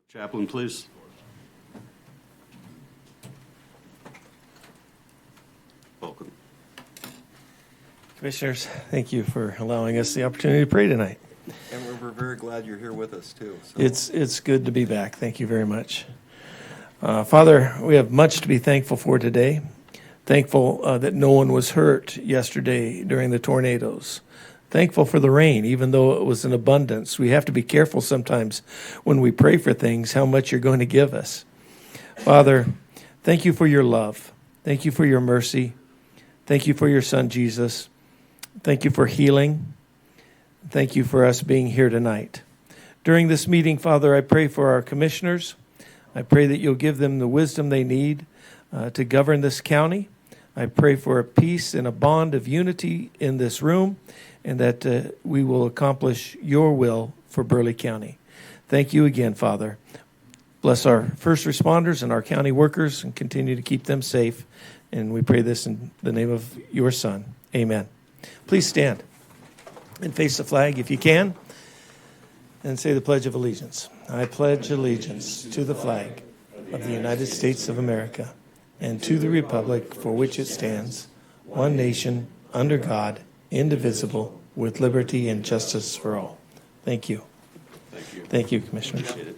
Chaplain, please. Welcome. Commissioners, thank you for allowing us the opportunity to pray tonight. And we're very glad you're here with us, too. So. It's good to be back. Thank you very much. Father, we have much to be thankful for today. Thankful that no one was hurt yesterday during the tornadoes. Thankful for the rain, even though it was in abundance. We have to be careful sometimes when we pray for things, how much you're going to give us. Father, thank you for your love. Thank you for your mercy. Thank you for your son, Jesus. Thank you for healing. Thank you for us being here tonight. During this meeting, Father, I pray for our commissioners. I pray that you'll give them the wisdom they need to govern this county. I pray for a peace and a bond of unity in this room, and that we will accomplish your will for Burleigh County. Thank you again, Father. Bless our first responders and our county workers and continue to keep them safe. And we pray this in the name of your Son. Amen. Please stand and face the flag if you can and say the Pledge of Allegiance. I pledge allegiance to the flag of the United States of America and to the republic for which it stands, one nation, under God, indivisible, with liberty and justice for all. Thank you. Thank you. Thank you, Commissioners. Appreciate it.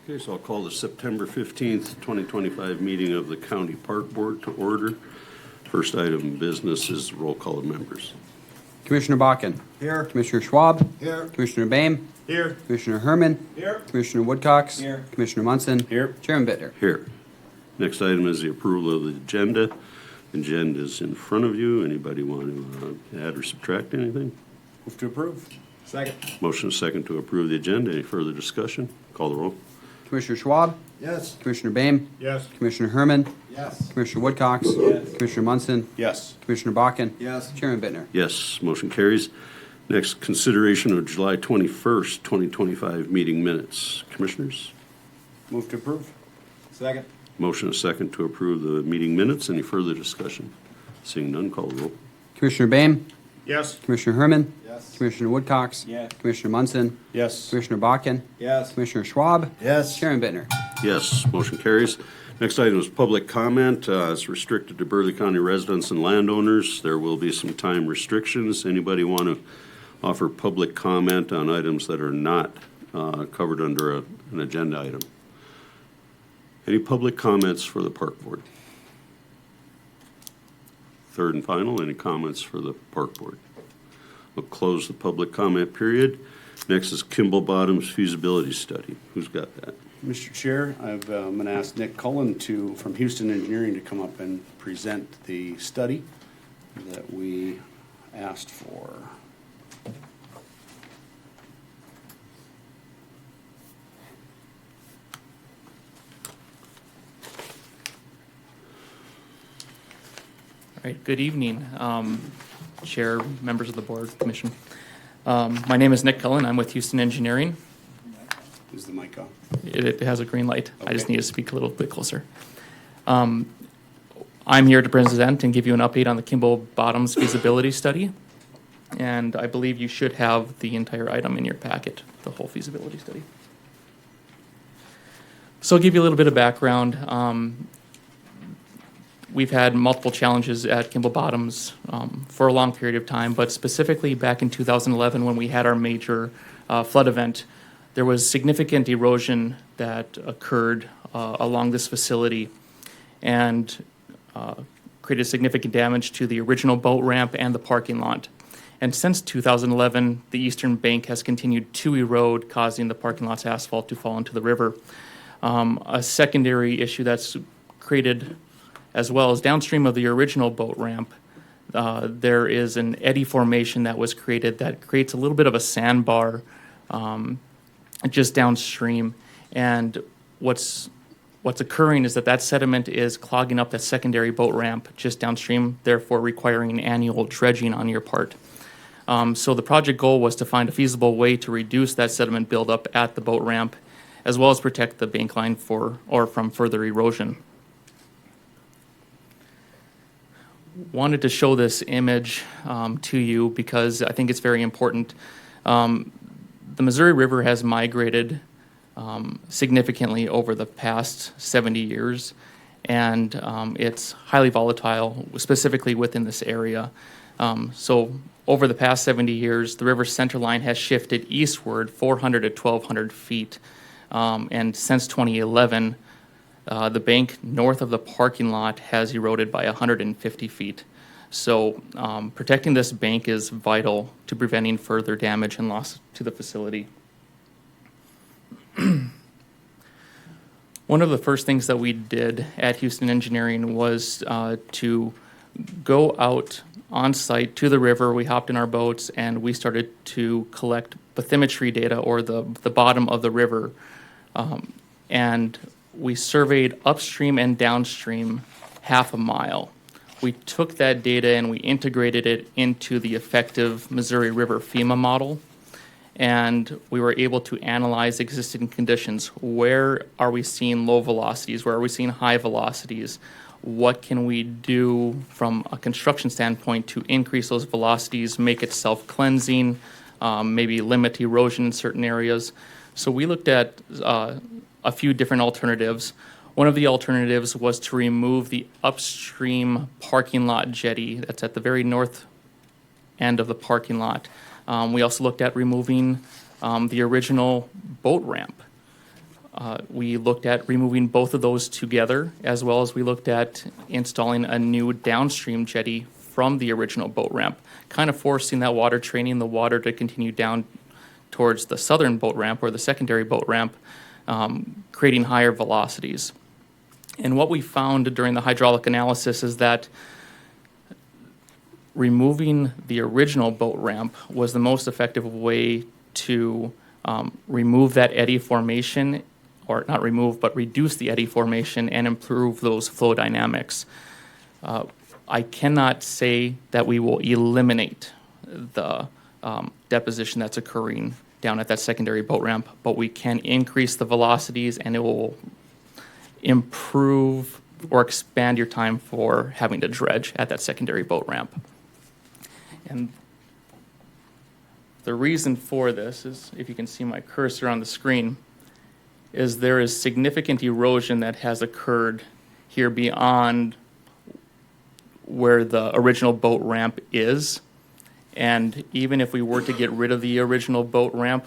Okay, so I'll call the September 15th, 2025 meeting of the County Park Board to order. First item of business is roll call of members. Commissioner Bakken. Here. Commissioner Schwab. Here. Commissioner Boehm. Here. Commissioner Herman. Here. Commissioner Woodcox. Here. Commissioner Munson. Here. Chairman Bittner. Here. Next item is the approval of the agenda. Agenda is in front of you. Anybody want to add or subtract anything? Move to approve. Second. Motion is second to approve the agenda. Any further discussion? Call the roll. Commissioner Schwab. Yes. Commissioner Boehm. Yes. Commissioner Herman. Yes. Commissioner Woodcox. Yes. Commissioner Munson. Yes. Commissioner Bakken. Yes. Chairman Bittner. Yes, motion carries. Next, consideration of July 21st, 2025 meeting minutes. Commissioners? Move to approve. Second. Motion is second to approve the meeting minutes. Any further discussion? Seeing none, call the roll. Commissioner Boehm. Yes. Commissioner Herman. Yes. Commissioner Woodcox. Yes. Commissioner Munson. Yes. Commissioner Bakken. Yes. Commissioner Schwab. Yes. Chairman Bittner. Yes, motion carries. Next item is public comment. It's restricted to Burleigh County residents and landowners. There will be some time restrictions. Anybody want to offer public comment on items that are not covered under an agenda item? Any public comments for the Park Board? Third and final, any comments for the Park Board? We'll close the public comment period. Next is Kimball Bottom's feasibility study. Who's got that? Mr. Chair, I'm going to ask Nick Cullen from Houston Engineering to come up and present the study that we asked for. All right, good evening, Chair, members of the Board, Commission. My name is Nick Cullen. I'm with Houston Engineering. Is the mic on? It has a green light. I just Okay. need to speak a little bit closer. I'm here to present and give you an update on the Kimball Bottoms feasibility study. And I believe you should have the entire item in your packet, the whole feasibility study. So I'll give you a little bit of background. We've had multiple challenges at Kimball Bottoms for a long period of time, but specifically back in 2011 when we had our major flood event, there was significant erosion that occurred along this facility and created significant damage to the original boat ramp and the parking lot. And since 2011, the eastern bank has continued to erode, causing the parking lot's asphalt to fall into the river. A secondary issue that's created as well as downstream of the original boat ramp, there is an eddy formation that was created that creates a little bit of a sandbar just downstream. And what's occurring is that sediment is clogging up that secondary boat ramp just downstream, therefore requiring annual dredging on your part. So the project goal was to find a feasible way to reduce that sediment buildup at the boat ramp, as well as protect the bank line from further erosion. wanted to show this image to you because I think it's very important. The Missouri River has migrated significantly over the past 70 years, and it's highly volatile, specifically within this area. So over the past 70 years, the river's center line has shifted eastward 400 to 1,200 feet, and since 2011, the bank north of the parking lot has eroded by 150 feet. So protecting this bank is vital to preventing further damage and loss to the facility. One of the first things that we did at Houston Engineering was to go out on site to the river. We hopped in our boats and we started to collect bathymetry data, or the bottom of the river. And we surveyed upstream and downstream half a mile. We took that data and we integrated it into the effective Missouri River FEMA model, and we were able to analyze existing conditions. Where are we seeing low velocities? Where are we seeing high velocities? What can we do from a construction standpoint to increase those velocities, make it self-cleansing, maybe limit erosion in certain areas? So we looked at a few different alternatives. One of the alternatives was to remove the upstream parking lot jetty that's at the very north end of the parking lot. We also looked at removing the original boat ramp. We looked at removing both of those together, as well as we looked at installing a new downstream jetty from the original boat ramp, kind of forcing that water, training the water to continue down towards the southern boat ramp or the secondary boat ramp, creating higher velocities. And what we found during the hydraulic analysis is that removing the original boat ramp was the most effective way to remove that eddy formation, or not remove, but reduce the eddy formation and improve those flow dynamics. I cannot say that we will eliminate the deposition that's occurring down at that secondary boat ramp, but we can increase the velocities and it will improve or expand your time for having to dredge at that secondary boat ramp. And the reason for this is, if you can see my cursor on the screen, is there is significant erosion that has occurred here beyond where the original boat ramp is. And even if we were to get rid of the original boat ramp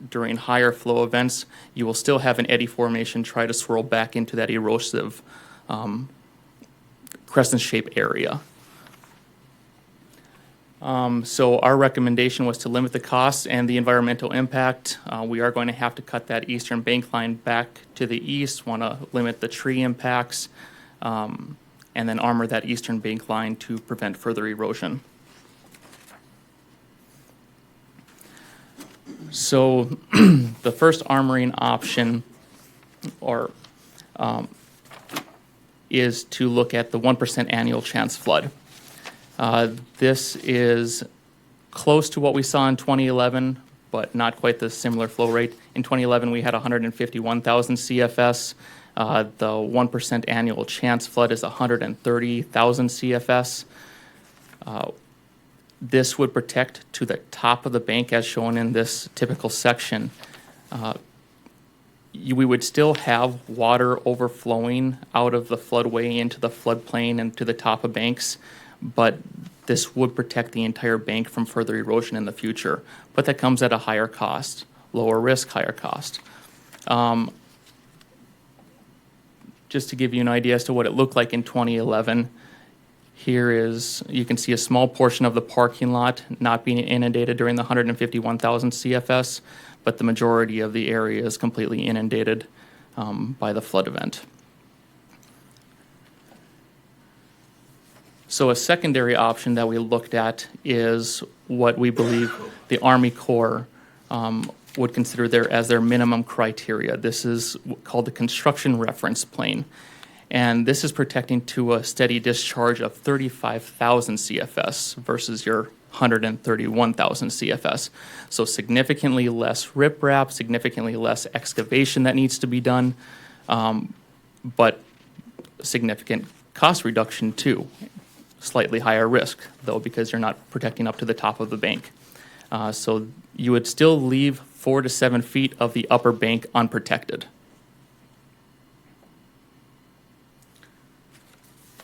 during higher flow events, you will still have an eddy formation try to swirl back into that erosive crescent-shaped area. So our recommendation was to limit the costs and the environmental impact. We are going to have to cut that eastern bank line back to the east, want to limit the tree impacts, and then armor that eastern bank line to prevent further erosion. So the first armoring option is to look at the 1% annual chance flood. This is close to what we saw in 2011, but not quite the similar flow rate. In 2011, we had 151,000 CFS. The 1% annual chance flood is 130,000 CFS. This would protect to the top of the bank as shown in this typical section. We would still have water overflowing out of the floodway into the floodplain and to the top of banks, but this would protect the entire bank from further erosion in the future. But that comes at a higher cost, lower risk, higher cost. Just to give you an idea as to what it looked like in 2011, here is, you can see a small portion of the parking lot not being inundated during the 151,000 CFS, but the majority of the area is completely inundated by the flood event. So a secondary option that we looked at is what we believe the Army Corps would consider as their minimum criteria. This is called the construction reference plane. And this is protecting to a steady discharge of 35,000 CFS versus your 131,000 CFS. So significantly less riprap, significantly less excavation that needs to be done, but significant cost reduction too. slightly higher risk, though, because you're not protecting up to the top of the bank. So you would still leave 4 to 7 feet of the upper bank unprotected.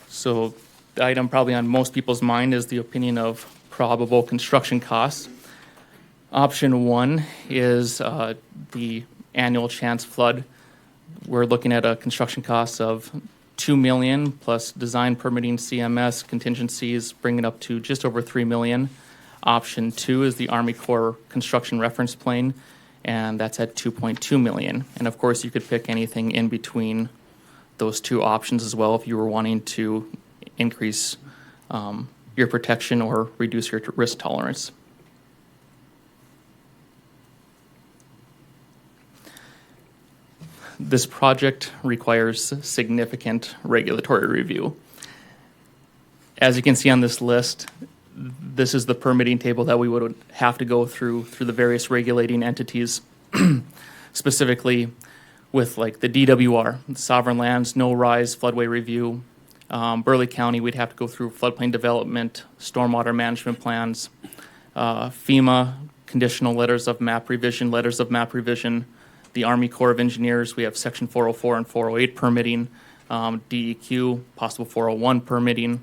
So the item probably on most people's mind is the opinion of probable construction costs. Option 1 is the annual chance flood. We're looking at a construction cost of $2 million plus design, permitting, CMS, contingencies, bringing it up to just over $3 million. Option 2 is the Army Corps construction reference plane, and that's at $2.2 million. And of course, you could pick anything in between those two options as well if you were wanting to increase your protection or reduce your risk tolerance. This project requires significant regulatory review. As you can see on this list, this is the permitting table that we would have to go through the various regulating entities, specifically with like the DWR, Sovereign Lands, No Rise, Floodway Review. Burleigh County, we'd have to go through floodplain development, stormwater management plans, FEMA, conditional letters of map revision, the Army Corps of Engineers, we have Section 404 and 408 permitting, DEQ, possible 401 permitting.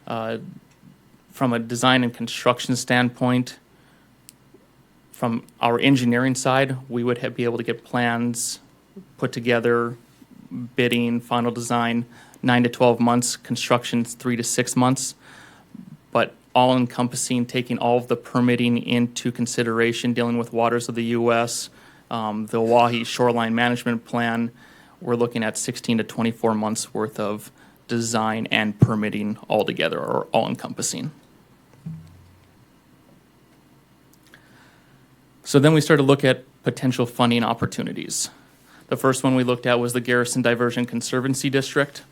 From a design and construction standpoint, from our engineering side, we would be able to get plans put together, bidding, final design, 9 to 12 months, construction 3 to 6 months, but all encompassing, taking all of the permitting into consideration, dealing with waters of the U.S., the Oahe Shoreline Management Plan, we're looking at 16 to 24 months worth of design and permitting altogether, or all encompassing. So then we started to look at potential funding opportunities. The first one we looked at was the Garrison Diversion Conservancy District.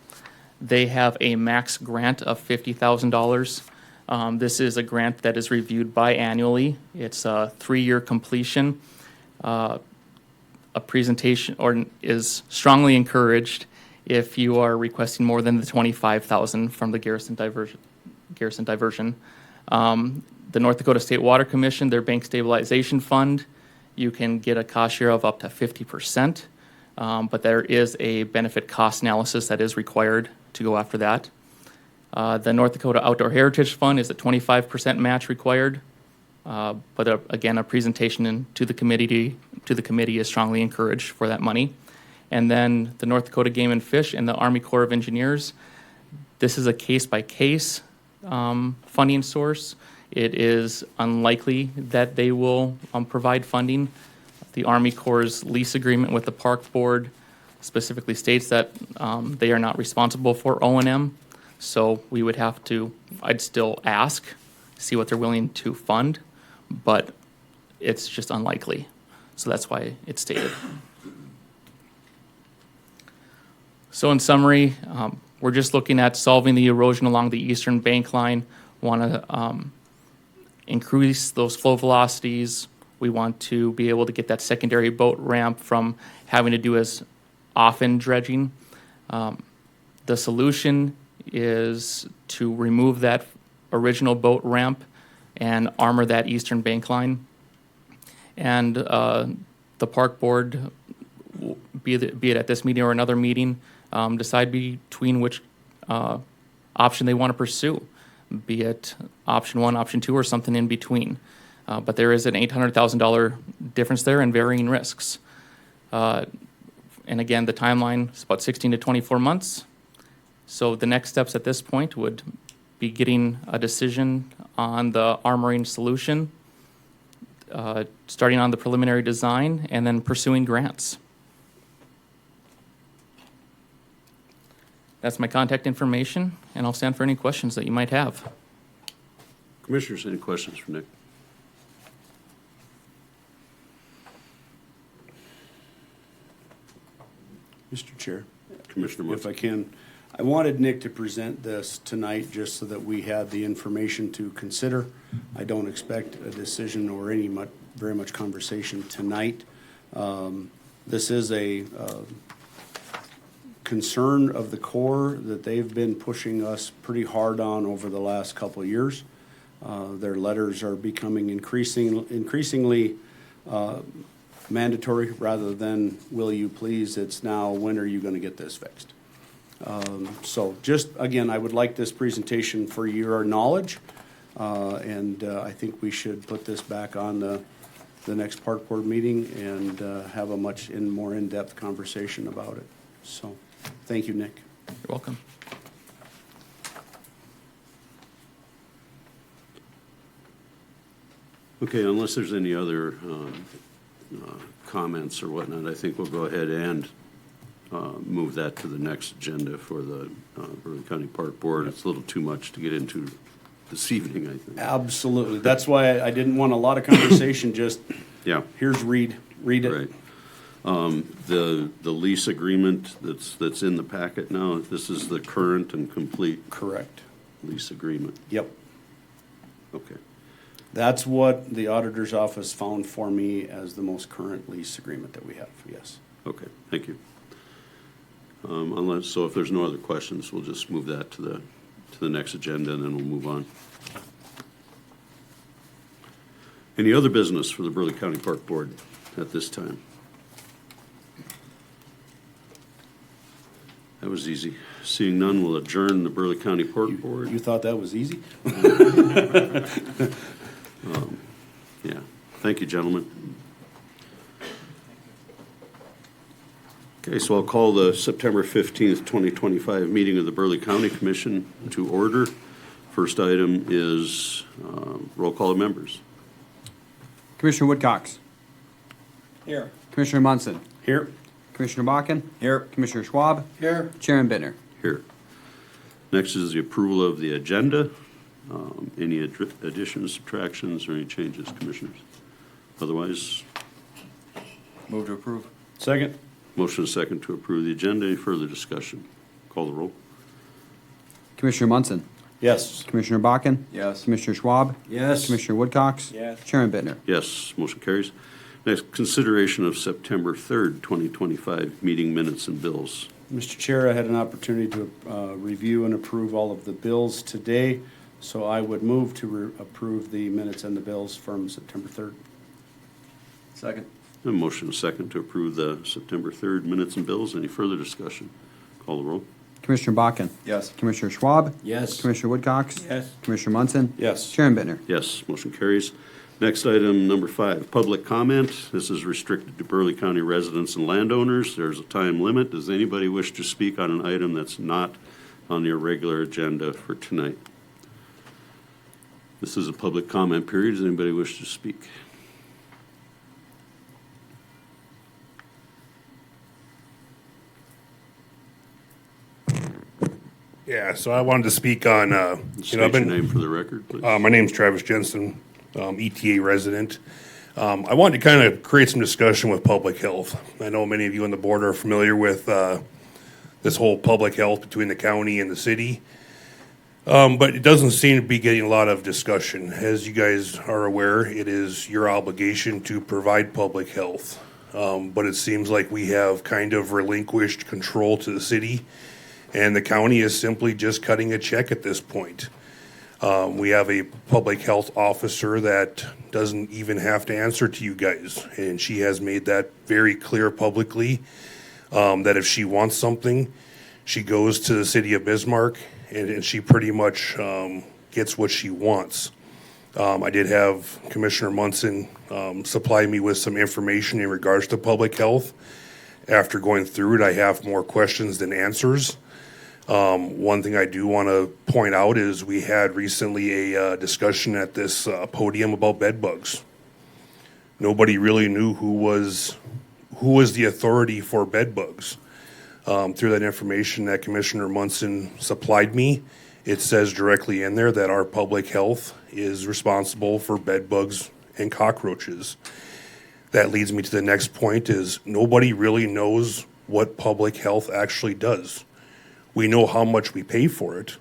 They have a max grant of $50,000. This is a grant that is reviewed biannually. It's a 3-year completion. A presentation is strongly encouraged if you are requesting more than the $25,000 from the Garrison Diversion. The North Dakota State Water Commission, their bank stabilization fund, you can get a cost share of up to 50%, but there is a benefit cost analysis that is required to go after that. The North Dakota Outdoor Heritage Fund is a 25% match required. But again, a presentation to the committee is strongly encouraged for that money. And then the North Dakota Game and Fish and the Army Corps of Engineers. This is a case-by-case funding source. It is unlikely that they will provide funding. The Army Corps' lease agreement with the Park Board specifically states that they are not responsible for O&M. So we would have to, I'd still ask, see what they're willing to fund, but it's just unlikely. So that's why it's stated. So in summary, we're just looking at solving the erosion along the eastern bank line. Want to increase those flow velocities. We want to be able to get that secondary boat ramp from having to do as often dredging. The solution is to remove that original boat ramp and armor that eastern bank line. And the park board, be it at this meeting or another meeting, decide between which option they want to pursue, be it option 1, option 2, or something in between. But there is an $800,000 difference there and varying risks. And again, the timeline is about 16 to 24 months. So the next steps at this point would be getting a decision on the armoring solution, starting on the preliminary design, and then pursuing grants. That's my contact information, and I'll stand for any questions that you might have. Commissioners, any questions for Nick? Mr. Chair, Commissioner if I Munson. can, I wanted Nick to present this tonight just so that we had the information to consider. I don't expect a decision or very much conversation tonight. This is a concern of the Corps that they've been pushing us pretty hard on over the last couple of years. Their letters are becoming increasingly mandatory rather than, will you please? It's now, when are you going to get this fixed? So just, again, I would like this presentation for your knowledge. And I think we should put this back on the next park board meeting and have a much more in-depth conversation about it. So, thank you, Nick. You're welcome. Okay, unless there's any other comments or whatnot, I think we'll go ahead and move that to the next agenda for the Burleigh County Park Board. It's a little too much to get into this evening, I think. Absolutely. That's why I didn't want a lot of conversation, just, Yeah, here's read it. right. The lease agreement that's in the packet now, this is the current and complete Correct. lease agreement. Yep. Okay. That's what the auditor's office found for me as the most current lease agreement that we have, yes. Okay, thank you. So if there's no other questions, we'll just move that to the next agenda, and then we'll move on. Any other business for the Burleigh County Park Board at this time? That was easy. Seeing none, we'll adjourn the Burleigh County Park Board. You thought that was easy? Yeah, thank you, gentlemen. Okay, so I'll call the September 15th, 2025 meeting of the Burleigh County Commission to order. First item is roll call of members. Commissioner Woodcox. Here. Commissioner Munson. Here? Commissioner Bakken. Here. Commissioner Schwab. Here. Chairman Bittner. Here. Next is the approval of the agenda. Any additions, subtractions, or any changes, commissioners? Otherwise, Move to approve. Second? motion is second to approve the agenda. Any further discussion? Call the roll. Commissioner Munson. Yes. Commissioner Bakken. Yes. Commissioner Schwab. Yes. Commissioner Woodcox. Yes. Chairman Bittner. Yes, motion carries. Next, consideration of September 3rd, 2025 meeting minutes and bills. Mr. Chair, I had an opportunity to review and approve all of the bills today, so I would move to approve the minutes and the bills from September 3rd. Second. A motion is second to approve the September 3rd minutes and bills. Any further discussion? Call the roll. Commissioner Bakken. Yes. Commissioner Schwab. Yes. Commissioner Woodcox. Yes. Commissioner Munson. Yes. Chairman Bittner. Yes, motion carries. Next item, number 5, public comment. This is restricted to Burleigh County residents and landowners. There's a time limit. Does anybody wish to speak on an item that's not on your regular agenda for tonight? This is a public comment period. Does anybody wish to speak? Yeah, so I wanted to speak on, State your name for the record, please. my name's Travis Jensen, ETA resident. I wanted to kind of create some discussion with public health. I know many of you on the board are familiar with this whole public health between the county and the city, but it doesn't seem to be getting a lot of discussion. As you guys are aware, it is your obligation to provide public health, but it seems like we have kind of relinquished control to the city, and the county is simply just cutting a check at this point. We have a public health officer that doesn't even have to answer to you guys, and she has made that very clear publicly, that if she wants something, she goes to the city of Bismarck, and she pretty much gets what she wants. I did have Commissioner Munson supply me with some information in regards to public health. After going through it, I have more questions than answers. One thing I do want to point out is we had recently a discussion at this podium about bed bugs. Nobody really knew who was the authority for bed bugs. Through that information that Commissioner Munson supplied me, it says directly in there that our public health is responsible for bed bugs and cockroaches. That leads me to the next point is nobody really knows what public health actually does. We know how much we pay for it,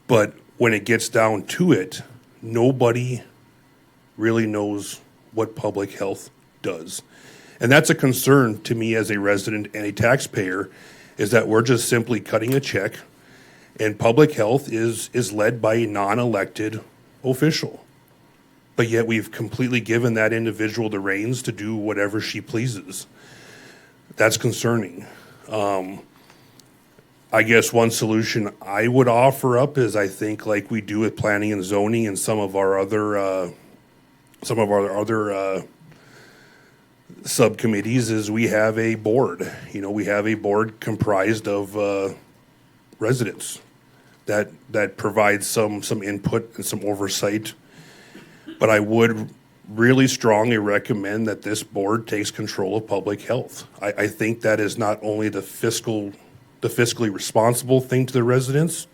but when it gets down to it, nobody really knows what public health does. And that's a concern to me as a resident and a taxpayer is that we're just simply cutting a check, and public health is led by a non-elected official. But yet we've completely given that individual the reins to do whatever she pleases. That's concerning. I guess one solution I would offer up is, I think, like we do with planning and zoning and some of our other subcommittees, is we have a board. You know, we have a board comprised of residents that provides some input and some oversight. But I would really strongly recommend that this board takes control of public health. I think that is not only the fiscally responsible thing to the residents,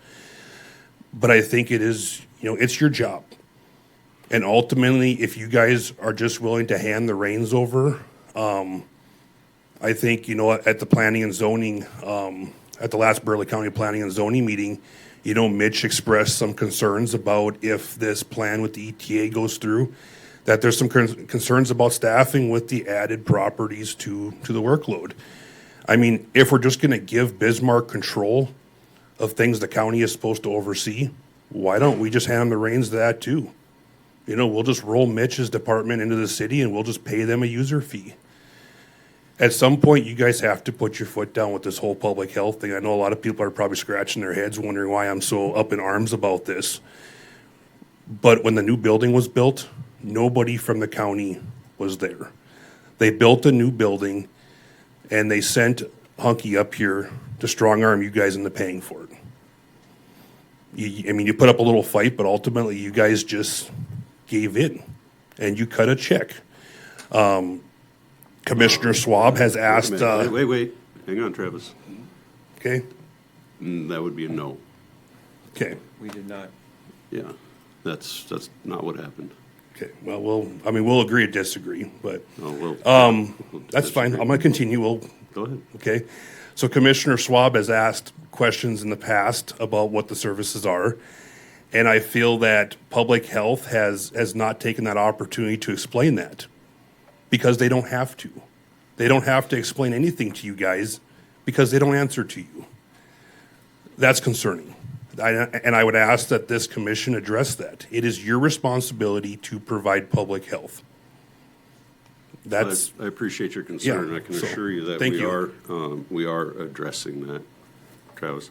but I think it is, you know, it's your job. And ultimately, if you guys are just willing to hand the reins over, I think, you know, at the planning and zoning, at the last Burleigh County Planning and Zoning meeting, you know, Mitch expressed some concerns about if this plan with the ETA goes through, that there's some concerns about staffing with the added properties to the workload. I mean, if we're just going to give Bismarck control of things the county is supposed to oversee, why don't we just hand them the reins to that too? You know, we'll just roll Mitch's department into the city and we'll just pay them a user fee. At some point, you guys have to put your foot down with this whole public health thing. I know a lot of people are probably scratching their heads wondering why I'm so up in arms about this. But when the new building was built, nobody from the county was there. They built a new building and they sent Hunky up here to strong arm you guys into paying for it. You put up a little fight, but ultimately you guys just gave in and you cut a check. Commissioner Schwab has asked. Wait. Hang on, Travis. Okay. That would be a no. Okay. We did not. Yeah, that's not what happened. Okay. Well, we'll agree to disagree, but Oh, we'll that's fine. I'm going to continue. Go ahead. Okay. So Commissioner Schwab has asked questions in the past about what the services are, and I feel that public health has not taken that opportunity to explain that, because they don't have to. They don't have to explain anything to you guys because they don't answer to you. That's concerning. And I would ask that this commission address that. It is your responsibility to provide public health. That's I appreciate your concern. Yeah, I can so, assure you that thank we are addressing that, Travis.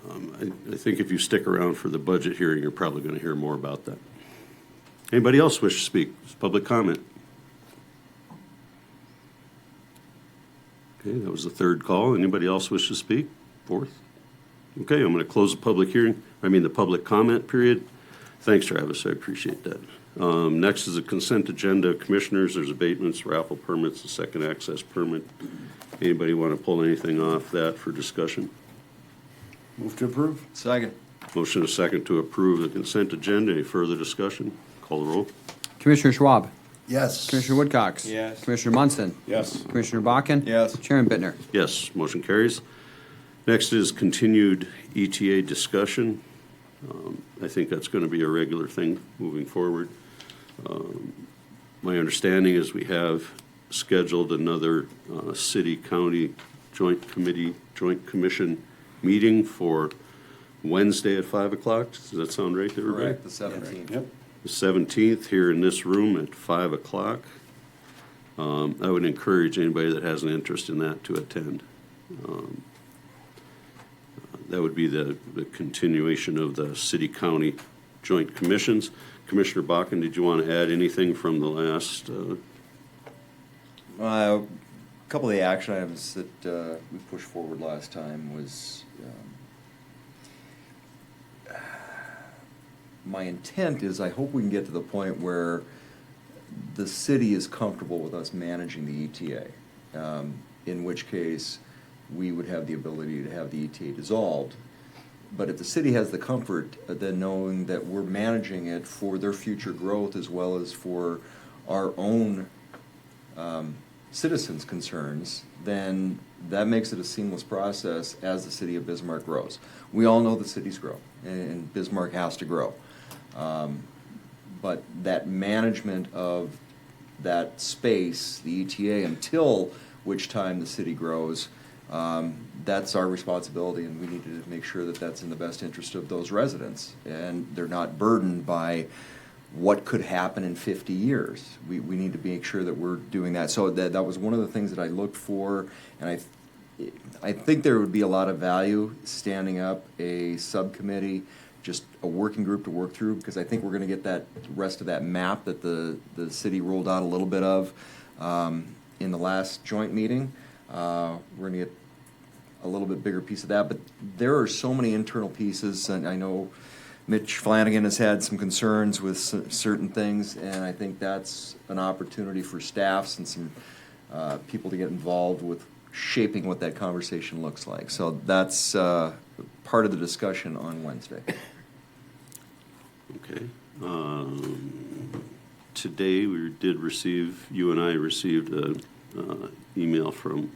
I think if you stick around for the budget hearing, you're probably going to hear more about that. Anybody else wish to speak? Public comment. Okay, that was the third call. Anybody else wish to speak? Fourth? Okay, I'm going to close the public comment period. Thanks, Travis, I appreciate that. Next is a consent agenda. Commissioners, there's abatements, raffle permits, a second access permit. Anybody want to pull anything off that for discussion? Move to approve. Second. Motion a second to approve the consent agenda. Any further discussion? Call the roll. Commissioner Schwab. Yes. Commissioner Woodcox. Yes. Commissioner Munson. Yes. Commissioner Bakken. Yes. Chairman Bittner. Yes, motion carries. Next is continued ETA discussion. I think that's going to be a regular thing moving forward. My understanding is we have scheduled another city-county joint commission meeting for Wednesday at 5 o'clock. Does that sound right to everybody? Correct, the 17th. Yep. The 17th here in this room at 5 o'clock. I would encourage anybody that has an interest in that to attend. That would be the continuation of the city-county joint commissions. Commissioner Bakken, did you want to add anything from the last? A couple of the action items that we pushed forward last time was my intent is I hope we can get to the point where the city is comfortable with us managing the ETA, in which case we would have the ability to have the ETA dissolved. But if the city has the comfort, then knowing that we're managing it for their future growth as well as for our own citizens' concerns, then that makes it a seamless process as the city of Bismarck grows. We all know the cities grow, and Bismarck has to grow. But that management of that space, the ETA, until which time the city grows. That's our responsibility, and we need to make sure that that's in the best interest of those residents, and they're not burdened by what could happen in 50 years. We need to make sure that we're doing that. So that was one of the things that I looked for, and I think there would be a lot of value standing up a subcommittee, just a working group to work through, because I think we're going to get that rest of that map that the city rolled out a little bit of in the last joint meeting. We're going to get a little bit bigger piece of that, but there are so many internal pieces, and I know Mitch Flanagan has had some concerns with certain things, and I think that's an opportunity for staffs and some people to get involved with shaping what that conversation looks like. So that's part of the discussion on Wednesday. Okay. Today, you and I received an email from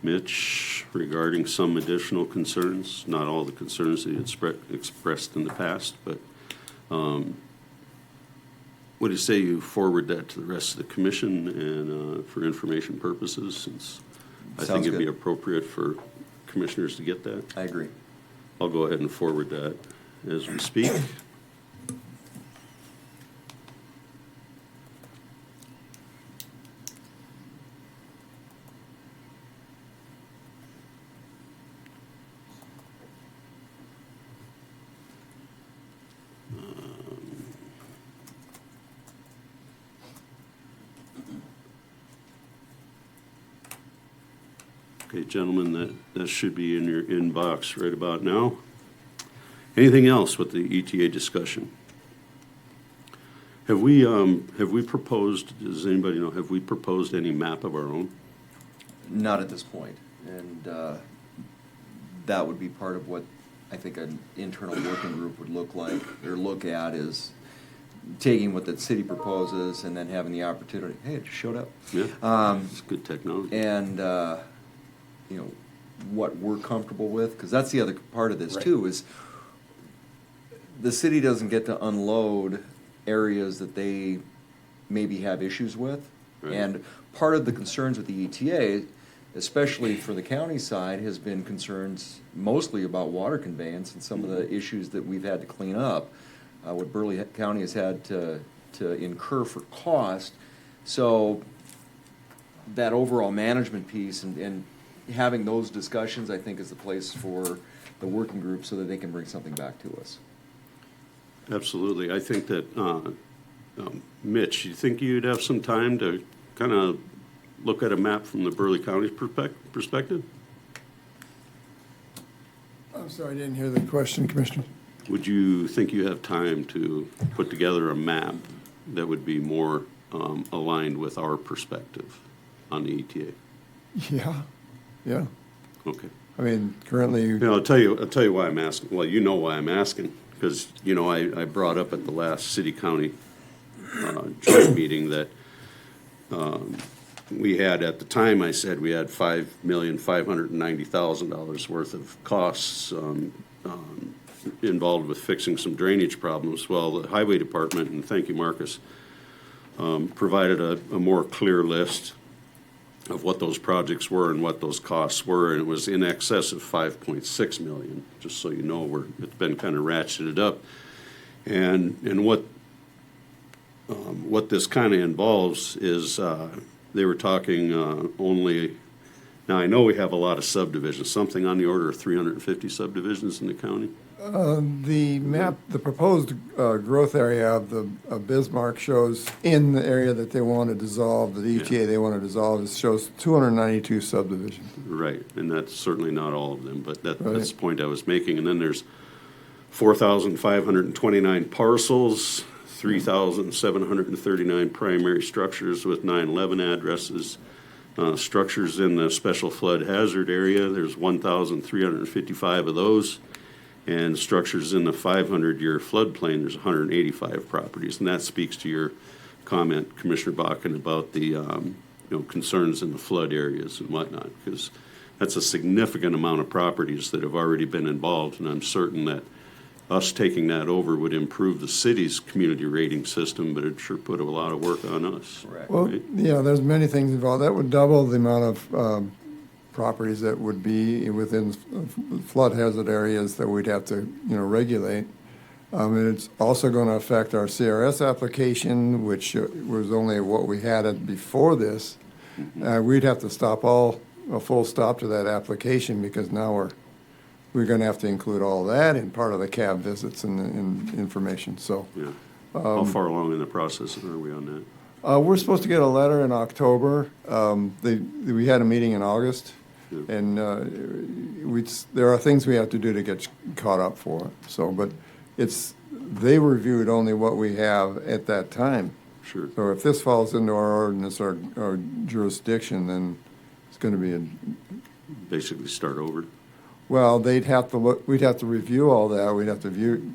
Mitch regarding some additional concerns, not all the concerns that he had expressed in the past, but what do you say you forward that to the rest of the commission and for information purposes, since I think it'd be appropriate for commissioners to get that? I agree. I'll go ahead and forward that as we speak. Okay, gentlemen, that should be in your inbox right about now. Anything else with the ETA discussion? Have we proposed, does anybody know, have we proposed any map of our own? Not at this point, and that would be part of what I think an internal working group would look like, or look at, is taking what the city proposes and then having the opportunity, hey, it just showed up. Yeah, it's good technology. And you know, what we're comfortable with, because that's the other part of this too, is the city doesn't get to unload areas that they maybe have issues with. Right. And part of the concerns with the ETA, especially for the county side, has been concerns mostly about water conveyance and some of the issues that we've had to clean up, what Burleigh County has had to incur for cost. So that overall management piece and having those discussions, I think, is the place for the working group so that they can bring something back to us. Absolutely. I think that, Mitch, you think you'd have some time to kind of look at a map from the Burleigh County perspective? I'm sorry, I didn't hear the question, Commissioner. Would you think you have time to put together a map that would be more aligned with our perspective on the ETA? Yeah. Okay. I mean, currently, You know, I'll tell you why I'm asking. Well, you know why I'm asking, because, you know, I brought up at the last city-county joint meeting that we had, at the time, I said we had $5,590,000 worth of costs involved with fixing some drainage problems. Well, the highway department, and thank you, Marcus, provided a more clear list of what those projects were and what those costs were, and it was in excess of $5.6 million. Just so you know, it's been kind of ratcheted up, and what this kind of involves is they were talking only. Now I know we have a lot of subdivisions, something on the order of 350 subdivisions in the county. the map, the proposed growth area of Bismarck shows in the area that they want to dissolve, the ETA they want to dissolve, it shows 292 subdivisions. Right, and that's certainly not all of them, but that's Right. the point I was making. And then there's 4,529 parcels, 3,739 primary structures with 911 addresses. Structures in the special flood hazard area, there's 1,355 of those. And structures in the 500-year floodplain, there's 185 properties. And that speaks to your comment, Commissioner Bakken, about the concerns in the flood areas and whatnot, because that's a significant amount of properties that have already been involved. And I'm certain that us taking that over would improve the city's community rating system, but it sure put a lot of work on us. Correct. Well, right? yeah, there's many things involved. That would double the amount of properties that would be within flood hazard areas that we'd have to, regulate. And it's also going to affect our CRS application, which was only what we had before this. We'd have to stop a full stop to that application because now we're going to have to include all that in part of the cab visits and information. So Yeah. How far along in the process are we on that? we're supposed to get a letter in October. We had a meeting in August, Yeah. and there are things we have to do to get caught up for it. So, but they reviewed only what we have at that time. Sure. So if this falls into our ordinance or jurisdiction, then it's going to be Basically start over. well, we'd have to review all that. We'd have to view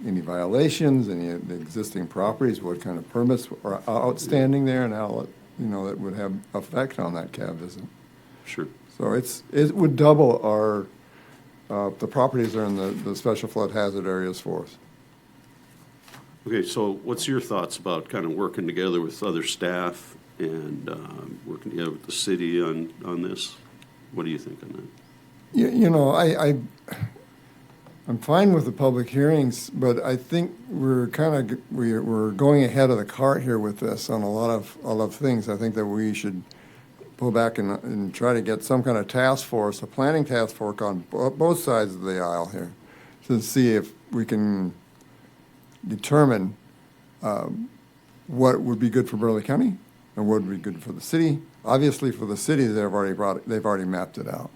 any violations, any of the existing properties, what kind of permits are outstanding there, and how, that would have effect on that cab visit. Sure. So it would double the properties that are in the special flood hazard areas for us. Okay, so what's your thoughts about kind of working together with other staff and working together with the city on this? What do you think on that? I'm fine with the public hearings, but I think we're going ahead of the cart here with this on a lot of things. I think that we should pull back and try to get some kind of task force, a planning task force on both sides of the aisle here, to see if we can determine what would be good for Burleigh County and what would be good for the city. Obviously, for the city, they've already mapped it out.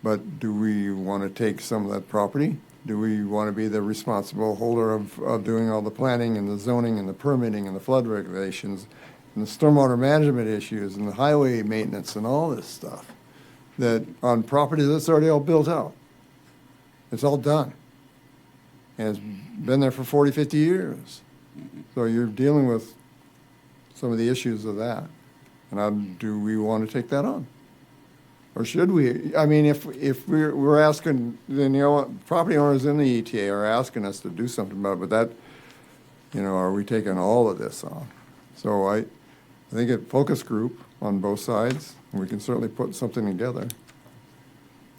But do we want to take some of that property? Do we want to be the responsible holder of doing all the planning and the zoning and the permitting and the flood regulations and the stormwater management issues and the highway maintenance and all this stuff that on property that's already all built out? It's all done. And it's been there for 40, 50 years. So you're dealing with some of the issues of that. And do we want to take that on? Or should we? I mean, if we're asking, then, property owners in the ETA are asking us to do something about it, but that, are we taking all of this on? So I think a focus group on both sides, and we can certainly put something together.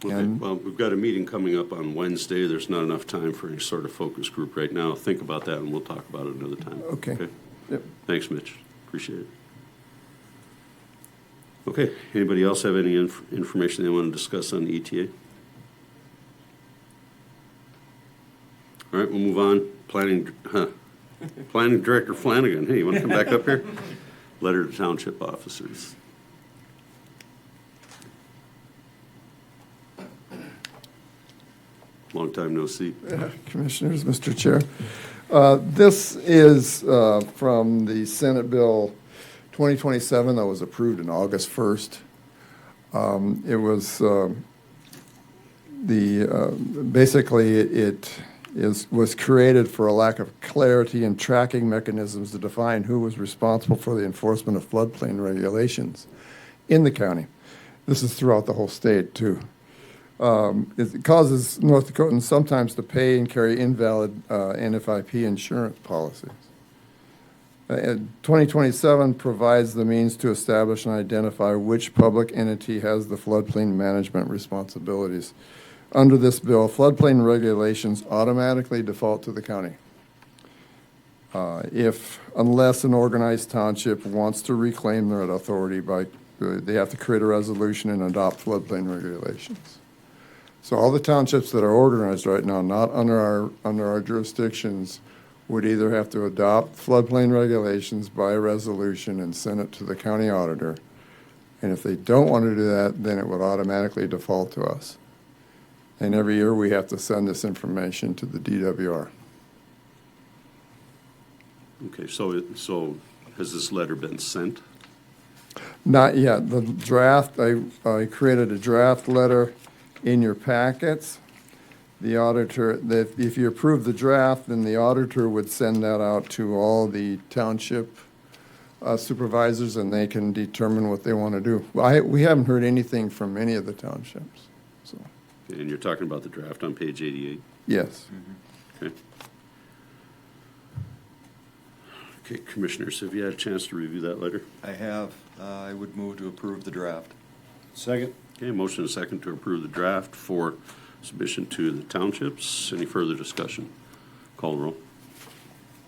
Okay, And- well, we've got a meeting coming up on Wednesday. There's not enough time for any sort of focus group right now. Think about that, and we'll talk about it another time. Okay. Yep. Thanks, Mitch. Appreciate it. Okay, anybody else have any information they want to discuss on the ETA? All right, we'll move on. Planning Director Flanagan, hey, you want to come back up here? Letter to township officers. Long time no see. Commissioners, Mr. Chair. This is from the Senate Bill 2027 that was approved on August 1st. It was basically it was created for a lack of clarity and tracking mechanisms to define who was responsible for the enforcement of floodplain regulations in the county. This is throughout the whole state too. It causes North Dakotans sometimes to pay and carry invalid NFIP insurance policies. 2027 provides the means to establish and identify which public entity has the floodplain management responsibilities. Under this bill, floodplain regulations automatically default to the county. Unless an organized township wants to reclaim their authority they have to create a resolution and adopt floodplain regulations. So all the townships that are organized right now, not under our jurisdictions, would either have to adopt floodplain regulations by resolution and send it to the county auditor. And if they don't want to do that, then it would automatically default to us. And every year we have to send this information to the DWR. Okay, so has this letter been sent? Not yet. The draft, I created a draft letter in your packets. The auditor, if you approve the draft, then the auditor would send that out to all the township supervisors, and they can determine what they want to do. We haven't heard anything from any of the townships. So And you're talking about the draft on page 88? Yes. Okay. Okay, commissioners, have you had a chance to review that letter? I have, I would move to approve the draft. Second. Okay, motion and second to approve the draft for submission to the townships. Any further discussion? Call the roll.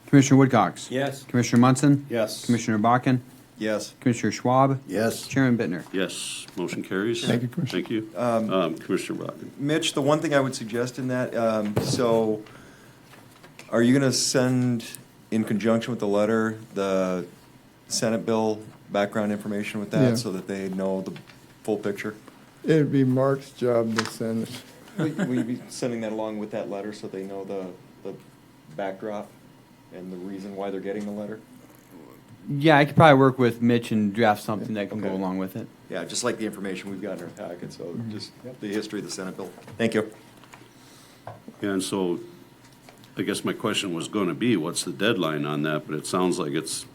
Commissioner Woodcox. Yes. Commissioner Munson. Yes. Commissioner Bakken. Yes. Commissioner Schwab. Yes. Chairman Bittner. Yes, motion carries. Thank you, Commissioner. Thank you. Commissioner Bakken. Mitch, the one thing I would suggest in that, so are you gonna send, in conjunction with the letter, the Senate bill background information with Yeah. that so that they know the full picture? It'd be Mark's job to send it. Will you be sending that along with that letter so they know the backdrop and the reason why they're getting the letter? Yeah, I could probably work with Mitch and draft something that can go Okay. along with it. Yeah, just like the information we've got in our packet, so just the history of the Senate bill. Thank you. And so, I guess my question was gonna be, what's the deadline on that? But it sounds like it's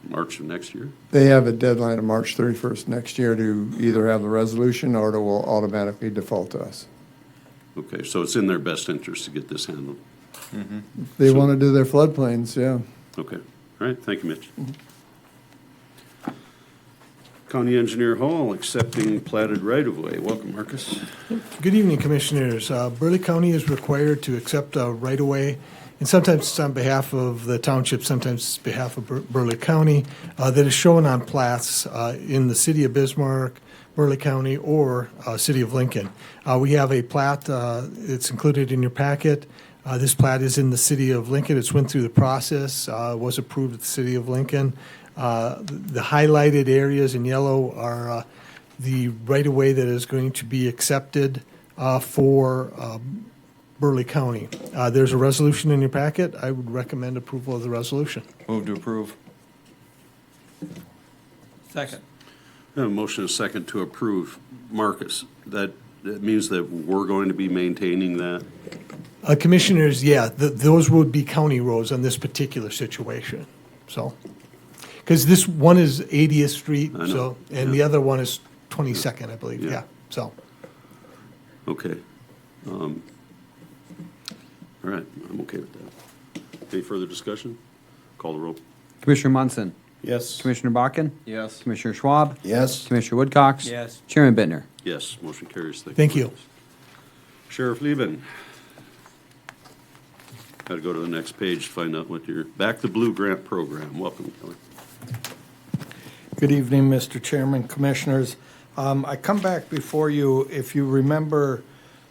March of next year. They have a deadline of March 31st next year to either have the resolution or it will automatically default to us. Okay, so it's in their best interest to get this handled. They So- want to do their floodplains, yeah. Okay, all right, thank you, Mitch. County Engineer Hall accepting platted right-of-way. Welcome, Marcus. Good evening, Commissioners. Burleigh County is required to accept a right-of-way, and sometimes it's on behalf of the township, sometimes it's behalf of Burleigh County, that is shown on plats in the city of Bismarck, Burleigh County, or city of Lincoln. We have a plat, it's included in your packet. This plat is in the city of Lincoln. It's went through the process, was approved at the city of Lincoln. The highlighted areas in yellow are the right-of-way that is going to be accepted for Burleigh County. There's a resolution in your packet. I would recommend approval of the resolution. Move to approve. Second. I have a motion and a second to approve. Marcus, that means that we're going to be maintaining that? Commissioners, yeah, those would be county roads on this particular situation, so. Because this one is 80th Street, I know, so, and yeah. the other one is 22nd, I believe, Yeah. yeah, so. Okay. All right, I'm okay with that. Any further discussion? Call the roll. Commissioner Munson. Yes. Commissioner Bakken. Yes. Commissioner Schwab. Yes. Commissioner Woodcox. Yes. Chairman Bittner. Yes, motion carries. Thank you. Marcus. Sheriff Leben. Got to go to the next page to find out what your Back the Blue Grant Program. Welcome, Kelly. Good evening, Mr. Chairman, Commissioners. I come back before you, if you remember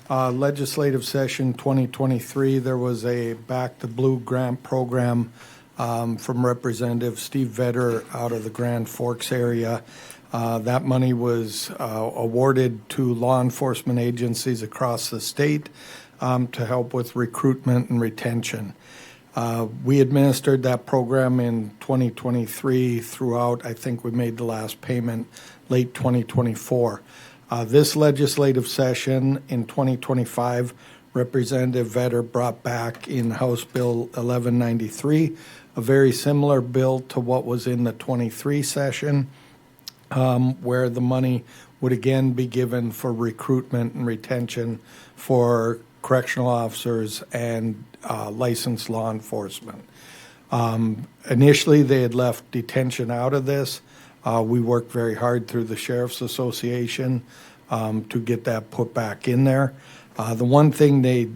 legislative session 2023, there was a Back the Blue Grant Program from Representative Steve Vetter out of the Grand Forks area. That money was awarded to law enforcement agencies across the state to help with recruitment and retention. We administered that program in 2023 throughout. I think we made the last payment late 2024. This legislative session in 2025, Representative Vetter brought back in House Bill 1193, a very similar bill to what was in the 23 session, where the money would again be given for recruitment and retention for correctional officers and licensed law enforcement. Initially, they had left detention out of this. We worked very hard through the Sheriff's Association to get that put back in there. The one thing they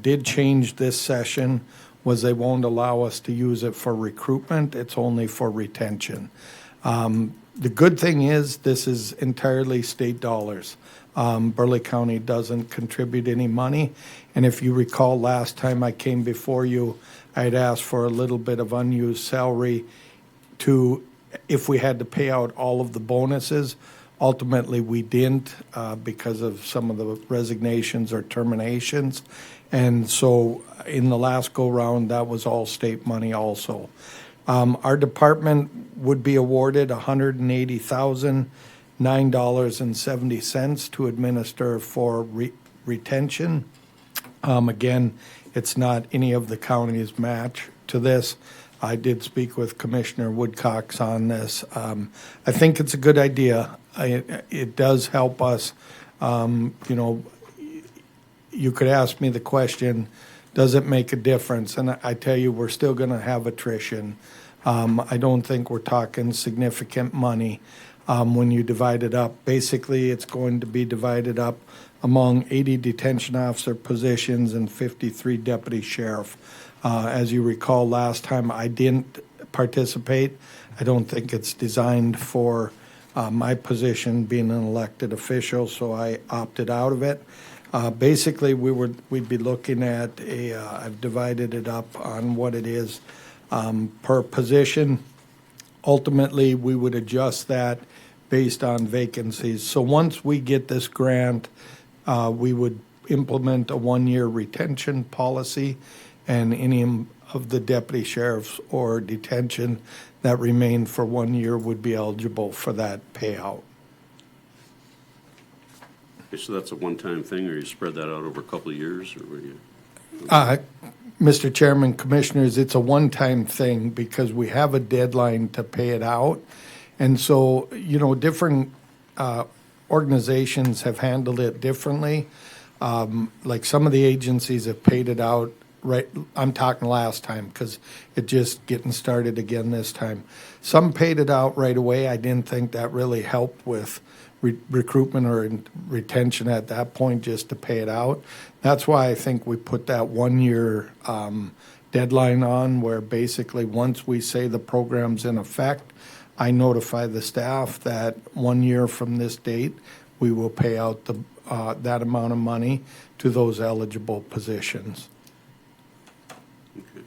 did change this session was they won't allow us to use it for recruitment. It's only for retention. The good thing is this is entirely state dollars. Burleigh County doesn't contribute any money. And if you recall, last time I came before you, I had asked for a little bit of unused salary to, if we had to pay out all of the bonuses. Ultimately, we didn't because of some of the resignations or terminations. And so in the last go-round, that was all state money also. Our department would be awarded $180,009.70 to administer for retention. Again, it's not any of the county's match to this. I did speak with Commissioner Woodcox on this. I think it's a good idea. It does help us, you could ask me the question, does it make a difference? And I tell you, we're still going to have attrition. I don't think we're talking significant money when you divide it up. Basically, it's going to be divided up among 80 detention officer positions and 53 deputy sheriff. As you recall, last time I didn't participate. I don't think it's designed for my position being an elected official, so I opted out of it. Basically, we'd be looking at I've divided it up on what it is per position. Ultimately, we would adjust that based on vacancies. So once we get this grant, we would implement a one-year retention policy, and any of the deputy sheriffs or detention that remain for 1 year would be eligible for that payout. Okay, so that's a one-time thing, or you spread that out over a couple of years, or what do you? Mr. Chairman, Commissioners, it's a one-time thing because we have a deadline to pay it out. And so, different organizations have handled it differently. Like some of the agencies have paid it out right. I'm talking last time because it just getting started again this time. Some paid it out right away. I didn't think that really helped with recruitment or retention at that point, just to pay it out. That's why I think we put that 1 year deadline on, where basically once we say the program's in effect, I notify the staff that 1 year from this date, we will pay out that amount of money to those eligible positions. Okay.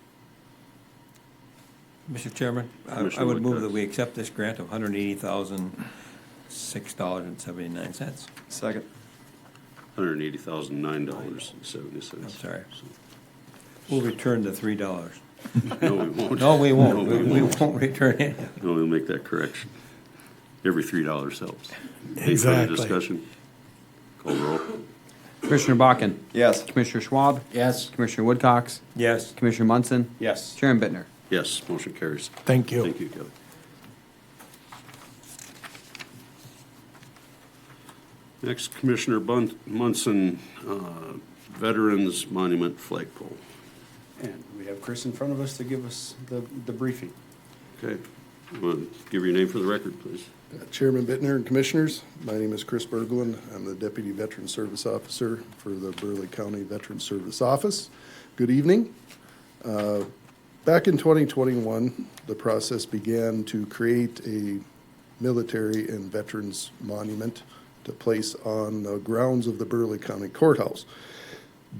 Mr. Chairman, I would move that we accept this grant of $180,006.79. Second. $180,009.70. I'm sorry. We'll return the $3. No, we won't. No, we won't. No, We won't return it. No, we'll make that correction. Every $3 helps. Any Exactly. further discussion? Call roll. Commissioner Bakken? Yes. Commissioner Schwab? Yes. Commissioner Woodcox? Yes. Commissioner Munson? Yes. Chairman Bittner? Yes, motion carries. Thank you. Thank you, Kelly. Next, Commissioner Munson, Veterans Monument Flagpole. And we have Chris in front of us to give us the briefing. Okay. Want to give your name for the record, please? Chairman Bittner and Commissioners, my name is Chris Burleigh. I'm the Deputy Veteran Service Officer for the Burleigh County Veteran Service Office. Good evening. Back in 2021, the process began to create a military and veterans monument to place on the grounds of the Burleigh County Courthouse.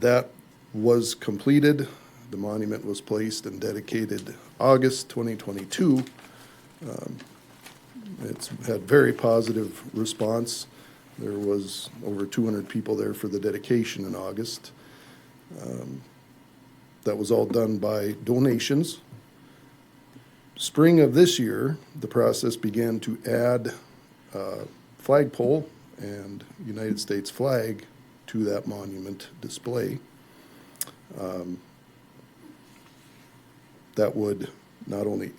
That was completed. The monument was placed and dedicated August 2022. It's had very positive response. There was over 200 people there for the dedication in August. That was all done by donations. Spring of this year, the process began to add flagpole and United States flag to that monument display. That would not only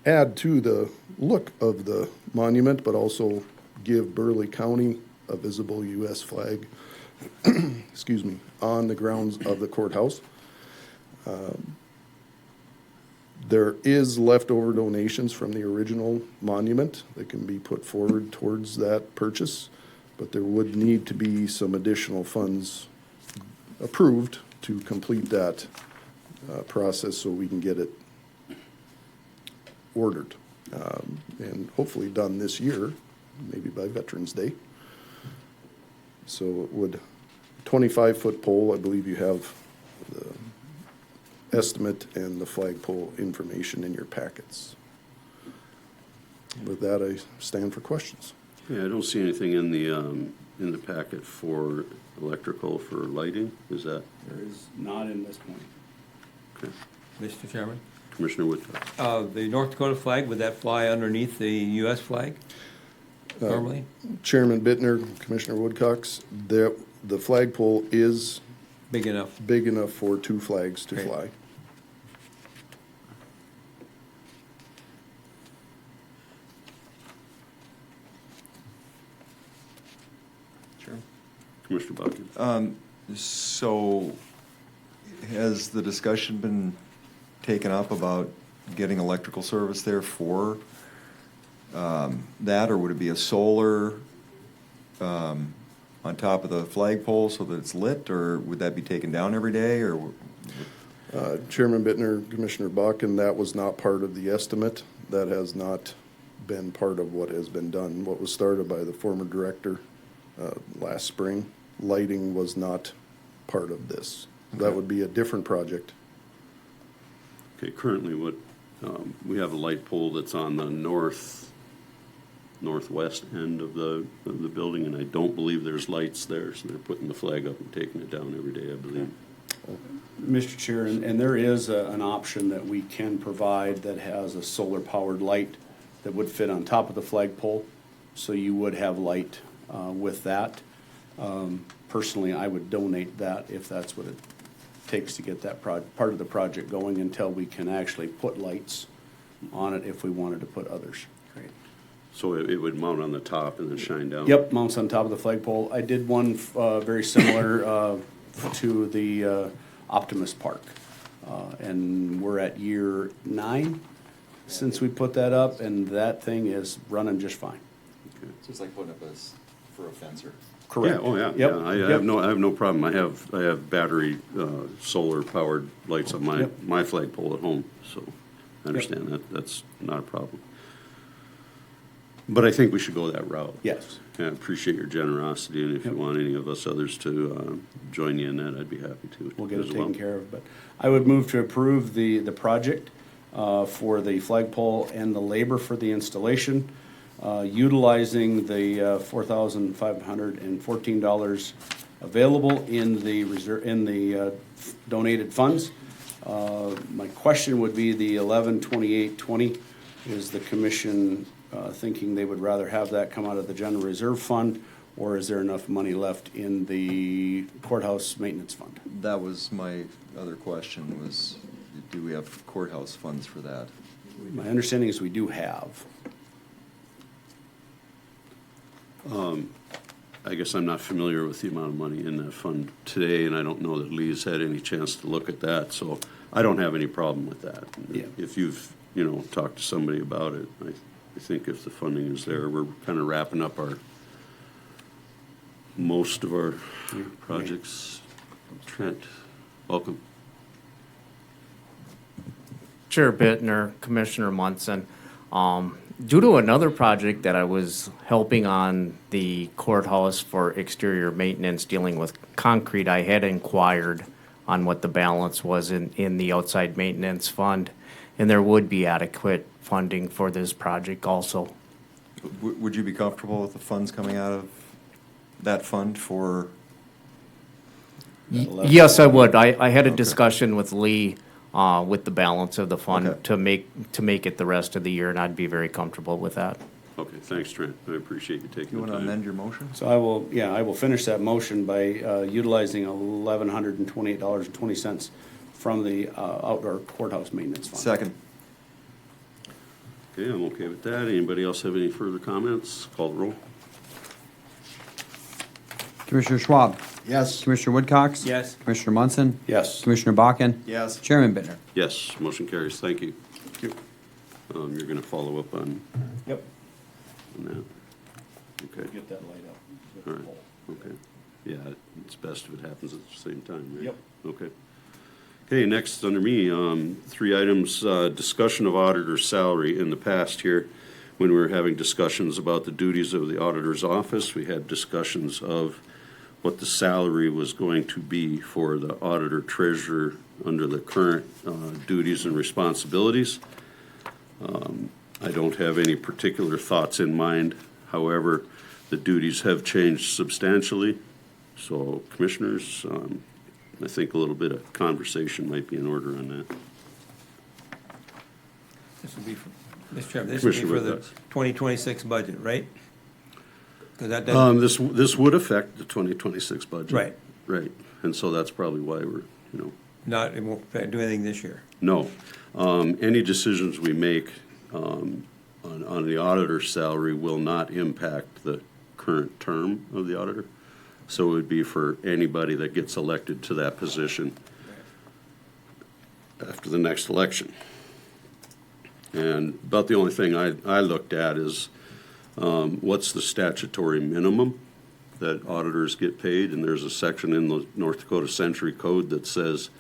add to the look of the monument, but also give Burleigh County a visible U.S. flag, excuse me, on the grounds of the courthouse. There is leftover donations from the original monument that can be put forward towards that purchase, but there would need to be some additional funds approved to complete that process so we can get it ordered and hopefully done this year, maybe by Veterans Day. So it would, 25-foot pole, I believe you have the estimate and the flagpole information in your packets. With that, I stand for questions. Yeah, I don't see anything in the packet for electrical for lighting. Is that? There is not in this point. Okay. Mr. Chairman, Commissioner Woodcock. the North Dakota flag, would that fly underneath the U.S. flag normally? Chairman Bittner, Commissioner Woodcox, the flagpole is Big enough? big enough for two flags to Great. fly. Commissioner Buckins. So, has the discussion been taken up about getting electrical service there for that, or would it be a solar on top of the flagpole so that it's lit, or would that be taken down every day, or? Chairman Bittner, Commissioner Buck, and that was not part of the estimate. That has not been part of what has been done. What was started by the former director last spring, lighting was not part of this. That would be a different project. Okay, currently what, we have a light pole that's on the northwest end of the building, and I don't believe there's lights there, so they're putting the flag up and taking it down every day, I believe. Mr. Chair, and there is an option that we can provide that has a solar-powered light that would fit on top of the flagpole, so you would have light with that. Personally, I would donate that if that's what it takes to get that part of the project going until we can actually put lights on it if we wanted to put others. Great. So it would mount on the top and then shine down? Yep, mounts on top of the flagpole. I did one very similar to the Optimus Park. And we're at year 9 since we put that up, and that thing is running just fine. Okay. So it's like putting up for a fencer. Correct. Yeah, oh, yeah, Yep. yeah. I Yep. have no problem. I have battery, solar-powered lights on Yep. my flagpole at home, so I understand that. That's not a problem. But I think we should go that route. Yes. I appreciate your generosity, and if you Yep. want any of us others to join you in that, I'd be happy to. We'll get it as well. taken care of, but I would move to approve the project for the flagpole and the labor for the installation, utilizing the $4,514 available in the donated funds. My question would be the 112820, is the commission thinking they would rather have that come out of the general reserve fund, or is there enough money left in the courthouse maintenance fund? That was my other question, was do we have courthouse funds for that? My understanding is we do have. I guess I'm not familiar with the amount of money in that fund today, and I don't know that Lee's had any chance to look at that, so I don't have any problem with that. Yeah. If you've, talked to somebody about it, I think if the funding is there, we're kind of wrapping up most of our projects. Trent, welcome. Chair Bittner, Commissioner Munson. Due to another project that I was helping on the courthouse for exterior maintenance dealing with concrete, I had inquired on what the balance was in the outside maintenance fund, and there would be adequate funding for this project also. Would you be comfortable with the funds coming out of that fund for? Yes, I would. I had a discussion with Lee with the balance of the fund Okay. to make it the rest of the year, and I'd be very comfortable with that. Okay, thanks, Trent. I appreciate you taking You the want to time. amend your motion? So I will finish that motion by utilizing $1,128.20 from the outdoor courthouse maintenance fund. Second. Okay, I'm okay with that. Anybody else have any further comments? Call the roll. Commissioner Schwab. Yes. Commissioner Woodcox. Yes. Commissioner Munson. Yes. Commissioner Bakken. Yes. Chairman Bittner. Yes, motion carries. Thank you. Thank you. You're going to follow up on Yep. that? Okay, Get that light up. all right, okay. Yeah, it's best if it happens at the same time, right? Yep. Okay. Okay, next under me, 3 items, discussion of auditor's salary. In the past here, when we were having discussions about the duties of the auditor's office, we had discussions of what the salary was going to be for the auditor treasurer under the current duties and responsibilities. I don't have any particular thoughts in mind. However, the duties have changed substantially. So commissioners, I think a little bit of conversation might be in order on that. This would be for, Mr. Chairman, this would be Commissioner for the Woodcox. 2026 budget, right? Because that doesn't, This would affect the 2026 budget. Right. Right, and so that's probably why we're, it won't do anything this year. no. Any decisions we make on the auditor's salary will not impact the current term of the auditor. So it would be for anybody that gets elected to that position after the next election. And about the only thing I looked at is what's the statutory minimum that auditors get paid? And there's a section in the North Dakota Century Code that says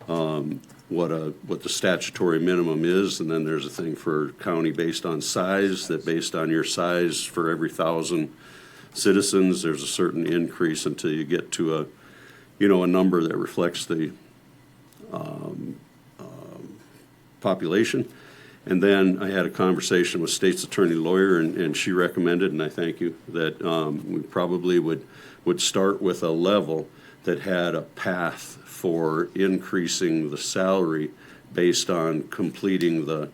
what the statutory minimum is, and then there's a thing for county based on size, that based on your size for every 1,000 citizens, there's a certain increase until you get to a number that reflects the population. And then I had a conversation with state's attorney lawyer, and she recommended, and I thank you, that we probably would start with a level that had a path for increasing the salary based on completing the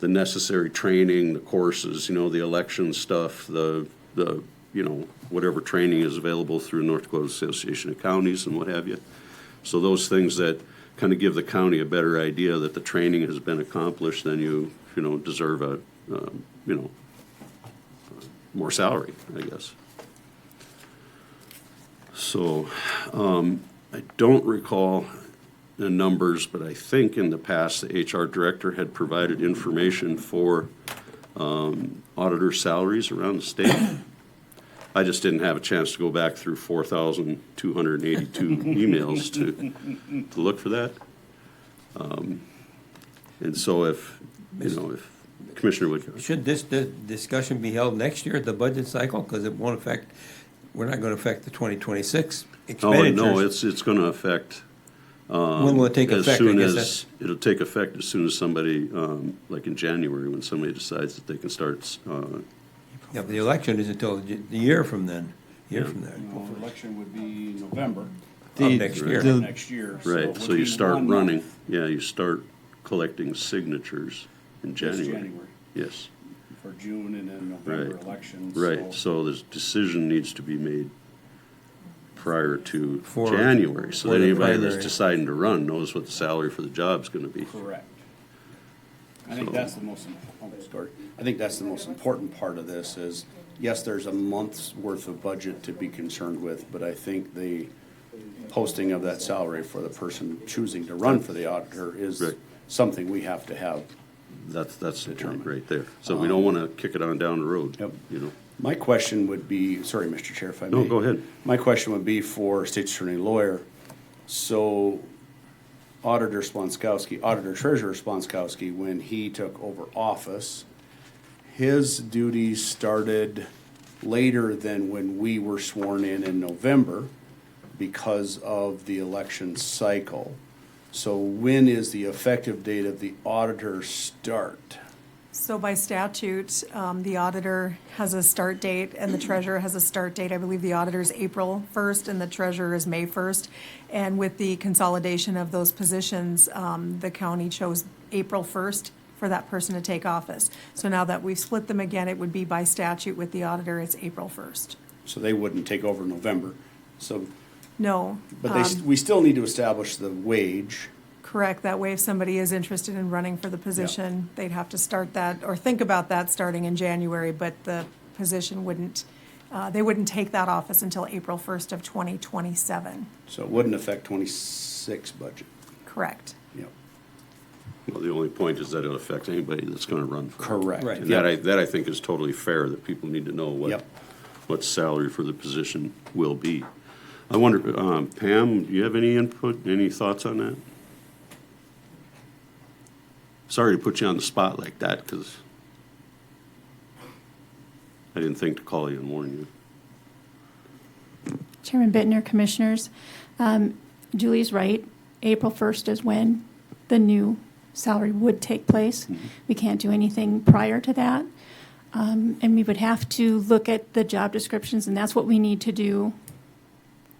necessary training, the courses, the election stuff, the whatever training is available through North Dakota Association of Counties and what have you. So those things that kind of give the county a better idea that the training has been accomplished, then you deserve a more salary, I guess. So I don't recall the numbers, but I think in the past the HR director had provided information for auditor salaries around the state. I just didn't have a chance to go back through 4,282 emails to look for that. And so if Commissioner would. Should this discussion be held next year at the budget cycle? Because it won't affect, we're not going to affect the 2026 expenditures. Oh, no, it's going to affect. When will it take effect? It'll take effect as soon as somebody, like in January, when somebody decides that they can start. Yeah, but the election is until the year from then. From there. The election would be November Of next year. next year. Right, it so would you be start 1 month. running, you start collecting signatures in This January. January Yes, for June and then November Right. elections. right, so the decision needs to be made prior to For- January, so for that the anybody that's primary. deciding to run knows what the salary for the job's gonna be. Correct. I think So- that's the most, I think that's the most important part of this is, yes, there's a month's worth of budget to be concerned with, but I think the posting of that salary for the person choosing to run for the auditor is Right. something we have to have. That's the point right there, so we don't wanna kick it on down the road, Yep. you know. My question would be, sorry, Mr. Chair, if I may. No, go ahead. My question would be for State's Attorney Lawyer. So Auditor Treasurer Sponskowski, when he took over office, his duties started later than when we were sworn in November because of the election cycle. So when is the effective date of the auditor start? So by statute, the auditor has a start date and the treasurer has a start date. I believe the auditor is April 1st and the treasurer is May 1st. And with the consolidation of those positions, the county chose April 1st for that person to take office. So now that we've split them again, it would be by statute with the auditor, it's April 1st. So they wouldn't take over November. So, No. but we still need to establish the wage. Correct. That way, if somebody is interested in running for the position, they'd have to start that, or think about that starting in January, but the position wouldn't, they wouldn't take that office until April 1st of 2027. So it wouldn't affect 26 budget. Correct. Yep. Well, the only point is that it affects anybody that's gonna run for it. Correct. Right. And that I think is totally fair, that people need to know Yep. what salary for the position will be. I wonder, Pam, do you have any input, any thoughts on that? Sorry to put you on the spot like that, because I didn't think to call you and warn you. Chairman Bittner, Commissioners, Julie's right. April 1st is when the new salary would take place. We can't do anything prior to that. And we would have to look at the job descriptions, and that's what we need to do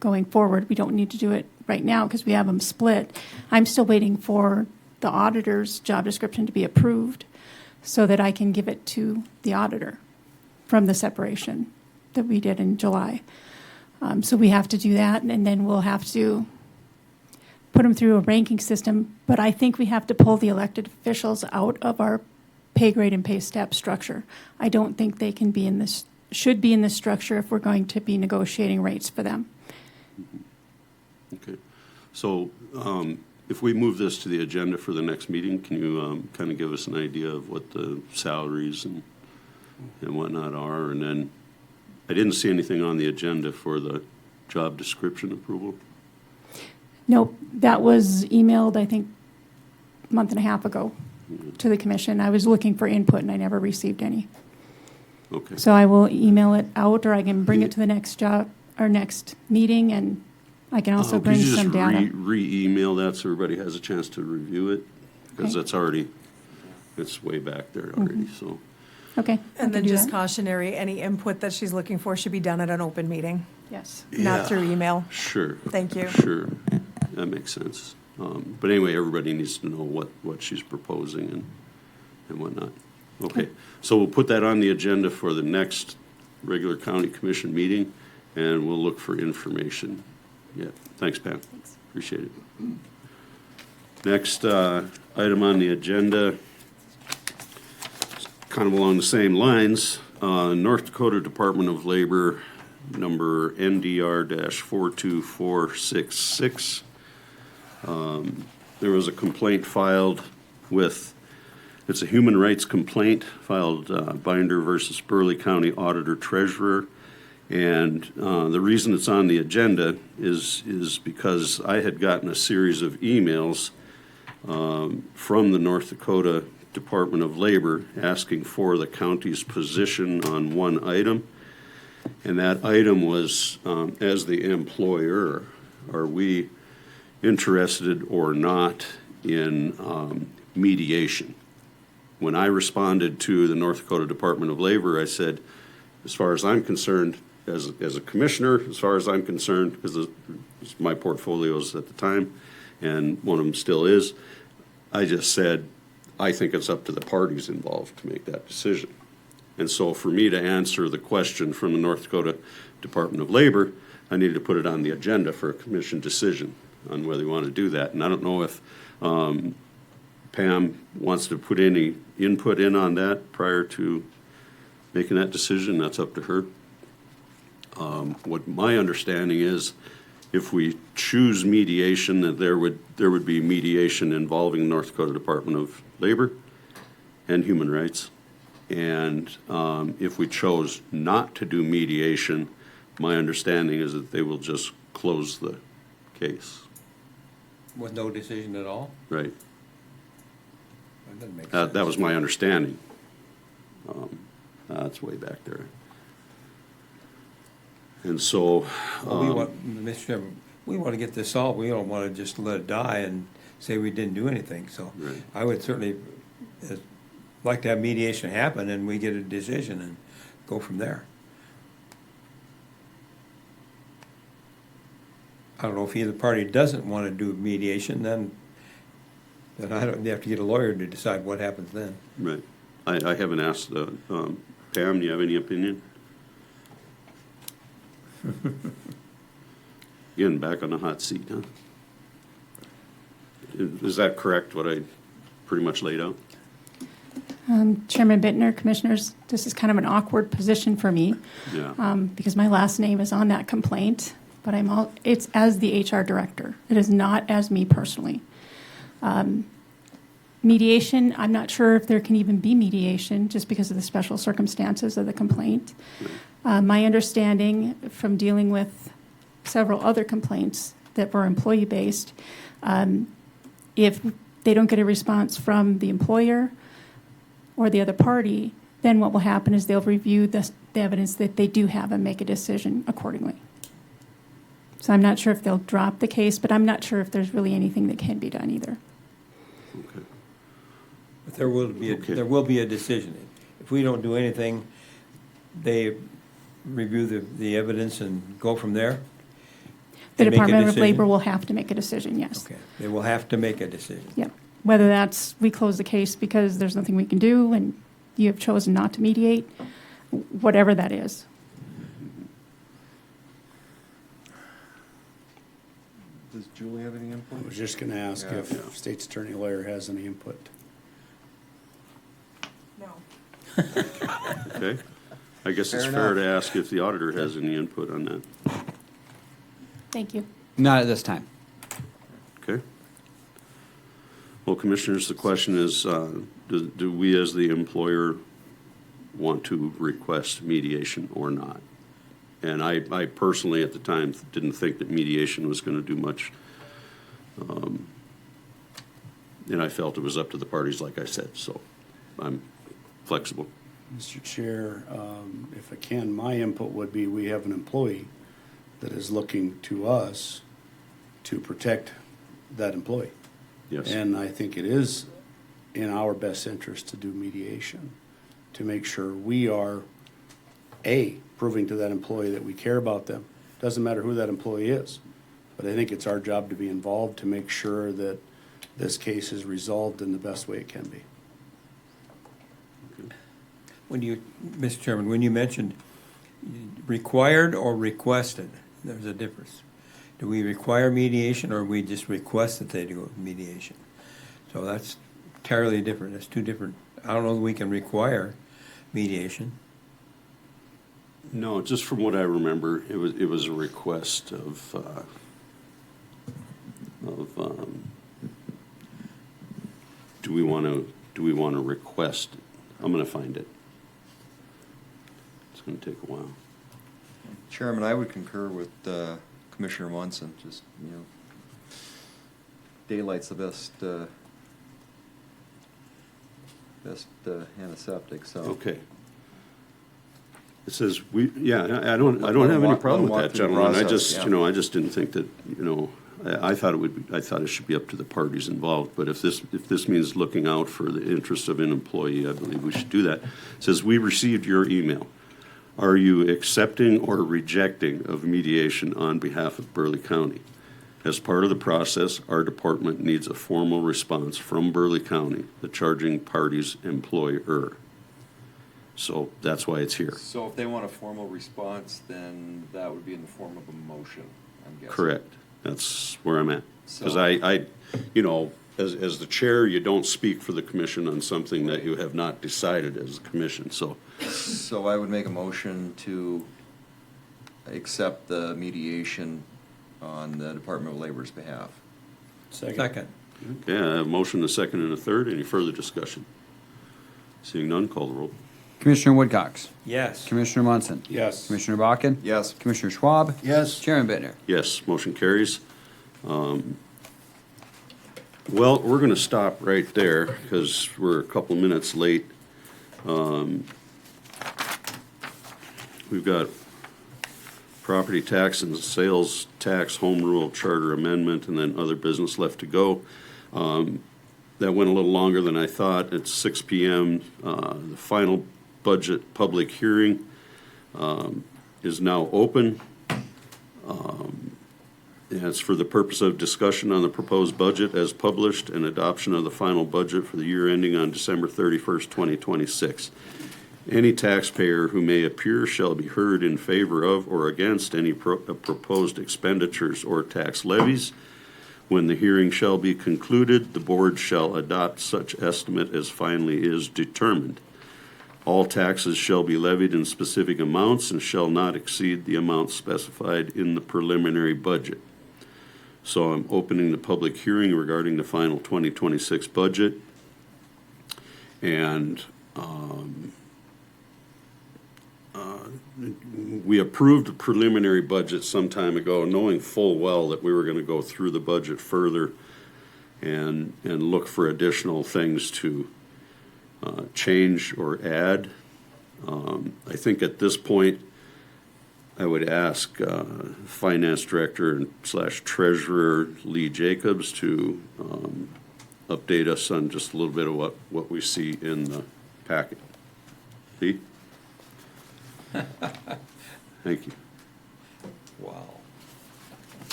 going forward. We don't need to do it right now because we have them split. I'm still waiting for the auditor's job description to be approved so that I can give it to the auditor from the separation that we did in July. So we have to do that, and then we'll have to put them through a ranking system. But I think we have to pull the elected officials out of our pay grade and pay step structure. I don't think they can be in this should be in the structure if we're going to be negotiating rates for them. Okay. So if we move this to the agenda for the next meeting, can you kind of give us an idea of what the salaries and whatnot are? And then I didn't see anything on the agenda for the job description approval. Nope, that was emailed, I think, a month and a half ago to the commission. I was looking for input and I never received any. Okay. So I will email it out, or I can bring it to the next next meeting, and I can also bring some data. Could you just re-email that so everybody has a chance to review it? Because Okay. it's way back there already, so. Okay. I And can then do just that. cautionary, any input that she's looking for should be done at an open meeting, Yes. Yeah. not through email. Sure. Thank you. Sure, that makes sense. But anyway, everybody needs to know what she's proposing and whatnot. Okay, so we'll put that on the agenda for the next regular county commission meeting, and we'll look for information. Yeah, thanks, Pam. Thanks. Appreciate it. Next item on the agenda, kind of along the same lines, North Dakota Department of Labor, number NDR-42466. There was a complaint filed with, it's a human rights complaint filed Binder versus Burleigh County Auditor Treasurer. And the reason it's on the agenda is because I had gotten a series of emails from the North Dakota Department of Labor asking for the county's position on one item. And that item was, as the employer, are we interested or not in mediation? When I responded to the North Dakota Department of Labor, I said, as far as I'm concerned, as a commissioner, as far as I'm concerned, because it's my portfolios at the time, and one of them still is, I just said, I think it's up to the parties involved to make that decision. And so for me to answer the question from the North Dakota Department of Labor, I needed to put it on the agenda for a commission decision on whether you want to do that. And I don't know if Pam wants to put any input in on that prior to making that decision. That's up to her. What my understanding is, if we choose mediation, that there would be mediation involving the North Dakota Department of Labor and Human Rights. And if we chose not to do mediation, my understanding is that they will just close the case. With no decision at all? Right. That doesn't make sense. That was my understanding. That's way back there. And so, Well, Mr. Chairman, we want to get this solved. We don't want to just let it die and say we didn't do anything. So Right. I would certainly like to have mediation happen and we get a decision and go from there. I don't know if either party doesn't want to do mediation, then they have to get a lawyer to decide what happens then. right. I haven't asked, Pam, do you have any opinion? Again, back on the hot seat, huh? Is that correct, what I pretty much laid out? Chairman Bittner, Commissioners, this is kind of an awkward position for me Yeah. because my last name is on that complaint, but it's as the HR director. It is not as me personally. Mediation, I'm not sure if there can even be mediation just because of the special circumstances of the complaint. My understanding from dealing with several other complaints that were employee-based, if they don't get a response from the employer or the other party, then what will happen is they'll review the evidence that they do have and make a decision accordingly. So I'm not sure if they'll drop the case, but I'm not sure if there's really anything that can be done either. Okay. But there will be Okay. there will be a decision. If we don't do anything, they review the evidence and go from there? The And make a Department of decision? Labor will have to make a decision, yes. Okay, they will have to make a decision. Yep. Whether that's we close the case because there's nothing we can do and you have chosen not to mediate, whatever that is. Does Julie have any input? I was just going to ask Yeah. if State's Attorney Lawyer has any input. No. Okay. I guess it's Fair fair enough. to ask if the auditor has any input on that. Thank you. Not at this time. Okay. Well, Commissioners, the question is, do we as the employer want to request mediation or not? And I personally, at the time, didn't think that mediation was going to do much. And I felt it was up to the parties, like I said, so I'm flexible. Mr. Chair, if I can, my input would be we have an employee that is looking to us to protect that employee. Yes. And I think it is in our best interest to do mediation, to make sure we are, A, proving to that employee that we care about them. Doesn't matter who that employee is. But I think it's our job to be involved to make sure that this case is resolved in the best way it can be. When you, Mr. Chairman, when you mentioned required or requested, there's a difference. Do we require mediation, or we just request that they do mediation? So that's entirely different. That's two different. I don't know that we can require mediation. No, just from what I remember, it was a request of do we want to request? I'm going to find it. It's going to take a while. Chairman, I would concur with Commissioner Munson. Just, daylight's the best antiseptic, so. Okay. It says I don't have any problem with that, gentlemen. I just, I just didn't think that, I thought it should be up to the parties involved. But if this means looking out for the interests of an employee, I believe we should do that. It says, we received your email. Are you accepting or rejecting of mediation on behalf of Burleigh County? As part of the process, our department needs a formal response from Burleigh County, the charging party's employer. So that's why it's here. So if they want a formal response, then that would be in the form of a motion, I'm guessing. Correct. That's where I'm at. Because So- I as the chair, you don't speak for the commission on something that you have not decided as a commission, so. So I would make a motion to accept the mediation on the Department of Labor's behalf. Second. Okay, I have a motion, a second, and a third. Any further discussion? Seeing none, call the roll. Commissioner Woodcox. Yes. Commissioner Munson. Yes. Commissioner Bakken. Yes. Commissioner Schwab. Yes. Chairman Bittner. Yes, motion carries. Well, we're going to stop right there because we're a couple minutes late. We've got property tax and sales tax, home rule charter amendment, and then other business left to go. That went a little longer than I thought. It's 6 p.m. The final budget public hearing is now open. And it's for the purpose of discussion on the proposed budget as published and adoption of the final budget for the year ending on December 31st, 2026. Any taxpayer who may appear shall be heard in favor of or against any proposed expenditures or tax levies. When the hearing shall be concluded, the board shall adopt such estimate as finally is determined. All taxes shall be levied in specific amounts and shall not exceed the amount specified in the preliminary budget. So I'm opening the public hearing regarding the final 2026 budget. And we approved the preliminary budget some time ago, knowing full well that we were going to go through the budget further and look for additional things to change or add. I think at this point, I would ask Finance Director / Treasurer Lee Jacobs to update us on just a little bit of what we see in the packet. Lee? Thank you. Wow.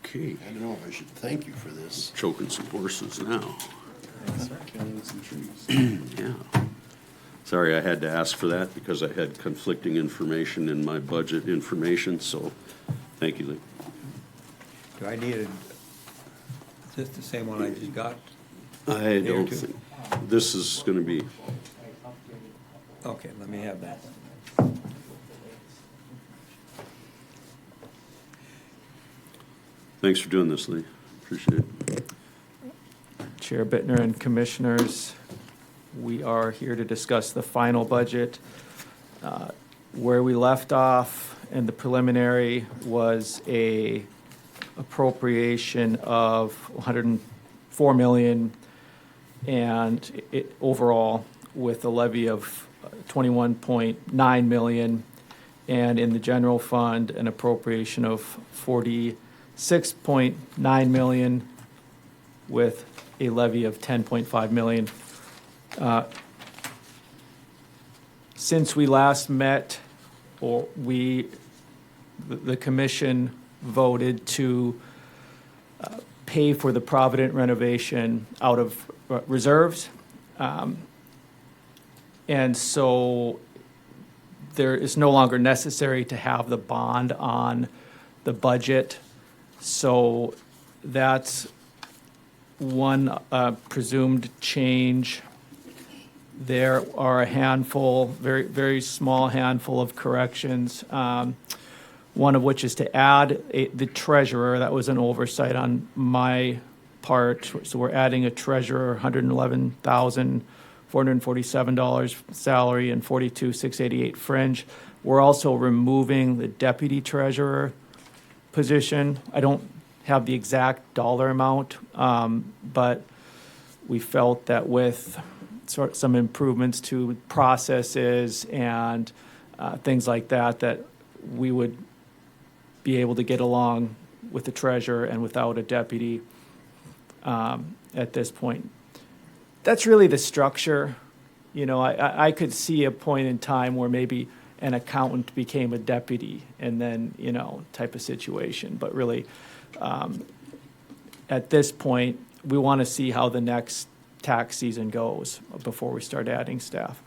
Okay. I don't know if I should thank you for this. Choking some horses now. Killing some trees. Yeah. Sorry, I had to ask for that because I had conflicting information in my budget information, so thank you, Lee. Do I need just the same one I just got? I don't think, this is gonna be, Okay, let me have that. thanks for doing this, Lee. Appreciate it. Chair Bittner and Commissioners, we are here to discuss the final budget. Where we left off in the preliminary was a appropriation of 104 million and it overall with a levy of 21.9 million, and in the general fund an appropriation of 46.9 million with a levy of 10.5 million. Since we last met, the commission voted to pay for the Provident renovation out of reserves. And so there is no longer necessary to have the bond on the budget. So that's one presumed change. There are a handful, very, very small handful of corrections. One of which is to add the treasurer. That was an oversight on my part. So we're adding a treasurer, $111,447 salary and $42,688 fringe. We're also removing the deputy treasurer position. I don't have the exact dollar amount, but we felt that with some improvements to processes and things like that, that we would be able to get along with the treasurer and without a deputy at this point. That's really the structure. You know, I could see a point in time where maybe an accountant became a deputy and then, you know, type of situation. But really, at this point, we want to see how the next tax season goes before we start adding staff.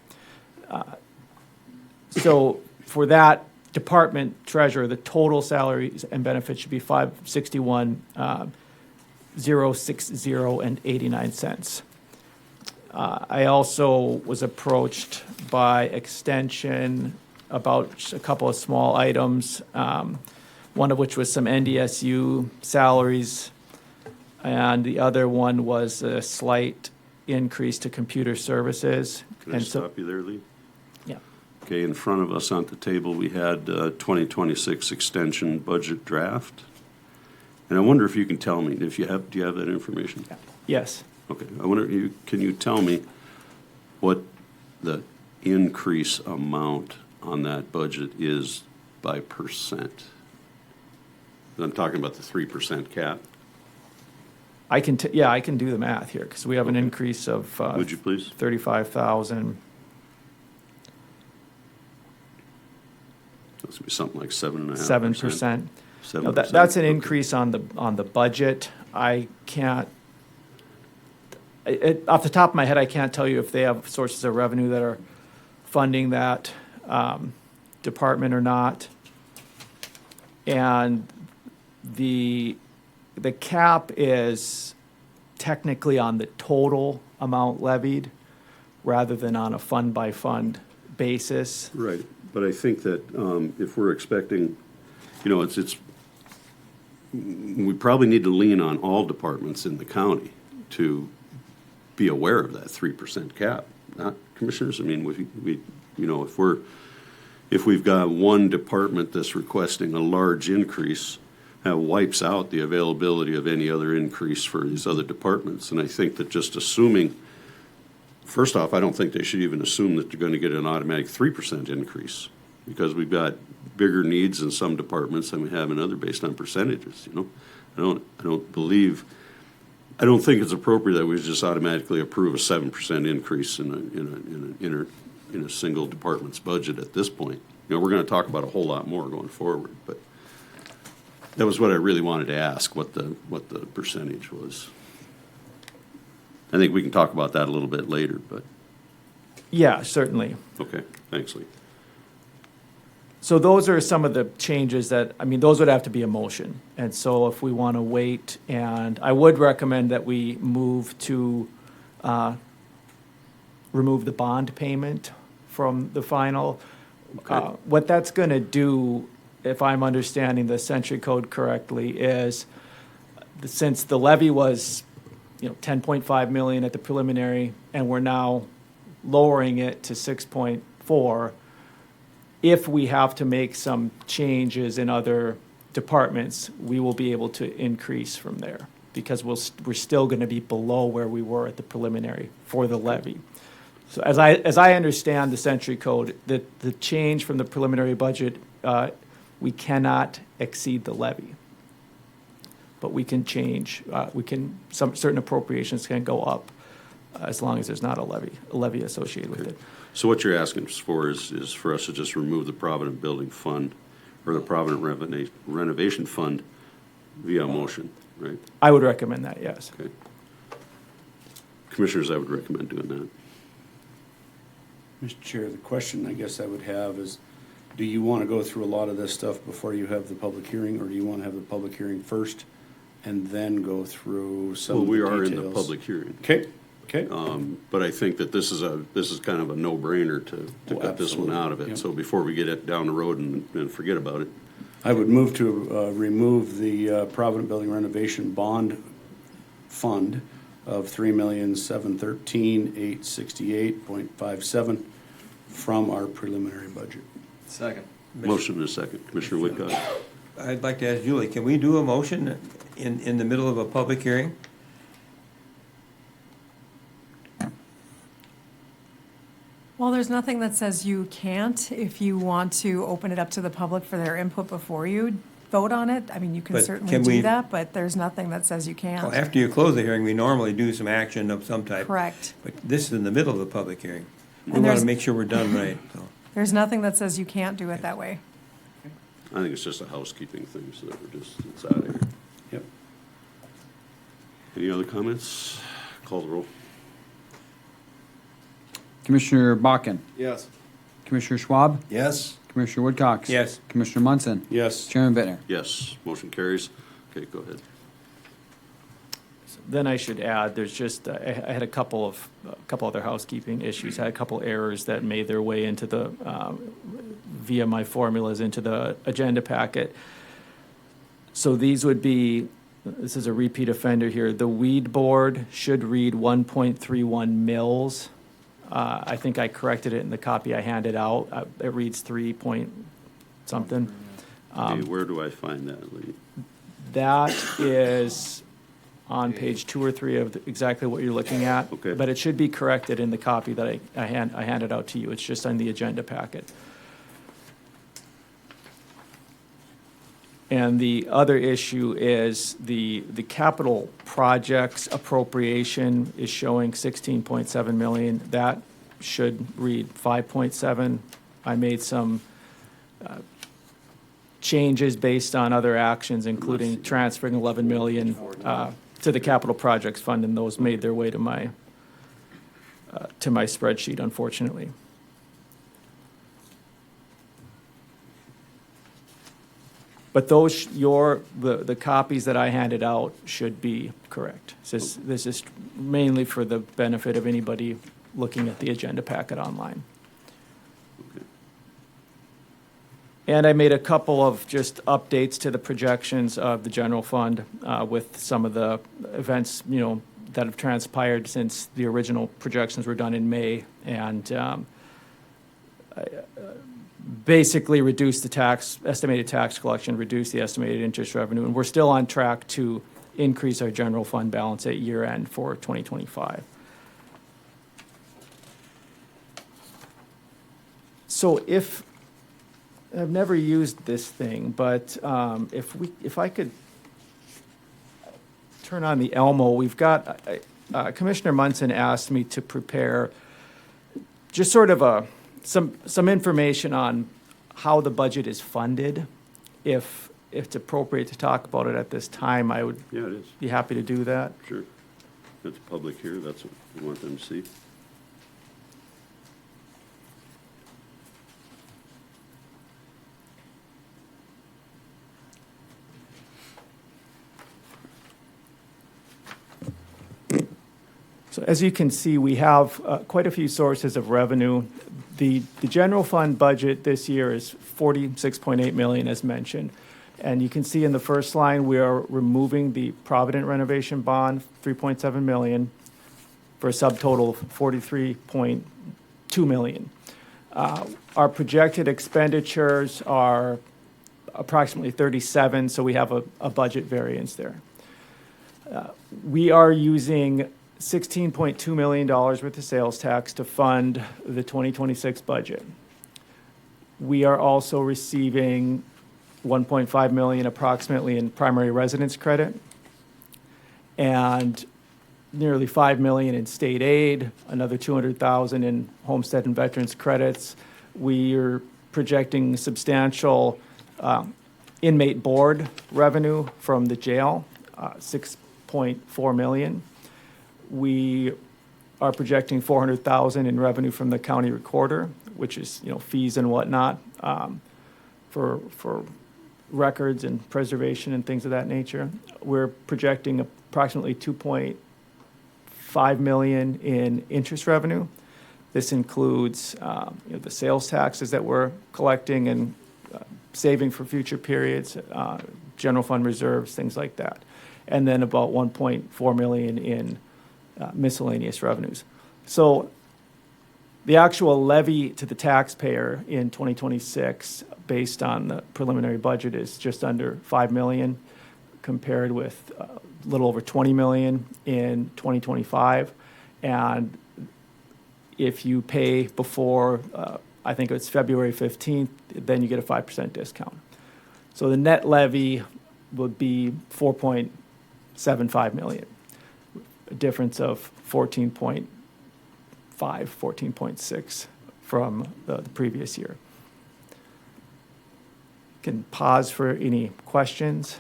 So for that department treasurer, the total salaries and benefits should be $561,060 and 89 cents. I also was approached by Extension about a couple of small items, one of which was some NDSU salaries, and the other one was a slight increase to computer services. Can I stop you there, Lee? Yeah. Okay, in front of us on the table, we had 2026 extension budget draft. And I wonder if you can tell me, do you have that information? Yes. Okay, I wonder, can you tell me what the increase amount on that budget is by percent? I'm talking about the 3% cap. I can do the math here because we have an increase of Would you please? 35,000. That's gonna be something like 7.5%. 7%. 7%. That's an increase on the budget. I can't. Off the top of my head, I can't tell you if they have sources of revenue that are funding that department or not. And the cap is technically on the total amount levied rather than on a fund-by-fund basis. Right, but I think that if we're expecting, you know, we probably need to lean on all departments in the county to be aware of that 3% cap, not commissioners. I mean, we you know, if we've got one department that's requesting a large increase, that wipes out the availability of any other increase for these other departments. And I think that just assuming, first off, I don't think they should even assume that they're going to get an automatic 3% increase, because we've got bigger needs in some departments than we have in other based on percentages. You know, I don't think it's appropriate that we just automatically approve a 7% increase in a single department's budget at this point. You know, we're going to talk about a whole lot more going forward, but that was what I really wanted to ask, what the percentage was. I think we can talk about that a little bit later, but. Yeah, certainly. Okay, thanks, Lee. So those are some of the changes that, I mean, those would have to be a motion. And so if we want to wait, and I would recommend that we move to remove the bond payment from the final. What that's going to do, if I'm understanding the Century Code correctly, is since the levy was, 10.5 million at the preliminary, and we're now lowering it to 6.4, if we have to make some changes in other departments, we will be able to increase from there, because we're still going to be below where we were at the preliminary for the levy. So as I understand the Century Code, the change from the preliminary budget, we cannot exceed the levy. But we can change, some certain appropriations can go up as long as there's not a levy associated with it. So what you're asking for is for us to just remove the Provident Building Fund or the Provident Renovation Fund via motion, right? I would recommend that, yes. Okay. Commissioners, I would recommend doing that. Mr. Chair, the question I guess I would have is, do you want to go through a lot of this stuff before you have the public hearing, or do you want to have the public hearing first and then go through some of the Well, details? we are in the public hearing. Okay, okay. But I think that this is kind of a no-brainer to cut this one out of it. Yep. So before we get it down the road and forget about it. I would move to remove the Provident Building Renovation Bond Fund of $3,713,868.57 from our preliminary budget. Second. Motion and a second. Commissioner Woodcock. I'd like to ask Julie, can we do a motion in the middle of a public hearing? Well, there's nothing that says you can't. If you want to open it up to the public for their input before you vote on it, I mean, you can But certainly can we- do that, but there's nothing that says you Well, can't. after you close the hearing, we normally do some action of some type. Correct. But this is in the middle of the public hearing. We And want there's- to make sure we're done right, so. There's nothing that says you can't do it that way. I think it's just a housekeeping thing, so that it's out of here. Yep. Any other comments? Call the roll. Commissioner Bakken. Yes. Commissioner Schwab. Yes. Commissioner Woodcox. Yes. Commissioner Munson. Yes. Chairman Bittner. Yes, motion carries. Okay, go ahead. Then I should add, there's just, I had a couple other housekeeping issues. I had a couple errors that made their way into the, via my formulas into the agenda packet. So these would be, this is a repeat offender here. The weed board should read 1.31 mils. I think I corrected it in the copy I handed out. It reads 3 point something. Okay, where do I find that, Lee? That is on page 2 or 3 of exactly what you're looking at. Okay. But it should be corrected in the copy that I handed out to you. It's just on the agenda packet. And the other issue is the capital projects appropriation is showing 16.7 million. That should read 5.7. I made some changes based on other actions, including transferring 11 million to the capital projects fund, and those made their way to my spreadsheet, unfortunately. But those, the copies that I handed out should be correct. This is mainly for the benefit of anybody looking at the agenda packet online. And I made a couple of just updates to the projections of the general fund with some of the events, that have transpired since the original projections were done in May. And basically reduce the estimated tax collection, reduce the estimated interest revenue, and we're still on track to increase our general fund balance at year end for 2025. So I've never used this thing, but if I could turn on the Elmo, we've got, Commissioner Munson asked me to prepare just sort of some information on how the budget is funded. If it's appropriate to talk about it at this time, I would Yeah, it is. be happy to do that. Sure. It's public here, that's what we want them to see. So as you can see, we have quite a few sources of revenue. The general fund budget this year is $46.8 million, as mentioned. And you can see in the first line, we are removing the Provident renovation bond, $3.7 million, for a subtotal of $43.2 million. Our projected expenditures are approximately 37, so we have a budget variance there. We are using $16.2 million worth of sales tax to fund the 2026 budget. We are also receiving $1.5 million approximately in primary residence credit and nearly $5 million in state aid, another $200,000 in homestead and veterans credits. We are projecting substantial inmate board revenue from the jail, $6.4 million. We are projecting $400,000 in revenue from the county recorder, which is, fees and whatnot, for records and preservation and things of that nature. We're projecting approximately $2.5 million in interest revenue. This includes, the sales taxes that we're collecting and saving for future periods, general fund reserves, things like that. And then about $1.4 million in miscellaneous revenues. So the actual levy to the taxpayer in 2026, based on the preliminary budget, is just under $5 million, compared with a little over $20 million in 2025. And if you pay before, I think it's February 15th, then you get a 5% discount. So the net levy would be $4.75 million, a difference of 14.5, 14.6 from the previous year. Can pause for any questions.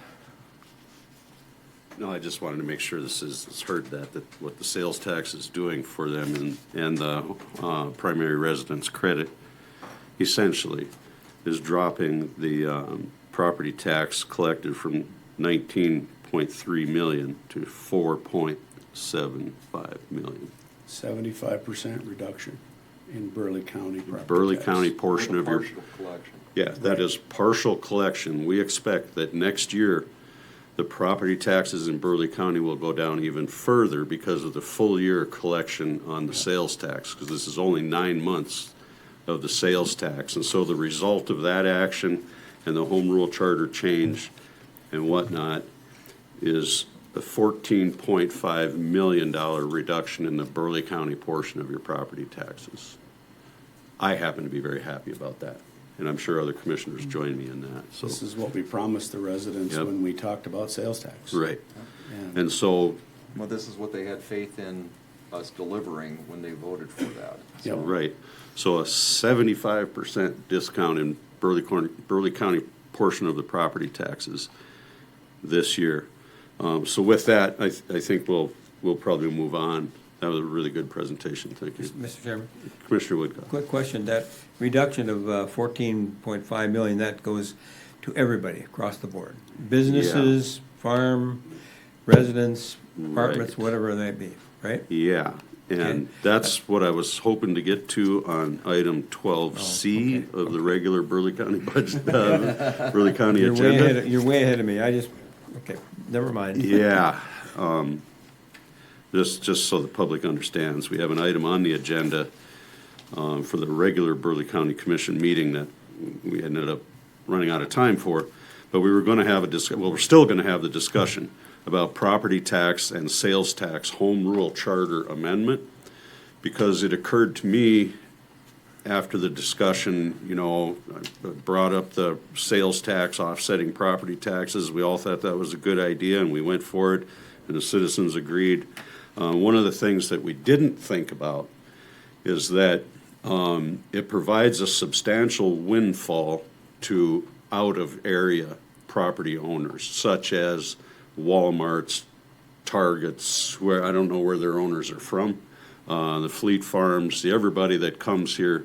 No, I just wanted to make sure this is heard that what the sales tax is doing for them and the primary residence credit essentially is dropping the property tax collected from 19.3 million to 4.75 million. 75% reduction in Burleigh County property Burleigh tax. County portion of your. Partial collection. Yeah, that is partial collection. We expect that next year, the property taxes in Burleigh County will go down even further because of the full year collection on the sales tax, because this is only 9 months of the sales tax. And so the result of that action and the home rule charter change and whatnot is a $14.5 million reduction in the Burleigh County portion of your property taxes. I happen to be very happy about that, and I'm sure other commissioners join me in that. So This is what we promised the residents Yep. when we talked about sales tax. right, And and so Well, this is what they had faith in us delivering when they voted for that. Yep. right, so a 75% discount in Burleigh County portion of the property taxes this year. So with that, I think we'll probably move on. That was a really good presentation. Thank you, Mr. Chairman, Commissioner Woodcock. quick question. That reduction of 14.5 million, that goes to everybody across the board? Businesses, farm, residents, apartments, Right. whatever they be, right? Yeah, and Okay. that's what I was hoping to get to on item 12C of the regular Burleigh County budget, Burleigh County You're agenda. you're way ahead of me. Okay, never mind. Yeah, just so the public understands, we have an item on the agenda for the regular Burleigh County Commission meeting that we ended up running out of time for, but we were going to have we're still going to have the discussion about property tax and sales tax home rule charter amendment, because it occurred to me after the discussion, I brought up the sales tax offsetting property taxes. We all thought that was a good idea, and we went for it, and the citizens agreed. One of the things that we didn't think about is that it provides a substantial windfall to out-of-area property owners, such as Walmarts, Targets, where I don't know where their owners are from, the Fleet Farms, everybody that comes here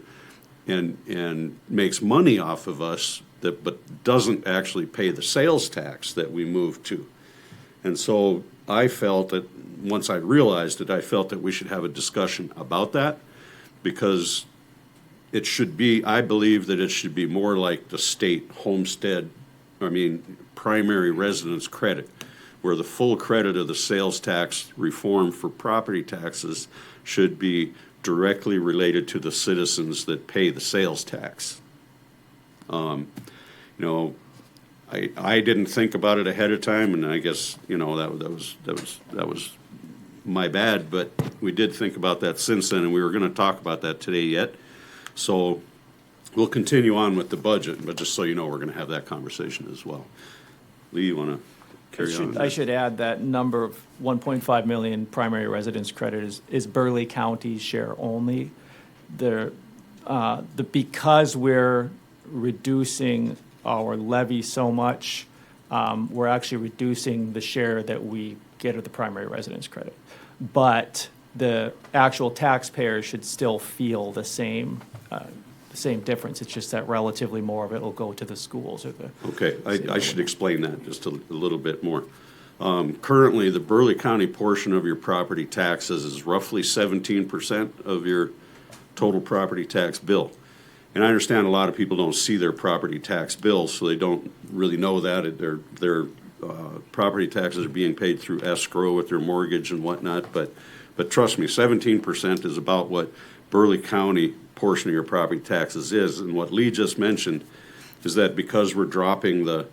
and makes money off of us, but doesn't actually pay the sales tax that we move to. And so I felt that, once I realized it, I felt that we should have a discussion about that, because it should be, I believe that it should be more like the state homestead, primary residence credit, where the full credit of the sales tax reform for property taxes should be directly related to the citizens that pay the sales tax. I didn't think about it ahead of time, and I guess, that was my bad, but we did think about that since then, and we were gonna talk about that today yet. So we'll continue on with the budget, but just so you know, we're gonna have that conversation as well. Lee, you wanna carry on? I should add that number of 1.5 million primary residence credit is Burleigh County's share only. Because we're reducing our levy so much, we're actually reducing the share that we get of the primary residence credit. But the actual taxpayers should still feel the same difference. It's just that relatively more of it will go to the schools or the. Okay, I should explain that just a little bit more. Currently, the Burleigh County portion of your property taxes is roughly 17% of your total property tax bill. And I understand a lot of people don't see their property tax bills, so they don't really know that. Their property taxes are being paid through escrow with their mortgage and whatnot, but trust me, 17% is about what Burleigh County portion of your property taxes is. And what Lee just mentioned is that because we're dropping the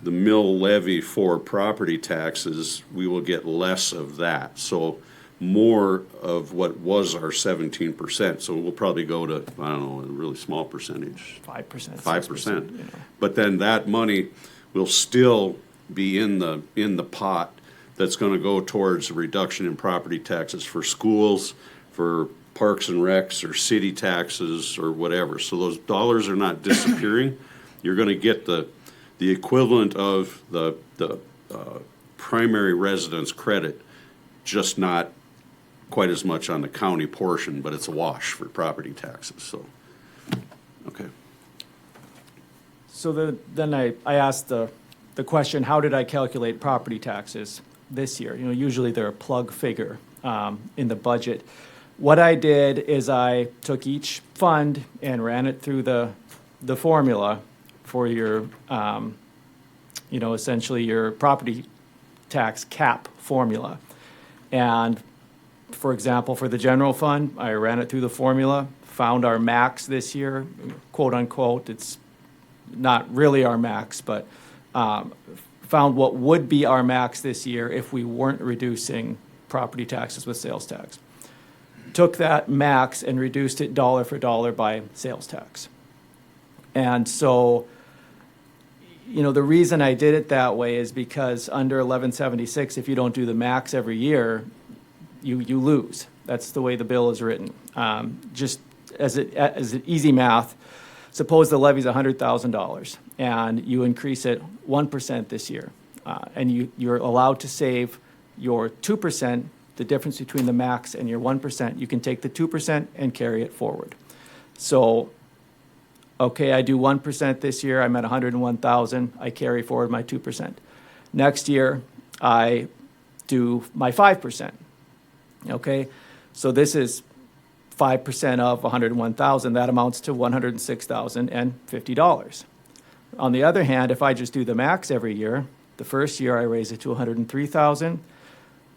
mill levy for property taxes, we will get less of that. So more of what was our 17%. So we'll probably go to, I don't know, a really small percentage. 5%. 5%. But then that money will still be in the pot that's going to go towards a reduction in property taxes for schools, for parks and recs, or city taxes, or whatever. So those dollars are not disappearing. You're going to get the equivalent of the primary residence credit, just not quite as much on the county portion, but it's a wash for property taxes. So, okay. So then I asked the question, how did I calculate property taxes this year? Usually they're a plug figure in the budget. What I did is I took each fund and ran it through the formula for your, essentially your property tax cap formula. And for example, for the general fund, I ran it through the formula, found our max this year, quote unquote. It's not really our max, but found what would be our max this year if we weren't reducing property taxes with sales tax. Took that max and reduced it dollar for dollar by sales tax. And so, the reason I did it that way is because under 1176, if you don't do the max every year, you lose. That's the way the bill is written. Just as an easy math, suppose the levy's $100,000 and you increase it 1% this year, and you're allowed to save your 2%, the difference between the max and your 1%. You can take the 2% and carry it forward. So, okay, I do 1% this year. I'm at 101,000. I carry forward my 2%. Next year, I do my 5%. Okay, so this is 5% of 101,000. That amounts to $106,050. On the other hand, if I just do the max every year, the first year I raise it to 103,000.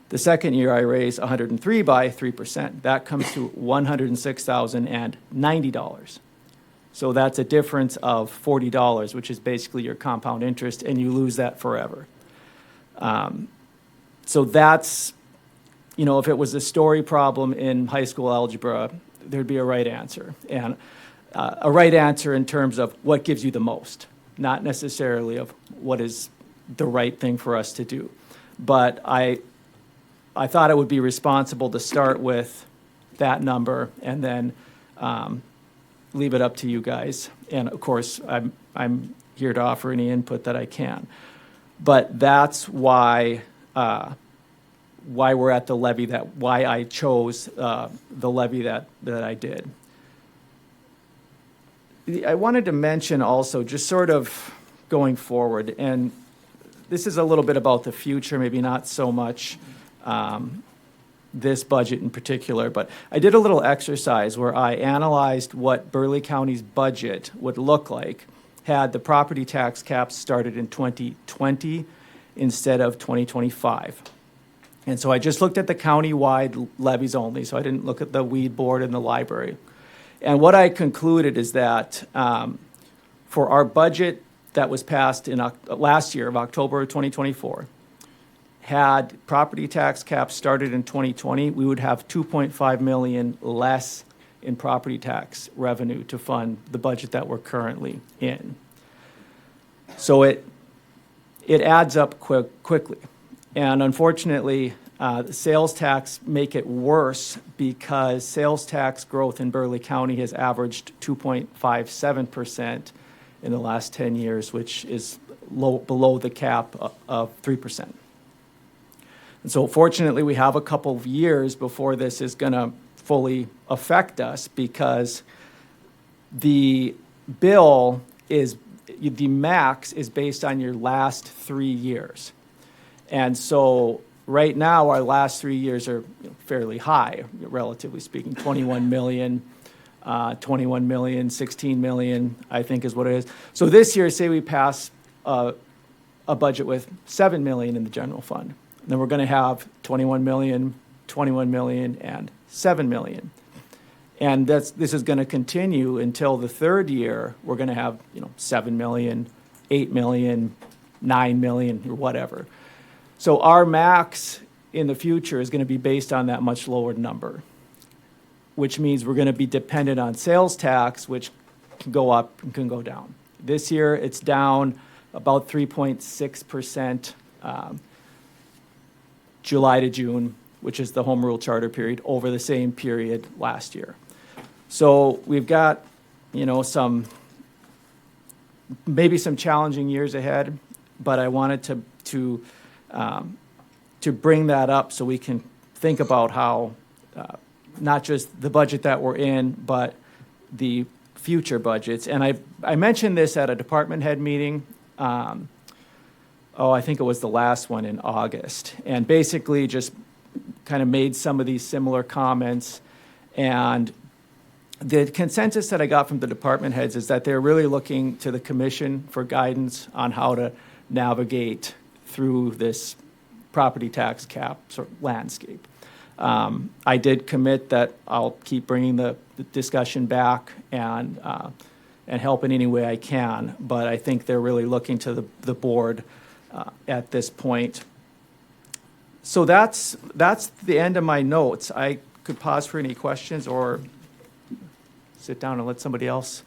The second year I raise 103 by 3%. That comes to $106,090. So that's a difference of $40, which is basically your compound interest, and you lose that forever. So that's, if it was a story problem in high school algebra, there'd be a right answer. And a right answer in terms of what gives you the most, not necessarily of what is the right thing for us to do. But I thought it would be responsible to start with that number and then leave it up to you guys. And of course, I'm here to offer any input that I can. But that's why we're at the levy why I chose the levy that I did. I wanted to mention also, just sort of going forward, and this is a little bit about the future, maybe not so much this budget in particular, but I did a little exercise where I analyzed what Burleigh County's budget would look like had the property tax caps started in 2020 instead of 2025. And so I just looked at the county-wide levies only, so I didn't look at the weed board and the library. And what I concluded is that for our budget that was passed in last year of October of 2024, had property tax caps started in 2020, we would have 2.5 million less in property tax revenue to fund the budget that we're currently in. So it adds up quickly. And unfortunately, the sales tax make it worse because sales tax growth in Burleigh County has averaged 2.57% in the last 10 years, which is below the cap of 3%. And so fortunately, we have a couple of years before this is going to fully affect us because the bill is, the max is based on your last 3 years. And so right now, our last 3 years are fairly high, relatively speaking, 21 million, 16 million, I think is what it is. So this year, say we pass a budget with 7 million in the general fund. Then we're going to have 21 million, and 7 million. And this is going to continue until the third year. We're going to have 7 million, 8 million, 9 million, or whatever. So our max in the future is going to be based on that much lower number, which means we're going to be dependent on sales tax, which can go up and can go down. This year, it's down about 3.6%. July to June, which is the home rule charter period, over the same period last year. So we've got, maybe some challenging years ahead, but I wanted to bring that up so we can think about how not just the budget that we're in, but the future budgets. And I mentioned this at a department head meeting. I think it was the last one in August, and basically just kind of made some of these similar comments. And the consensus that I got from the department heads is that they're really looking to the commission for guidance on how to navigate through this property tax cap sort of landscape. I did commit that I'll keep bringing the discussion back and help in any way I can, but I think they're really looking to the board at this point. So that's the end of my notes. I could pause for any questions or sit down and let somebody else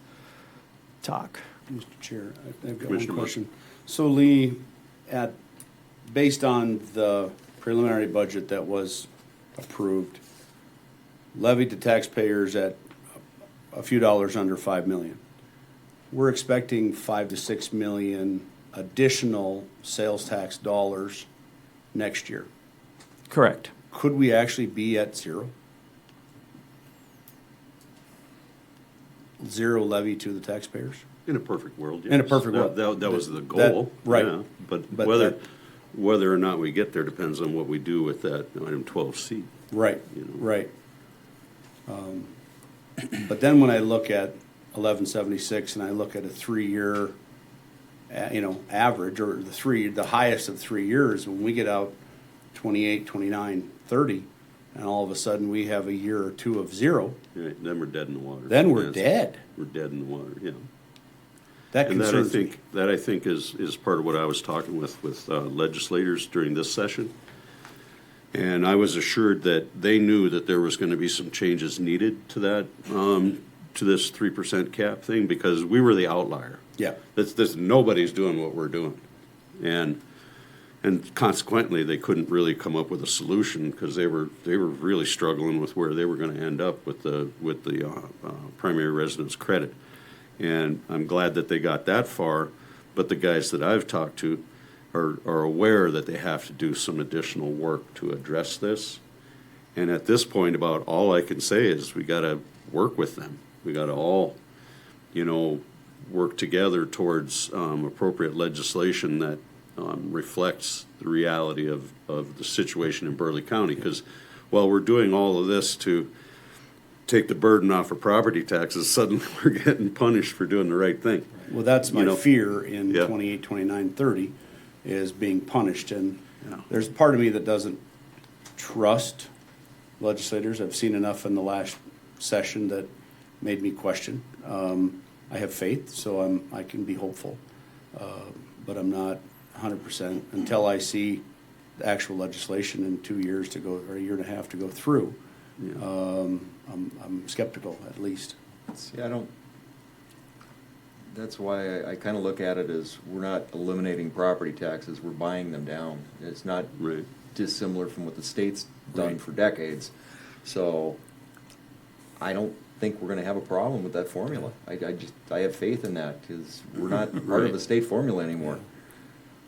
talk. Mr. Chair, I've got one Commissioner question. So Lee, based on the preliminary budget that was approved, levied to taxpayers at a few dollars under 5 million, we're expecting 5 to 6 million additional sales tax dollars next year. Correct. Could we actually be at zero? Zero levy to the taxpayers? In a perfect world, yes. In a perfect world. That was the goal. Right. Yeah. But But whether or not we get there depends on what we do with that item 12C. Right, right. But then when I look at 1176 and I look at a 3-year, average, or the highest of 3 years, when we get out 28, 29, 30, and all of a sudden we have a year or two of zero. Right, then we're dead in the water. Then we're dead. We're dead in the water, yeah. That And concerns me. that I think is part of what I was talking with legislators during this session. And I was assured that they knew that there was going to be some changes needed to that, to this 3% cap thing, because we were the outlier. Yeah. Nobody's doing what we're doing. And consequently, they couldn't really come up with a solution because they were really struggling with where they were going to end up with the primary residence credit. And I'm glad that they got that far, but the guys that I've talked to are aware that they have to do some additional work to address this. And at this point, about all I can say is we got to work with them. We got to all, work together towards appropriate legislation that reflects the reality of the situation in Burleigh County. Because while we're doing all of this to take the burden off of property taxes, suddenly we're getting punished for doing the right thing. Well, that's my You know, fear in yeah. 28, 29, 30, is being punished. And there's a part of me that doesn't trust legislators. I've seen enough in the last session that made me question. I have faith, so I can be hopeful. But I'm not 100% until I see the actual legislation in 2 years to go, or a year and a half to go through. I'm skeptical, at least. See, that's why I kind of look at it as we're not eliminating property taxes, we're buying them down. It's not dissimilar from what the state's done for decades. So I don't think we're going to have a problem with that formula. I have faith in that because we're not part of the state formula anymore.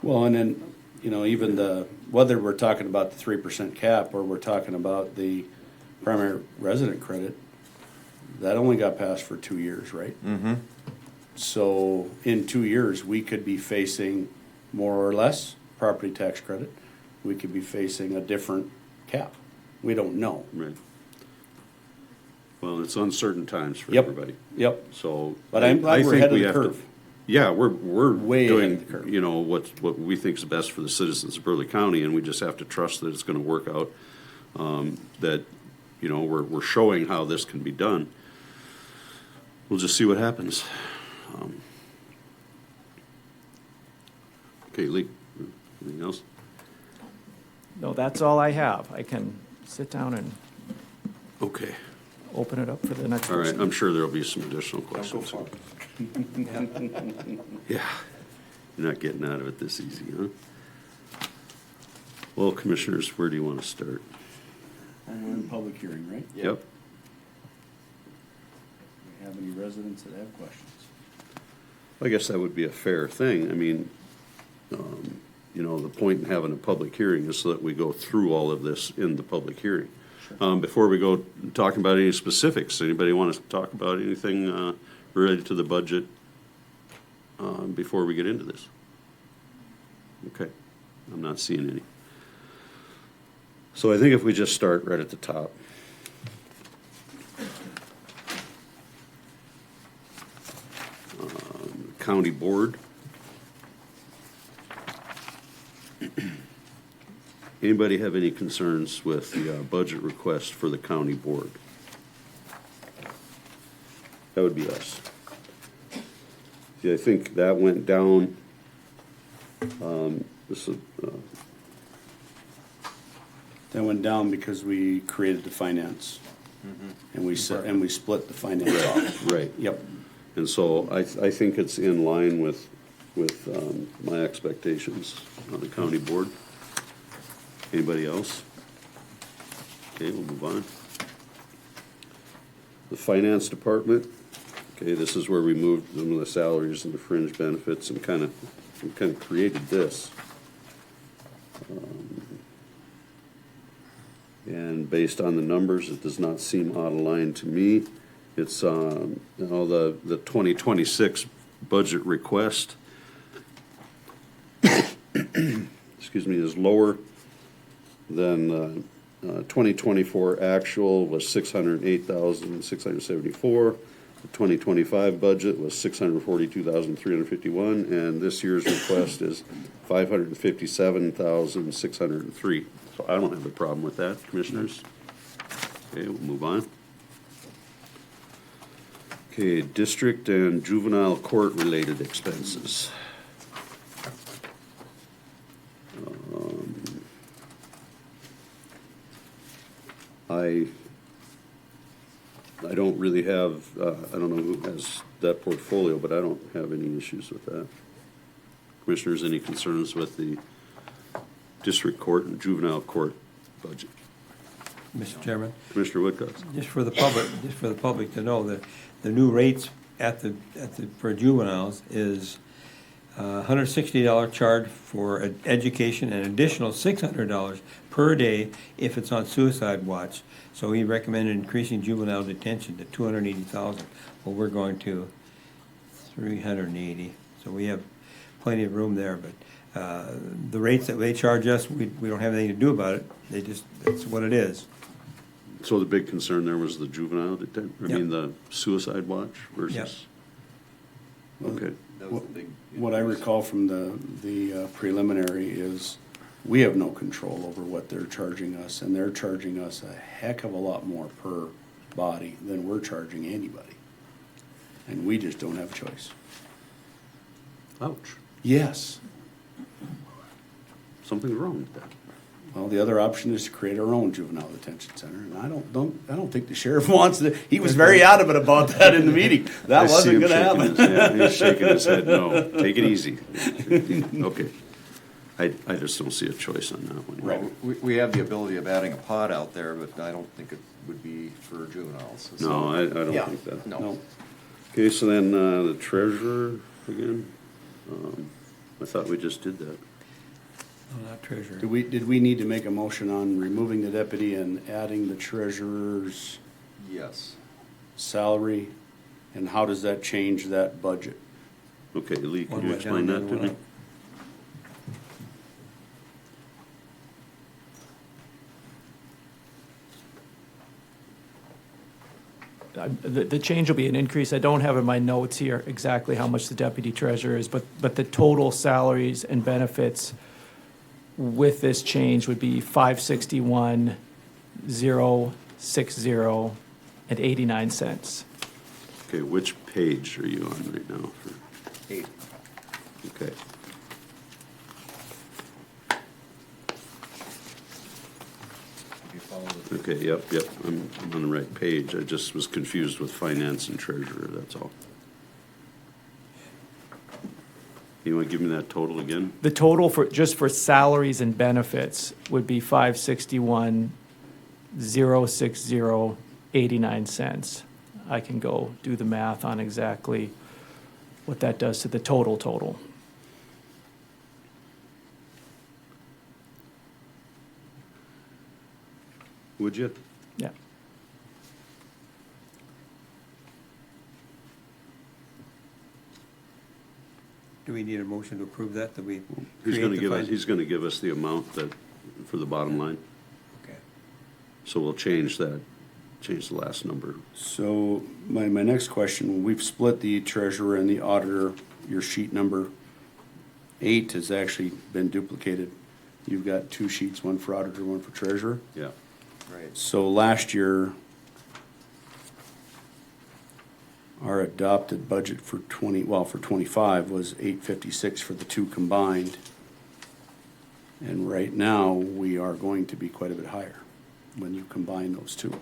Well, and then, even whether we're talking about the 3% cap or we're talking about the primary resident credit, that only got passed for 2 years, right? Mm-hmm. So in 2 years, we could be facing more or less property tax credit. We could be facing a different cap. We don't know. Right. Well, it's uncertain times for Yep. everybody. Yep. So, But I'm glad we're ahead of the have to- curve. Yeah, we're Way ahead doing, of the curve. what we think is best for the citizens of Burleigh County, and we just have to trust that it's gonna work out. That, we're showing how this can be done. We'll just see what happens. Okay, Lee, anything else? No, that's all I have. I can sit down and Okay, open it up for the next all right, person. I'm sure there'll be some additional questions. Yeah, you're not getting out of it this easy, huh? Well, commissioners, where do you want to start? And we're in public hearing, right? Yep. Do we have any residents that have questions? I guess that would be a fair thing. I mean, the point in having a public hearing is so that we go through all of this in the public hearing. Before we go talking about any specifics, anybody want to talk about anything related to the budget before we get into this? Okay, I'm not seeing any. So I think if we just start right at the top. County Board. Anybody have any concerns with the budget request for the county board? That would be us. See, I think that went down. That went down because we created the finance. And we split the finance off. Right. Yep. And so I think it's in line with my expectations on the county board. Anybody else? Okay, we'll move on. The finance department. Okay, this is where we moved some of the salaries and the fringe benefits and kind of created this. And based on the numbers, it does not seem out of line to me. It's, the 2026 budget request, excuse me, is lower than 2024 actual was 608,674. The 2025 budget was 642,351, and this year's request is 557,603. So I don't have a problem with that, commissioners. Okay, we'll move on. Okay, district and juvenile court related expenses. I don't really have, I don't know who has that portfolio, but I don't have any issues with that. Commissioners, any concerns with the district court and juvenile court budget? Mr. Chairman, Commissioner Woodcock. just for the public to know that the new rates for juveniles is $160 charge for education and additional $600 per day if it's on suicide watch. So he recommended increasing juvenile detention to $280,000. Well, we're going to $380. So we have plenty of room there, but the rates that they charge us, we don't have anything to do about it. That's what it is. So the big concern there was the juvenile detention, I Yep. mean, the suicide watch versus? Okay. What I recall from the preliminary is we have no control over what they're charging us, and they're charging us a heck of a lot more per body than we're charging anybody. And we just don't have a choice. Ouch. Yes. Something's wrong with that. Well, the other option is to create our own juvenile detention center, and I don't think the sheriff wants to. He was very adamant about that in the meeting. That I see wasn't him going to shaking happen. his head. He's shaking his head, no, take it easy. Okay. I just don't see a choice on that one. Right, we have the ability of adding a pod out there, but I don't think it would be for juveniles. So- No, I don't Yeah, think that. no. Okay, so then the treasurer again. I thought we just did that. No, not treasurer. Did we need to make a motion on removing the deputy and adding the treasurer's Yes. salary? And how does that change that budget? Okay, Lee, can One you went explain down, that the to other me? went The change will be an increase. I don't have in my notes here exactly how much the deputy treasurer is, but the total salaries and benefits with this change would be 561,060 and 89 cents. Okay, which page are you on right now? 8. Okay. If you follow the- Okay, yep. I'm on the right page. I just was confused with finance and treasurer, that's all. You want to give me that total again? The total for, just for salaries and benefits would be 561,060, 89 cents. I can go do the math on exactly what that does to the total. Would you? Yeah. Do we need a motion to approve that we He's create going to the give us, fund? he's going to give us the amount that, for the bottom line. Okay. So we'll change that, change the last number. So my next question, we've split the treasurer and the auditor. Your sheet number 8 has actually been duplicated. You've got 2 sheets, one for auditor, one for treasurer. Yeah. Right. So last year, our adopted budget for 25 was 856 for the 2 combined. And right now, we are going to be quite a bit higher when you combine those 2.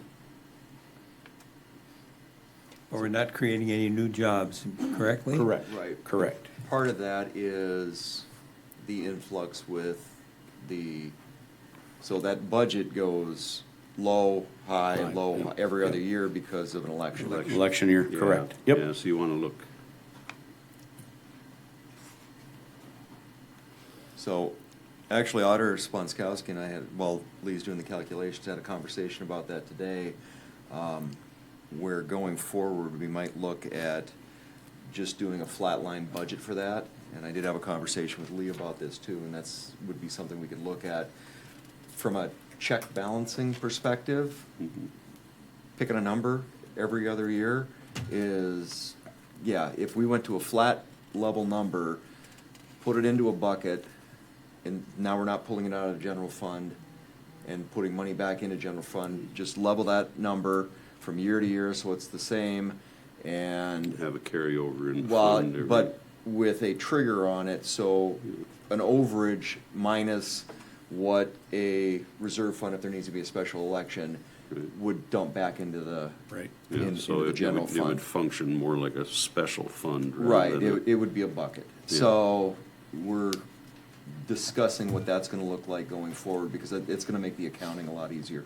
Or we're not creating any new jobs, correctly? Correct. Right. Correct. Part of that is the influx with so that budget goes low, high, Right, low, yeah, every other yeah. year because of an election. Election year, Yeah, correct. Yep. Yeah, so you want to look, So, actually, Auditor Sponskowski and I had, while Lee's doing the calculations, had a conversation about that today. Where going forward, we might look at just doing a flat line budget for that. And I did have a conversation with Lee about this too, and that's, would be something we could look at from a check balancing perspective. Picking a number every other year is, yeah, if we went to a flat level number, put it into a bucket, and now we're not pulling it out of the general fund and putting money back into general fund, just level that number from year to year so it's the same, and have a carryover in well, fund. every- but with a trigger on it, so an overage minus what a reserve fund, if there needs to be a special election, would dump back into the, Right. Yeah, into so the general it would fund. function more like a special fund. rather Right, than it would be a bucket. Yeah. So we're discussing what that's gonna look like going forward, because it's gonna make the accounting a lot easier.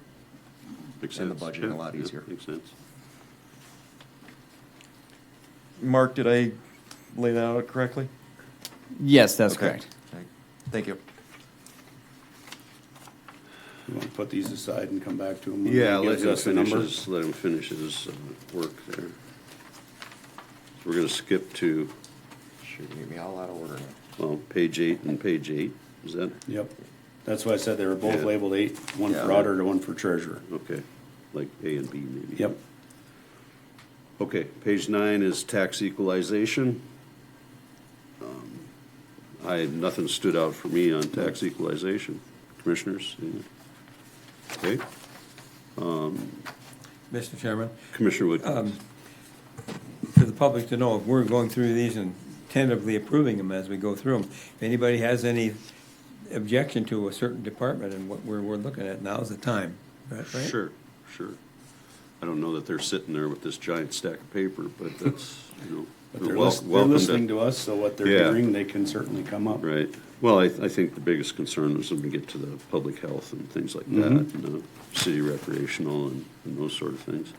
Makes and the sense. budgeting a Yeah, lot yeah, easier. Makes sense. Mark, did I lay that out correctly? Yes, that's Okay. correct. Thank you. You want to put these aside and come back to them? Yeah, let him finish his work there. So we're going to skip to, Should get me all out of order now. Well, page 8 and page 8, is that, Yep. That's why I said they were both Yeah. labeled 8, one for Yeah. auditor, one for treasurer. okay, like A and B maybe? Yep. Okay, page 9 is tax equalization. Nothing stood out for me on tax equalization. Commissioners? Anything? Okay, Mr. Chairman, Commissioner Wood. for the public to know, if we're going through these and tentatively approving them as we go through them, if anybody has any objection to a certain department and what we're looking at, now's the time. Right? Sure, sure. I don't know that they're sitting there with this giant stack of paper, but that's, you know. But they're welcome listening to us, so what they're Yeah. hearing, they can certainly come up. Right. Well, I think the biggest concern is when we get to the public health and things like that, Mhm. and city recreational and those sort of things.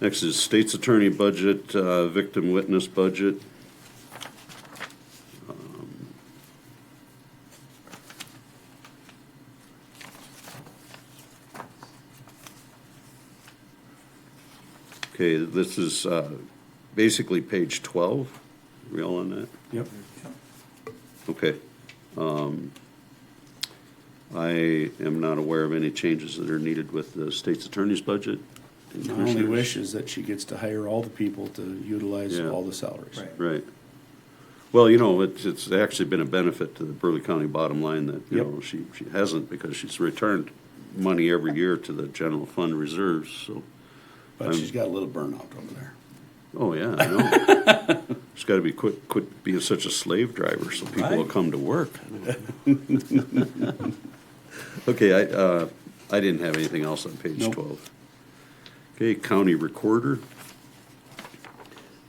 Next is state's attorney budget, victim witness budget. Okay, this is basically page 12. Are we all on that? Yep. Okay. I am not aware of any changes that are needed with the state's attorney's budget. My only wish is that she gets to hire all the people to utilize Yeah. all the salaries. Right. Well, you know, it's actually been a benefit to the Burleigh County bottom line that, you Yep. know, she hasn't, because she's returned money every year to the general fund reserves, so. But she's got a little burnout over there. Oh, yeah, I know. She's gotta be quit being such a slave driver so people will Right. come to work. Okay, I didn't have anything else on page Nope. 12. Okay, county recorder.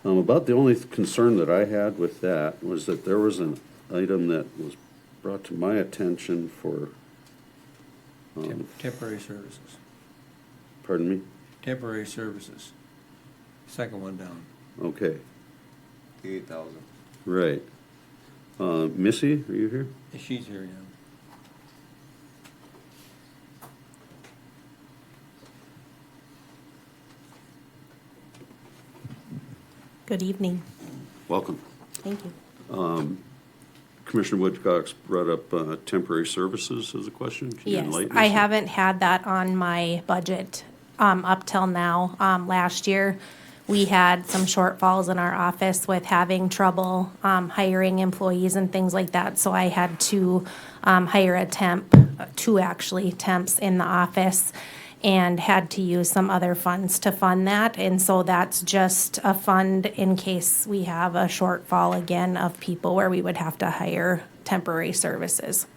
About the only concern that I had with that was that there was an item that was brought to my attention for, Temporary services. pardon me? Temporary services. Second one down. Okay, The 8,000. right. Missy, are you here? She's here now. Good evening. Welcome. Thank you. Commissioner Woodcox brought up temporary services as a question. Can you Yes, enlighten I us? haven't had that on my budget up till now. Last year, we had some shortfalls in our office with having trouble hiring employees and things like that. So I had to hire a temp, two actually temps in the office, and had to use some other funds to fund that. And so that's just a fund in case we have a shortfall again of people where we would have to hire temporary services.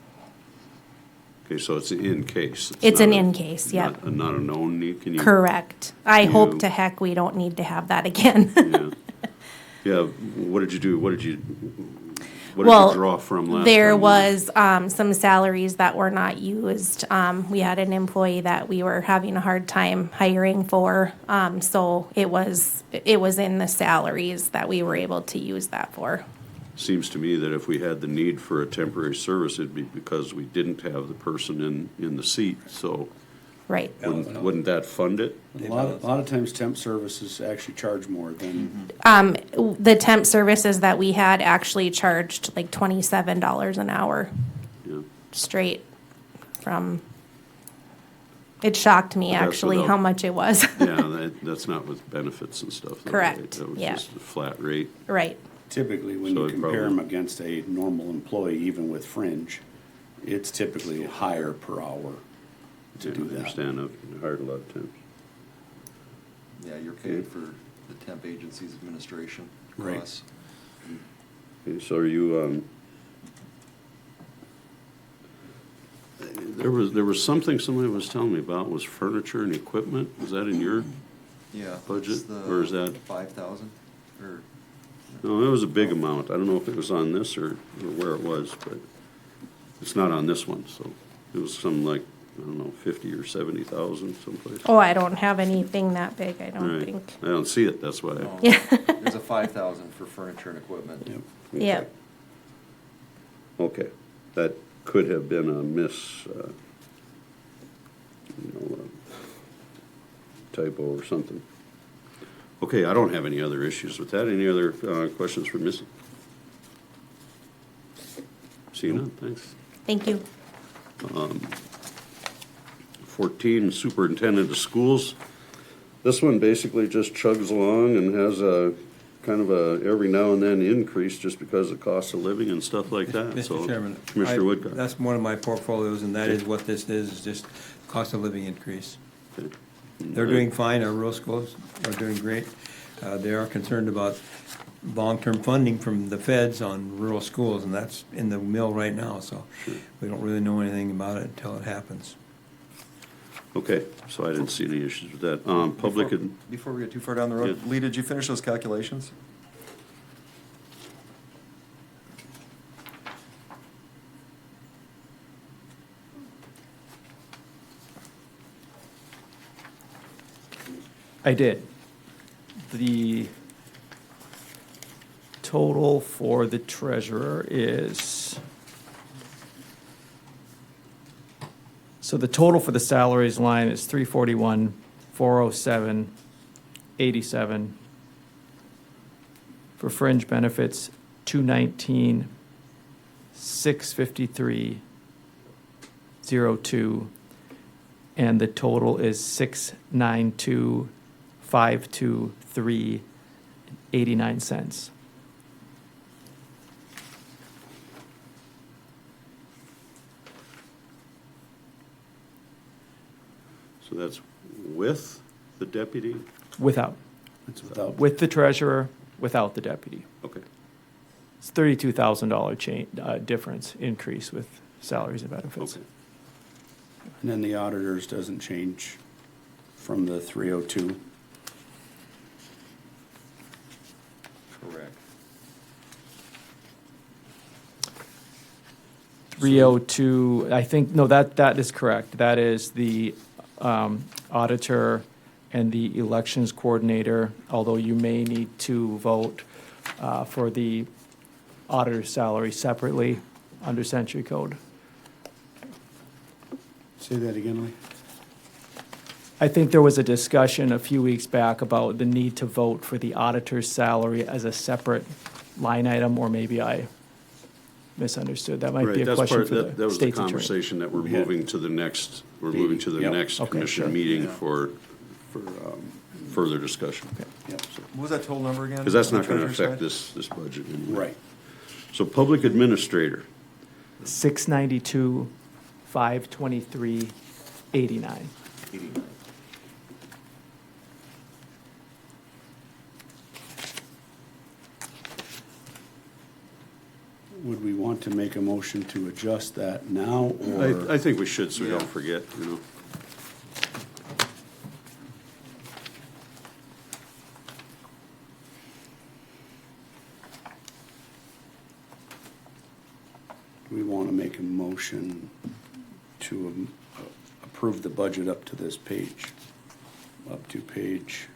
Okay, so it's in case. It's not an a- in case, yep. Not a known need, can you? Correct. I you- hope to heck we don't need to have that again. Yeah, what did you do? What did you Well, draw from last time? there was some salaries that were not used. We had an employee that we were having a hard time hiring for, so it was in the salaries that we were able to use that for. Seems to me that if we had the need for a temporary service, it'd be because we didn't have the person in the seat, so. Right. Wouldn't that fund it? A lot of times temp services actually charge more than, The temp services that we had actually charged like $27 an hour. Yeah. Straight from, it shocked me But that's actually without- how much it was. Yeah, that's not with benefits and stuff. though, Correct, right? That was yeah. just a flat rate. Right. typically when So you it compare probably- them against a normal employee, even with fringe, it's typically higher per hour to do I that. understand, I've hired a lot of temps. Yeah, you're paid for the temp agency's administration Right. costs. Okay, so are you, there was something somebody was telling me about, was furniture and equipment, was that in your Yeah. budget, it's the or is that? 5,000, or, No, it was a big amount, I don't know if it was on this or where it was, but it's not on this one, so it was some like, I don't know, 50 or 70,000 someplace. Oh, I don't have anything that big, I don't Right. think. I don't see it, that's why. no. Yeah. There's a 5,000 for furniture and equipment. Okay. Yep. Okay, that could have been a typo or something. Okay, I don't have any other issues with that. Any other questions for Missy? See none, thanks. Thank you. 14, Superintendent of Schools. This one basically just chugs along and has a kind of a every now and then increase just because of cost of living and stuff like that. So, Mr. Chairman, Commissioner Woodcock. that's one of my portfolios, and that is what this is just cost of living increase. Okay. They're doing fine, our rural schools are doing great. They are concerned about long-term funding from the feds on rural schools, and that's in the mill right now, so we don't really know anything about it until it happens. Okay, so I didn't see any issues with that. Public, Before we get too far down the road, Yeah. Lee, did you finish those calculations? I did. The total for the treasurer is, so the total for the salaries line is 341, 407, 87. For fringe benefits, 219, 653, 02. And the total is 692, 523, 89 cents. so that's with the deputy? Without. It's without. With the treasurer, without the deputy. Okay. It's $32,000 difference increase with salaries and benefits. Okay. And then the auditors doesn't change from the 302. Correct. 302, I think, no, that is correct. That is the auditor and the elections coordinator, although you may need to vote for the auditor's salary separately under Century Code. Say that again, Lee. I think there was a discussion a few weeks back about the need to vote for the auditor's salary as a separate line item, or maybe I misunderstood. That might Right, be a that's question part, for the that was the state's attorney. conversation that we're Yeah. moving to the next, we're moving to the Yep. next Okay, commission sure. meeting Yeah. for further discussion. Yep. What was that total number again? Because that's on the not gonna treasurer's affect side? this budget anyway. Right. So public administrator, 692, 523, 89. Would we want to make a motion to adjust that now, or? I think we should, so we don't Yeah. forget, you know. We want to make a motion to approve the budget up to this page, up to page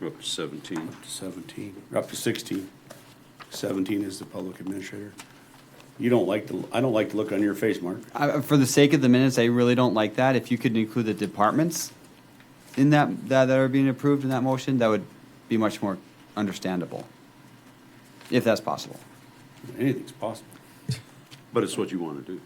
We're up to 17. 17, or up to 16. 17 is the public administrator. You don't like I don't like the look on your face, Mark. For the sake of the minutes, I really don't like that. If you could include the departments in that are being approved in that motion, that would be much more understandable, if that's possible. Anything's possible. But it's what you want to do.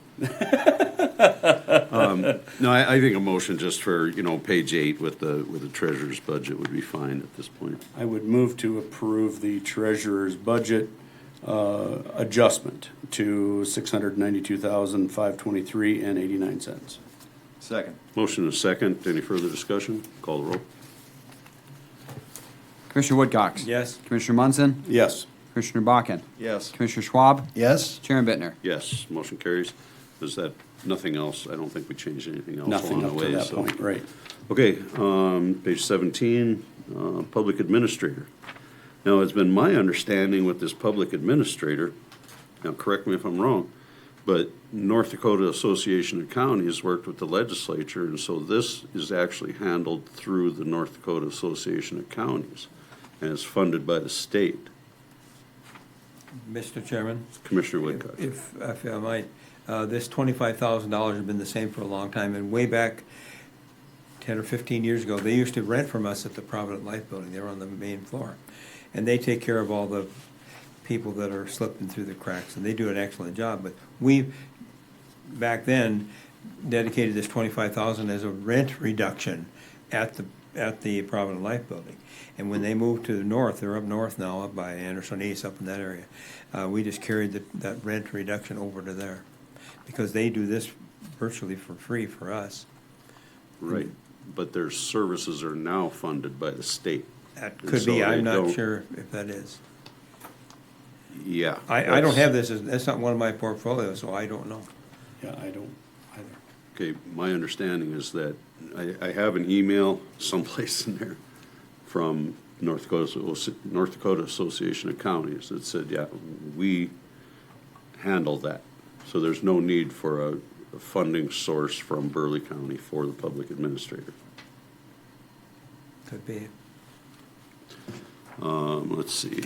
No, I think a motion just for, you know, page 8 with the treasurer's budget would be fine at this point. I would move to approve the treasurer's budget adjustment to $692,523.89. Second. Motion is second. Any further discussion? Call the roll. Commissioner Woodcock? Yes. Commissioner Munson? Yes. Commissioner Bakken? Yes. Commissioner Schwab? Yes? Chairman Bittner? Yes, motion carries. Is that nothing else? I don't think we changed anything else Nothing along up the to way. that so. point, right. Okay, page 17, public administrator. Now, it's been my understanding with this public administrator, now correct me if I'm wrong, but North Dakota Association of Counties worked with the legislature, and so this is actually handled through the North Dakota Association of Counties, and it's funded by the state. Mr. Chairman? Commissioner Woodcock. If I might, this $25,000 has been the same for a long time, and way back 10 or 15 years ago, they used to rent from us at the Provident Life Building. They were on the main floor. And they take care of all the people that are slipping through the cracks, and they do an excellent job, but we, back then, dedicated this 25,000 as a rent reduction at the Provident Life Building. And when they moved to the north, they're up north now, up by Anderson East, up in that area, we just carried that rent reduction over to there, because they do this virtually for free for us. Right, but their services are now funded by the state. That And could so be, they I'm not don't- sure if that is. Yeah. I don't have this, that's not one of my portfolios, so I don't know. Yeah, I don't either. Okay, my understanding is that I have an email someplace in there from North Dakota Association of Counties that said, yeah, we handle that. So there's no need for a funding source from Burleigh County for the public administrator. Could be. Let's see.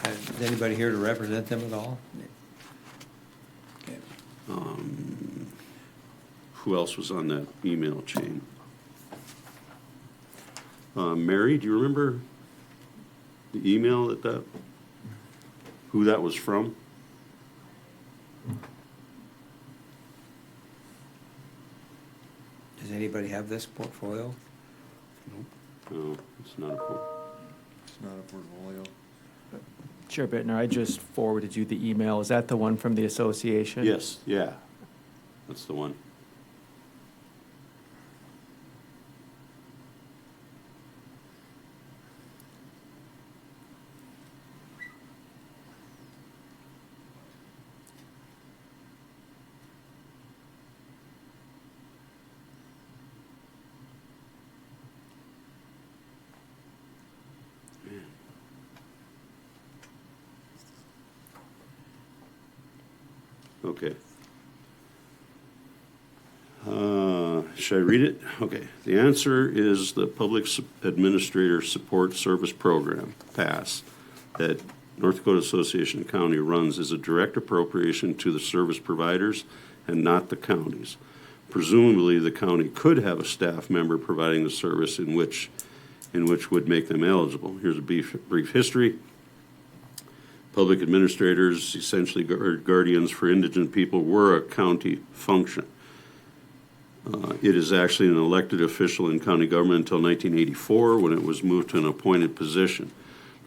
Is anybody here to represent them at all? Who else was on that email chain? Mary, do you remember the email who that was from? Does anybody have this portfolio? No, it's not a. It's not a portfolio. Chair Bittner, I just forwarded you the email. Is that the one from the association? Yes, yeah, that's the one. Okay. Should I read it? Okay. The answer is the Public Administrator Support Service Program, PASS, that North Dakota Association of County runs is a direct appropriation to the service providers and not the counties. Presumably, the county could have a staff member providing the service in which would make them eligible. Here's a brief history. Public administrators, essentially guardians for indigent people, were a county function. It is actually an elected official in county government until 1984 when it was moved to an appointed position.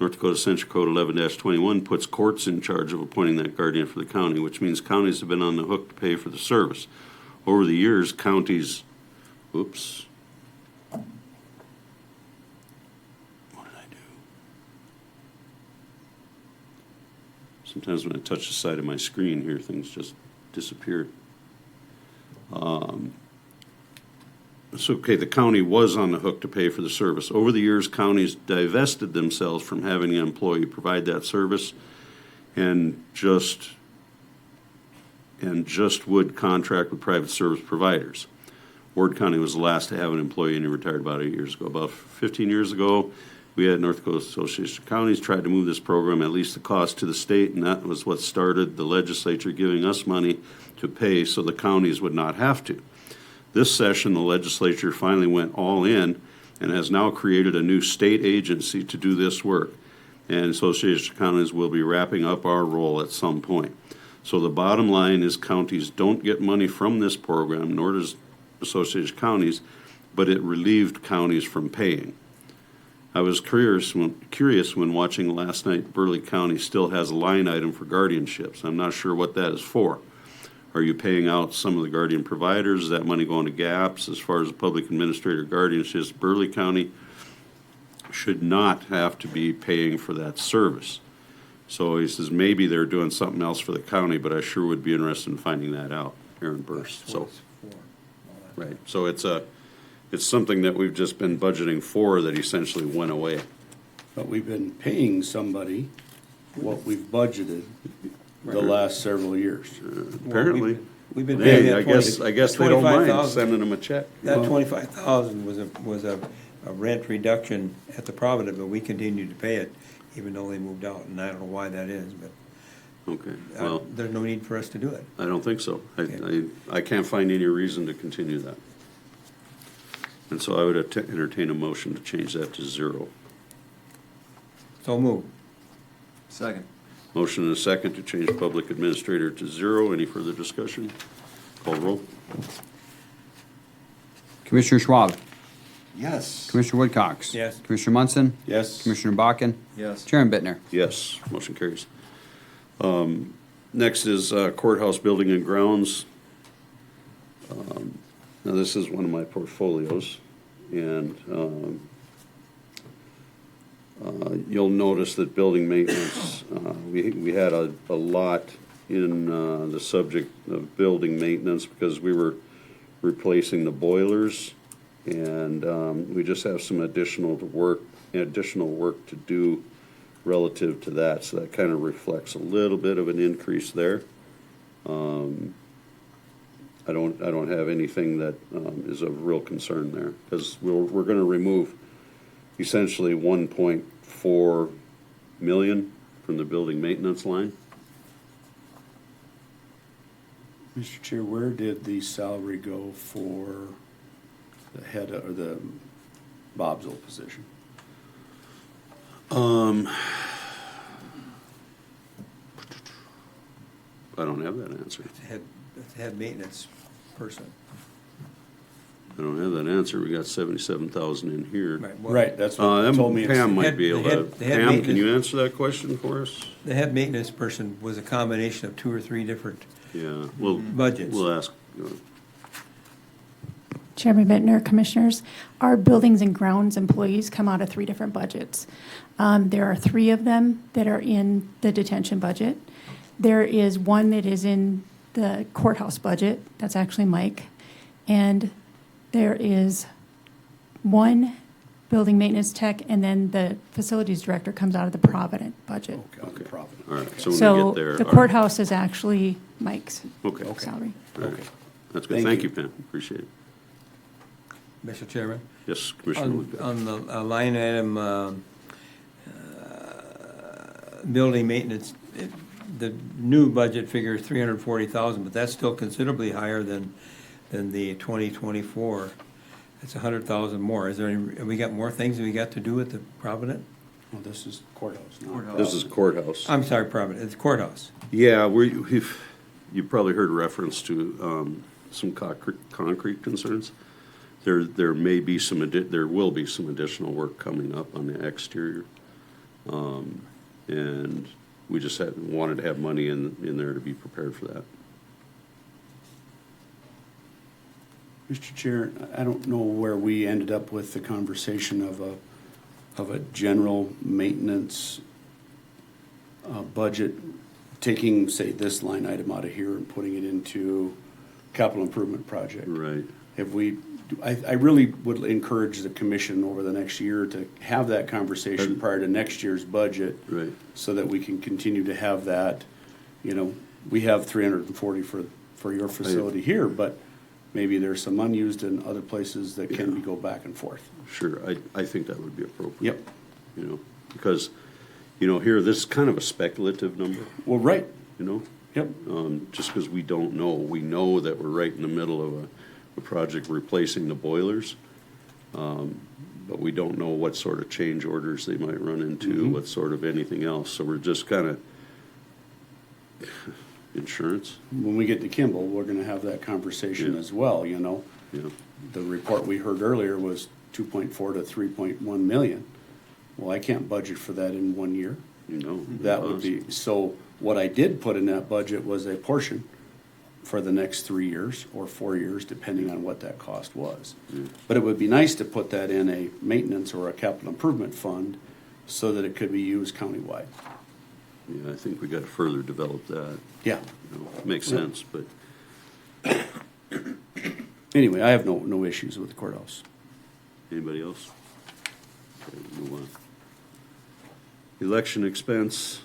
North Dakota Central Code 11-21 puts courts in charge of appointing that guardian for the county, which means counties have been on the hook to pay for the service. Over the years, counties, oops. What did I do? Sometimes when I touch the side of my screen here, things just disappear. So, okay, the county was on the hook to pay for the service. Over the years, counties divested themselves from having an employee provide that service and just would contract with private service providers. Ward County was the last to have an employee, and he retired about 8 years ago. About 15 years ago, we had North Dakota Association of Counties tried to move this program, at least the cost, to the state, and that was what started the legislature giving us money to pay so the counties would not have to. This session, the legislature finally went all in and has now created a new state agency to do this work. And Association of Counties will be wrapping up our role at some point. So the bottom line is counties don't get money from this program, nor does Association of Counties, but it relieved counties from paying. I was curious when watching last night, Burleigh County still has a line item for guardianships. I'm not sure what that is for. Are you paying out some of the guardian providers? Is that money going to gaps? As far as the public administrator guardianships, Burleigh County should not have to be paying for that service. So he says maybe they're doing something else for the county, but I sure would be interested in finding that out. Aaron Burst. So, right. So it's something that we've just been budgeting for that essentially went away. But we've been paying somebody what we've budgeted the last several years. Apparently. We've been paying Hey, that I guess they don't mind 25,000. sending them a check. That 25,000 was a rent reduction at the Provident, but we continued to pay it even though they moved out, and I don't know why that is, but Okay, well, there's no need for us to do it. I don't think so. I can't find any reason to continue that. And so I would entertain a motion to change that to 0. So move. Second. Motion and a second to change public administrator to 0. Any further discussion? Call roll. Commissioner Schwab, Yes. Commissioner Woodcox. Yes. Commissioner Munson, Yes. Commissioner Bakken, Yes. Chairman Bittner. Yes, motion carries. Next is courthouse building and grounds. Now, this is one of my portfolios, and you'll notice that building maintenance, we had a lot in the subject of building maintenance because we were replacing the boilers, and we just have some additional work to do relative to that, so that kind of reflects a little bit of an increase there. I don't have anything that is of real concern there, because we're gonna remove essentially 1.4 million from the building maintenance line. Mr. Chair, where did the salary go for the head or the Bob's old position? I don't have that answer. Head maintenance person. I don't have that answer. We got 77,000 in here. Right, that's what That you told me. Pam might Head- be able the to. head- the head Pam, can maintenance- you answer that question for us? The head maintenance person was a combination of 2 or 3 different Yeah, we'll budgets. We'll ask. Chairman Bittner, Commissioners, our buildings and grounds employees come out of 3 different budgets. There are 3 of them that are in the detention budget. There is 1 that is in the courthouse budget, that's actually Mike. And there is 1 building maintenance tech, and then the facilities director comes out of the Provident budget. Okay, profit. All right, so when we So get there. the all right. courthouse is actually Mike's Okay. salary. All right. Okay. That's good. Thank Thank you. you, Pam. Appreciate it. Mr. Chairman? Yes, Commissioner On Woodcock. on the line item, building maintenance, the new budget figure is 340,000, but that's still considerably higher than the 2024. It's 100,000 more. Is there any, have we got more things that we got to do with the Provident? Well, this is courthouse now. This is courthouse. I'm sorry, Provident, it's courthouse. Yeah, you've probably heard reference to some concrete concerns. There may be there will be some additional work coming up on the exterior. And we just wanted to have money in there to be prepared for that. Mr. Chair, I don't know where we ended up with the conversation of a general maintenance budget, taking, say, this line item out of here and putting it into capital improvement project. Right. I really would encourage the commission over the next year to have that conversation prior to next year's budget. Right. So that we can continue to have that, we have 340 for your facility here, but maybe there's some unused in other places that can go back and forth. Sure, I think that would be appropriate. Yep. Because, here, this is kind of a speculative number. Well, right. Yep. Just because we don't know. We know that we're right in the middle of a project replacing the boilers, but we don't know what sort of change orders they might run into, what sort of anything else. So we're just kind of insurance. When we get to Kimball, we're gonna have that conversation as well, Yeah. The report we heard earlier was 2.4 to 3.1 million. Well, I can't budget for that in 1 year. That would be, so what I did put in that budget was a portion for the next 3 years or 4 years, depending on what that cost was. But it would be nice to put that in a maintenance or a capital improvement fund so that it could be used countywide. Yeah, I think we got to further develop that. Yeah. Makes sense, but. Anyway, I have no issues with the courthouse. Anybody else? Okay, move on. Election expense.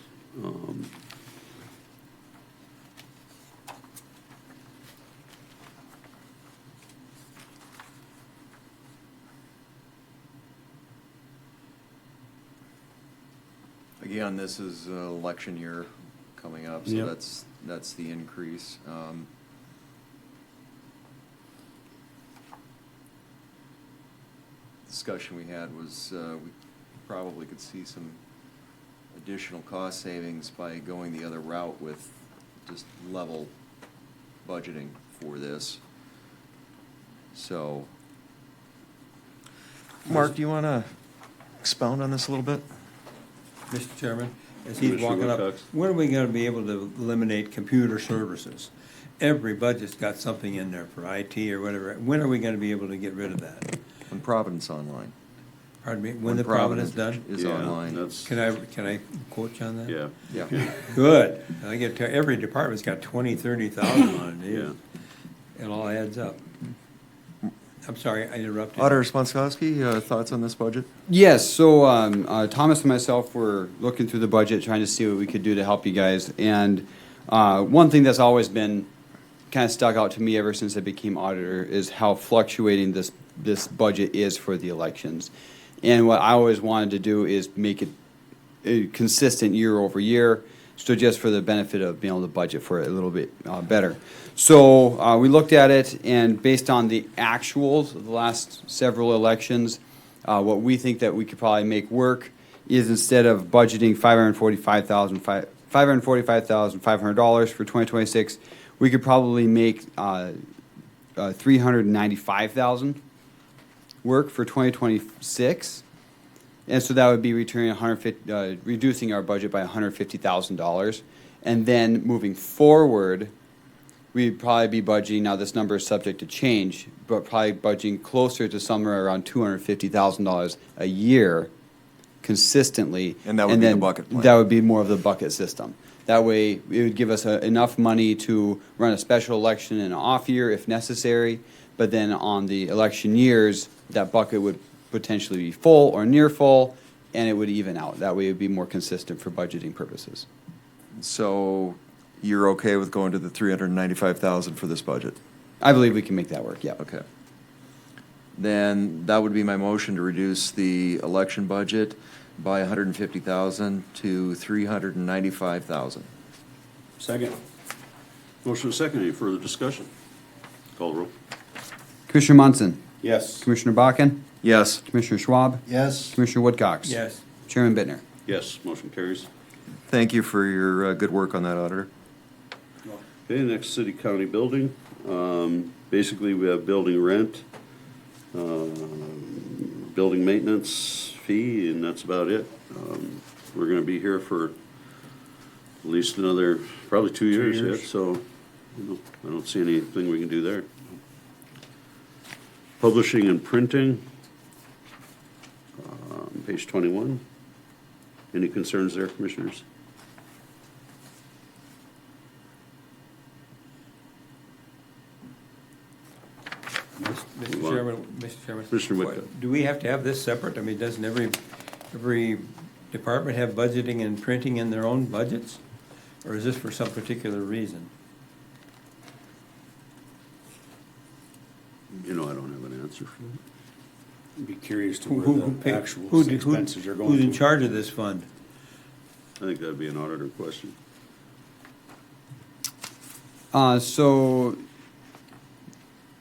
Again, this is election year coming up, so Yep. that's the increase. Discussion we had was we probably could see some additional cost savings by going the other route with just level budgeting for this. So, Mark, do you want to expound on this a little bit? Mr. Chairman, as he's Commissioner walking up, Wilcox. when are we gonna be able to eliminate computer services? Every budget's got something in there for IT or whatever. When are we gonna be able to get rid of that? When Providence Online. Pardon me, when the Providence done? Is Yeah, online. That's, Can I quote you on that? yeah. Yeah. Good. I get, every department's got 20, 30,000 on it. Yeah. It all adds up. I'm sorry, I interrupted. Auditor Sponskowski, thoughts on this budget? Yes, so Thomas and myself were looking through the budget, trying to see what we could do to help you guys. And one thing that's always been kind of stuck out to me ever since I became auditor is how fluctuating this budget is for the elections. And what I always wanted to do is make it consistent year over year, so just for the benefit of being able to budget for it a little bit better. So we looked at it, and based on the actuals of the last several elections, what we think that we could probably make work is, instead of budgeting $545,500 for 2026, we could probably make $395,000 work for 2026. And so that would be returning reducing our budget by $150,000. And then moving forward, we'd probably be budgeting, now this number is subject to change, but probably budgeting closer to somewhere around $250,000 a year consistently. And that would be the then bucket plan. That would be more of the bucket system. That way, it would give us enough money to run a special election in an off year if necessary, but then on the election years, that bucket would potentially be full or near full, and it would even out. That way, it would be more consistent for budgeting purposes. So you're okay with going to the $395,000 for this budget? I believe we can make that work, yeah. Okay. Then that would be my motion to reduce the election budget by $150,000 to $395,000. Second. Motion is second. Any further discussion? Call the roll. Commissioner Munson, Yes. Commissioner Bakken, Yes. Commissioner Schwab, Yes. Commissioner Woodcox. Yes. Chairman Bittner. Yes, motion carries. Thank you for your good work on that, Auditor. Okay, next, city-county building. Basically, we have building rent, building maintenance fee, and that's about it. We're gonna be here for at least another, probably 2 years yet, so I don't see anything we can do there. Publishing and printing, page 21. Any concerns there, commissioners? Mr. Chairman, Commissioner Whitcutt. do we have to have this separate? I mean, doesn't every department have budgeting and printing in their own budgets? Or is this for some particular reason? You know, I don't have an answer for that. I'd be curious to Who where the actual expenses are going Who's in to. charge of this fund? I think that'd be an auditor question. So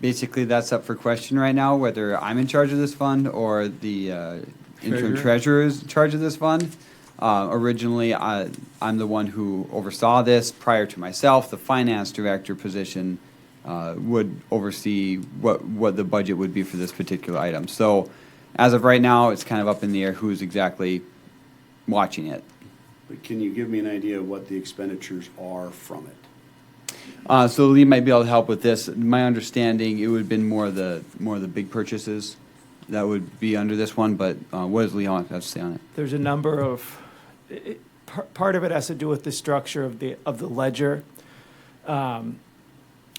basically, that's up for question right now, whether I'm in charge of this fund or the interim treasurer is in charge of this fund. Originally, I'm the one who oversaw this. Prior to myself, the finance director position would oversee what the budget would be for this particular item. So as of right now, it's kind of up in the air who's exactly watching it. But can you give me an idea of what the expenditures are from it? So Lee might be able to help with this. My understanding, it would have been more of the big purchases that would be under this one, but what does Lee have to say on it? There's a number of, part of it has to do with the structure of the ledger.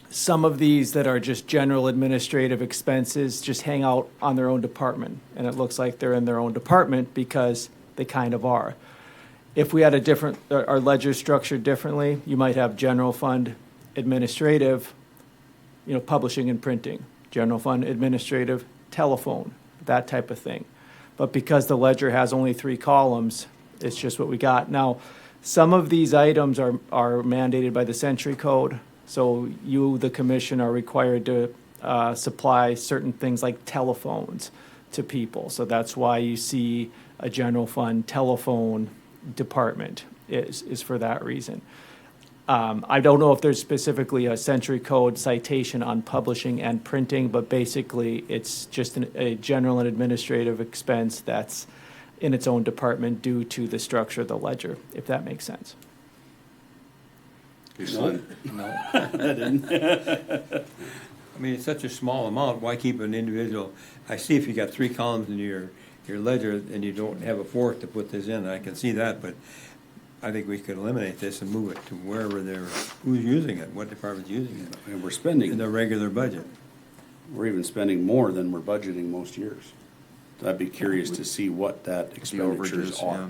Some of these that are just general administrative expenses just hang out on their own department, and it looks like they're in their own department because they kind of are. If we had our ledger structured differently, you might have general fund administrative, publishing and printing, general fund administrative, telephone, that type of thing. But because the ledger has only 3 columns, it's just what we got. Now, some of these items are mandated by the Century Code. So you, the commission, are required to supply certain things like telephones to people. So that's why you see a general fund telephone department is for that reason. I don't know if there's specifically a century code citation on publishing and printing, but basically it's just a general and administrative expense that's in its own department due to the structure of the ledger, if that makes sense. Excellent. I mean, it's such a small amount, why keep an individual? I see if you got 3 columns in your ledger and you don't have a fourth to put this in, I can see that, but I think we could eliminate this and move it to wherever who's using it, what department's using it. And we're spending. In the regular budget. We're even spending more than we're budgeting most years. I'd be curious to see what that expenditures are.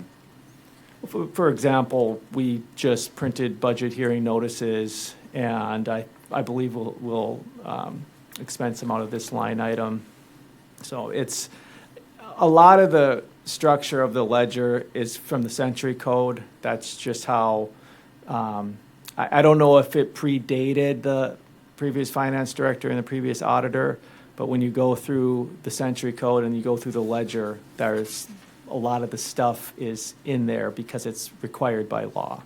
For example, we just printed budget hearing notices, and I believe we'll expense them out of this line item. So it's, a lot of the structure of the ledger is from the century code. That's just how, I don't know if it predated the previous finance director and the previous auditor, but when you go through the century code and you go through the ledger, there's a lot of the stuff is in there because it's required by law.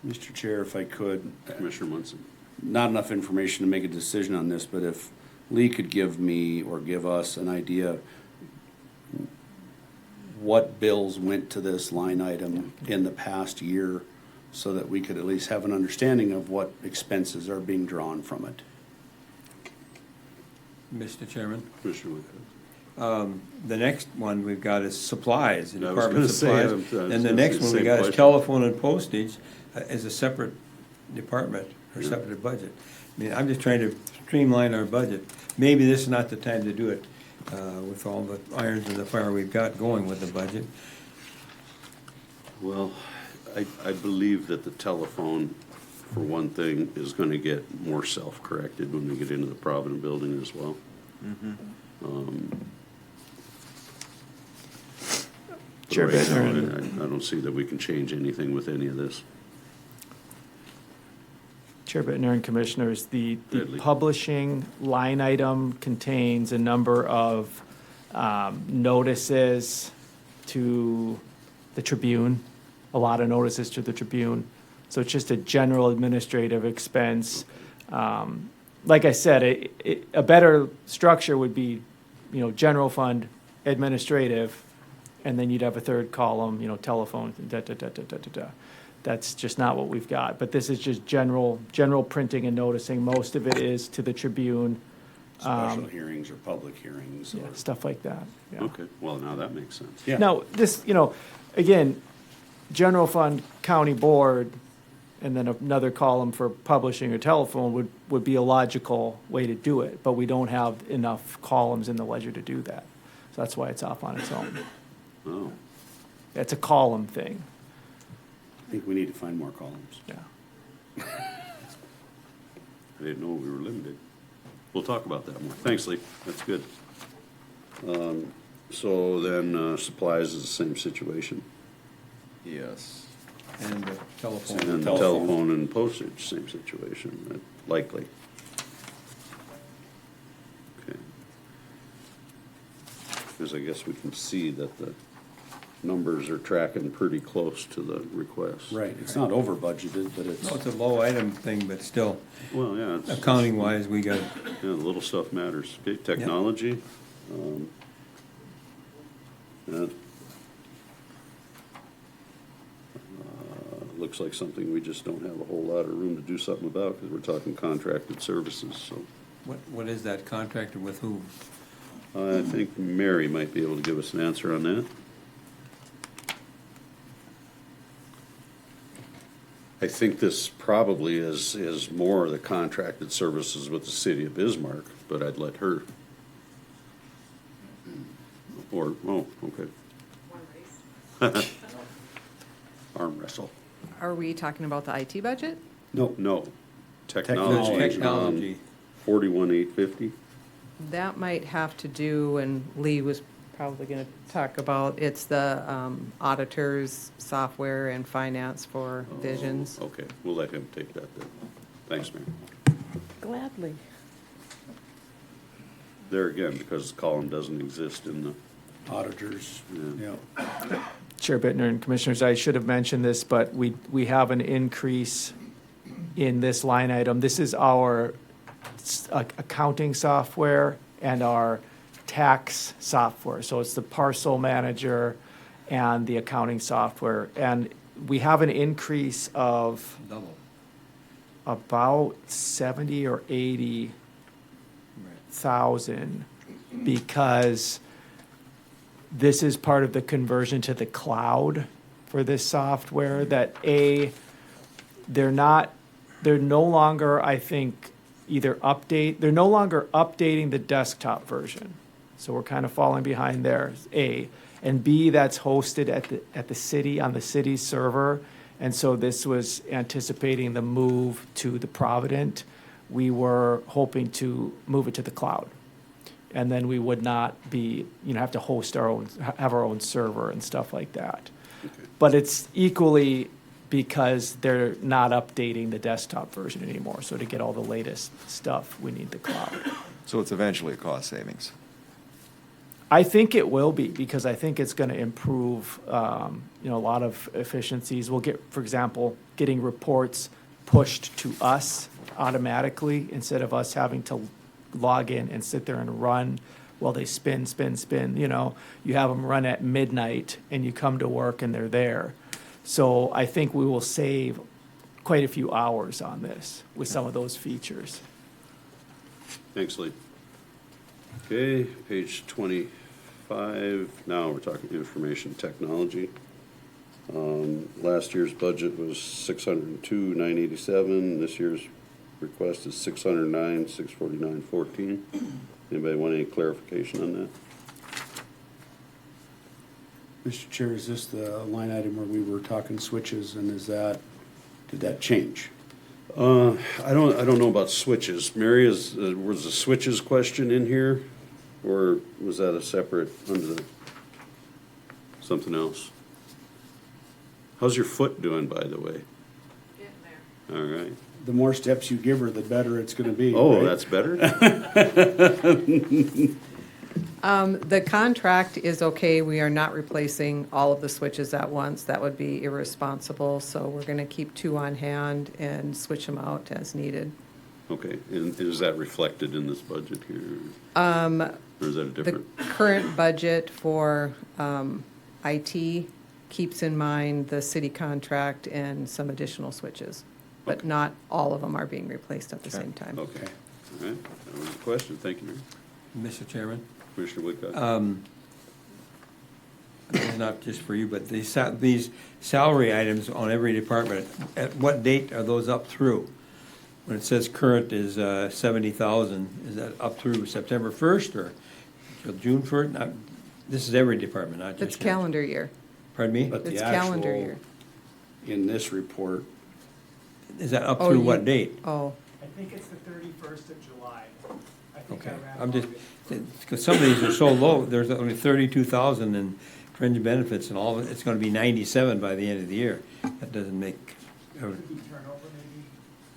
Mr. Chair, if I could, Commissioner Munson. not enough information to make a decision on this, but if Lee could give me or give us an idea what bills went to this line item in the past year so that we could at least have an understanding of what expenses are being drawn from it. Mr. Chairman? Commissioner Whitfield. The next one we've got is supplies, I was department gonna say, supplies. I was And the gonna next say one we same got is question. telephone and postage as a separate department or separate budget. I mean, I'm just trying to streamline our budget. Maybe this is not the time to do it with all the irons in the fire we've got going with the budget. Well, I believe that the telephone, for one thing, is gonna get more self-corrected when we get into the Provident building as well. Chair Right now, Bittner. I don't see that we can change anything with any of this. Chair Bittner and Commissioners, the Ridley. publishing line item contains a number of notices to the Tribune, a lot of notices to the Tribune. So it's just a general administrative expense. Like I said, a better structure would be, general fund, administrative, and then you'd have a third column, telephone, That's just not what we've got. But this is just general printing and noticing. Most of it is to the Tribune. Special hearings or public hearings. Yeah, Or, stuff like that. Yeah. Okay, well, now that makes sense. yeah. Now, this, again, general fund, county board, and then another column for publishing or telephone would be a logical way to do it. But we don't have enough columns in the ledger to do that. So that's why it's off on its own. Oh, It's a column thing. I think we need to find more columns. Yeah. I didn't know we were limited. We'll talk about that more. Thanks, Lee. That's good. So then, supplies is the same situation. Yes. And the telephone. And telephone and postage, same situation, likely. Okay. Because I guess we can see that the numbers are tracking pretty close to the request. Right, it's not over budgeted, but it's. No, it's a low item thing, but still, Well, yeah, it's. accounting wise, we got, Yeah, the little stuff matters. Okay, technology. That looks like something we just don't have a whole lot of room to do something about because we're talking contracted services, so. what is that contracted with who? I think Mary might be able to give us an answer on that. I think this probably is more the contracted services with the city of Bismarck, but I'd let her. Or, okay. Arm wrestle. Are we talking about the IT budget? No. Technology. Technology. 41,850. That might have to do, and Lee was probably going to talk about, it's the auditor's software and finance for visions. Okay, we'll let him take that then. Thanks, Mary. Gladly. There again, because the column doesn't exist in the. Auditors, Yeah. yeah. Chair Bittner and Commissioners, I should have mentioned this, but we have an increase in this line item. This is our accounting software and our tax software. So it's the parcel manager and the accounting software. And we have an increase of Double. about 70 or 80,000 because this is part of the conversion to the cloud for this software that they're no longer, I think, they're no longer updating the desktop version. So we're kind of falling behind there, A. And B, that's hosted at the city, on the city's server. And so this was anticipating the move to the Provident. We were hoping to move it to the cloud. And then we would not be, have to host have our own server and stuff like that. Okay. But it's equally because they're not updating the desktop version anymore. So to get all the latest stuff, we need the cloud. So it's eventually a cost savings. I think it will be, because I think it's going to improve, a lot of efficiencies. We'll get, for example, getting reports pushed to us automatically instead of us having to log in and sit there and run while they spin. You have them run at midnight and you come to work and they're there. So I think we will save quite a few hours on this with some of those features. Thanks, Lee. Okay, page 25. Now we're talking information technology. Last year's budget was 602,987. This year's request is 609, 649.14. Anybody want any clarification on that? Mr. Chair, is this the line item where we were talking switches, and did that change? I don't know about switches. Mary, was the switches question in here, or was that a separate under something else? How's your foot doing, by the way? Getting there. All right. The more steps you give her, the better it's gonna be. Oh, right? that's better? The contract is okay. We are not replacing all of the switches at once. That would be irresponsible. So we're going to keep 2 on hand and switch them out as needed. Okay, and is that reflected in this budget here? Or is that a The different? current budget for IT keeps in mind the city contract and some additional switches. But Okay. not all of them are being replaced at the same time. Okay, all right. That was the question. Thank you, Mary. Mr. Chairman, Commissioner Woodcock? this is not just for you, but these salary items on every department, at what date are those up through? When it says current is 70,000, is that up through September 1st or till June 1st? This is every department, not just It's yours. calendar year. Pardon me? But the It's calendar actual, year. in this report, Is that up Oh, through you- what date? Oh, I think it's the 31st of July. Okay, I'm just, because some of these are so low, there's only 32,000 in fringe benefits and all, of it. It's gonna be 97 by the end of the year. That doesn't make, Turnover maybe,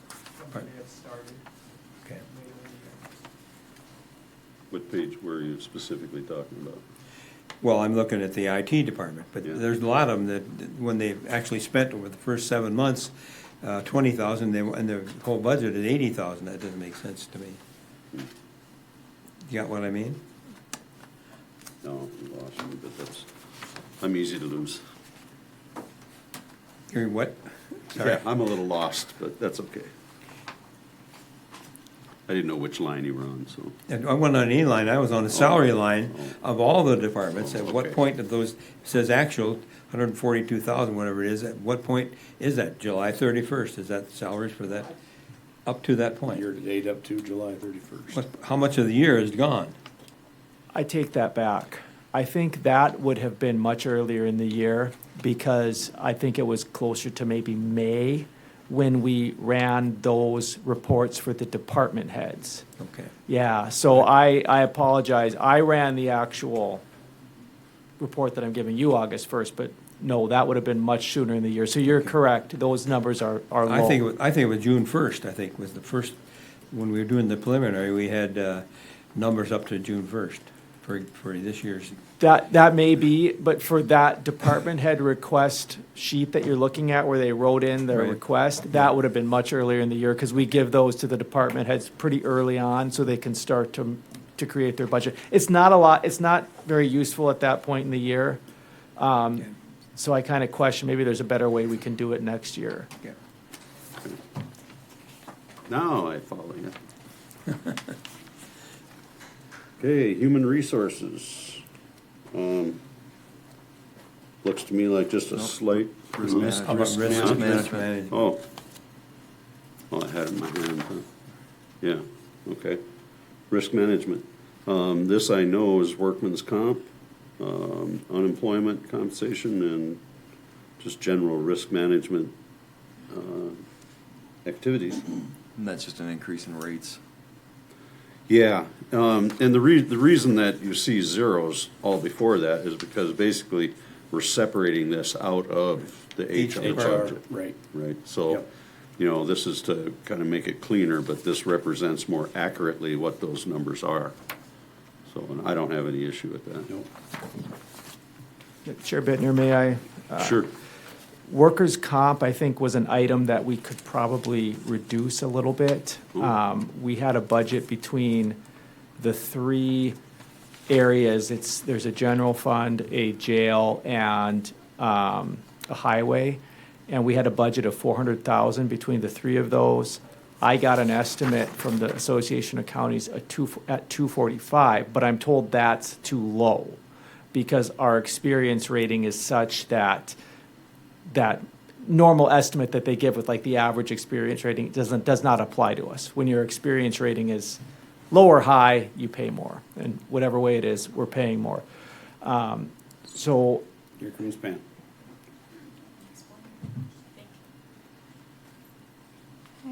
something may have started okay. later in the year. What page were you specifically talking about? Well, I'm looking at the IT department, but Yeah. there's a lot of them that, when they've actually spent over the first 7 months, 20,000, and their whole budget is 80,000, that doesn't make sense to me. You got what I mean? No, you lost me, but I'm easy to lose. You're what? Sorry. Yeah, I'm a little lost, but that's okay. I didn't know which line you were on, so. And I wasn't on any line, I was on the salary line of all the departments. At what Okay. point of those, it says actual, 142,000, whatever it is, at what point is that? July 31st, is that salaries for that, up to that point? year-to-date up to July 31st. How much of the year is gone? I take that back. I think that would have been much earlier in the year because I think it was closer to maybe May when we ran those reports for the department heads. Okay. Yeah, so I apologize. I ran the actual report that I'm giving you August 1st, but no, that would have been much sooner in the year. So you're correct. Those numbers are low. I think it was June 1st, I think, was the first, when we were doing the preliminary, we had numbers up to June 1st. for this year's. That may be, but for that department head request sheet that you're looking at where they wrote in their Right. request, that would have been much earlier in the year because we give those to the department heads pretty early on so they can start to create their budget. It's not a lot, it's not very useful at that point in the year. So I kind of question, maybe there's a better way we can do it next year. Now I follow you. Okay, human resources. Looks to me like just a slight. How about risk management? Oh. Oh, I had it in my hand, huh? Yeah, okay. Risk management. This I know is workman's comp, unemployment compensation, and just general risk management activities. And that's just an increase in rates. Yeah, and the reason that you see zeros all before that is because basically we're separating this out of the HR budget. Right. Right, so, Yep. you know, this is to kind of make it cleaner, but this represents more accurately what those numbers are. So, and I don't have any issue with that. Nope. Chair Bittner, may I? Sure. Workers' comp, I think, was an item that we could probably reduce a little bit. We had a budget between the three areas. There's a general fund, a jail, and a highway. And we had a budget of $400,000 between the three of those. I got an estimate from the Association of Counties at $245, but I'm told that's too low because our experience rating is such that that normal estimate that they give with like the average experience rating does not apply to us. When your experience rating is low or high, you pay more. And whatever way it is, we're paying more. So Here comes Pam.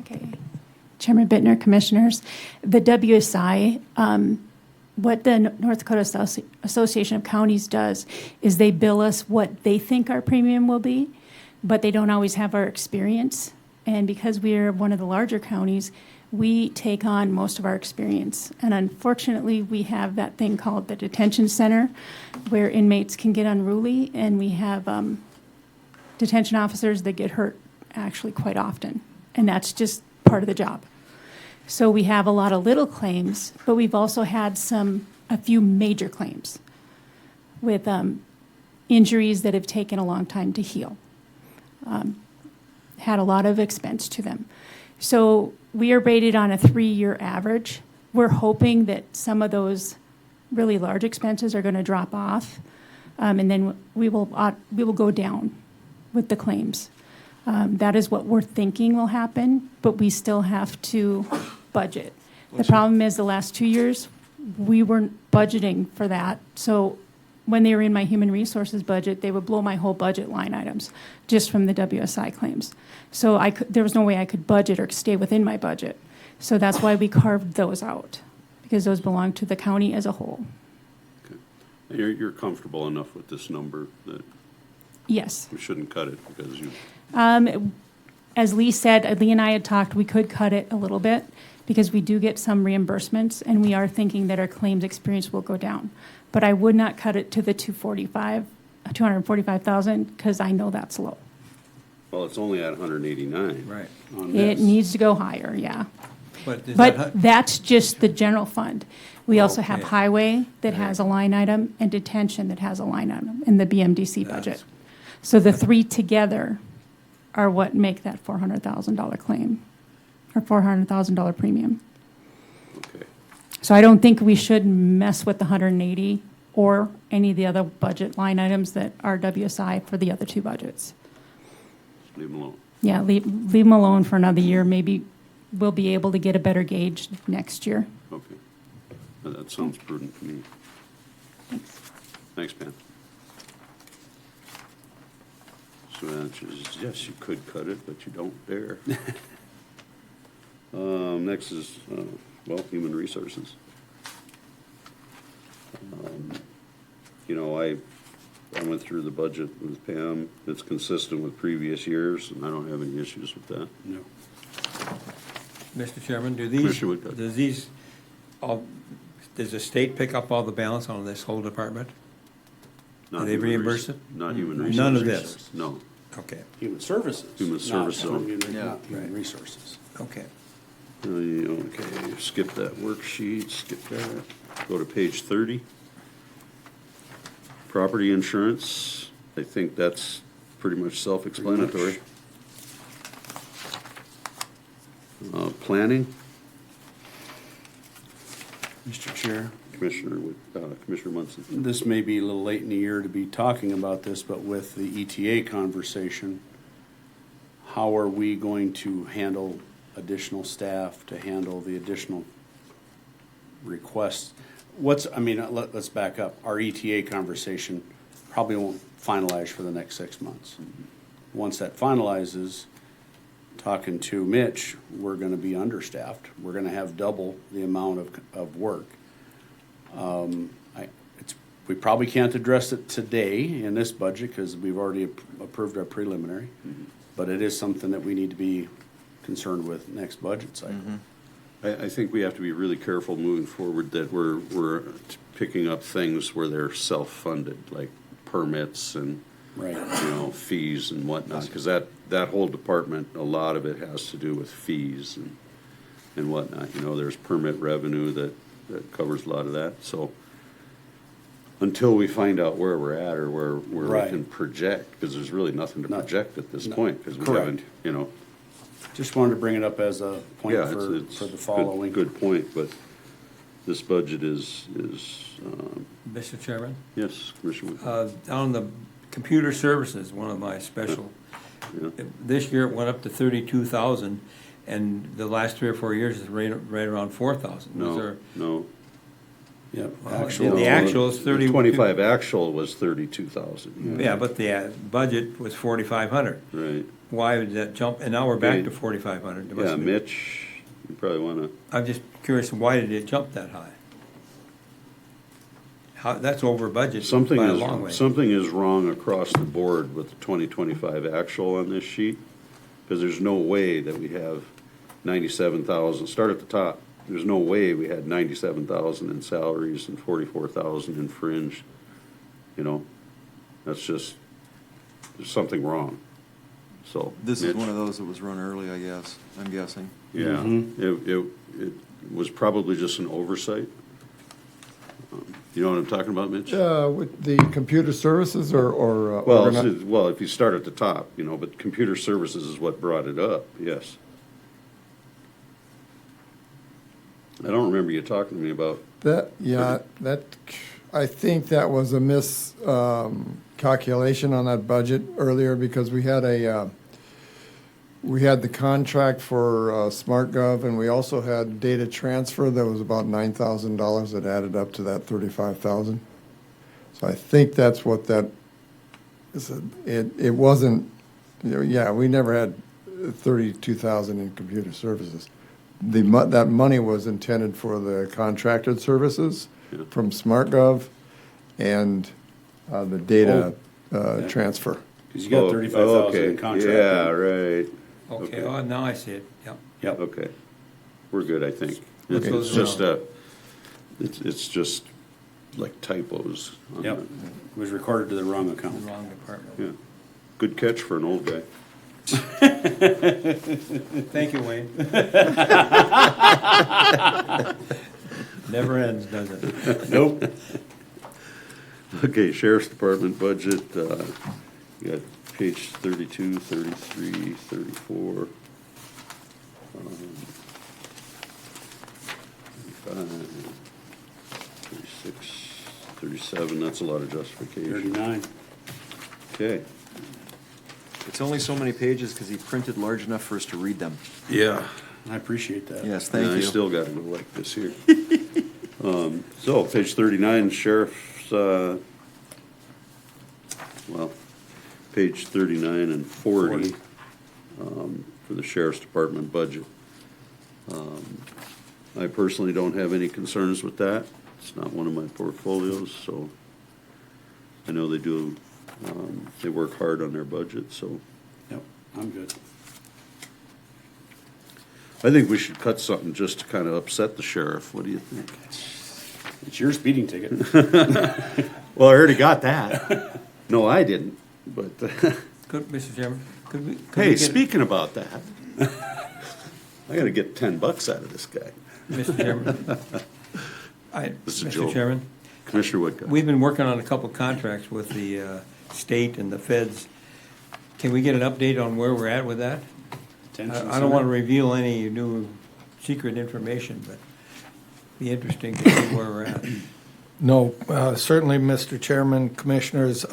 Okay. Chairman Bittner, Commissioners, the WSI, what the North Dakota Association of Counties does is they bill us what they think our premium will be, but they don't always have our experience. And because we are one of the larger counties, we take on most of our experience. And unfortunately, we have that thing called the detention center where inmates can get unruly, and we have detention officers that get hurt actually quite often. And that's just part of the job. So we have a lot of little claims, but we've also had a few major claims with injuries that have taken a long time to heal. Had a lot of expense to them. So we are rated on a 3-year average. We're hoping that some of those really large expenses are going to drop off, and then we will go down with the claims. That is what we're thinking will happen, but we still have to budget. The problem is the last 2 years, we weren't budgeting for that. So when they were in my human resources budget, they would blow my whole budget line items just from the WSI claims. So there was no way I could budget or stay within my budget. So that's why we carved those out, because those belong to the county as a whole. Okay. And you're comfortable enough with this number that Yes. we shouldn't cut it because you, As Lee said, Lee and I had talked, we could cut it a little bit because we do get some reimbursements, and we are thinking that our claims experience will go down. But I would not cut it to the 245,000 because I know that's low. well, it's only at 189. Right. On It this. needs to go higher, yeah. But is But that, that's just the general fund. We also have Okay. highway that has a line item and detention that has a line item in the BMDC budget. So the three together are what make that $400,000 claim, or $400,000 premium. Okay. So I don't think we should mess with the 180 or any of the other budget line items that are WSI for the other two budgets. Leave them alone. Yeah, leave them alone for another year. Maybe we'll be able to get a better gauge next year. Okay. That sounds prudent to me. Thanks, Pam. So the answer is yes, you could cut it, but you don't dare. Next is, human resources. You know, I went through the budget with Pam. It's consistent with previous years, and I don't have any issues with that. No. Mr. Chairman, Commissioner Woodcock. does these all does the state pick up all the balance on this whole department? Not Do they human reimburse res- it? Not human resources. None of this? No. Okay, Human services. Human services. Not human, Yeah. not human resources. okay. Okay, skip that worksheet, skip that. Go to page 30. Property insurance, I think that's pretty much self-explanatory. Planning, Mr. Chair, Commissioner Munson. this may be a little late in the year to be talking about this, but with the ETA conversation, how are we going to handle additional staff to handle the additional requests? Let's back up. Our ETA conversation probably won't finalize for the next 6 months. Once that finalizes, talking to Mitch, we're gonna be understaffed. We're gonna have double the amount of work. We probably can't address it today in this budget because we've already approved our preliminary, but it is something that we need to be concerned with next budget cycle. I think we have to be really careful moving forward that we're picking up things where they're self-funded, like permits and, Right. fees and whatnot, because that whole department, a lot of it has to do with fees and whatnot. There's permit revenue that covers a lot of that, so until we find out where we're at or where we Right. can project, because there's really nothing to project at this point, because we Correct. haven't, Just wanted to bring it up as a point yeah, for it's the following. good point, but this budget is, Mr. Chairman? yes, Commissioner Wood. On the computer services, one of my special, Yeah. this year it went up to 32,000, and the last 3 or 4 years is right around 4,000. Was No, there- no. Yeah, Well, actual. the actual is 30. 25 actual was 32,000. Yeah, but the budget was 4,500. Right. Why did that jump? And now we're back Okay. to 4,500. There Yeah, must be- Mitch, you probably want to, I'm just curious, why did it jump that high? That's over budget something by a long way. is wrong across the board with the 2025 actual on this sheet, because there's no way that we have 97,000, start at the top. There's no way we had 97,000 in salaries and 44,000 in fringe. That's just, there's something wrong. So. This is Mitch? one of those that was run early, I guess, I'm guessing. Yeah, it was probably just an oversight. You know what I'm talking about, Mitch? With the computer services or Well, if you start at the top, but computer services is what brought it up, yes. I don't remember you talking to me about, I think that was a calculation on that budget earlier because we had the contract for SmartGov and we also had data transfer that was about $9,000 that added up to that 35,000. So I think that's what that is. It wasn't, we never had 32,000 in computer services. That money was intended for the contracted services from SmartGov and the data transfer. Because you got 35,000 in contract. Yeah, right. Okay, oh, now I see it, yep. Yep. Okay. We're good, I think. Okay. It's just it's just like typos. on Yep. that. It was recorded to the wrong account. Wrong department. Yeah. Good catch for an old guy. Thank you, Wayne. Never ends, does it? Nope. Okay, Sheriff's Department budget, you got page 32, 33, 34. 35, 36, 37, that's a lot of justification. 39. Okay. It's only so many pages because he printed large enough for us to read them. Yeah. I appreciate that. Yes, thank I you. still got to go like this here. So, page 39, Sheriff's, page 39 and 40 for the Sheriff's Department budget. I personally don't have any concerns with that. It's not one of my portfolios, so I know they do, they work hard on their budget, so. Yep, I'm good. I think we should cut something just to kind of upset the sheriff. What do you think? It's your speeding ticket. Well, I already got that. No, I didn't, but, Good, Mr. Chairman, could we? hey, speaking about that, I gotta get $10 out of this guy. Mr. Chairman. This is Joe. Mr. Chairman, Commissioner Woodcock. we've been working on a couple contracts with the state and the feds. Can we get an update on where we're at with that? I don't want to reveal any new secret information, but be interesting to see where we're at. No, certainly, Mr. Chairman, Commissioners,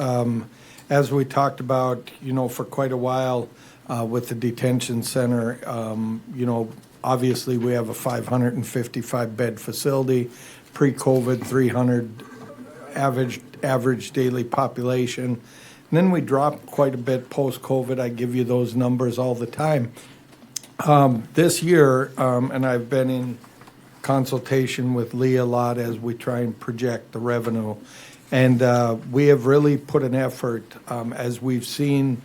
as we talked about, for quite a while with the detention center, obviously we have a 555-bed facility, pre-COVID 300 average daily population. And then we dropped quite a bit post-COVID. I give you those numbers all the time. This year, and I've been in consultation with Lee a lot as we try and project the revenue. And we have really put an effort as we've seen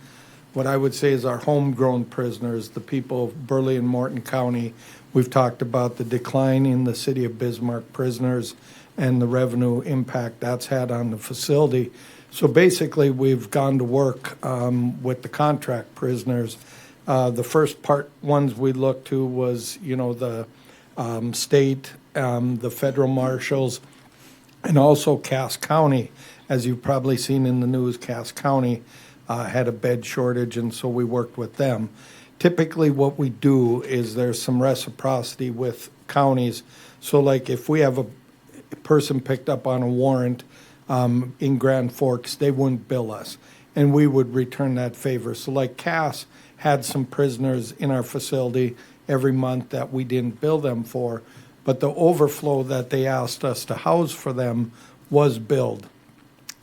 what I would say is our homegrown prisoners, the people of Burleigh and Morton County. We've talked about the decline in the city of Bismarck prisoners and the revenue impact that's had on the facility. So basically, we've gone to work with the contract prisoners. The first ones we looked to was, the state, the federal marshals, and also Cass County. As you've probably seen in the news, Cass County had a bed shortage, and so we worked with them. Typically, what we do is there's some reciprocity with counties. So, like if we have a person picked up on a warrant in Grand Forks, they wouldn't bill us, and we would return that favor. So, like Cass had some prisoners in our facility every month that we didn't bill them for, but the overflow that they asked us to house for them was billed.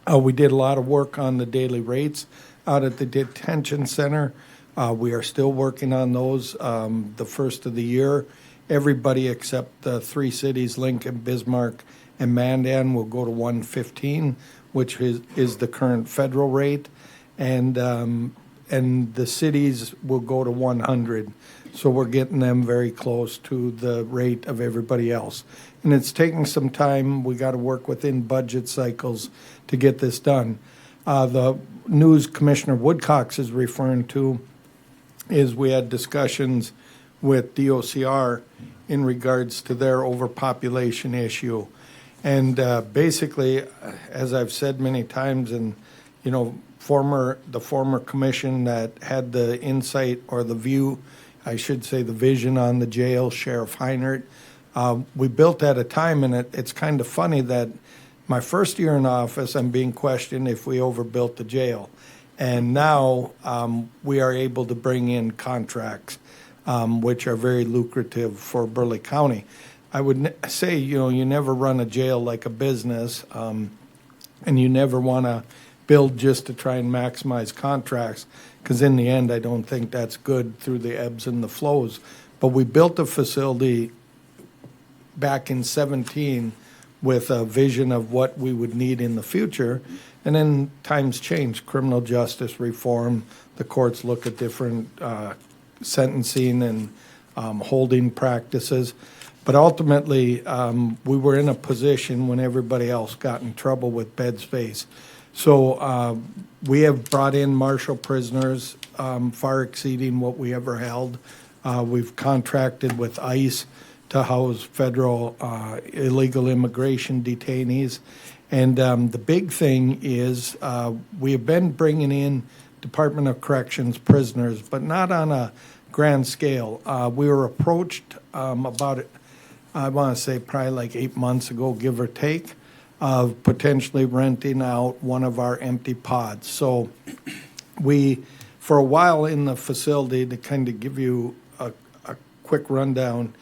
We did a lot of work on the daily rates out at the detention center. We are still working on those the first of the year. Everybody except the three cities, Lincoln, Bismarck, and Mandan, will go to 115, which is the current federal rate, and the cities will go to 100. So we're getting them very close to the rate of everybody else. And it's taking some time. We got to work within budget cycles to get this done. The news Commissioner Woodcox is referring to is we had discussions with DOCR in regards to their overpopulation issue. And basically, as I've said many times, and the former commission that had the insight or the view, I should say the vision on the jail, Sheriff Heinert, we built at a time, and it's kind of funny that my first year in office, I'm being questioned if we overbuilt the jail. And now we are able to bring in contracts, which are very lucrative for Burleigh County. I would say, you never run a jail like a business, and you never want to build just to try and maximize contracts, because in the end, I don't think that's good through the ebbs and the flows. But we built a facility back in 2017 with a vision of what we would need in the future, and then times change. Criminal justice reform, the courts look at different sentencing and holding practices. But ultimately, we were in a position when everybody else got in trouble with bed space. So we have brought in marshal prisoners, far exceeding what we ever held. We've contracted with ICE to house federal illegal immigration detainees. And the big thing is we have been bringing in Department of Corrections prisoners, but not on a grand scale. We were approached about, I want to say probably like 8 months ago, give or take, of potentially renting out one of our empty pods. So we, for a while in the facility, to kind of give you a quick rundown,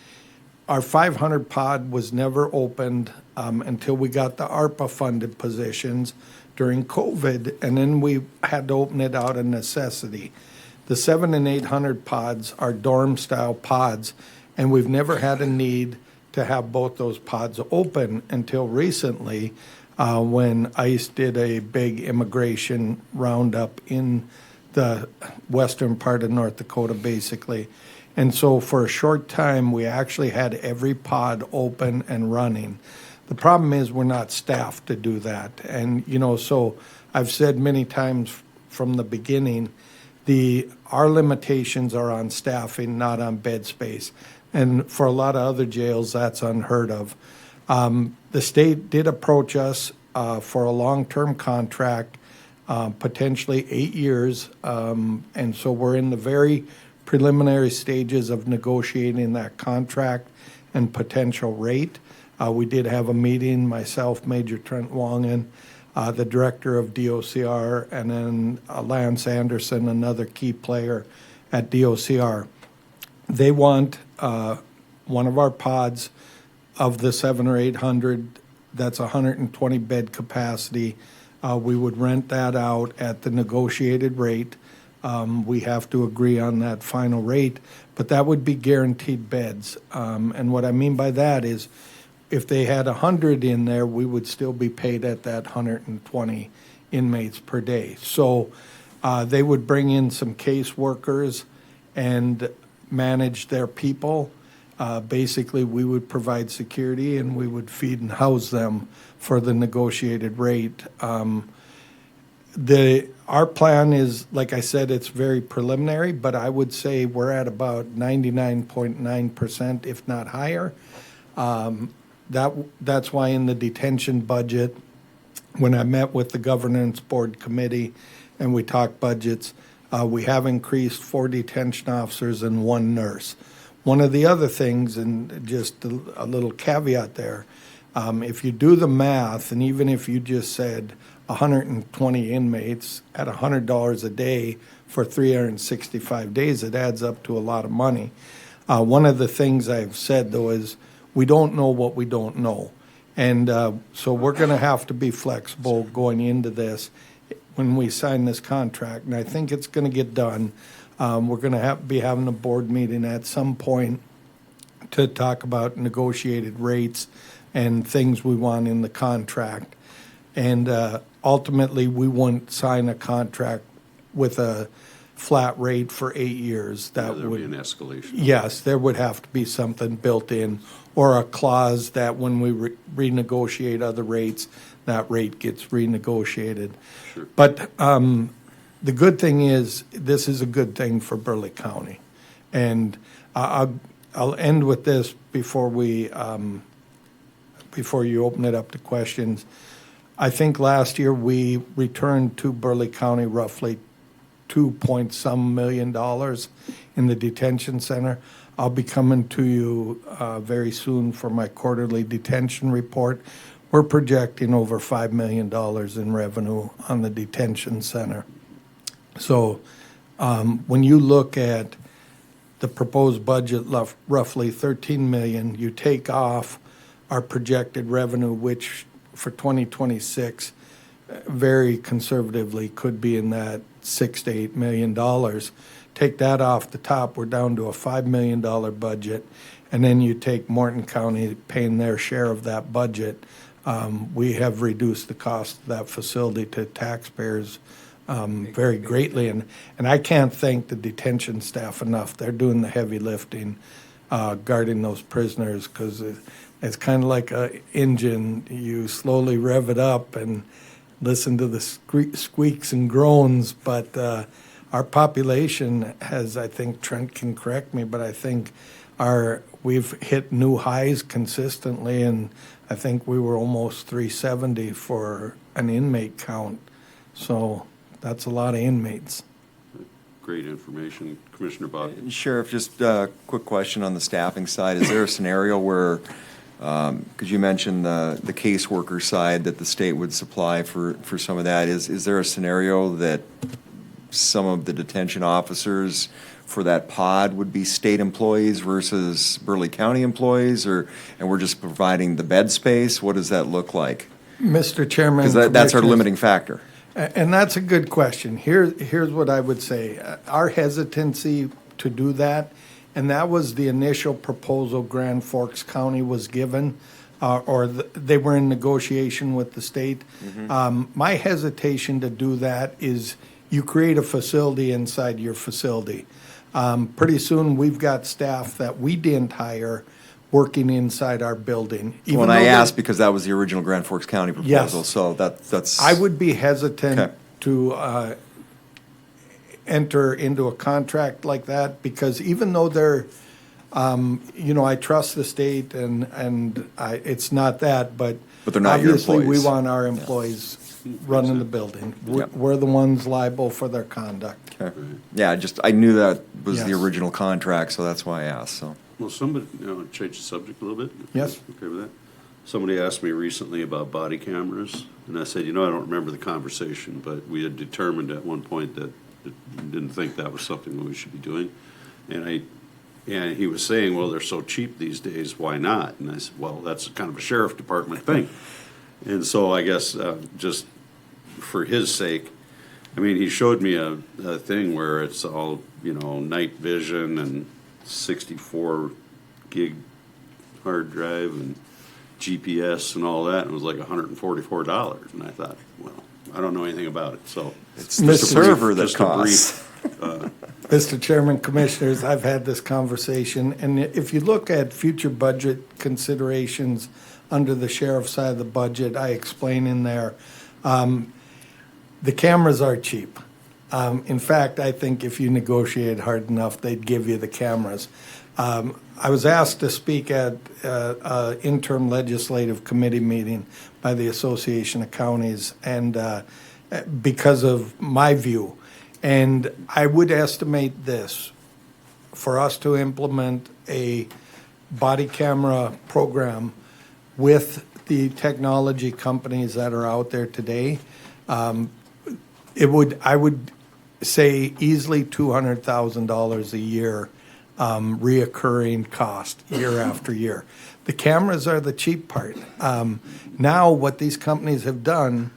our 500 pod was never opened until we got the ARPA-funded positions during COVID, and then we had to open it out of necessity. The 700 and 800 pods are dorm-style pods, and we've never had a need to have both those pods open until recently when ICE did a big immigration roundup in the western part of North Dakota, basically. And so for a short time, we actually had every pod open and running. The problem is we're not staffed to do that. And, so I've said many times from the beginning, our limitations are on staffing, not on bed space. And for a lot of other jails, that's unheard of. The state did approach us for a long-term contract, potentially 8 years. And so we're in the very preliminary stages of negotiating that contract and potential rate. We did have a meeting, myself, Major Trent Wongan, the director of DOCR, and then Lance Anderson, another key player at DOCR. They want one of our pods of the 700 or 800, that's 120 bed capacity. We would rent that out at the negotiated rate. We have to agree on that final rate, but that would be guaranteed beds. And what I mean by that is if they had 100 in there, we would still be paid at that 120 inmates per day. So they would bring in some caseworkers and manage their people. Basically, we would provide security and we would feed and house them for the negotiated rate. Our plan is, like I said, it's very preliminary, but I would say we're at about 99.9%, if not higher. That's why in the detention budget, when I met with the governance board committee and we talked budgets, we have increased 4 detention officers and 1 nurse. One of the other things, and just a little caveat there, if you do the math, and even if you just said 120 inmates at $100 a day for 365 days, it adds up to a lot of money. One of the things I've said, though, is we don't know what we don't know. And so we're going to have to be flexible going into this when we sign this contract. And I think it's going to get done. We're going to be having a board meeting at some point to talk about negotiated rates and things we want in the contract. And ultimately, we wouldn't sign a contract with a flat rate for 8 years. There would be an escalation. Yes, there would have to be something built in, or a clause that when we renegotiate other rates, that rate gets renegotiated. Sure. But the good thing is, this is a good thing for Burleigh County. And I'll end with this before you open it up to questions. I think last year we returned to Burleigh County roughly $2 million in the detention center. I'll be coming to you very soon for my quarterly detention report. We're projecting over $5 million in revenue on the detention center. So when you look at the proposed budget, roughly $13 million, you take off our projected revenue, which for 2026, very conservatively could be in that $6 to $8 million. Take that off the top, we're down to a $5 million budget, and then you take Morton County paying their share of that budget. We have reduced the cost of that facility to taxpayers very greatly, and I can't thank the detention staff enough. They're doing the heavy lifting, guarding those prisoners, because it's kind of like an engine. You slowly rev it up and listen to the squeaks and groans, but our population has, I think Trent can correct me, but I think we've hit new highs consistently, and I think we were almost 370 for an inmate count. So that's a lot of inmates. Great information. Commissioner Bach. Sheriff, just a quick question on the staffing side. Is there a scenario where, because you mentioned the caseworker side that the state would supply for some of that, is there a scenario that some of the detention officers for that pod would be state employees versus Burleigh County employees, and we're just providing the bed space? What does that look like? Mr. Chairman. Because that's our limiting factor. And that's a good question. Here's what I would say. Our hesitancy to do that, and that was the initial proposal Grand Forks County was given, they were in negotiation with the state. Mm-hmm. My hesitation to do that is you create a facility inside your facility. Pretty soon we've got staff that we didn't hire. working inside our building. Even When I though they- asked, because that was the original Grand Forks County Yes. proposal, so that's. I would be hesitant Okay. to enter into a contract like that, because even though they're, I trust the state and it's not that, but But they're not your obviously we employees. want our employees running the building. Yep. We're the ones liable for their conduct. Okay. Yeah, I knew that was the Yes. original contract, so that's why I asked, so. Well, somebody, change the subject a little bit? if Yes. you're Okay with that? Somebody asked me recently about body cameras, and I said, I don't remember the conversation, but we had determined at one point that didn't think that was something that we should be doing. And he was saying, well, they're so cheap these days, why not? And I said, well, that's kind of a sheriff department thing. And so I guess, just for his sake, he showed me a thing where it's all, night vision and 64 gig hard drive and GPS and all that, and it was like $144. And I thought, well, I don't know anything about it, so. It's the server that costs. Mr. Chairman, Commissioners, I've had this conversation, and if you look at future budget considerations under the sheriff's side of the budget, I explain in there, the cameras are cheap. In fact, I think if you negotiate hard enough, they'd give you the cameras. I was asked to speak at an interim legislative committee meeting by the Association of Counties, and because of my view. And I would estimate this, for us to implement a body camera program with the technology companies that are out there today, I would say easily $200,000 a year reoccurring cost year after year. The cameras are the cheap part. Now what these companies have done,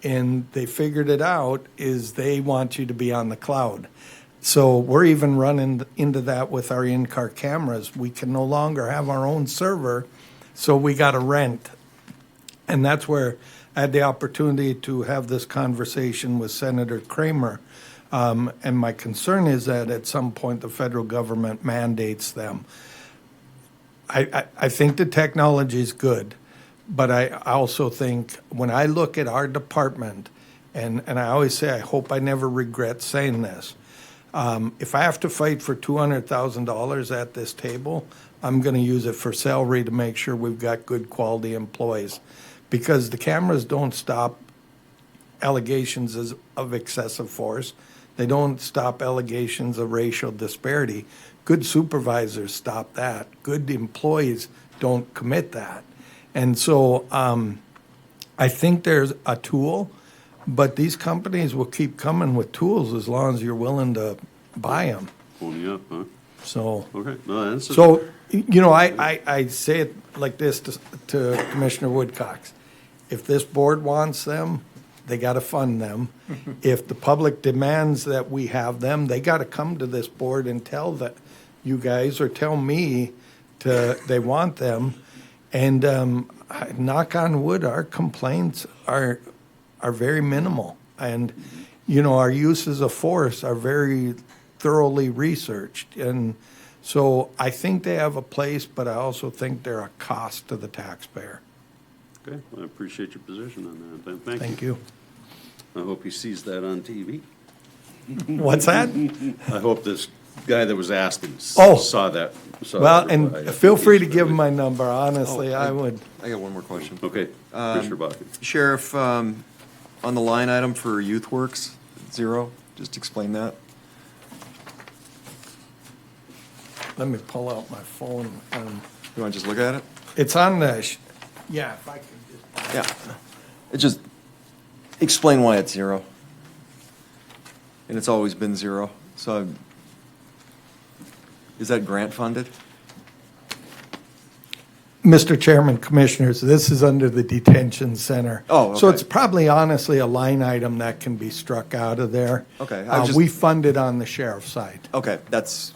and they figured it out, is they want you to be on the cloud. So we're even running into that with our in-car cameras. We can no longer have our own server, so we got to rent. And that's where I had the opportunity to have this conversation with Senator Kramer. And my concern is that at some point the federal government mandates them. I think the technology is good, but I also think when I look at our department, and I always say I hope I never regret saying this, if I have to fight for $200,000 at this table, I'm going to use it for salary to make sure we've got good quality employees, because the cameras don't stop allegations of excessive force. They don't stop allegations of racial disparity. Good supervisors stop that. Good employees don't commit that. And so I think there's a tool, but these companies will keep coming with tools as long as you're willing to buy them. Pony up, huh? So, Okay, no, that's. so I say it like this to Commissioner Woodcox. If this board wants them, they got to fund them. If the public demands that we have them, they got to come to this board and tell that you guys, or tell me they want them. And knock on wood, our complaints are very minimal. And, our uses of force are very thoroughly researched. And so I think they have a place, but I also think they're a cost to the taxpayer. Okay, well, I appreciate your position on that. Thank you. Thank you. I hope he sees that on TV. What's that? I hope this guy that was asking Oh. saw that. Well, and feel free to give him my number. Honestly, I would. I got one more question. Okay, Commissioner Bakken. Sheriff, on the line item for Youth Works, 0, just explain that. Let me pull out my phone. You want to just look at it? It's on the, yeah, if I could just. Yeah. It just, explain why it's 0. And it's always been 0. So, is that grant funded? Mr. Chairman, Commissioners, this is under the detention center. Oh, okay. So it's probably honestly a line item that can be struck out of there. Okay, We fund it on the sheriff's side. Okay, that's.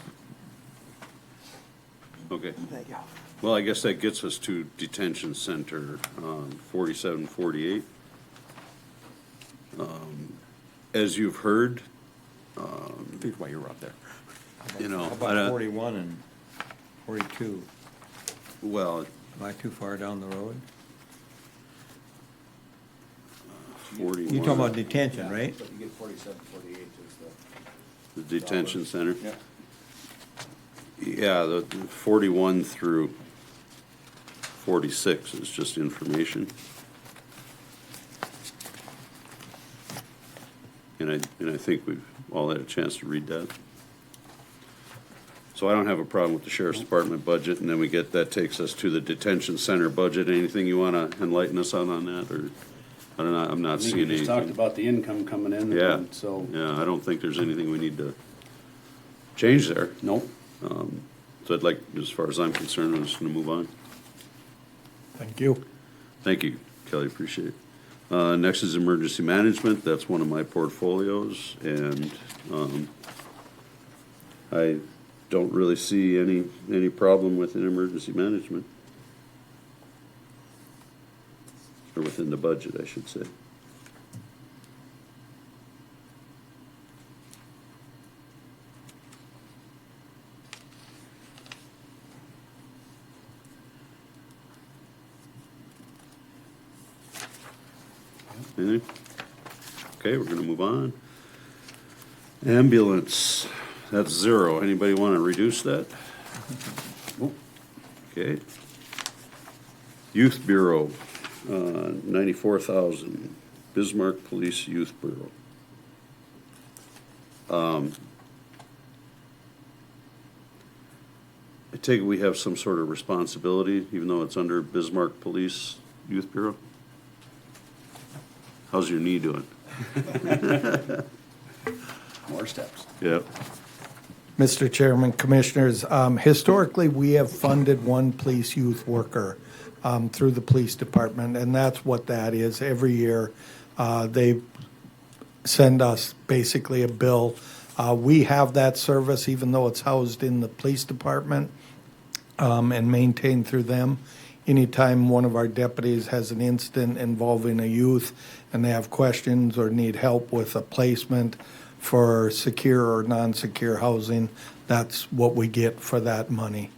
Okay. Well, I guess that gets us to detention center, 4748. As you've heard, Figured why you were up there. How about 41 and 42? Well, Am I too far down the road? 41. You're talking about detention, right? But you get 47, 48 is The detention center? Yeah. Yeah, the 41 through 46 is just information. And I think we've all had a chance to read that. So I don't have a problem with the sheriff's department budget, and then that takes us to the detention center budget. Anything you want to enlighten us on that, or, I don't know, I'm not I think seeing we just talked anything. about the income coming in. Yeah, and So, yeah, I don't think there's anything we need to change there. nope. So I'd like, as far as I'm concerned, I'm just gonna move on. Thank you. Thank you, Kelly, appreciate it. Next is emergency management, that's one of my portfolios, and, I don't really see any problem within emergency management. Or within the budget, I should say. Anything? Okay, we're gonna move on. Ambulance, that's 0. Anybody want to reduce that? Okay. Youth Bureau, 94,000. Bismarck Police Youth Bureau. I take it we have some sort of responsibility, even though it's under Bismarck Police Youth Bureau? How's your knee doing? More steps. Yep. Mr. Chairman, Commissioners, historically, we have funded one police youth worker through the police department, and that's what that is. Every year, they send us basically a bill. We have that service, even though it's housed in the police department and maintained through them. Anytime one of our deputies has an incident involving a youth and they have questions or need help with a placement for secure or non-secure housing, that's what we get for that money.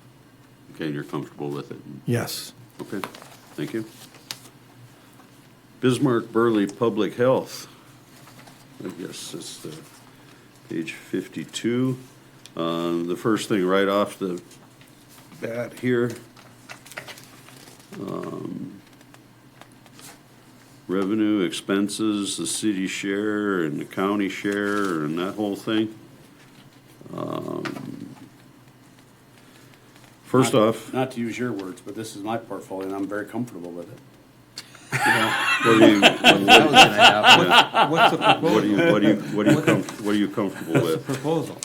Okay, and you're comfortable with it? Yes. Okay, thank you. Bismarck Burleigh Public Health. I guess it's the page 52. The first thing right off the bat here. Revenue, expenses, the city share and the county share and that whole thing. First off. Not to use your words, but this is my portfolio, and I'm very comfortable with it. What are you, What's the proposal? what are you comfortable What's the with? proposal?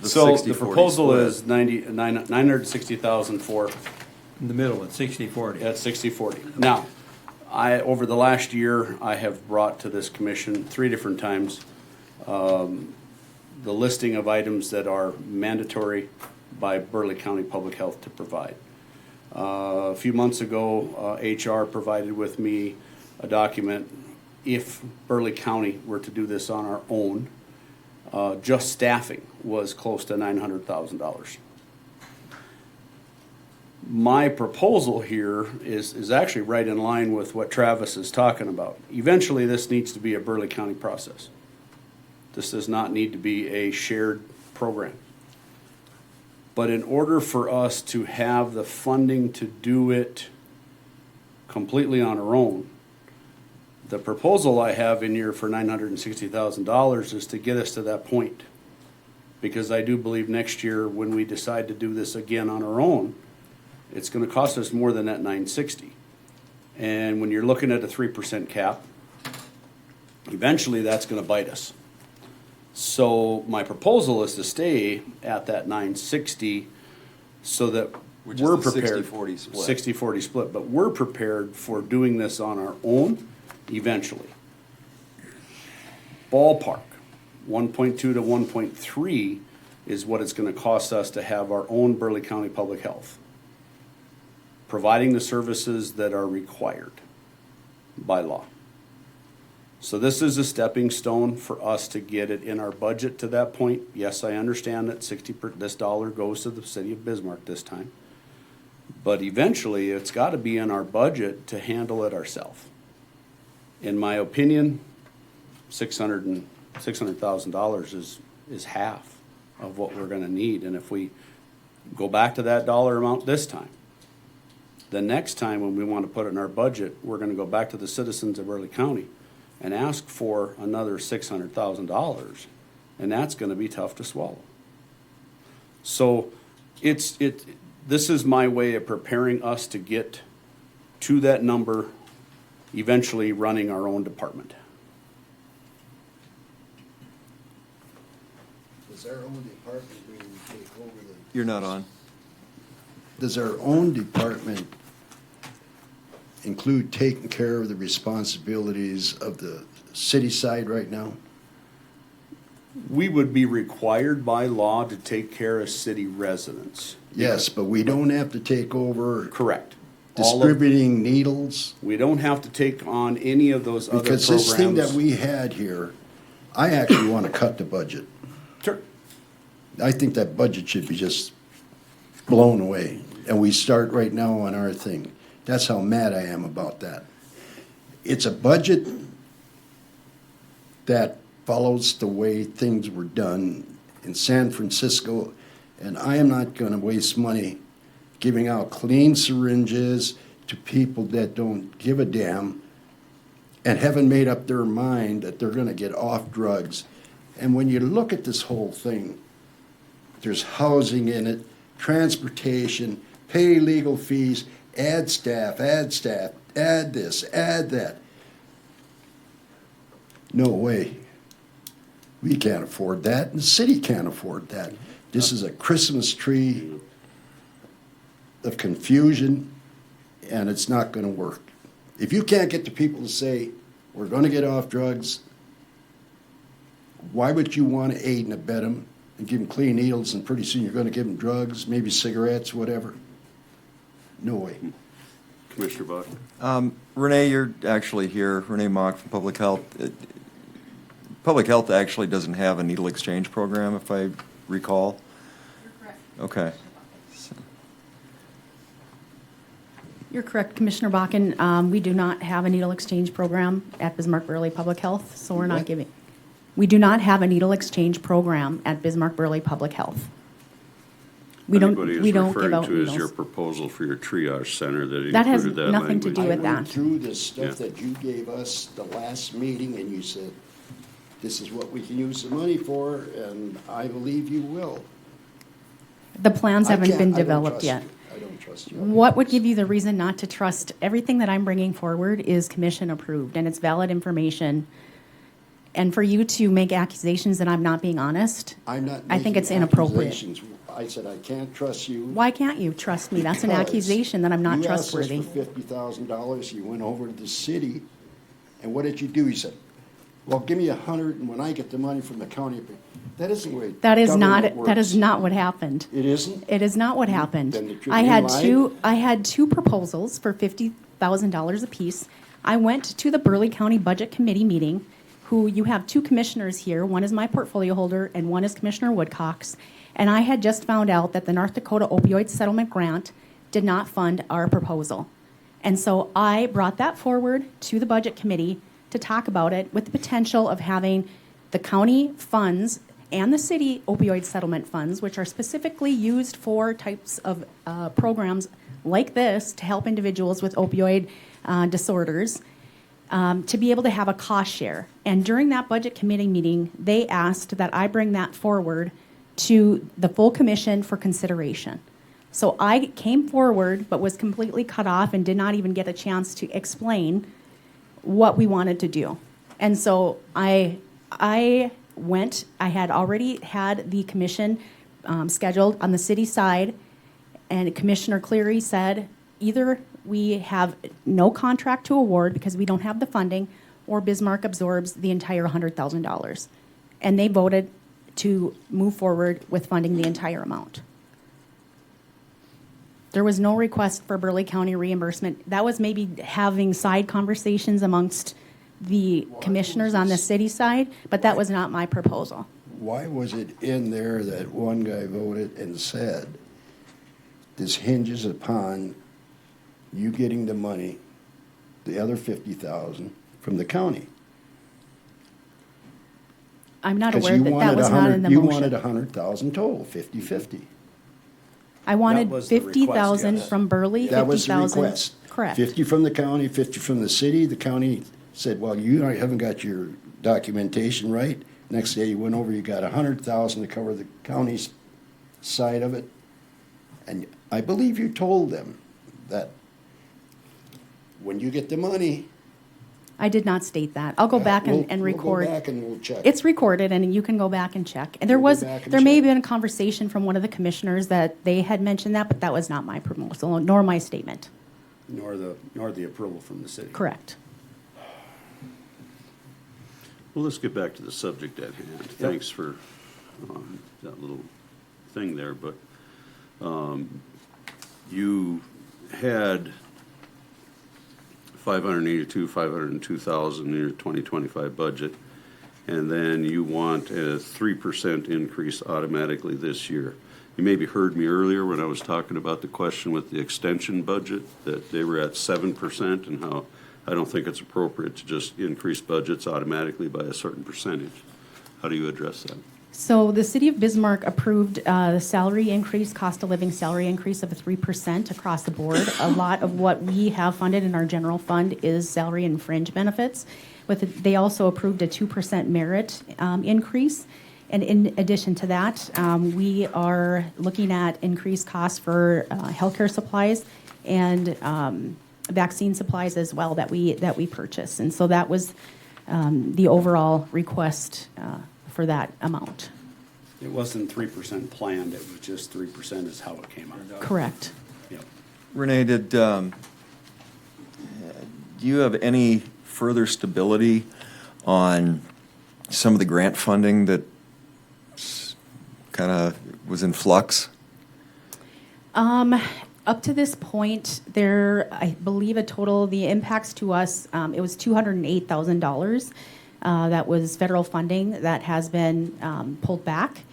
So the proposal is 960,000 for, In the middle, it's 60/40. at 60/40. Now, over the last year, I have brought to this commission 3 different times, the listing of items that are mandatory by Burleigh County Public Health to provide. A few months ago, HR provided with me a document. If Burleigh County were to do this on our own, just staffing was close to $900,000. My proposal here is actually right in line with what Travis is talking about. Eventually, this needs to be a Burleigh County process. This does not need to be a shared program. But in order for us to have the funding to do it completely on our own, the proposal I have in here for $960,000 is to get us to that point. Because I do believe next year, when we decide to do this again on our own, it's gonna cost us more than that 960. And when you're looking at a 3% cap, eventually that's gonna bite us. So my proposal is to stay at that 960 so that Which is we're the prepared. 60-40 split. 60-40 split, but we're prepared for doing this on our own eventually. Ballpark, 1.2 to 1.3 is what it's gonna cost us to have our own Burleigh County Public Health, providing the services that are required by law. So this is a stepping stone for us to get it in our budget to that point. Yes, I understand that this dollar goes to the city of Bismarck this time. But eventually, it's gotta be in our budget to handle it ourselves. In my opinion, $600,000 is half of what we're gonna need. And if we go back to that dollar amount this time, the next time when we want to put it in our budget, we're gonna go back to the citizens of Burleigh County and ask for another $600,000, and that's gonna be tough to swallow. So this is my way of preparing us to get to that number, eventually running our own department. Does our own department mean take over the? You're not on. Does our own department include taking care of the responsibilities of the city side right now? We would be required by law to take care of city residents. Yes, but we don't have to take over Correct. distributing needles? We don't have to take on any of those other programs. Because this thing that we had here, I actually want to cut the budget. Sure. I think that budget should be just blown away, and we start right now on our thing. That's how mad I am about that. It's a budget that follows the way things were done in San Francisco, and I am not gonna waste money giving out clean syringes to people that don't give a damn and haven't made up their mind that they're gonna get off drugs. And when you look at this whole thing, there's housing in it, transportation, pay legal fees, add staff, add this, add that. No way. We can't afford that, and the city can't afford that. This is a Christmas tree of confusion, and it's not gonna work. If you can't get the people to say, we're gonna get off drugs, why would you wanna aid and abet them and give them clean needles, and pretty soon you're gonna give them drugs, maybe cigarettes, whatever? No way. Commissioner Buck? Renee, you're actually here. Renee Mock from Public Health. Public Health actually doesn't have a needle exchange program, if I recall. You're correct. Okay. You're correct, Commissioner Bakken. We do not have a needle exchange program at Bismarck Burleigh Public Health, so we're not What? giving. We do not have a needle exchange program at Bismarck Burleigh Public Health. We don't give referring out to is your needles. proposal for your triage center that That has included that nothing to language. do with I went that. through the stuff Yeah. that you gave us the last meeting, and you said, this is what we can use the money for, and I believe you will. The plans I haven't can't- been I don't developed trust yet. you. I don't trust you. What would give you the reason not to trust? Everything that I'm bringing forward is commission approved, and it's valid information. And for you to make accusations that I'm not being honest, I'm not I think making it's inappropriate. accusations. I said, I can't trust you. Why can't you trust me? That's an Because accusation that I'm not trustworthy. You asked us for $50,000, you went over to the city, and what did you do? You said, well, give me 100, and when I get the money from the county, that isn't the way That is government not, that is works. not what happened. It isn't? It is not what happened. Then you're I in had line? I had two proposals for $50,000 apiece. I went to the Burleigh County Budget Committee meeting, who you have two commissioners here. One is my portfolio holder and one is Commissioner Woodcock's. And I had just found out that the North Dakota Opioid Settlement Grant did not fund our proposal. And so I brought that forward to the Budget Committee to talk about it with the potential of having the county funds and the city opioid settlement funds, which are specifically used for types of programs like this to help individuals with opioid disorders, to be able to have a cost share. And during that budget committee meeting, they asked that I bring that forward to the full commission for consideration. So I came forward, but was completely cut off and did not even get a chance to explain what we wanted to do. And so I went, I had already had the commission scheduled on the city side, and Commissioner Cleary said, either we have no contract to award because we don't have the funding, or Bismarck absorbs the entire $100,000. And they voted to move forward with funding the entire amount. There was no request for Burleigh County reimbursement. That was maybe having side conversations amongst the commissioners on the city side, but that was not my proposal. Why was it in there that one guy voted and said this hinges upon you getting the money, the other 50,000 from the county. I'm not 'Cause aware you that that wanted was not in the You motion. wanted 100,000 total, 50-50. I wanted was the request, 50,000 yes. from Burleigh, That was the 50,000. request. Correct. 50 from the county, 50 from the city. The county said, well, you haven't got your documentation right. Next day you went over, you got 100,000 to cover the county's side of it. And I believe you told them that when you get the money. I did not state that. I'll go back and record. We'll go back and we'll check. It's recorded, and you can go back and check. And there We'll was, go back and there may have check. been a conversation from one of the commissioners that they had mentioned that, but that was not my proposal, nor my statement. Nor the approval from the city. Correct. Well, let's get back to the subject at hand. Thanks for that little thing there, but you had 502,000 in your 2025 budget, and then you want a 3% increase automatically this year. You maybe heard me earlier when I was talking about the question with the extension budget, that they were at 7%, and how I don't think it's appropriate to just increase budgets automatically by a certain percentage. How do you address that? So the city of Bismarck approved the salary increase, cost of living salary increase of 3% across the board. A lot of what we have funded in our general fund is salary and fringe benefits. They also approved a 2% merit increase. And in addition to that, we are looking at increased costs for healthcare supplies and vaccine supplies as well that we purchase. And so that was the overall request for that amount. It wasn't 3% planned, it was just 3% is how it came out. Correct. Yep. Renee, do you have any further stability on some of the grant funding that kind of was in flux? Up to this point, I believe the impacts to us, it was $208,000. That was federal funding that has been pulled back.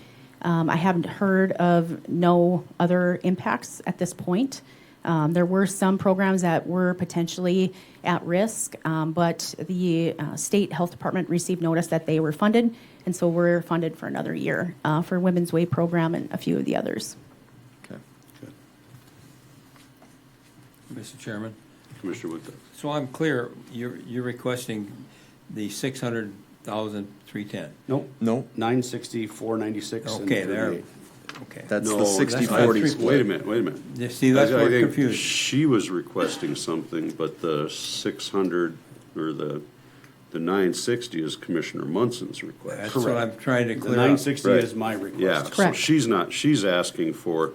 I haven't heard of no other impacts at this point. There were some programs that were potentially at risk, but the state health department received notice that they were funded, and so we're funded for another year for Women's Way program and a few of the others. Okay. Good. Mr. Chairman, Commissioner Wood. so I'm clear, you're requesting the 600,000, 310? Nope. No, 960, 496, and Okay, there, 38. okay. that's No, the 60-40 that's- split. Wait a minute. You see, that's I what think confused. She was requesting something, but the 600, or the 960 is Commissioner Munson's request. That's what I'm trying to The clear up. 960 Right. is my request. Yeah, so Correct. she's asking for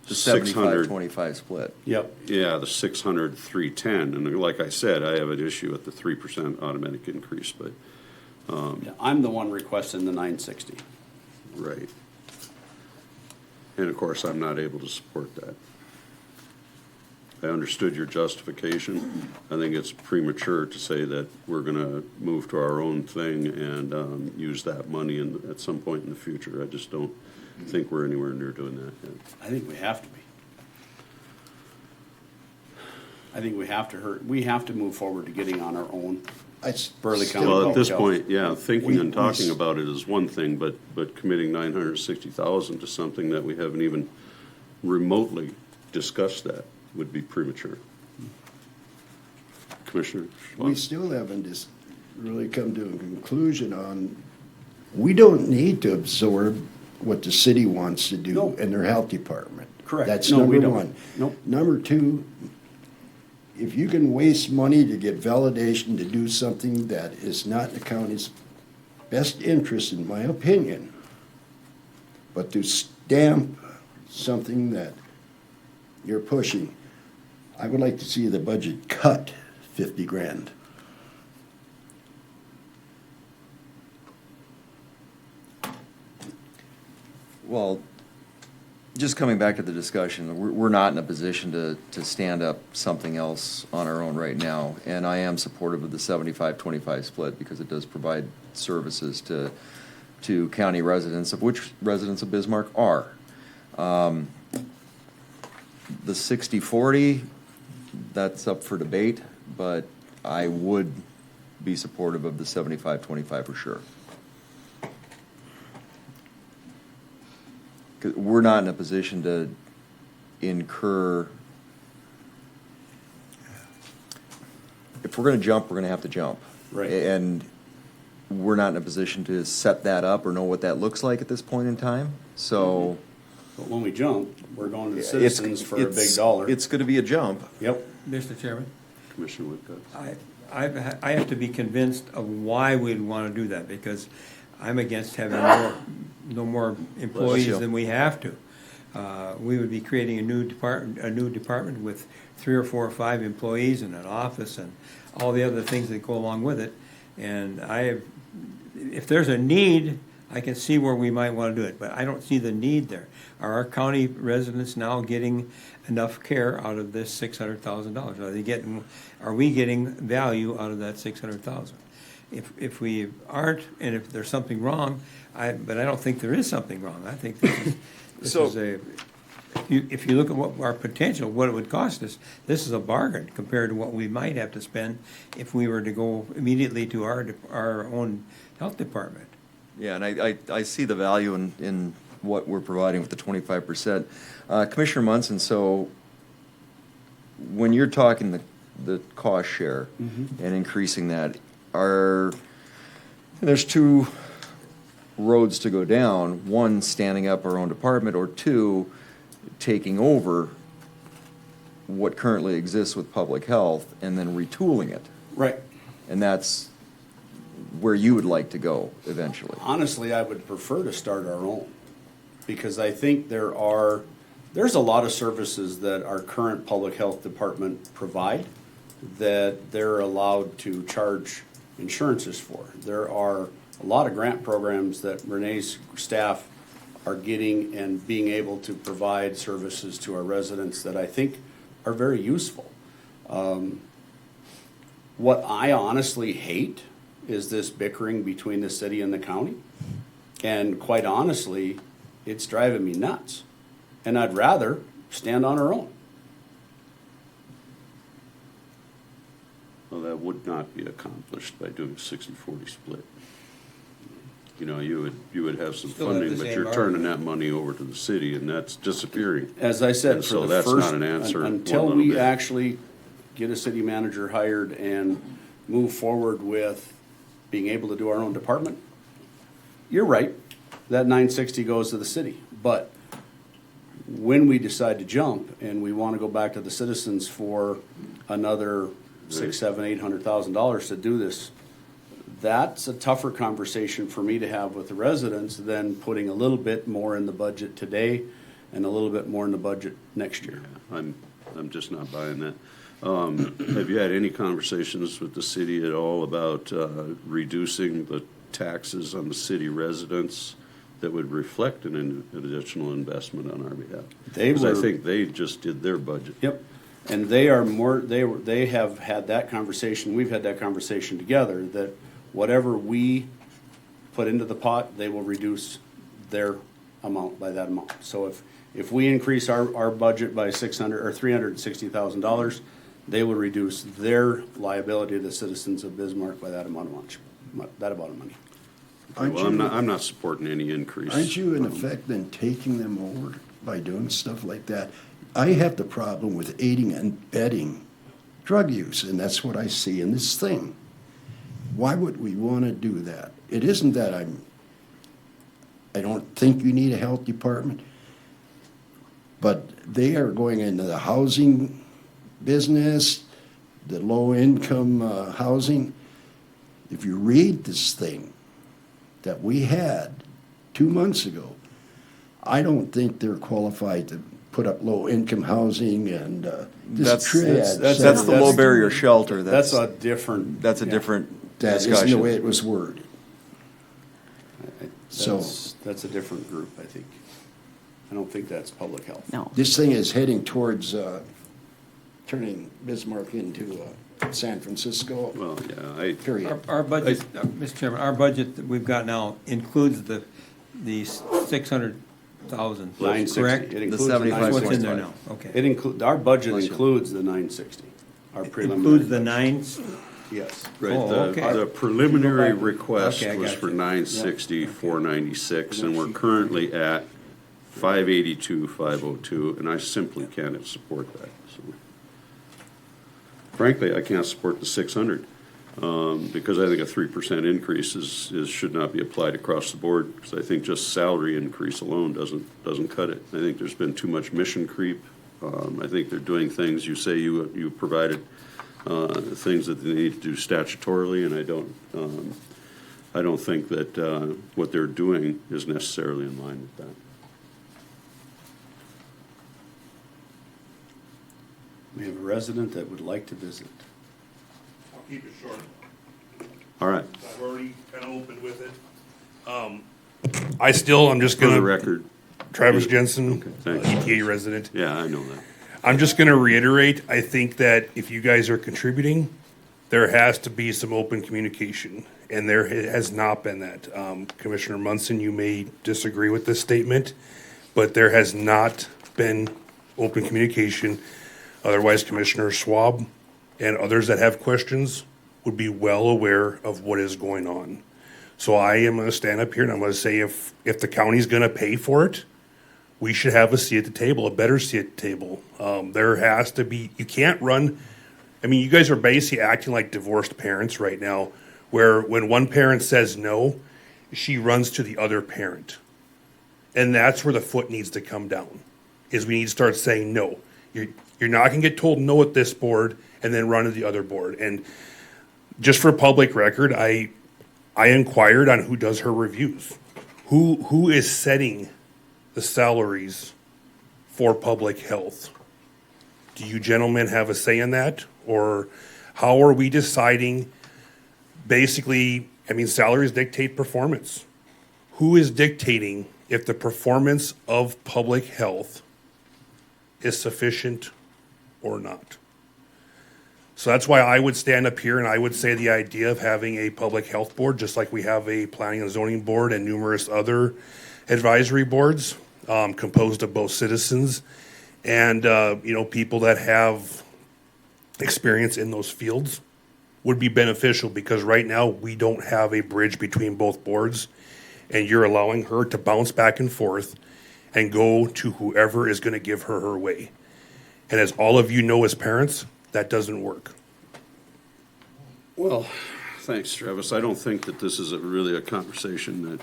The 600. 75-25 split. Yep. Yeah, the 600, 310, and like I said, I have an issue with the 3% automatic increase, but, Yeah, I'm the one requesting the 960. right. And of course, I'm not able to support that. I understood your justification. I think it's premature to say that we're gonna move to our own thing and use that money at some point in the future. I just don't think we're anywhere near doing that yet. I think we have to be. I think we have to move forward to getting on our own. Burleigh County. Well, at this Public Health. point, yeah, thinking We- and talking we- about it is one thing, but committing 960,000 to something that we haven't even remotely discussed that would be premature. Commissioner We Schwab? still haven't just really come to a conclusion on, we don't need to absorb what the city wants to do No. in their health department. Correct. That's No, we number don't. one. Nope. Number two, if you can waste money to get validation to do something that is not in the county's best interest, in my opinion, but to stamp something that you're pushing, I would like to see the budget cut 50 grand. Well, just coming back to the discussion, we're not in a position to stand up something else on our own right now. And I am supportive of the 75-25 split because it does provide services to county residents, of which residents of Bismarck are. The 60-40, that's up for debate, but I would be supportive of the 75-25 for sure. 'Cause we're not in a position to incur. If we're gonna jump, we're gonna have to jump. Right. And we're not in a position to set that up or know what that looks like at this point in time, so. But when we jump, we're going to the It's- citizens for a big it's- dollar. It's gonna be a jump. Yep. Mr. Chairman? Commissioner Whitcutt. I have to be convinced of why we'd want to do that, because I'm against having no more employees than we have to. We would be creating a new department with 3 or 4 or 5 employees and an office and all the other things that go along with it. And if there's a need, I can see where we might want to do it, but I don't see the need there. Are our county residents now getting enough care out of this $600,000? Are we getting value out of that $600,000? If we aren't, and if there's something wrong, but I don't think there is something wrong. I think if you look at what our potential, what it would cost us, this is a bargain compared to what we might have to spend if we were to go immediately to our own health department. Yeah, and I see the value in what we're providing with the 25%. Commissioner Munson, so when you're talking the cost share and increasing that, there's 2 roads to go down. One, standing up our own department, or 2, taking over what currently exists with public health and then retooling it. Right. And that's where you would like to go eventually. Honestly, I would prefer to start our own, because I think there's a lot of services that our current public health department provide that they're allowed to charge insurances for. There are a lot of grant programs that Renee's staff are getting and being able to provide services to our residents that I think are very useful. What I honestly hate is this bickering between the city and the county. And quite honestly, it's driving me nuts. And I'd rather stand on our own. Well, that would not be accomplished by doing a 60-40 split. You know, you would have some Still have funding, the but same you're turning that money over to the city, and that's disappearing. As I said, And for so the that's first, not an answer until one little we bit. actually get a city manager hired and move forward with being able to do our own department, you're right, that 960 goes to the city. But when we decide to jump and we want to go back to the citizens for another $600,000, $700,000, $800,000 to do this, that's a tougher conversation for me to have with the residents than putting a little bit more in the budget today and a little bit more in the budget next year. I'm just not buying that. Have you had any conversations with the city at all about reducing the taxes on the city residents that would reflect an additional investment on our behalf? Because I think they just did their budget. Yep. And they have had that conversation, we've had that conversation together, that whatever we put into the pot, they will reduce their amount by that amount. So if we increase our budget by $360,000, they will reduce their liability to the citizens of Bismarck by that amount of money. Well, I'm not supporting any increase. Aren't you in effect then taking them over by doing stuff like that? I have the problem with aiding and abetting drug use, and that's what I see in this thing. Why would we want to do that? It isn't that I don't think you need a health department, but they are going into the housing business, the low-income housing. If you read this thing that we had 2 months ago, I don't think they're qualified to put up low-income housing and That's the low barrier shelter. That's a different discussion. That isn't the way it was worded. That's a different group, I think. I don't think that's public health. No. This thing is heading towards turning Bismarck into San Francisco. Well, yeah, period. Our budget, Mr. Chairman, our budget that we've got now includes the $600,000 thousand, 960. correct? It The includes 75. That's what's in 965. there now, okay. It include, our budget Bless you. includes the 960, our preliminary. Includes the budget. nines, Yes. Right, Oh, okay. the preliminary Go back. request Okay, I was got for you. 960, 496, and we're currently at 582, 502, and I simply can't support that. So, frankly, I can't support the 600, because I think a 3% increase should not be applied across the board, because I think just salary increase alone doesn't cut it. I think there's been too much mission creep. I think they're doing things, you say you provided things that they need to do statutorily, and I don't think that what they're doing is necessarily in line with that. We have a resident that would like to visit. I'll keep it short. All right, I've already kind of opened with it. I'm just for the gonna, record. Travis Jensen, Okay, thanks. ETA resident. Yeah, I know that. I'm just gonna reiterate, I think that if you guys are contributing, there has to be some open communication, and there has not been that. Commissioner Munson, you may disagree with this statement, but there has not been open communication. Otherwise, Commissioner Schwab and others that have questions would be well aware of what is going on. So I am gonna stand up here and I'm gonna say if the county's gonna pay for it, we should have a seat at the table, a better seat at the table. There has to be, you can't run, I mean, you guys are basically acting like divorced parents right now, where when one parent says no, she runs to the other parent. And that's where the foot needs to come down, is we need to start saying no. You're not gonna get told no at this board and then run to the other board. And just for public record, I inquired on who does her reviews. Who is setting the salaries for public health? Do you gentlemen have a say in that? Or how are we deciding, basically, I mean, salaries dictate performance. Who is dictating if the performance of public health is sufficient or not? So that's why I would stand up here and I would say the idea of having a public health board, just like we have a planning and zoning board and numerous other advisory boards, composed of both citizens and, people that have experience in those fields, would be beneficial, because right now we don't have a bridge between both boards, and you're allowing her to bounce back and forth and go to whoever is going to give her her way. And as all of you know as parents, that doesn't work. Well, thanks, Travis. I don't think that this is really a conversation that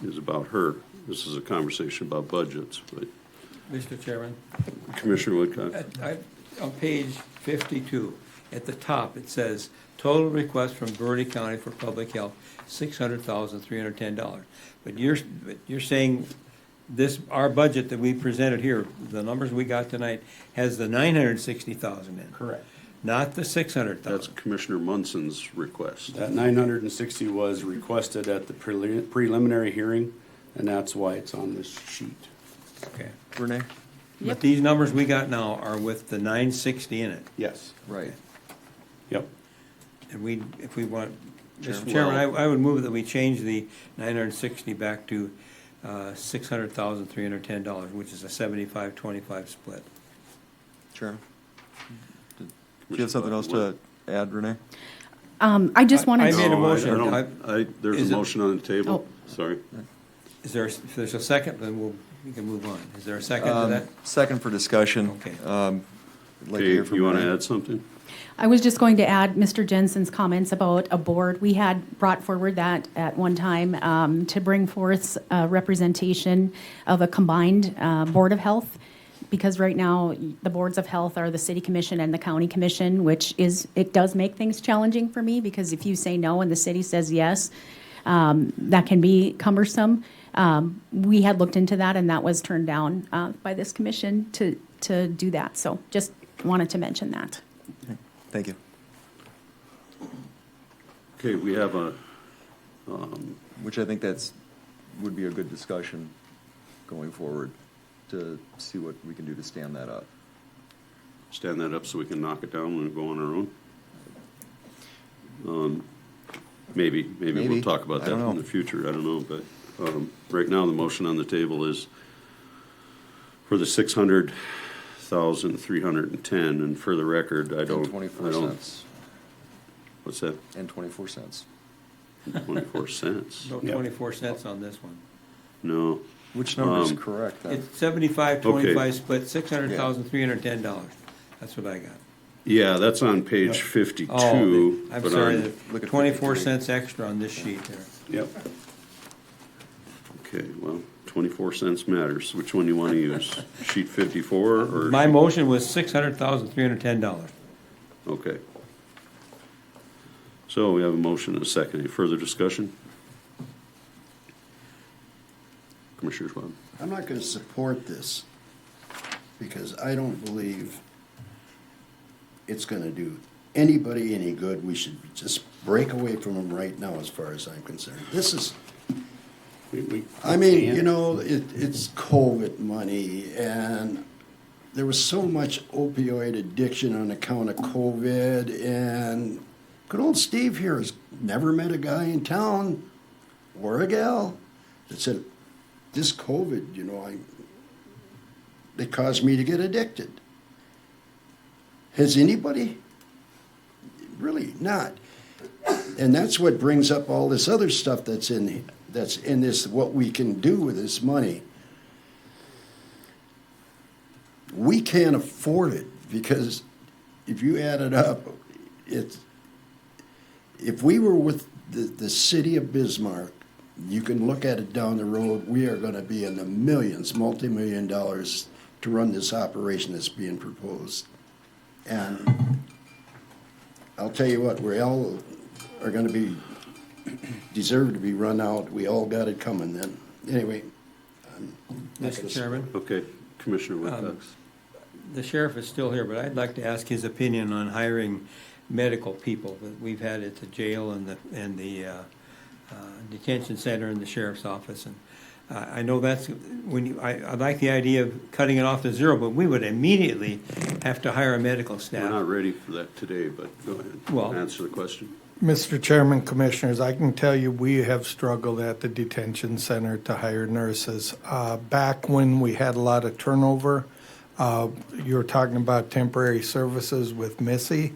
is about her. This is a conversation about budgets, but Mr. Chairman. Commissioner Woodcock. On page 52, at the top, it says, total request from Burleigh County for public health, $600,310. But you're saying this, our budget that we presented here, the numbers we got tonight, has the 960,000 in. Correct. Not the 600,000. That's Commissioner Munson's request. That 960 was requested at the preliminary hearing, and that's why it's on this sheet. Okay. Renee? But these numbers we got now are with the 960 in it. Yes. Right. Yep. And if we want, Mr. Chairman. Chairman, I would move that we change the 960 back to $600,310, which is a 75-25 split. Chairman? Do you have something else to add, Renee? I just wanted I to. made a No, motion. There's Is a it- motion on the table. Oh. Sorry. If there's a second, then we can move on. Is there a second to that? Second for discussion. Okay. I'd like to Okay, hear from you want to Renee. add something? I was just going to add Mr. Jensen's comments about a board. We had brought forward that at one time to bring forth representation of a combined Board of Health, because right now the boards of health are the city commission and the county commission, it does make things challenging for me, because if you say no and the city says yes, that can be cumbersome. We had looked into that, and that was turned down by this commission to do that. So just wanted to mention that. Thank you. Okay, we have Which I think would be a good discussion going forward, to see what we can do to stand that up. stand that up so we can knock it down when we go on our own. Maybe we'll talk about I that don't know. in the future. I don't know, but Right now, the motion on the table is for the 600,310, and for the record, I don't. 24 I don't- cents. What's that? And 24 cents. 24 cents. No, 24 cents on this one. No. Which number is correct then? It's 75-25 Okay. split, $600,310. That's what I got. Yeah, that's on page 52. Oh, I'm but sorry, on- the 24 cents extra on this sheet there. Yep. Okay, well, 24 cents matters. Which one do you want to use? Sheet 54 or? My motion was $600,310. Okay. So we have a motion and a second. Any further discussion? Commissioner Schwab. I'm not going to support this because I don't believe it's going to do anybody any good. We should just break away from them right now as far as I'm concerned. This is, I mean, you know, it's COVID money, and there was so much opioid addiction on account of COVID, and good old Steve here has never met a guy in town or a gal that said, this COVID, you know, they caused me to get addicted. Has anybody? Really not. And that's what brings up all this other stuff that's in this, what we can do with this money. We can't afford it because if you add it up, if we were with the city of Bismarck, you can look at it down the road, we are going to be in the millions, multi-million dollars to run this operation that's being proposed. And I'll tell you what, we all are going to be, deserve to be run out. We all got it coming then. Anyway. Mr. Chairman? Okay, Commissioner Woodcox. The sheriff is still here, but I'd like to ask his opinion on hiring medical people that we've had at the jail and the detention center and the sheriff's office. And I know that's when I like the idea of cutting it off to zero, but we would immediately have to hire a medical staff. We're not ready for that today, but go ahead. Well, answer the question. Mr. Chairman, Commissioners, I can tell you we have struggled at the detention center to hire nurses. Back when we had a lot of turnover, you were talking about temporary services with Missy.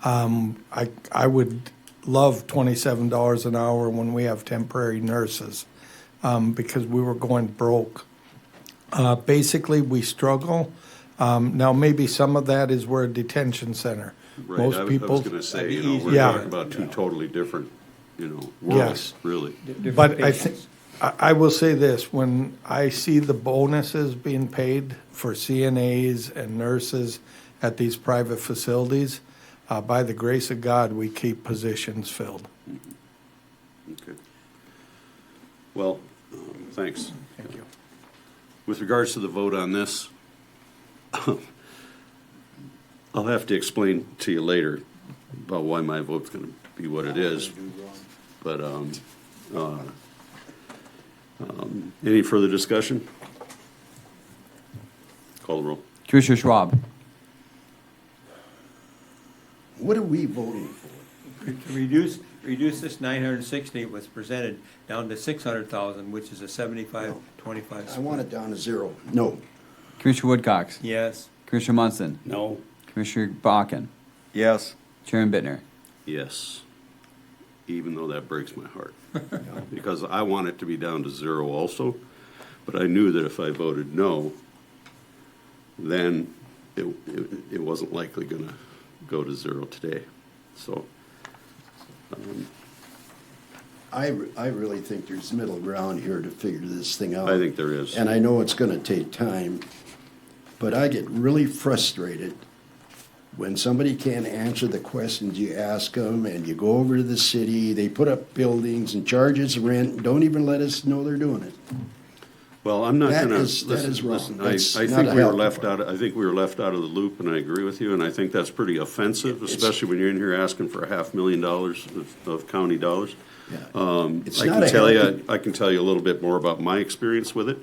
I would love $27 an hour when we have temporary nurses because we were going broke. Basically, we struggle. Now, maybe some of that is we're a detention center. Right, Most I people, was going to say, you know, we're Yeah. talking about two totally different, you know, Yes. worlds, really. But I will say this, when I see the bonuses being paid for CNAs and nurses at these private facilities, by the grace of God, we keep positions filled. Okay. Well, thanks. Thank you. With regards to the vote on this, I'll have to explain to you later about why my vote's going to be what it is. But any further discussion? Call the roll. Commissioner Schwab. What are we voting for? To reduce this 960 was presented down to 600,000, which is a 75-25 I want it down to zero. No. Commissioner Woodcox. Yes. Commissioner Munson. No. Commissioner Bakken. Yes. Chairman Bittner. Yes, even though that breaks my heart. Because I want it to be down to zero also, but I knew that if I voted no, then it wasn't likely going to go to zero today. So I really think there's middle ground here to figure this thing out. I think there is. And I know it's going to take time, but I get really frustrated when somebody can't answer the questions you ask them, and you go over to the city, they put up buildings and charge us rent, don't even let us know they're doing it. Well, I'm not That going to is- that is wrong. I That's think not a we were health left out. I think we were left out of the loop, and I agree with you. And I think that's pretty offensive, especially when you're in here asking for $500,000 of county dollars. It's I not can a tell healthy- you. I can tell you a little bit more about my experience with it.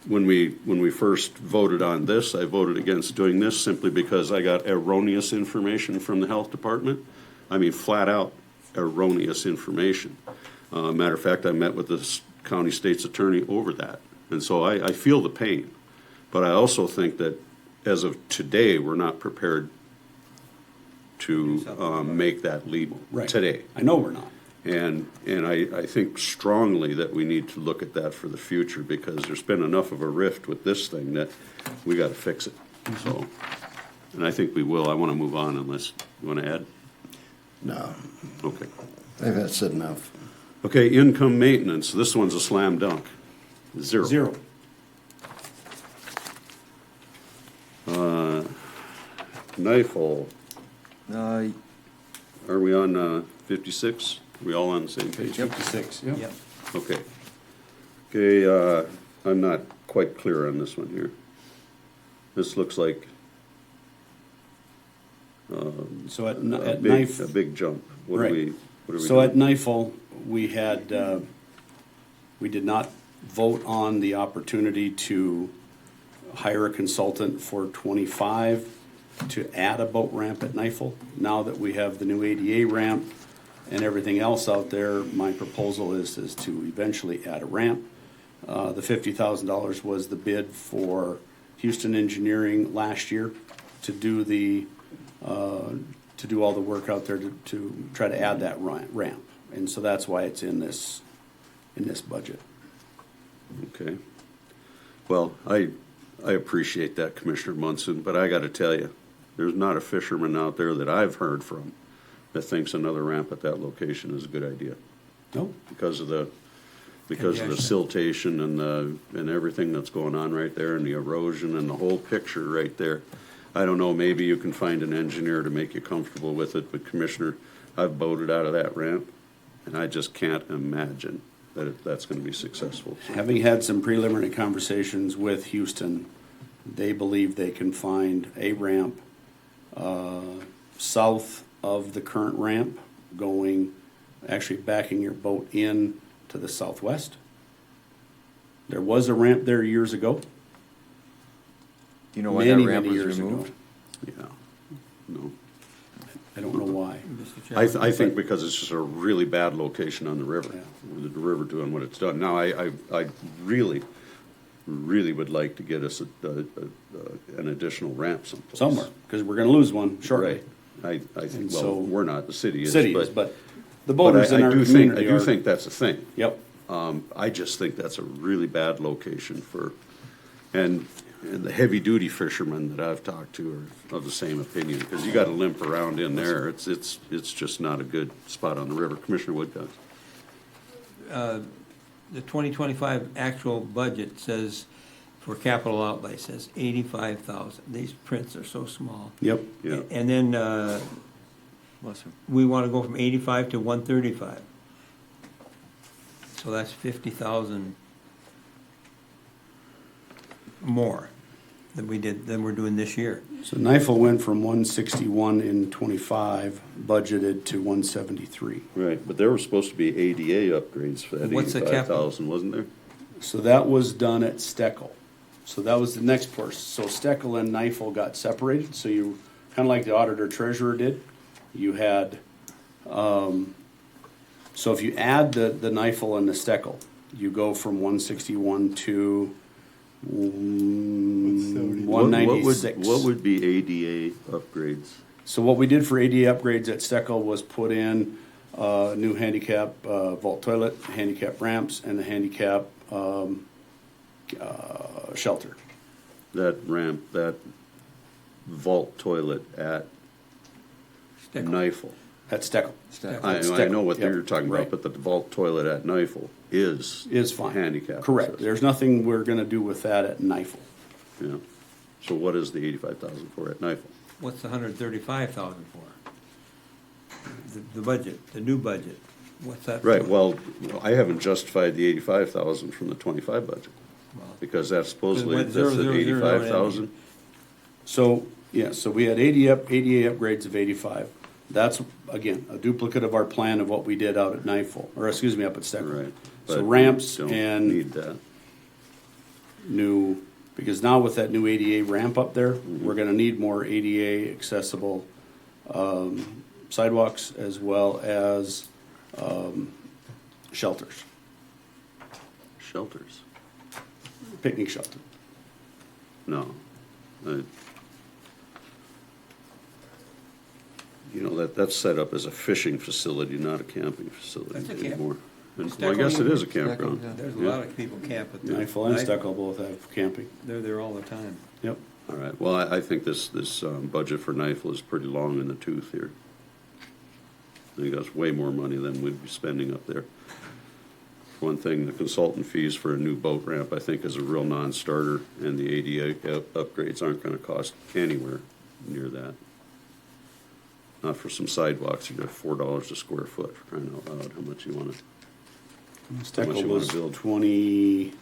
When we first voted on this, I voted against doing this simply because I got erroneous information from the health department. I mean, flat out erroneous information. Matter of fact, I met with the county state's attorney over that. And so I feel the pain. But I also think that as of today, we're not prepared to make that leap Right. today. I know we're not. And I think strongly that we need to look at that for the future, because there's been enough of a rift with this thing that we gotta fix it. So, and I think we will. I wanna move on unless, you wanna add? No, Okay. I've had said enough. Okay, income maintenance, this one's a slam dunk. Zero. Zero. Knife hole, Uh, are we on 56? Are we all on the same page? 56, yeah. Yep. Okay. Okay, I'm not quite clear on this one here. This looks like So at a knife. big jump. What Right. are we So doing? at Knifel, we had, we did not vote on the opportunity to hire a consultant for 25 to add a boat ramp at Knifel. Now that we have the new ADA ramp and everything else out there, my proposal is to eventually add a ramp. The $50,000 was the bid for Houston Engineering last year to do to do all the work out there to try to add that ramp. And so that's why it's in this budget. Okay. Well, I appreciate that, Commissioner Munson, but I gotta tell you, there's not a fisherman out there that I've heard from that thinks another ramp at that location is a good idea. No? Because of the siltation and everything that's going on right there, and the erosion and the whole picture right there. I don't know, maybe you can find an engineer to make you comfortable with it, but Commissioner, I've boated out of that ramp, and I just can't imagine that that's gonna be successful. Having had some preliminary conversations with Houston, they believe they can find a ramp south of the current ramp, actually backing your boat in to the southwest. There was a ramp there years ago. do you know why Many, that ramp many was years ago. removed? Yeah, no. I don't know why. Mr. I Chairman, think because it's just a really bad location on the river, with the river doing what it's done. Now, I really would like to get us an additional ramp someplace. Somewhere, because we're gonna lose one shortly. Right. I think, And well, so- we're not, the city is. City is, but the but boaters in I our do community I do are. think that's a thing. Yep. I just think that's a really bad location and the heavy-duty fishermen that I've talked to are of the same opinion, because you gotta limp around in there. It's just not a good spot on the river. Commissioner Woodcock? The 2025 actual budget says, for capital outlay, says 85,000. These prints are so small. Yep. Yeah. And then Bless him. we want to go from 85 to 135. So that's 50,000 more than we're doing this year. So Knifel went from 161 in 25, budgeted to 173. Right, but there were supposed to be ADA upgrades for that What's the capital? 85,000, wasn't there? So that was done at Steckel. So that was the next portion. So Steckel and Knifel got separated, so you, kind of like the auditor treasurer did, you had, so if you add the Knifel and the Steckel, you go from 161 to 196. What would be ADA upgrades? So what we did for ADA upgrades at Steckel was put in new handicap vault toilet, handicap ramps, and the handicap shelter. That ramp, that vault toilet at Knifel. At Steckel. I know what Yep, you're talking right. about, but the vault toilet at Knifel is fine. handicap. Correct. accessible. There's nothing we're gonna do with that at Knifel. Yeah. So what is the 85,000 for at Knifel? What's the 135,000 for? The budget, the new budget, what's that? Right, for? well, I haven't justified the 85,000 from the 25 budget, because that's supposedly, Went that's zero, at zero, zero, 85,000. So, yeah, so we had ADA upgrades of 85. That's, again, a duplicate of our plan of what we did out at Knifel, or excuse me, up at Steckel. Right. So But ramps we don't and need that. new, because now with that new ADA ramp up there, Mm-hmm. we're gonna need more ADA accessible sidewalks as well as shelters. Shelters. Picnic shelter. No. You know, that's set up as a fishing facility, not a camping facility That's a camp. anymore. And- It's Well, I guess it is a definitely- campground. There's a Yeah. lot of people camp at the. Knifel and Steckel both have camping. They're there all the time. Yep. All right, well, I think this budget for Knifel is pretty long in the tooth here. I think that's way more money than we'd be spending up there. For one thing, the consultant fees for a new boat ramp, I think, is a real non-starter, and the ADA upgrades aren't gonna cost anywhere near that. Not for some sidewalks, you got $4 a square foot, for crying out loud, how much you wanna, how much Steckel you was wanna build.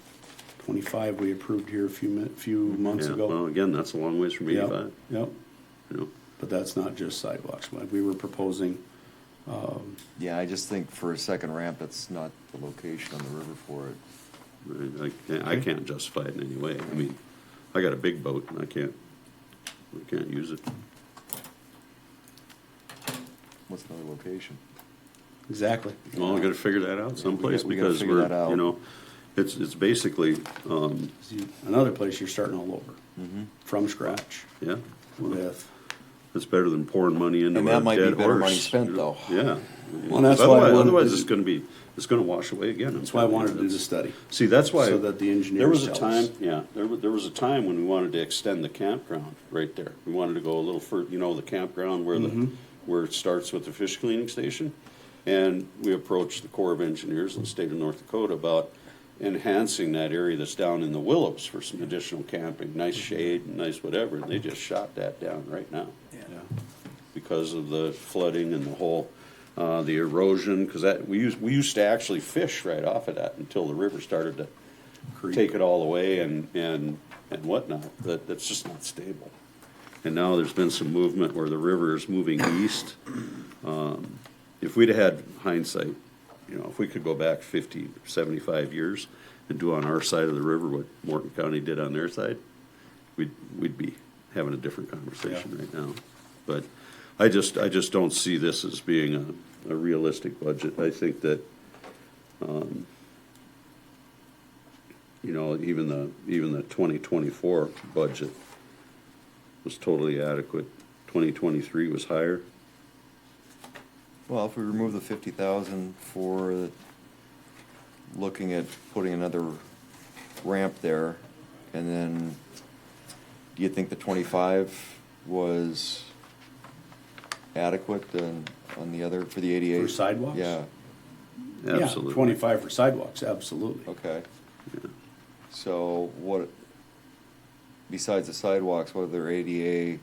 25 we approved here a few months Yeah, ago. well, again, that's a long ways from Yep, 85, Yep, you know? but that's not just sidewalks. We were proposing, Yeah, I just think for a second ramp, it's not the location on the river for it. Right, I can't justify it in any way. I mean, I got a big boat and I can't use it. What's the location? exactly. Well, I gotta figure that out someplace we gotta because figure we're, that out. you know, it's basically, See, another place you're starting all over, from scratch, yeah. Well, with, it's better than pouring money into And a that might be dead better horse. money spent, though. Yeah. Well, that's why I wanted Otherwise, to- it's gonna wash away again. that's why I wanted to do the study. See, that's why. So that the engineers There was a tell us. time, yeah, there was a time when we wanted to extend the campground right there. We wanted to go a little further, you know, the campground where where it starts with the fish cleaning station. And we approached the Corps of Engineers in the state of North Dakota about enhancing that area that's down in the willows for some additional camping, nice shade and nice whatever, and they just shot that down right now. Yeah. Because of the flooding and the whole, the erosion, because that, we used to actually fish right off of that until the river started to take it all away and whatnot, that's just not stable. And now there's been some movement where the river is moving east. If we'd have had hindsight, you know, if we could go back 50, 75 years and do on our side of the river what Morton County did on their side, we'd be having a different conversation right now. But I just don't see this as being a realistic budget. I think that, you know, even the 2024 budget was totally adequate. 2023 was higher. Well, if we remove the 50,000 for looking at putting another ramp there, and then do you think the 25 was adequate on the other, for the 88? For sidewalks? Yeah, Absolutely. Yeah, 25 for sidewalks, absolutely. okay. So what, besides the sidewalks, what other ADA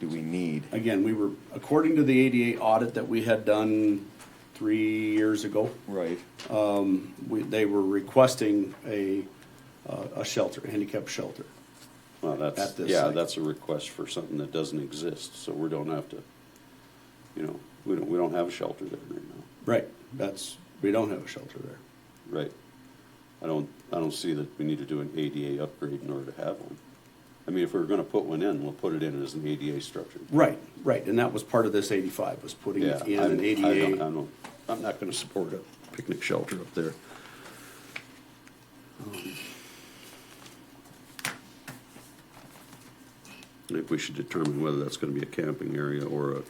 do we need? Again, we were, according to the ADA audit that we had done 3 years ago, Right. they were requesting a shelter, a handicap shelter. Well, At that's, this yeah, site. that's a request for something that doesn't exist, so we don't have to, you know, we don't have a shelter there right now. Right, we don't have a shelter there. Right. I don't see that we need to do an ADA upgrade in order to have one. I mean, if we were gonna put one in, we'll put it in as an ADA structure. Right, and that was part of this 85, was putting Yeah, it in an ADA. I'm not gonna support a picnic shelter up there. I think we should determine whether that's gonna be a camping area or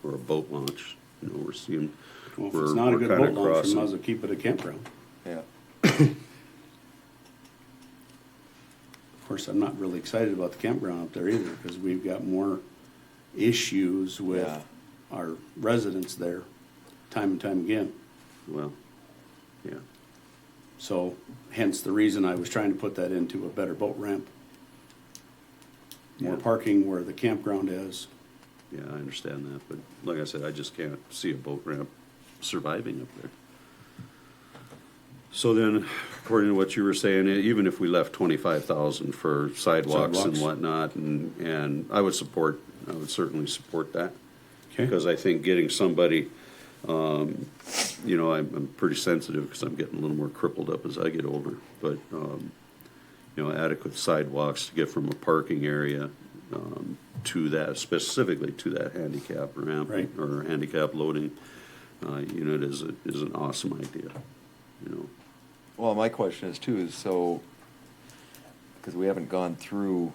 a boat launch. You know, we're seeing, Well, if we're it's not a good kinda boat launch, we crossing. might as well keep it a campground. Yeah. Of course, I'm not really excited about the campground up there either, because we've got more issues with Yeah. our residents there, time and time again. Well, yeah. So hence the reason I was trying to put that into a better boat ramp. More Yeah. parking where the campground is. Yeah, I understand that, but like I said, I just can't see a boat ramp surviving up there. So then, according to what you were saying, even if we left 25,000 for sidewalks and Sidewalks. whatnot, and I would certainly support that. Okay. Because I think getting somebody, you know, I'm pretty sensitive because I'm getting a little more crippled up as I get older, but, you know, adequate sidewalks to get from a parking area to that, specifically to that handicap ramp Right. or handicap loading unit is an awesome idea, you know. Well, my question is too, is so, because we haven't gone through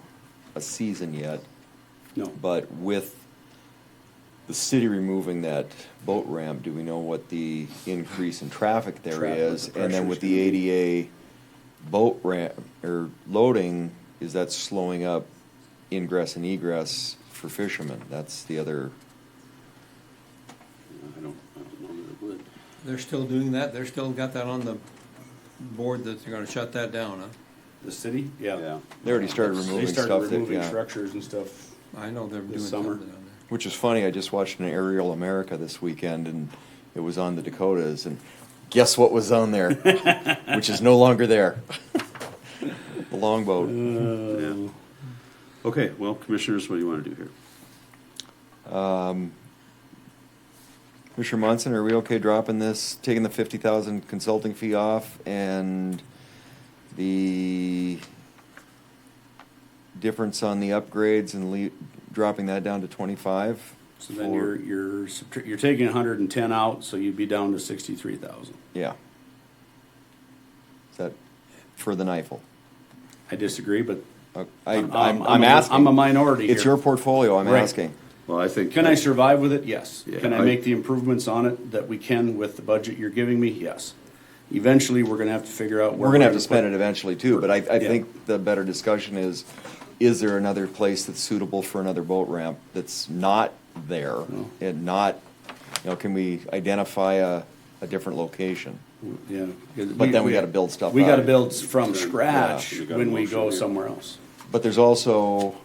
a season yet. No. But with the city removing that boat ramp, do we know what the increase in traffic there is? And then with the ADA boat ramp, or loading, is that slowing up ingress and egress for fishermen? That's the other. I don't know that it would. They're still doing that? They're still got that on the board that they're gonna shut that down, huh? The city? Yeah. They already started removing They stuff started that, removing yeah. structures and stuff. I know they're doing this something summer. down there. Which is funny, I just watched an Aerial America this weekend, and it was on the Dakotas, and guess what was on there? Which is no longer there. The longboat. Yeah. Okay, well, commissioners, what do you want to do here? Commissioner Munson, are we okay dropping this, taking the 50,000 consulting fee off, and the difference on the upgrades and dropping that down to 25? So then you're taking 110 out, so you'd be down to 63,000. Yeah. Is that for the NIFL? I disagree, but I'm asking. I'm a minority It's here. your portfolio, I'm Right. asking. Well, I think. Can I survive with it? Yes. Yeah, Can I make the improvements on it that we can with the budget you're giving me? Yes. Eventually, we're gonna have to figure out where We're gonna have to put spend it eventually too, but I Yeah. think the better discussion is there another place that's suitable for another boat ramp that's not there? And not, can we identify a different location? Yeah. But then we gotta build stuff We up. gotta build from scratch you got a when we motion go here. somewhere else. But there's also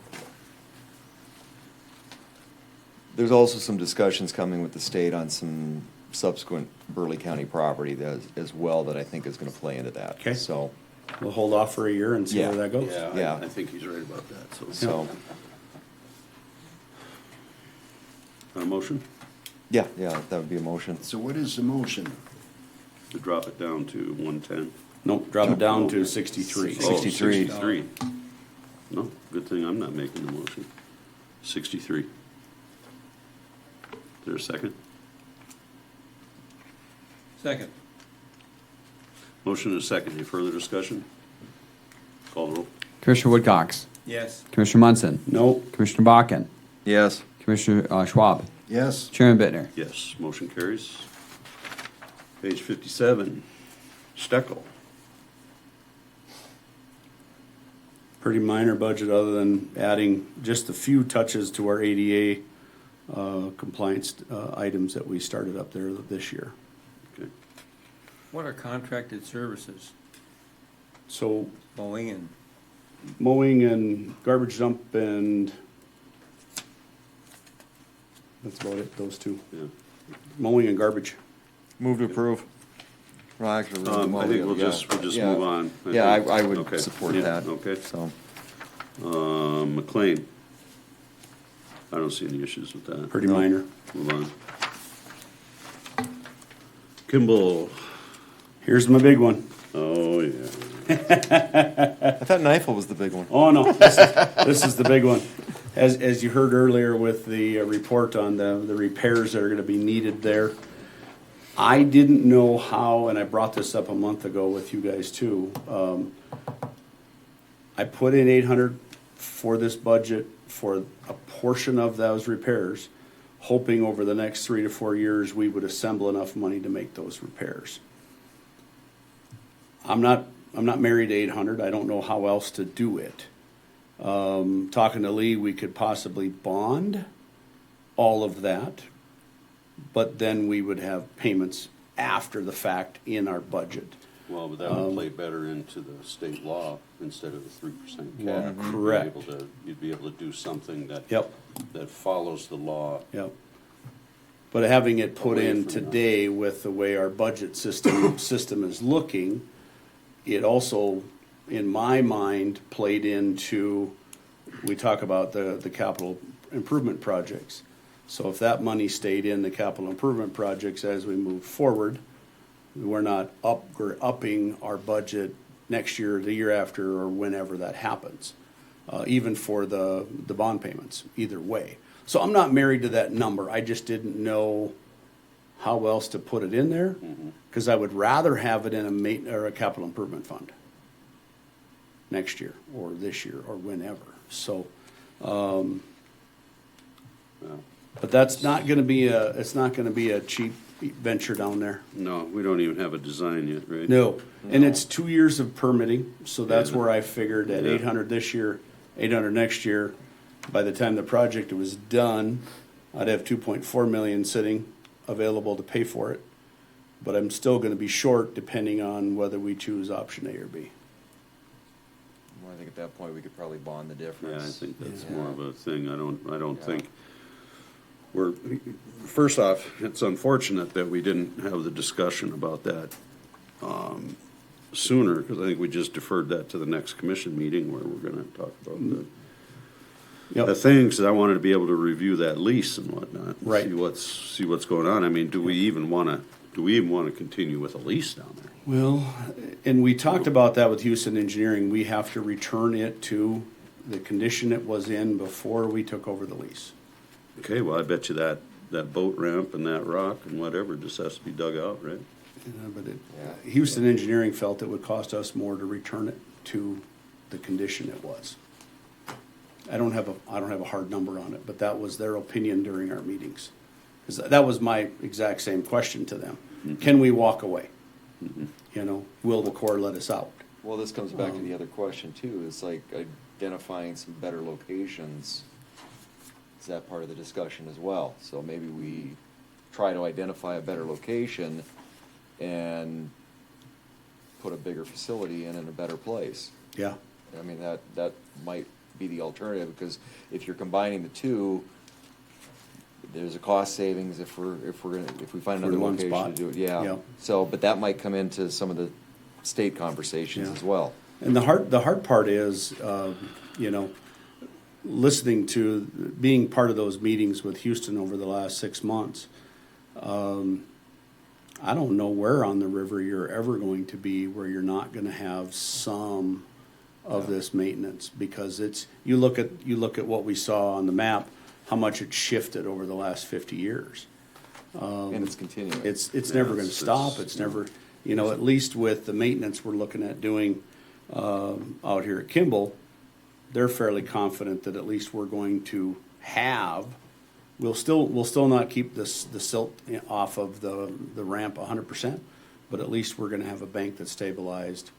some discussions coming with the state on some subsequent Burleigh County property as well that I think is gonna play into that. Okay. So, We'll hold off for a year and see Yeah. where that goes. Yeah. I think he's right about that, so, A motion yeah, that would be a motion. So what is the motion? to drop it down to 110. Nope, drop it down to 63. Oh, 63. 63. No, good thing I'm not making the motion. 63. Is there a second? Second. Motion and a second. Any further discussion? Call the roll. Commissioner Woodcox. Yes. Commissioner Munson. Nope. Commissioner Bakken. Yes. Commissioner Schwab. Yes. Chairman Bittner. Yes, motion carries. Page 57, Steckel. Pretty minor budget other than adding just a few touches to our ADA compliance items that we started up there this year. Okay. What are contracted services? So Mowing and, mowing and garbage dump and that's about it, those two. Yeah. Mowing and garbage. Move to approve. Well, actually, I think we'll just yeah. move on. Yeah, think. I would Okay. support Yeah, that. Okay. So, McLean. I don't see any issues with that. Pretty minor. Move on. Kimball. Here's my big one. Oh, yeah. I thought NIFL was the big one. Oh, no, this is the big one. As you heard earlier with the report on the repairs that are gonna be needed there, I didn't know how, and I brought this up a month ago with you guys too. I put in 800 for this budget for a portion of those repairs, hoping over the next 3 to 4 years, we would assemble enough money to make those repairs. I'm not married to 800. I don't know how else to do it. Talking to Lee, we could possibly bond all of that, but then we would have payments after the fact in our budget. Well, but that would play better into the state law instead of the 3% Well, cap. correct. You'd be able to do something that. Yep. That follows the law. Yep. But having it put Away in from today with the way our budget system is looking, it also, in my mind, played into, we talk about the capital improvement projects. So if that money stayed in the capital improvement projects as we move forward, we're not upping our budget next year, the year after, or whenever that happens, even for the bond payments, either way. So I'm not married to that number. I just didn't know how else to put it in there, because I would rather have it in a capital improvement fund next year, or this year, or whenever, so, but that's not gonna be it's not gonna be a cheap venture down there. No, we don't even have a design yet, right? No, and it's 2 years of permitting, so that's Yeah. where I figured at Yeah. 800 this year, 800 next year. By the time the project was done, I'd have 2.4 million sitting available to pay for it. But I'm still gonna be short depending on whether we choose option A or B. Well, I think at that point, we could probably bond the Yeah, I difference. think that's more of a thing. I don't think, first off, it's unfortunate that we didn't have the discussion about that sooner, because I think we just deferred that to the next commission meeting where we're gonna talk about the things that I wanted to be able to review that lease and whatnot. And Right. see what's going on. I mean, do we even wanna continue with a lease down there? Well, and we talked about that with Houston Engineering. We have to return it to the condition it was in before we took over the lease. Okay, well, I bet you that boat ramp and that rock and whatever just has to be dug out, right? But Houston Engineering felt it would cost us more to return it to the condition it was. I don't have a hard number on it, but that was their opinion during our meetings. 'Cause that was my exact same question to them. Can we walk away? You know, will the Corps let us out? Well, this comes back to the other question too, is like identifying some better locations. Is that part of the discussion as well? So maybe we try to identify a better location and put a bigger facility in a better place. Yeah. I mean, that might be the alternative, because if you're combining the two, there's a cost savings if we find For another one location spot. to do it, yeah. Yeah. So, but that might come into some of the state conversations Yeah. as well. And the hard part is, you know, listening to, being part of those meetings with Houston over the last 6 months. I don't know where on the river you're ever going to be where you're not gonna have some of this maintenance, because you look at what we saw on the map, how much it shifted over the last 50 years. And it's continuing. It's never gonna stop, it's never, you know, at least with the maintenance we're looking at doing, out here at Kimball, they're fairly confident that at least we're going to have, we'll still not keep the silt off of the ramp 100%, but at least we're gonna have a bank that's stabilized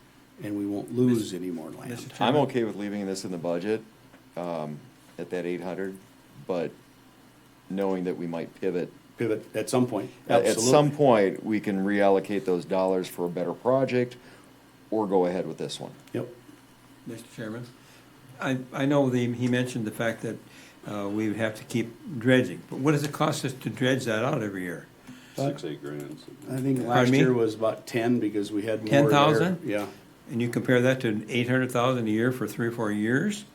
and we won't lose any more land. I'm okay with leaving this in the budget, at that 800, but knowing that we might pivot. Pivot at some point, At absolutely. some point, we can reallocate those dollars for a better project or go ahead with this one. Yep. Mr. Chairman, I know he mentioned the fact that we would have to keep dredging, but what does it cost us to dredge that out every year? 6-8 grand. I think Pardon last me? year was about 10 because we had more 10,000? there. Yeah. And you compare that to 800,000 a year for 3 or 4 years?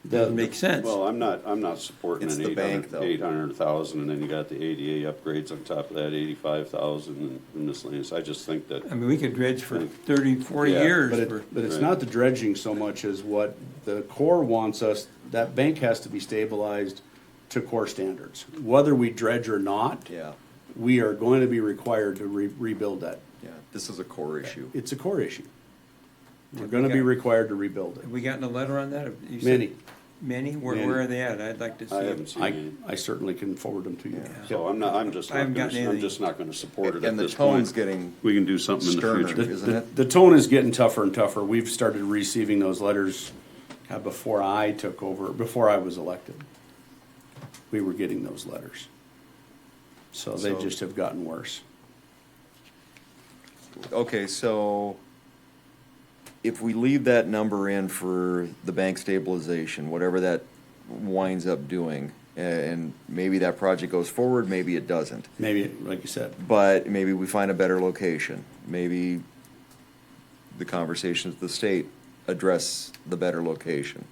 Doesn't make sense. Well, I'm not supporting It's an the bank, though. 800,000, and then you got the ADA upgrades on top of that, 85,000 and miscellaneous. I just think that. I mean, we could dredge for 30, 40 Yeah, years. But it's Right. not the dredging so much as what the Corps wants us, that bank has to be stabilized to Corps standards. Whether we dredge or not, Yeah, we are going to be required to rebuild that. yeah, this is a core issue. It's a Corps issue. We're Have gonna we be got- required to rebuild it. Have we gotten a letter on that? You said- Many. Many? Many. Where are they at? I'd like to see. I haven't seen any. I certainly can forward them to you. So I'm just I haven't gotten anything. not gonna support it at And the this point. tone's getting We can do something in the sterner, future. isn't it? The tone is getting tougher and tougher. We've started receiving those letters before I took over, before I was elected. We were getting those letters. So they So- just have gotten worse. Okay, so if we leave that number in for the bank stabilization, whatever that winds up doing, and maybe that project goes forward, maybe it doesn't. Maybe, like you said, But maybe we find a better location. Maybe the conversations with the state address the better location.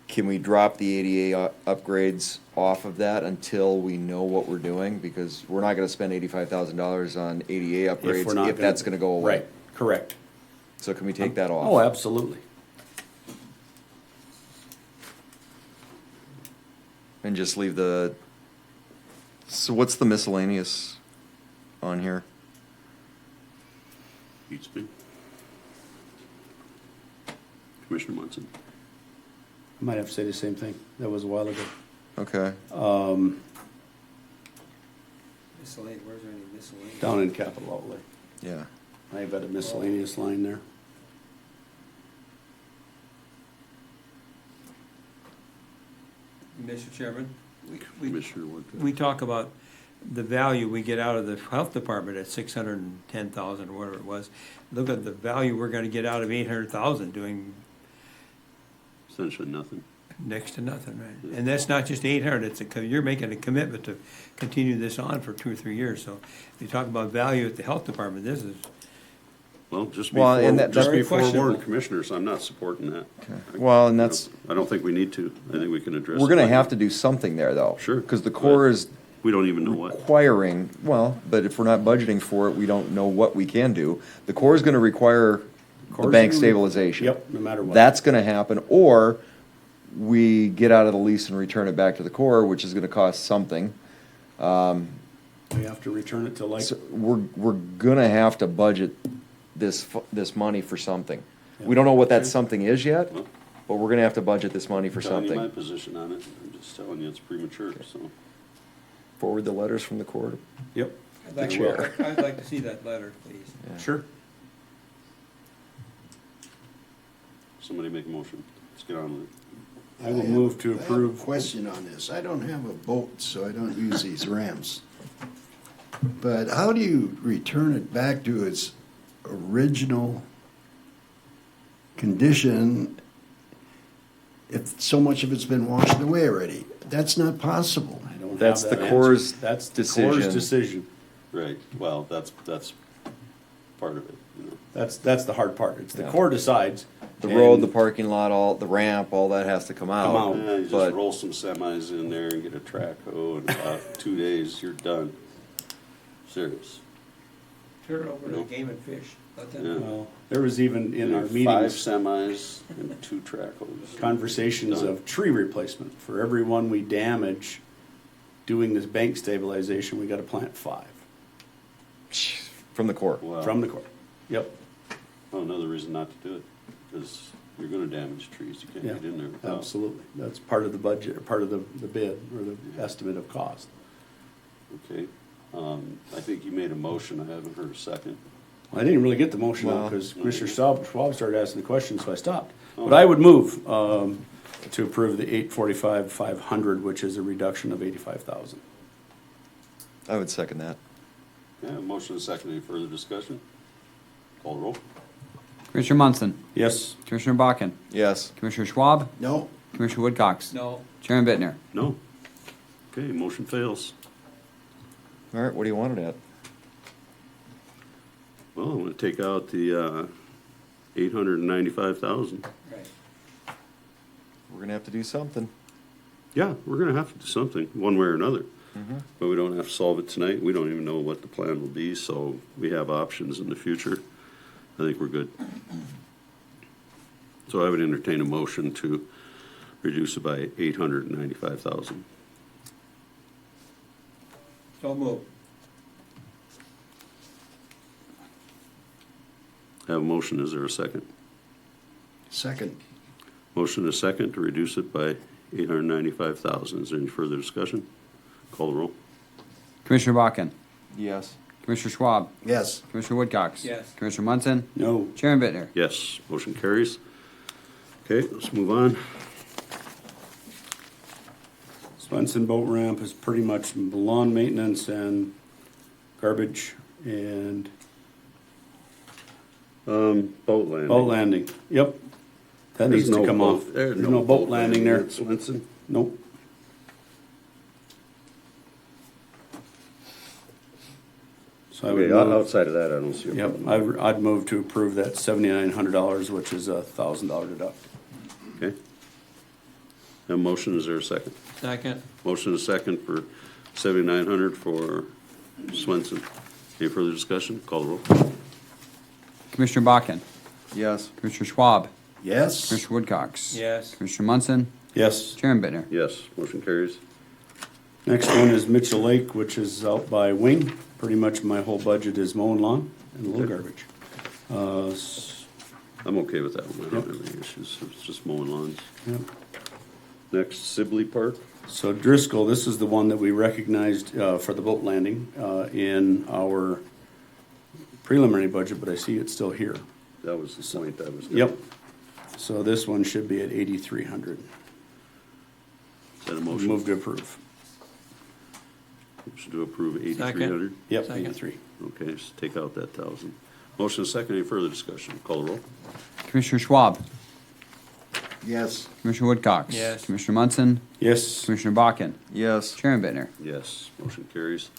Can we drop the ADA upgrades off of that until we know what we're doing? Because we're not gonna spend $85,000 on ADA if we're upgrades not if that's gonna go away. Right, correct. So can we take that off? Oh, absolutely. And just leave the So what's the miscellaneous on here? Beats me. Commissioner Munson. I might have to say the same thing. That was a while ago. Okay. Miscellaneous, where's there any miscellaneous? Down in capital outlay. Yeah. I've got a miscellaneous line there. Mr. Chairman, Commissioner Woodcock. we talk about the value we get out of the health department at 610,000 or whatever it was. Look at the value we're gonna get out of 800,000 doing Essentially nothing. next to nothing, right? And that's not just 800, you're making a commitment to continue this on for 2 or 3 years. So if you talk about value at the health department, this is, Well, just Well, and before, just very before questionable. warned commissioners, I'm not supporting that. Well, and that's, I don't think we need to. I think we can address. we're gonna it. have to do something there, though. Sure. Because the Corps is We don't even know what. requiring, well, but if we're not budgeting for it, we don't know what we can do. The Corps is gonna require the Corps is bank gonna- stabilization. Yep, no matter what. That's gonna happen, or we get out of the lease and return it back to the Corps, which is gonna cost something. We have to return it to like, So we're gonna have to budget this money for something. We don't know what that something is yet, but we're gonna have to budget this money for Telling you my something. position on it. I'm just telling you it's premature, so. Forward the letters from the Corps. yep, I'd like, chair. I'd like to see that letter, please. sure. Somebody make a motion. Let's get on with it. I will move to I have a approve. question on this. I don't have a boat, so I don't use these ramps. But how do you return it back to its original condition if so much of it's been washed away already? That's not possible. I don't have That's that the answer. Corps' That's the Corps' decision. decision. Right, well, that's part of it, you know. That's the hard part. It's the Yeah. Corps decides. The and road, the parking lot, all, the ramp, all that has to come out. out. Yeah, you just But roll some semis in there and get a track hoe, and about 2 days, you're done. Serious. Turn it over to Game and Fish. Let them Yeah. know. Well, there was even in our 5 meetings, semis and 2 track hoes. conversations Done. of tree replacement. For every one we damage doing this bank stabilization, we gotta plant 5 from the Corps. Wow. from the Corps. Yep, Oh, another reason not to do it, because you're gonna damage trees, you yeah, can't get in there without. absolutely. That's part of the budget, or part of the bid, or the estimate of cost. Okay, I think you made a motion, I haven't heard a second. I didn't really get the motion out Well- because Commissioner Schwab started asking the questions, so I stopped. Oh. But I would move to approve the 845,500, which is a reduction of 85,000. I would second that. Yeah, motion and second, any further discussion? Call the roll. Commissioner Munson, Yes. Commissioner Bakken, Yes. Commissioner Schwab, No, Commissioner Woodcox, No, Chairman Bittner. No. Okay, motion fails. All right, what do you want it at? Well, I'm gonna take out the 895,000. right. We're gonna have to do something. Yeah, we're gonna have to do something, one way or another. But we don't have to solve it tonight. We don't even know what the plan will be, so we have options in the future. I think we're good. So I would entertain a motion to reduce it by 895,000. So move. Have a motion, is there a second? second. Motion and a second to reduce it by 895,000. Is there any further discussion? Call the roll. Commissioner Bakken, Yes. Commissioner Schwab, Yes, Commissioner Woodcox. Yes. Commissioner Munson, No. Chairman Bittner. Yes, motion carries. Okay, let's move on. Swenson Boat Ramp is pretty much lawn maintenance and garbage and Boat landing. boat landing. Yep. That There's needs to no come boat- off. there's There's no boat landing there. at Swenson. Nope. So I would Okay, move, outside of that, I don't see a yep, problem. I'd move to approve that $7,900, which is a $1,000 deduct. Okay. Have a motion, is there a second? Second. Motion is second for 7,900 for Swenson. Any further discussion? Call the roll. Commissioner Bakken, Yes. Commissioner Schwab, yes, Commissioner Woodcox. Yes. Commissioner Munson, Yes. Chairman Bittner. Yes, motion carries. Next one is Mitchell Lake, which is out by Wing. Pretty much my whole budget is mowing lawn and a little garbage. I'm okay with that one. I don't have any issues. It's just mowing lawns. Yep. Next, Sibley Park. So Driscoll, this is the one that we recognized for the boat landing in our preliminary budget, but I see it's still here. That was the point I was. Yep. So this one should be at 8,300. Is that a motion? Move to approve. Motion to approve 8,300? Yep, Second. 83. Okay, just take out that 1,000. Motion is second. Any further discussion? Call the roll. Commissioner Schwab, Yes. Commissioner Woodcox. Yes. Commissioner Munson, Yes. Commissioner Bakken, Yes. Chairman Bittner. Yes, motion carries.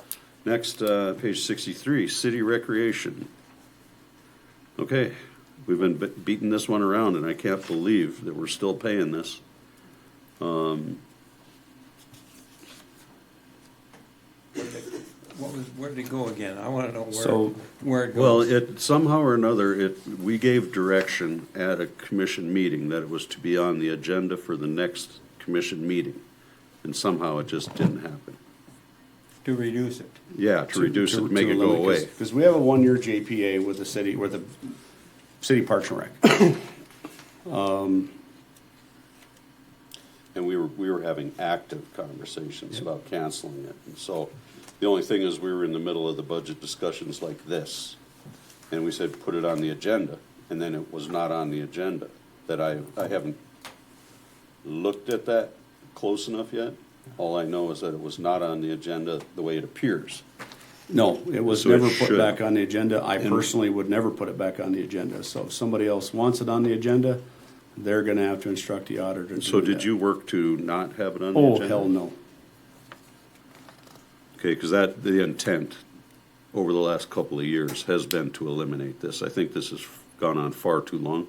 Next, page 63, city recreation. Okay, we've been beating this one around, and I can't believe that we're still paying this. Where did it go again? I want to know So- where it Well, goes. it, somehow or another, we gave direction at a commission meeting that it was to be on the agenda for the next commission meeting, and somehow it just didn't happen. To reduce it. Yeah, to reduce it, make it go away. Because we have a one-year JPA with the city, with the city Parks and Rec. And we were having active conversations about canceling it. And so the only thing is, we were in the middle of the budget discussions like this. And we said, put it on the agenda, and then it was not on the agenda. That I haven't looked at that close enough yet. All I know is that it was not on the agenda the way it appears. No, it was So it never put should. back on the agenda. I And- personally would never put it back on the agenda. So if somebody else wants it on the agenda, they're gonna have to instruct the auditor to So do did that. you work to not have it on the Oh, agenda? hell no. Okay, because the intent over the last couple of years has been to eliminate this. I think this has gone on far too long.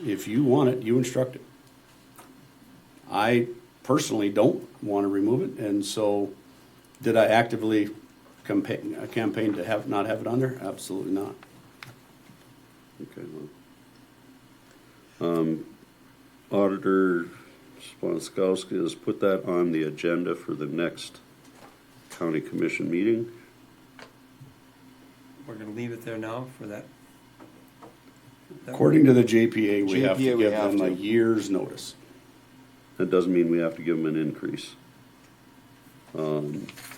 If you want it, you instruct it. I personally don't want to remove it, and so did I actively campaign to not have it on there? Absolutely not. Okay, well. Auditor Sponskowski has put that on the agenda for the next county commission meeting. We're going to leave it there now for that. According to the JPA, we have JPA, to we give have them a to. year's notice. That doesn't mean we have to give them an increase. The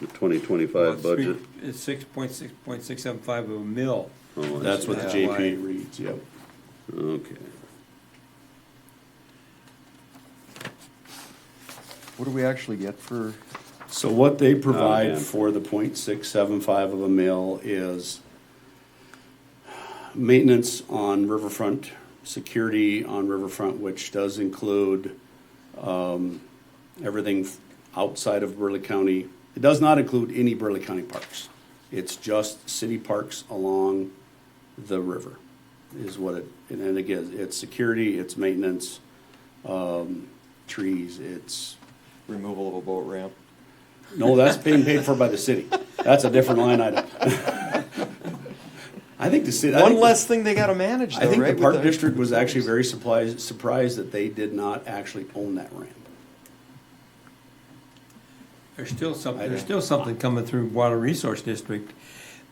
2025 Well, it's budget. It's 6.6.675 of a mill. Oh, I That's see. what the That's JPA why. reads, yep. Okay. What do we actually get for, So what they again. provide for the .675 of a mil is maintenance on riverfront, security on riverfront, which does include everything outside of Burleigh County. It does not include any Burleigh County parks. It's just city parks along the river is what it, and again, it's security, it's maintenance, trees, it's, removal of a boat ramp? no, that's being paid for by the city. That's a different line item. I think the city. I One think less thing they gotta manage though, I think right? the with park district was actually very surprised that they did not actually own that ramp. There's still something coming through Water Resource District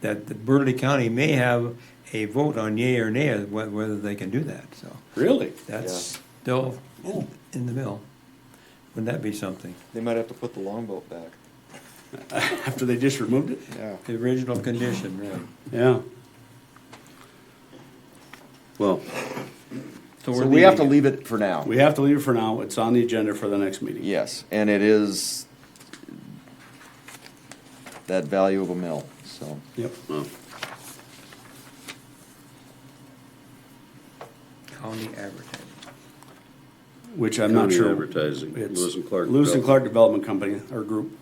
that the Burleigh County may have a vote on yea or nay whether they can do that, so. Really? That's still in the mill. Wouldn't that be something? They might have to put the longboat back. After they just removed it? Yeah. The original condition, right. Yeah. Well, So we have to leave it for now. We have to leave it for now. It's on the agenda for the next meeting. Yes, and it is that value of a mill, so. Yep. well, County advertising. Which I'm not county sure. advertising, It's Lewis and Clark. Lewis and Clark Development Company, or group,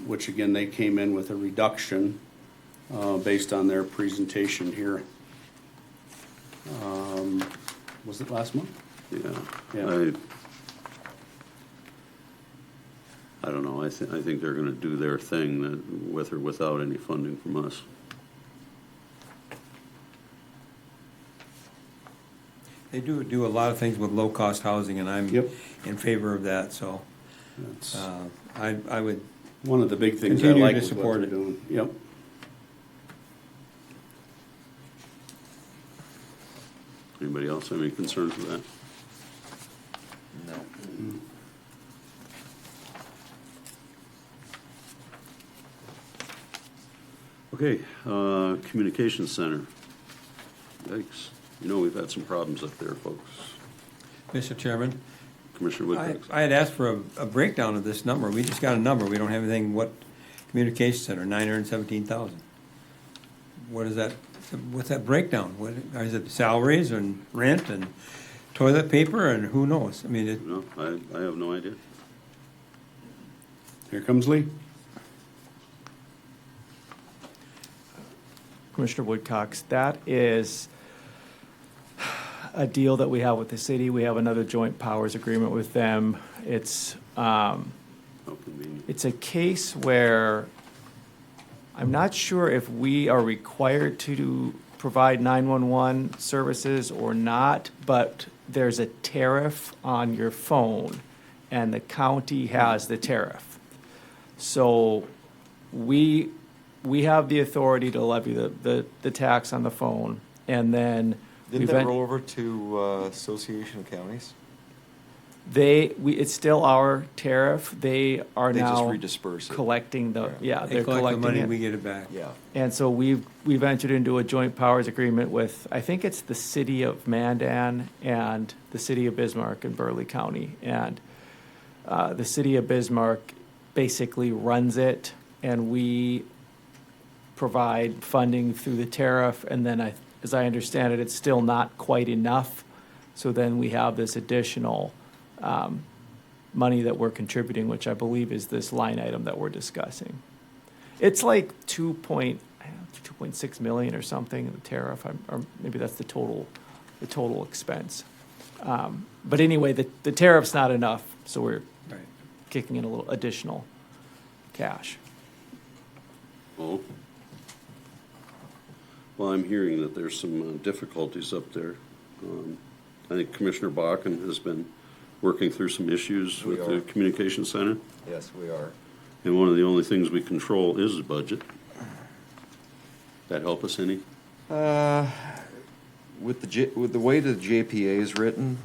which again, they came in with a reduction based on their presentation here. Was it last month? Yeah. I don't know. I think they're going to do their thing with or without any funding from us. They do a lot of things with low-cost housing, and I'm Yep. in favor of that, so That's I would one of the big things I continue like to with what support they're it. doing. Yep. Anybody else have any concerns with that? No. Okay, communications center. Yikes. You know, we've had some problems up there, folks. Mr. Chairman, Commissioner Woodcock. I had asked for a breakdown of this number. We just got a number. We don't have anything, what, communication center, 917,000. What is that, what's that breakdown? What, is it salaries and rent and toilet paper and who knows? I mean, it. No, I have no idea. Here comes Lee. Commissioner Woodcox, that is a deal that we have with the city. We have another joint powers agreement with them. It's How convenient. it's a case where I'm not sure if we are required to provide 911 services or not, but there's a tariff on your phone, and the county has the tariff. So we have the authority to levy the tax on the phone, and then Didn't that roll over to Association of Counties? it's still our tariff. They are They just now redisperse it. collecting They they're collect the collecting money, it. we get it back. Yeah. And so we've entered into a joint powers agreement with, I think it's the city of Mandan and the city of Bismarck in Burleigh County. And the city of Bismarck basically runs it, and we provide funding through the tariff. And then as I understand it, it's still not quite enough. So then we have this additional money that we're contributing, which I believe is this line item that we're discussing. It's like 2.6 million or something, the tariff, or maybe that's the total expense. But anyway, the tariff's not enough, so we're Right. kicking in a little additional cash. Oh. Well, I'm hearing that there's some difficulties up there. I think Commissioner Bakken has been working through some issues We with are. the communication center. Yes, we are. And one of the only things we control is the budget. That help us any? With the way the JPA is written,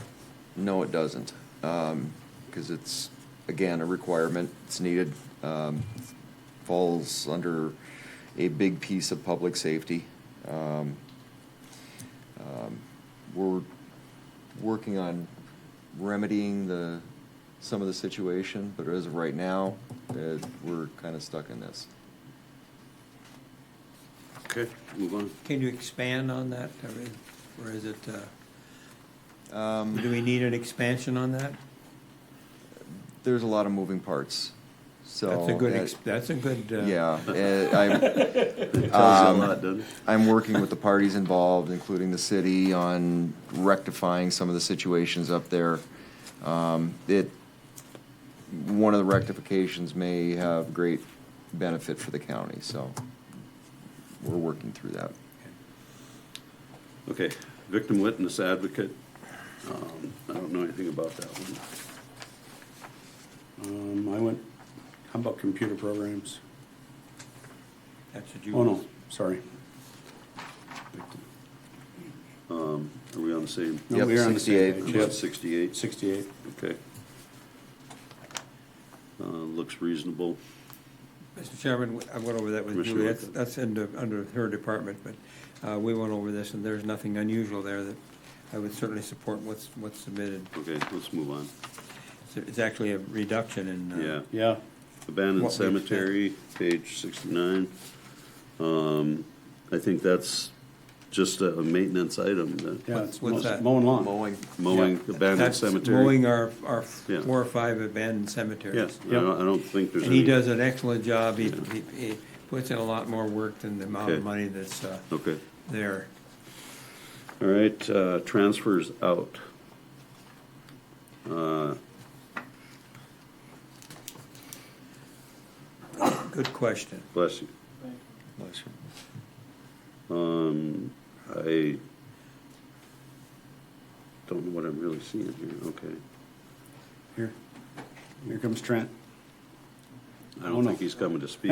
no, it doesn't. Because it's, again, a requirement, it's needed, falls under a big piece of public safety. We're working on remedying some of the situation, but as of right now, we're kind of stuck in this. Okay, move on. Can you expand on that? Or is it, do we need an expansion on that? There's a lot of moving parts, so. That's a good. Yeah, Tells you a lot, doesn't it? I'm working with the parties involved, including the city, on rectifying some of the situations up there. One of the rectifications may have great benefit for the county, so we're working through that. Okay, victim witness advocate. I don't know anything about that one. How about computer programs? That's a Oh, no, sorry. Are we on the same? No, Yep, we are on the same 68. page. About Yep. 68? 68. Okay. Looks reasonable. Mr. Chairman, I went over that with Commissioner Julie. Woodcock. That's under her department, but we went over this, and there's nothing unusual there that I would certainly support what's submitted. Okay, let's move on. It's actually a reduction in. Yeah. Yeah. Abandoned What we've cemetery, page 69. I think that's just a maintenance item. Yeah, it's What's that? mowing lawn. Mowing Yeah. abandoned That's cemetery. mowing our Yeah. 4 or 5 abandoned cemeteries. Yes, I don't think there's And any. he does an excellent job. He puts in a lot more work than the amount Okay. of money that's Okay. there. All right, transfers out. Good question. Bless you. Bless you. I don't know what I'm really seeing here, okay. Here comes Trent. I don't think he's coming to speak.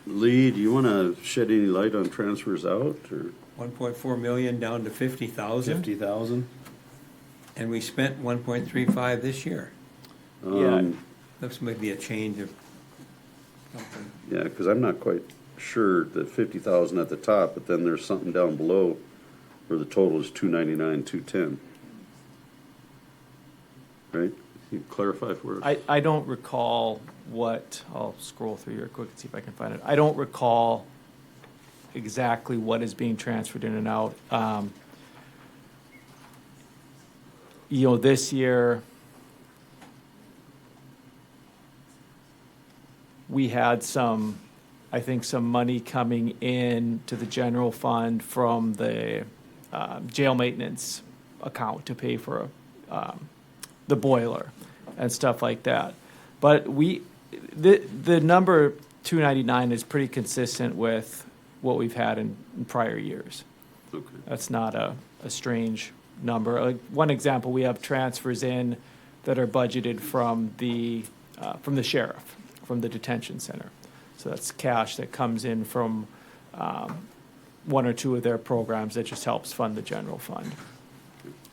Lee, do you want to shed any light on transfers out, or? 1.4 million down to 50,000. 50,000. And we spent 1.35 this year. Looks maybe a change of something. Yeah, because I'm not quite sure that 50,000 at the top, but then there's something down below where the total is 299, 210. Right? Can you clarify for us? I don't recall what, I'll scroll through here quick and see if I can find it. I don't recall exactly what is being transferred in and out. This year, we had some money coming in to the general fund from the jail maintenance account to pay for the boiler and stuff like that. But the number 299 is pretty consistent with what we've had in prior years. Okay. That's not a strange number. Like one example, we have transfers in that are budgeted from the sheriff, from the detention center. So that's cash that comes in from one or two of their programs that just helps fund the general fund.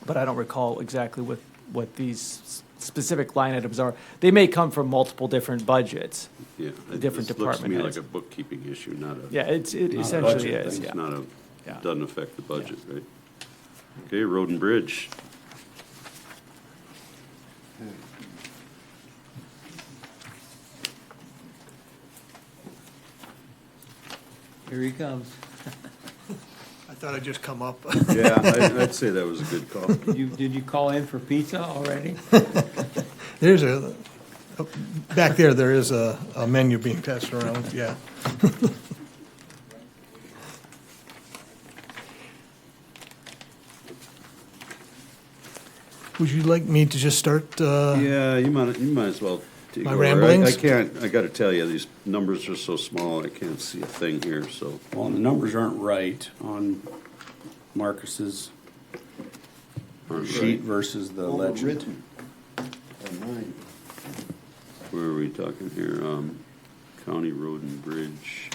But I don't recall exactly what these specific line items are. They may come from multiple different budgets. Yeah, different this department looks to me heads. like a bookkeeping issue, not a. Yeah, it not a essentially budget is, thing. yeah. It's not Yeah. doesn't affect the budget, right? Okay, road and bridge. Here he comes. I thought I'd just come up. Yeah, I'd say that was a good call. Did you call in for pizza already? There's back there is a menu being passed around, yeah. Would you like me to just start? Yeah, you might as well take My over. ramblings? I gotta tell you, these numbers are so small, I can't see a thing here, so. Well, the numbers aren't right on Marcus's sheet versus the legend. Written on mine. Where are we talking here? County Road and Bridge.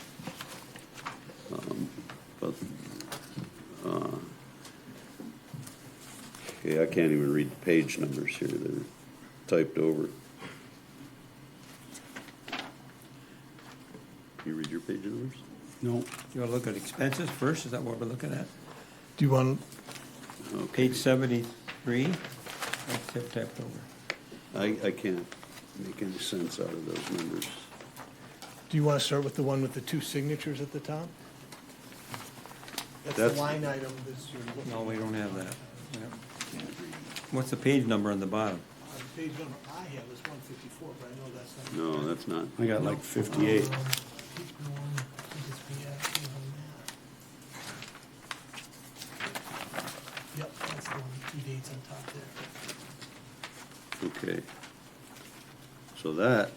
Okay, I can't even read the page numbers here. They're typed over. Can you read your page numbers? No. You want to look at expenses first? Is that what we're looking at? Do you want, Page 73? That's it typed over. I can't make any sense out of those numbers. do you want to start with the one with the two signatures at the top? That's the That's- line item that's your. No, we don't have that. Yeah. What's the page number on the bottom? The page number I have is 154, but I know that's not. No, that's not. I got like 58. Yep, that's the one, two dates on top there. Okay. So that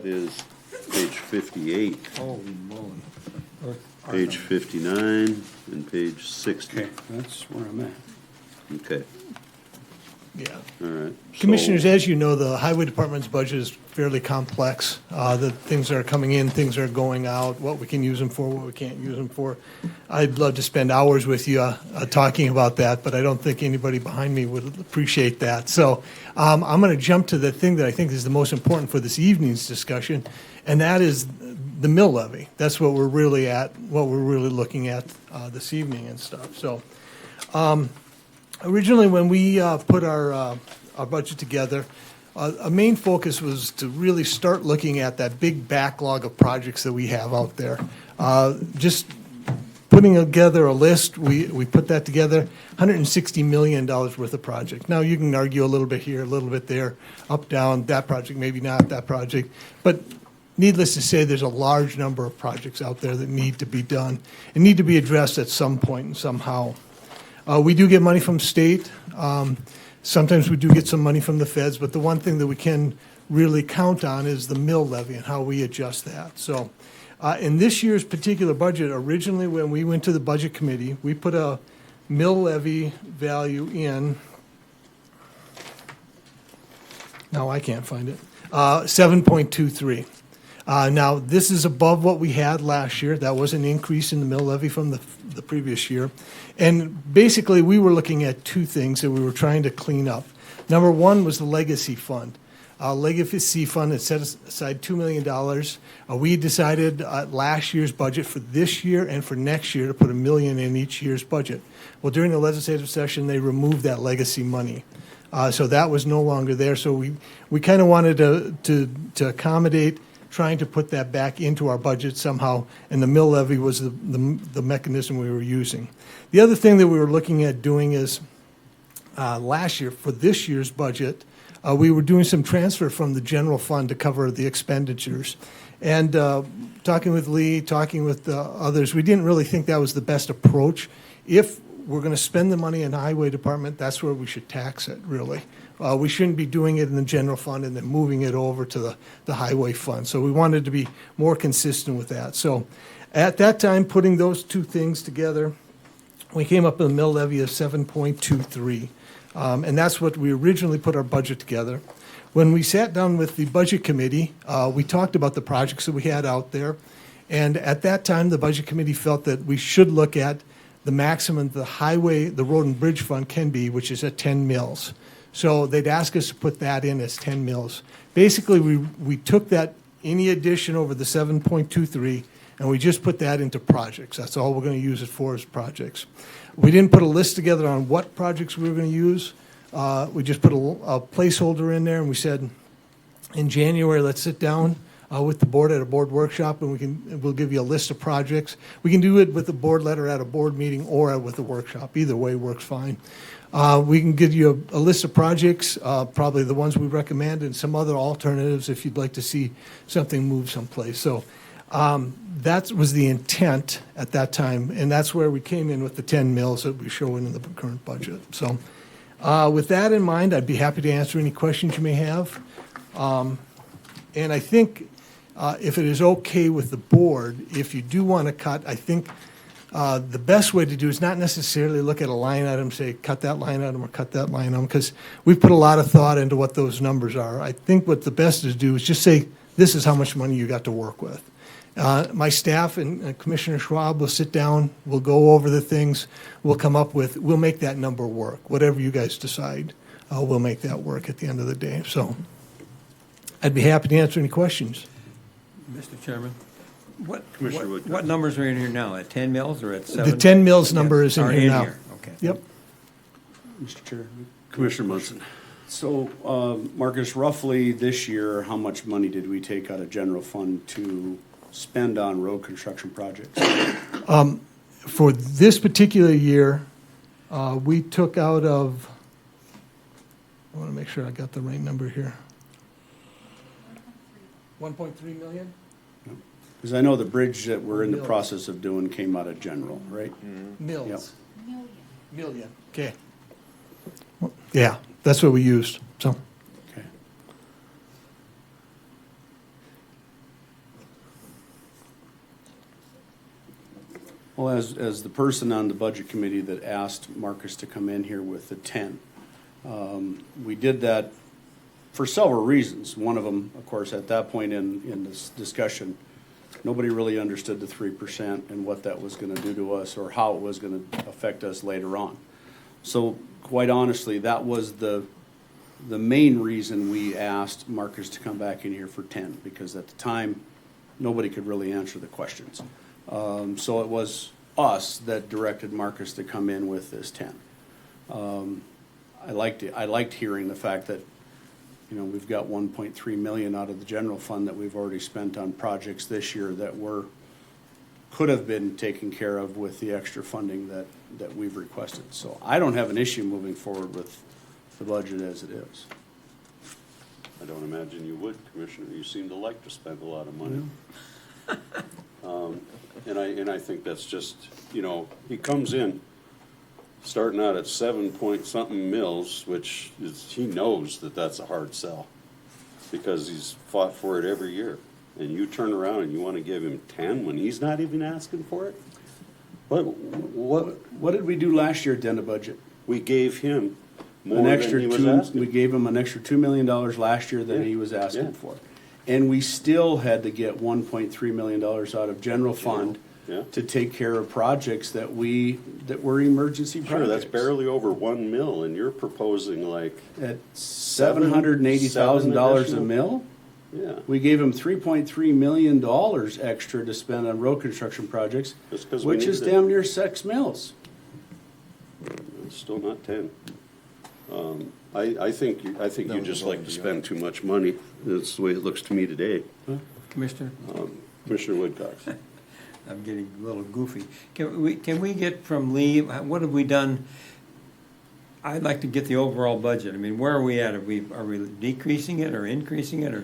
is page 58, Holy moly. page 59, and page 60. Okay, that's where I'm at. Okay, Yeah. all right. So- Commissioners, as you know, the Highway Department's budget is fairly complex. The things that are coming in, things that are going out, what we can use them for, what we can't use them for. I'd love to spend hours with you talking about that, but I don't think anybody behind me would appreciate that. So I'm going to jump to the thing that I think is the most important for this evening's discussion, and that is the mill levy. That's what we're really looking at this evening and stuff. So originally, when we put our budget together, a main focus was to really start looking at that big backlog of projects that we have out there. Just putting together a list, we put that together, $160 million worth of project. Now, you can argue a little bit here, a little bit there, up, down, that project, maybe not that project. But needless to say, there's a large number of projects out there that need to be done and need to be addressed at some point and somehow. We do get money from state. Sometimes we do get some money from the feds, but the one thing that we can really count on is the mill levy and how we adjust that. So in this year's particular budget, originally when we went to the budget committee, we put a mill levy value in, now I can't find it, 7.23. Now, this is above what we had last year. That was an increase in the mill levy from the previous year. And basically, we were looking at two things that we were trying to clean up. Number one was the legacy fund. Legacy fund had set aside $2 million. We decided last year's budget for this year and for next year to put $1 million in each year's budget. Well, during the legislative session, they removed that legacy money. So that was no longer there. So we kind of wanted to accommodate trying to put that back into our budget somehow, and the mill levy was the mechanism we were using. The other thing that we were looking at doing is last year, for this year's budget, we were doing some transfer from the general fund to cover the expenditures. And talking with Lee, talking with others, we didn't really think that was the best approach. If we're going to spend the money in the highway department, that's where we should tax it, really. We shouldn't be doing it in the general fund and then moving it over to the highway fund. So we wanted to be more consistent with that. So at that time, putting those two things together, we came up with a mill levy of 7.23. And that's what we originally put our budget together. When we sat down with the budget committee, we talked about the projects that we had out there. And at that time, the budget committee felt that we should look at the maximum the highway, the road and bridge fund can be, which is at 10 mills. So they'd ask us to put that in as 10 mills. Basically, we took that, any addition over the 7.23, and we just put that into projects. That's all we're going to use it for is projects. We didn't put a list together on what projects we were going to use. We just put a placeholder in there, and we said, in January, let's sit down with the board at a board workshop, and we'll give you a list of projects. We can do it with the board letter at a board meeting or with a workshop. Either way works fine. We can give you a list of projects, probably the ones we recommend, and some other alternatives if you'd like to see something move someplace. So that was the intent at that time, and that's where we came in with the 10 mills that we show in the current budget. So with that in mind, I'd be happy to answer any questions you may have. And I think if it is okay with the board, if you do want to cut, I think the best way to do is not necessarily look at a line item, say cut that line item or cut that line item, because we've put a lot of thought into what those numbers are. I think what the best is to do is just say, this is how much money you got to work with. My staff and Commissioner Schwab will sit down, we'll go over the things, we'll make that number work. Whatever you guys decide, we'll make that work at the end of the day. So I'd be happy to answer any questions. Mr. Chairman, Commissioner Woodcock. what numbers are in here now? At 10 mills or at 7? The 10 mills number is in Are here now. Okay. Yep. Mr. Chair. Commissioner Munson. So, Marcus, roughly this year, how much money did we take out of general fund to spend on road construction projects? For this particular year, we took out of, I want to make sure I got the right number here. 1.3 million? Because I know the bridge that we're in the Mills. process of doing came out of general, right? Mills. Million. Okay. Yeah, that's what we used, so. Okay. Well, as the person on the budget committee that asked Marcus to come in here with the 10, we did that for several reasons. One of them, of course, at that point in this discussion, nobody really understood the 3% and what that was going to do to us or how it was going to affect us later on. So quite honestly, that was the main reason we asked Marcus to come back in here for 10, because at the time, nobody could really answer the questions. So it was us that directed Marcus to come in with this 10. I liked hearing the fact that, you know, we've got 1.3 million out of the general fund that we've already spent on projects this year that could have been taken care of with the extra funding that we've requested. So I don't have an issue moving forward with the budget as it is. I don't imagine you would, Commissioner. You seem to like to spend a lot of money. And I think that's just, you know, he comes in starting out at 7-point-something mills, which is, he knows that that's a hard sell because he's fought for it every year. And you turn around and you want to give him 10 when he's not even asking for it? What did we do last year at the end of budget? We gave him more An than extra he was two, asking. we gave him an extra $2 million last year than Yeah. he was Yeah. asking for. And we still had to get $1.3 million out of general fund Yeah. to take care of projects that were emergency projects. Sure, that's barely over 1 mil, and you're proposing like, At $780,000 a mil? yeah. We gave him $3.3 million extra to spend on road construction projects, That's 'cause we which is needed it. damn near 6 mils. It's still not 10. I think you just like to spend too much money. That's the way it looks to me today. Commissioner? Commissioner Woodcox. I'm getting a little goofy. Can we get from Lee, what have we done? I'd like to get the overall budget. I mean, where are we at? Are we decreasing it or increasing it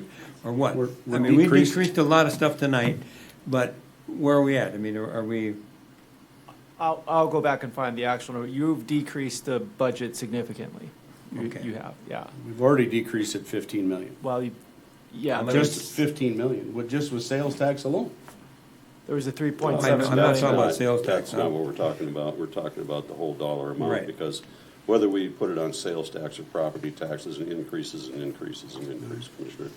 or what? We're I mean, we decreased. decreased a lot of stuff tonight, but where are we at? I mean, are we, I'll go back and find the actual number. You've decreased the budget significantly. Okay. You have, yeah. We've already decreased it 15 million. Well, yeah, Just 15 million, just with sales tax alone. there was a I'm 3.7 not talking million. about sales tax. That's not what we're talking about. We're talking about the whole dollar amount. Right. Because whether we put it on sales tax or property taxes, and increases and increases and increase, Commissioner.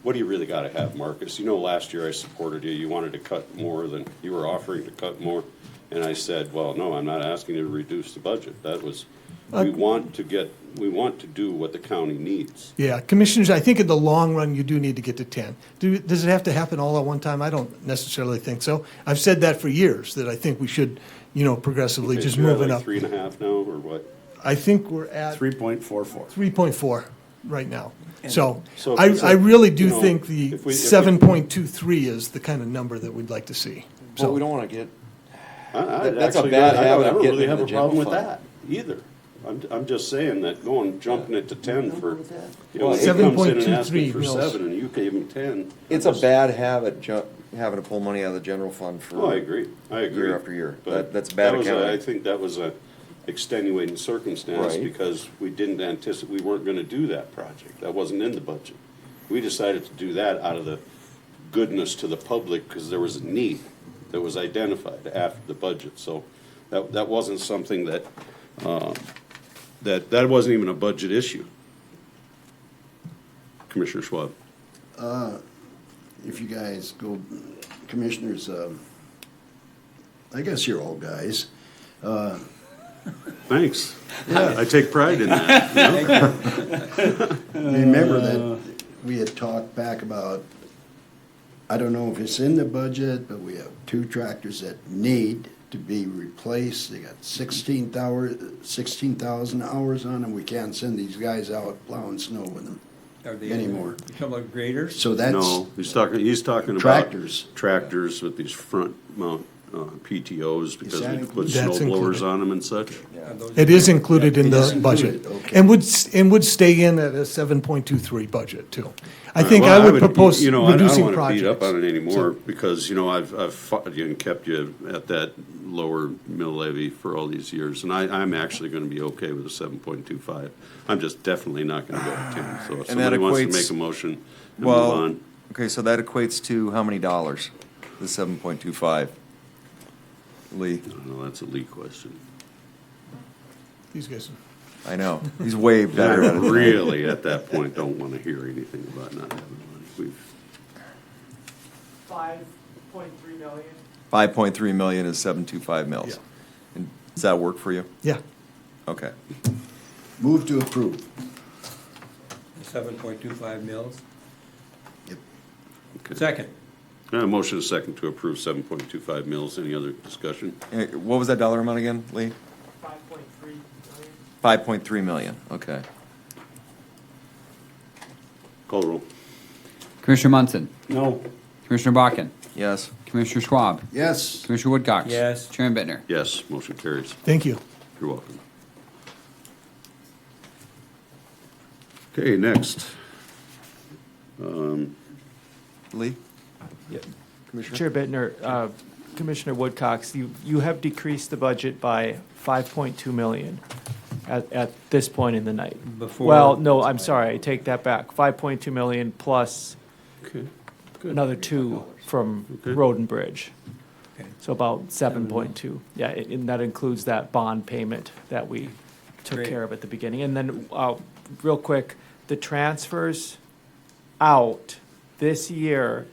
What do you really gotta have, Marcus? You know, last year I supported you. You wanted to cut more than, you were offering to cut more. And I said, well, no, I'm not asking you to reduce the budget. That was, we want to do what the county needs. Yeah, commissioners, I think in the long run, you do need to get to 10. Does it have to happen all at one time? I don't necessarily think so. I've said that for years, that I think we should, progressively Okay, just so you're at moving like up. 3.5 now, or what? I think we're at 3.44. 3.4 right now. So So if I it's I like, really do you know, think the if we- 7.23 is the kind of number that we'd like to see. But we don't want to get, That's a bad habit I of don't getting really in have the a problem general with fund. that either. I'm just saying that jumping it to 10 for, you know, Well, he comes in and asks 7.23 me for mils. 7 and you gave him 10. it's a bad habit having to pull money out of the general fund for. Oh, I agree. Year after year. But That's bad that was accounting. I think that was a extenuating circumstance Right. because we didn't anticipate, we weren't gonna do that project. That wasn't in the budget. We decided to do that out of the goodness to the public because there was a need that was identified after the budget. So that wasn't something that, that wasn't even a budget issue. Commissioner Schwab. If you guys go, commissioners, I guess you're all guys. Thanks. I take pride in that. Remember that we had talked back about, I don't know if it's in the budget, but we have 2 tractors that need to be replaced. They got 16,000 hours on them. We can't send these guys out plowing snow with them are they anymore. You talking about graders? So that's. No, he's talking about Tractors. tractors with these front mount PTOs because that we put included? That's snow blowers included. on them and such. Are those- It is included in It is the budget. included, okay. And would stay in at a 7.23 budget, too. I think Well, I would propose you know, reducing I don't want to beat up projects. on it anymore because, you know, I've fought you and kept you at that lower mill levy for all these years. And I'm actually going to be okay with a 7.25. I'm just definitely not going to go to 10. So if And that somebody wants to equates- make a motion and move Well, on. okay, so that equates to how many dollars? The 7.25? Lee, I don't know, that's a Lee question. These guys, I know, he's way And better I at it. really, at that point, don't want to hear anything about not having money. We've 5.3 million. 5.3 million is 725 mils. Yeah. And does that work for you? yeah. Okay. Move to approve. 7.25 mils? Yep. Okay. Second. Motion is second to approve 7.25 mils. Any other discussion? What was that dollar amount again, Lee? 5.3 million. 5.3 million, okay. Call the roll. Commissioner Munson, No. Commissioner Bakken, Yes. Commissioner Schwab, Yes. Commissioner Woodcox. Yes. Chairman Bittner. Yes, motion carries. Thank you. You're welcome. Okay, next. Lee? Yeah. Commissioner? Chair Bittner, Commissioner Woodcox, you have decreased the budget by 5.2 million at this point in the night. Before- Well, no, I'm sorry, I take that back. 5.2 million plus Okay, good. another 2 from Okay. Road and Bridge. Okay. So about 7.2. Yeah, and that includes that bond payment that we took Great. care of at the beginning. And then, real quick, the transfers out this year,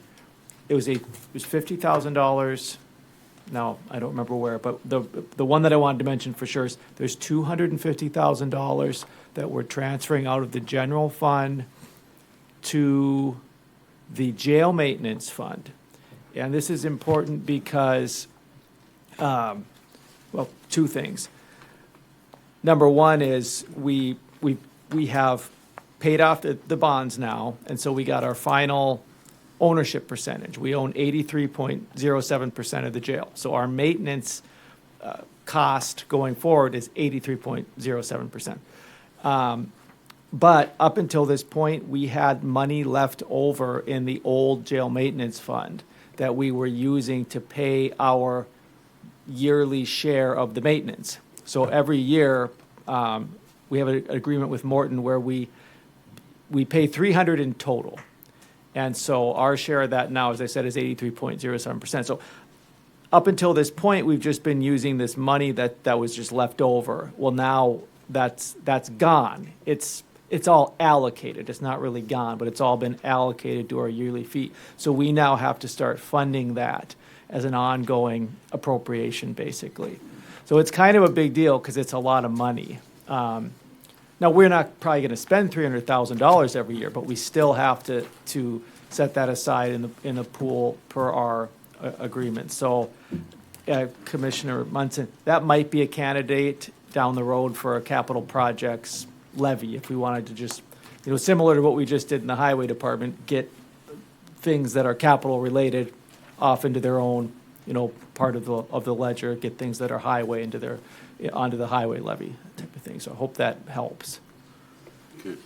it was $50,000. Now, I don't remember where, but the one that I wanted to mention for sure is there's $250,000 that we're transferring out of the general fund to the jail maintenance fund. And this is important because, well, two things. Number one is we have paid off the bonds now, and so we got our final ownership percentage. We own 83.07% of the jail. So our maintenance cost going forward is 83.07%. But up until this point, we had money left over in the old jail maintenance fund that we were using to pay our yearly share of the maintenance. So every year, we have an agreement with Morton where we pay $300 in total. And so our share of that now, as I said, is 83.07%. So up until this point, we've just been using this money that was just left over. Well, now that's gone. It's all allocated. It's not really gone, but it's all been allocated to our yearly fee. So we now have to start funding that as an ongoing appropriation, basically. So it's kind of a big deal because it's a lot of money. Now, we're not probably going to spend $300,000 every year, but we still have to set that aside in the pool per our agreement. So, Commissioner Munson, that might be a candidate down the road for a capital projects levy if we wanted to just, similar to what we just did in the highway department, get things that are capital related off into their own, part of the ledger, get things that are highway onto the highway levy type of thing. So I hope that helps. Okay,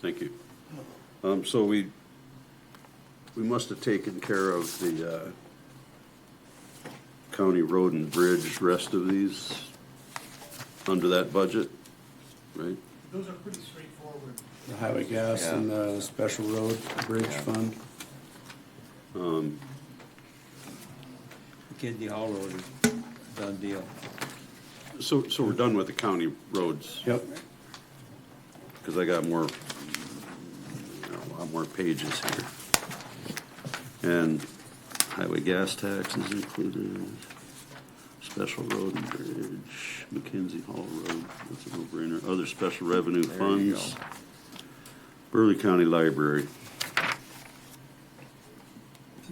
thank you. So we must have taken care of the county road and bridge, rest of these under that budget, right? Those are pretty straightforward. The highway gas and the special road bridge fund. Kidney Hall Road is a done deal. So we're done with the county roads? Yep. Because I got a lot more pages here. And highway gas tax is included, special road and bridge, McKenzie Hall Road, that's a no-brainer, other special revenue funds, Burleigh County Library.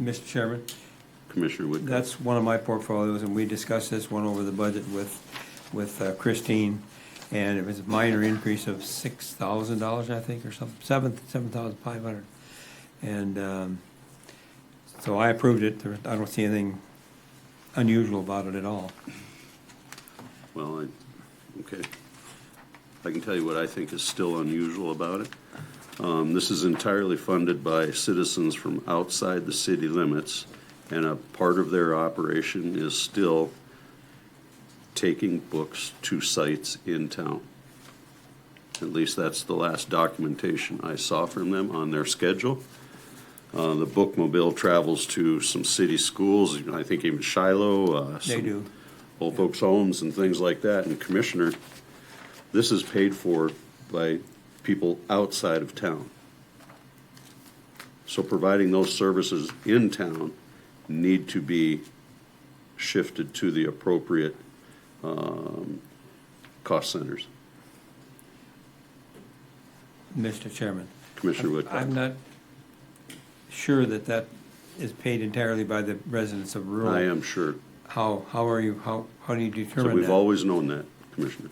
Mr. Chairman? Commissioner Whitcomb. That's one of my portfolios, and we discussed this one over the budget with Christine, and it was a minor increase of $6,000, I think, or something, $7,500. And so I approved it. I don't see anything unusual about it at all. Well, okay. I can tell you what I think is still unusual about it. This is entirely funded by citizens from outside the city limits, and a part of their operation is still taking books to sites in town. At least that's the last documentation I saw from them on their schedule. The bookmobile travels to some city schools, I think even Shiloh, They do. old folks' homes and things like that. And Commissioner, this is paid for by people outside of town. So providing those services in town need to be shifted to the appropriate cost centers. Mr. Chairman. Commissioner Whitcomb. I'm not sure that is paid entirely by the residents of rural. I am sure. How do you determine that? So we've always known that, Commissioner.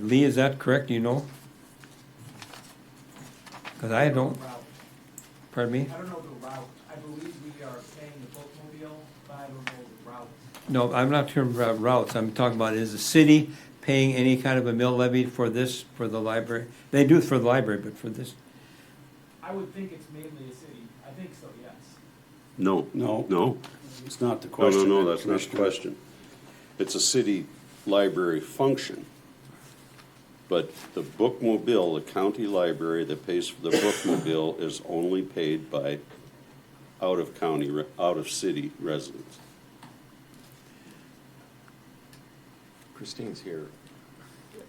Lee, is that correct? Do you know? Because I don't. Pardon me? I don't know the route. I believe we are paying the bookmobile, but I don't know the route. No, I'm not talking about routes. I'm talking about, is the city paying any kind of a mill levy for this, for the library? They do it for the library, but for this? I would think it's mainly a city. I think so, yes. No. No. It's not the question. No, that's not the question. It's a city library function. But the bookmobile, the county library that pays for the bookmobile is only paid by out-of-city residents. Christine's here.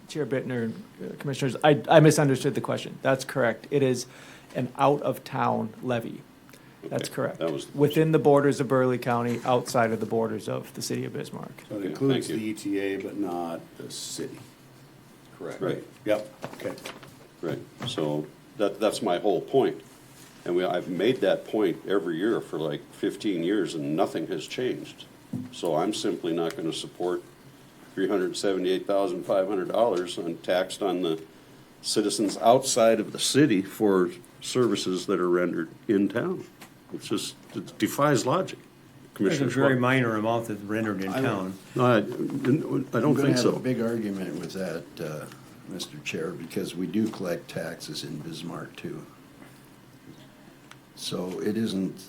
Chair Bittner, Commissioners, I misunderstood the question. That's correct. It is an out-of-town levy. That's Okay, correct. that was the Within the borders of Burleigh County, outside of the borders of the city of Bismarck. So it Okay, includes thank the ETA, but not the city. Correct. Right. Yep, okay. Right, so that's my whole point. And I've made that point every year for like 15 years and nothing has changed. So I'm simply not gonna support $378,500 untaxed on the citizens outside of the city for services that are rendered in town. It defies logic. There's a Commissioner very Schwab. minor amount that's rendered in town. No, I don't I'm gonna think have a so. big argument with that, Mr. Chair, because we do collect taxes in Bismarck too. So it isn't,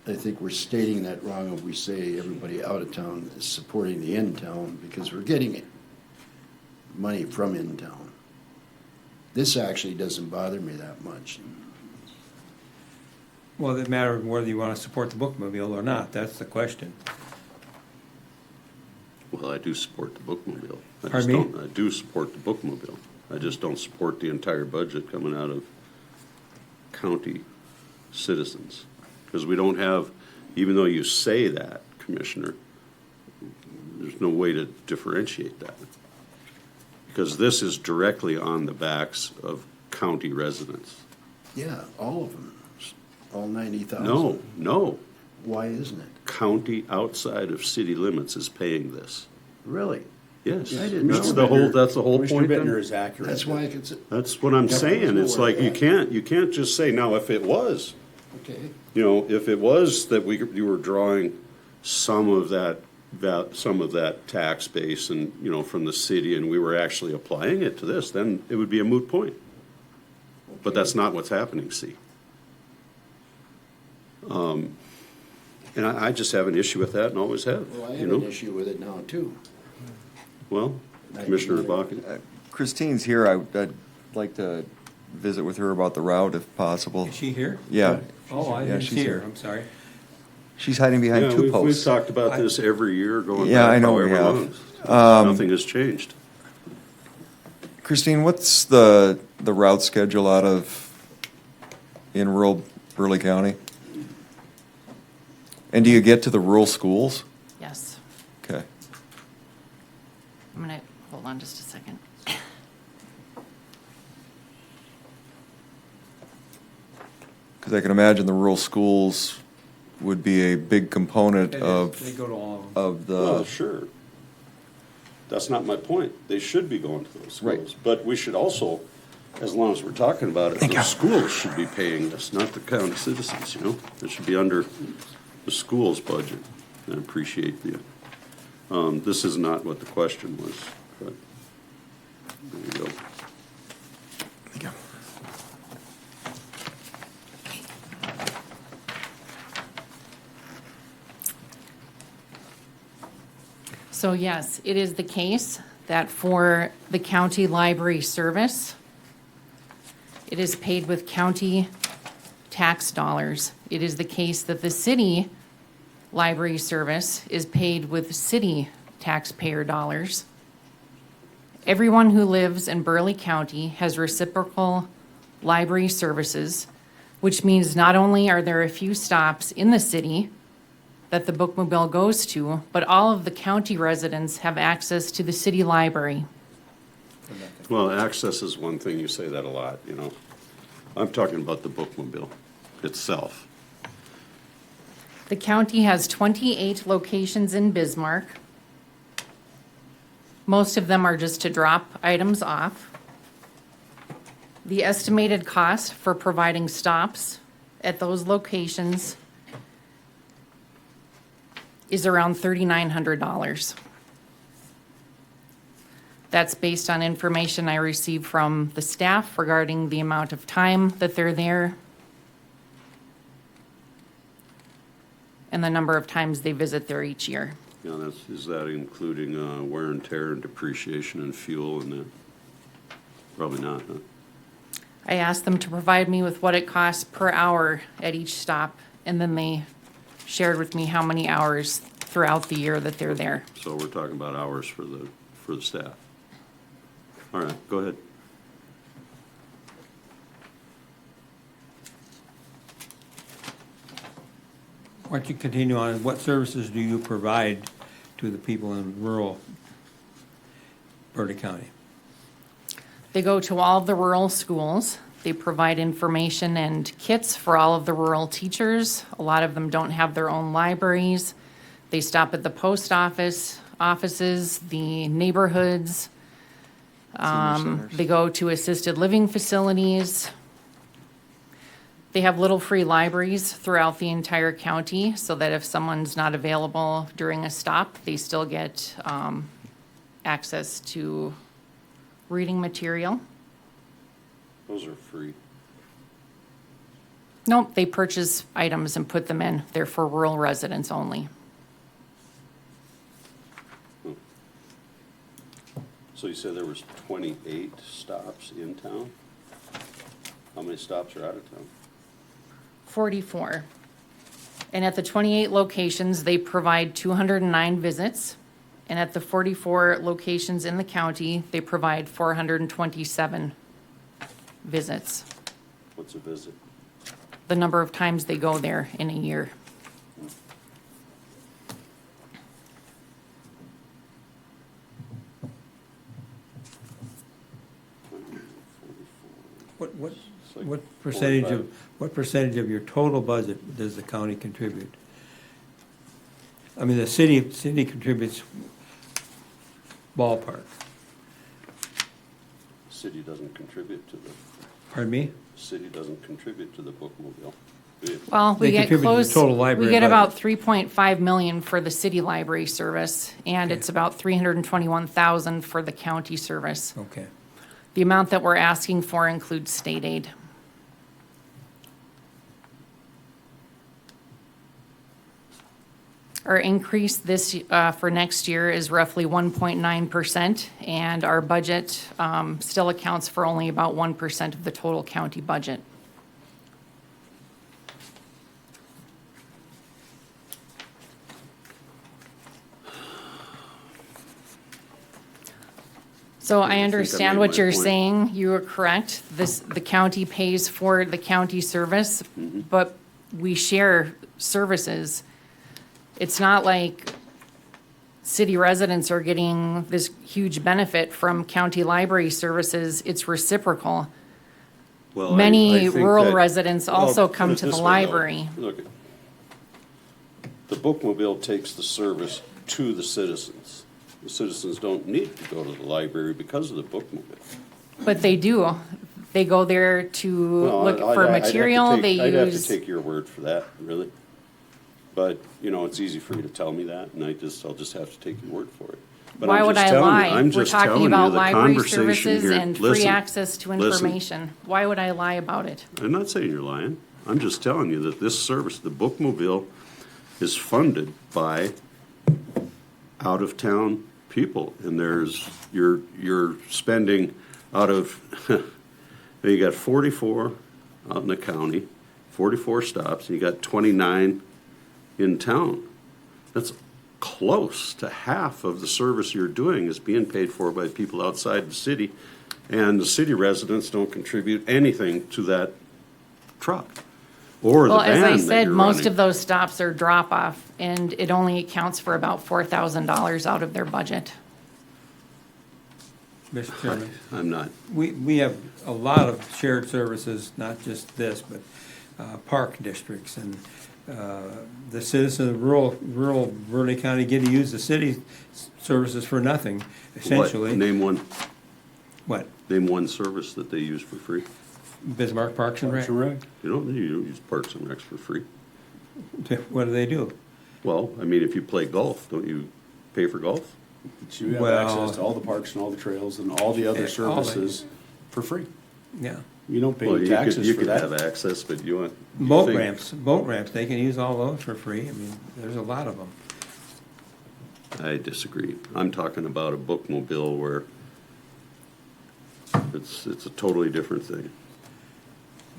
I think we're stating that wrong if we say everybody out of town is supporting the in-town, because we're getting it, money from in-town. This actually doesn't bother me that much. Well, it matter of whether you want to support the bookmobile or not, that's the question. Well, I do support the bookmobile. Pardon me? I do support the bookmobile. I just don't support the entire budget coming out of county citizens. Because we don't have, even though you say that, Commissioner, there's no way to differentiate that. Because this is directly on the backs of county residents. Yeah, all of them, all 90,000. No. Why isn't it? County outside of city limits is paying this. Really? Yes. I didn't That's know. the whole Commissioner point then? Bittner is accurate. That's why I could say, That's what I'm Yeah, saying. It's where like you can't just say, now, if it was, okay. if it was that you were drawing some of that tax base and, from the city and we were actually applying it to this, then it would be a moot point. But that's not what's happening, see? And I just have an issue with that and always have, Well, I have an issue with it now too. Well, Commissioner Bakken. Christine's here. I'd like to visit with her about the route if possible. Is she here? Yeah. Oh, I Yeah, didn't she's see her, here. I'm sorry. She's hiding behind Yeah, two we've posts. talked about this every year going Yeah, back I know we however have. long. Nothing has changed. Christine, what's the route schedule in rural Burleigh County? And do you get to the rural schools? Yes. Okay. I'm gonna, hold on just a second. Because I can imagine the rural schools would be a big component They of, go to all of them. of Well, the, sure. That's not my point. They should be going to those Right. schools. But we should also, as long as we're talking about it, the schools should be paying this, not the county citizens, It should be under the school's budget. I appreciate the, this is not what the question was, but there you go. So yes, it is the case that for the county library service, it is paid with county tax dollars. It is the case that the city library service is paid with city taxpayer dollars. Everyone who lives in Burleigh County has reciprocal library services, which means not only are there a few stops in the city that the bookmobile goes to, but all of the county residents have access to the city library. Well, access is one thing, you say that a lot, I'm talking about the bookmobile itself. The county has 28 locations in Bismarck. Most of them are just to drop items off. The estimated cost for providing stops at those locations is around $3,900. That's based on information I received from the staff regarding the amount of time that they're there and the number of times they visit there each year. Yeah, is that including wear and tear and depreciation and fuel and that? Probably not, huh? I asked them to provide me with what it costs per hour at each stop and then they shared with me how many hours throughout the year that they're there. So we're talking about hours for the staff. All right, go ahead. Why don't you continue on, what services do you provide to the people in rural Burleigh County? They go to all of the rural schools. They provide information and kits for all of the rural teachers. A lot of them don't have their own libraries. They stop at the post offices, the neighborhoods. They go to assisted living facilities. They have little free libraries throughout the entire county so that if someone's not available during a stop, they still get access to reading material. Those are free. Nope, they purchase items and put them in. They're for rural residents only. So you said there was 28 stops in town? How many stops are out of town? 44. And at the 28 locations, they provide 209 visits. And at the 44 locations in the county, they provide 427 visits. What's a visit? The number of times they go there in a year. What percentage of your total budget does the county contribute? I mean, the city contributes ballpark. City doesn't contribute to the. Pardon me? City doesn't contribute to the bookmobile. Well, we They get contribute to the close, total we library get budget. about 3.5 million for the city library service, and it's about 321,000 for the county service. Okay. The amount that we're asking for includes state aid. Our increase this, for next year is roughly 1.9%, and our budget still accounts for only about 1% of the total county budget. So I understand made what my you're point. saying. You are correct. The county pays for the county service, but we share services. It's not like city residents are getting this huge benefit from county library services. It's reciprocal. Well, I Many think rural that- residents well, also put come it to the this way, though. library. Look, the bookmobile takes the service to the citizens. The citizens don't need to go to the library because of the bookmobile. But they do. They go there to Well, look I'd for have to material. take- They I'd have to use. take your word for that, really. But, you know, it's easy for you to tell me that, and I'll just have to take your word for it. But Why I'm would just I telling you- lie? I'm We're just telling talking you about the library conversation services here- and free listen, access to listen. information. Why would I lie about it? I'm not saying you're lying. I'm just telling you that this service, the bookmobile, is funded by out-of-town people. And you're spending out of, you got 44 out in the county, 44 stops, and you got 29 in town. That's close to half of the service you're doing is being paid for by people outside the city. And the city residents don't contribute anything to that truck or the Well, as van I that said, you're most running. of those stops are drop-off, and it only accounts for about $4,000 out of their budget. Mr. Chairman. I'm not. We have a lot of shared services, not just this, but park districts and the citizens of rural Burleigh County get to use the city services for nothing, essentially. What? Name one. What? Name one service that they use for free. Bismarck Parks and Rec. You don't use Parks and Recs for free. What do they do? Well, I mean, if you play golf, don't you pay for golf? But you have Well- access to all the parks and all the trails and all the other Yeah, all the- services for free. Yeah. You don't pay Well, any you could, taxes you for could that. have access, but you want. you Boat think- ramps, they can use all those for free. I mean, there's a lot of them. I disagree. I'm talking about a bookmobile where it's a totally different thing.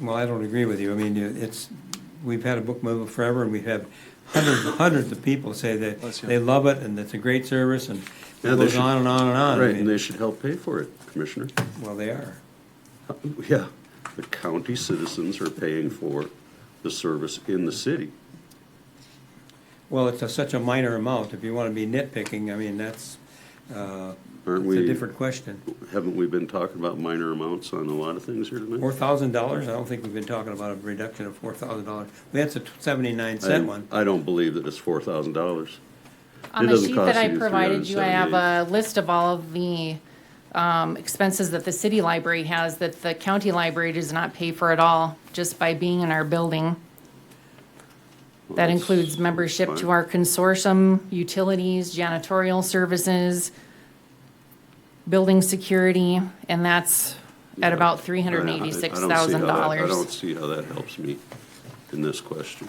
Well, I don't agree with you. I mean, we've had a bookmobile forever, and we have hundreds of people say that they love it, and it's a great service, and Yeah, it they goes should- on and on and on. I Right, mean, and they should help pay for it, Commissioner. well, they are. Yeah, the county citizens are paying for the service in the city. Well, it's such a minor amount. If you want to be nitpicking, I mean, that's, Aren't it's a we? different question. Haven't we been talking about minor amounts on a lot of things here tonight? $4,000? I don't think we've been talking about a reduction of $4,000. We had a 79-cent one. I don't believe that it's $4,000. On the sheet that I provided you, I have a list of all of the expenses that the city library has that the county library does not pay for at all, just by being in our building. That includes membership to our consortium, utilities, janitorial services, building security, and that's at about $386,000. I don't see how that helps me in this question.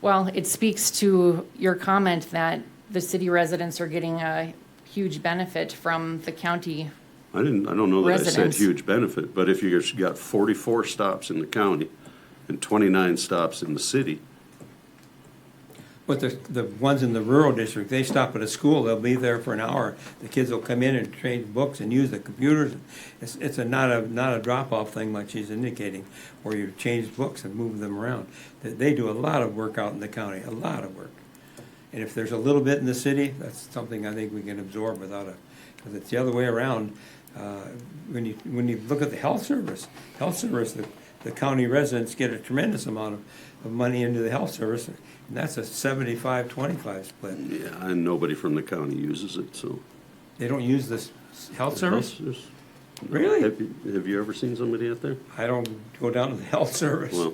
Well, it speaks to your comment that the city residents are getting a huge benefit from the county. I don't know that I said Residents. huge benefit, but if you got 44 stops in the county and 29 stops in the city, But the ones in the rural district, they stop at a school, they'll be there for an hour. The kids will come in and trade books and use the computers. It's not a drop-off thing like she's indicating, where you change books and move them around. They do a lot of work out in the county, a lot of work. And if there's a little bit in the city, that's something I think we can absorb without because it's the other way around. When you look at the health service, the county residents get a tremendous amount of money into the health service. And that's a 75-25 split. yeah, and nobody from the county uses it, so. They don't use this health service? No. Really? Have you ever seen somebody out there? I don't go down to the health service. Well,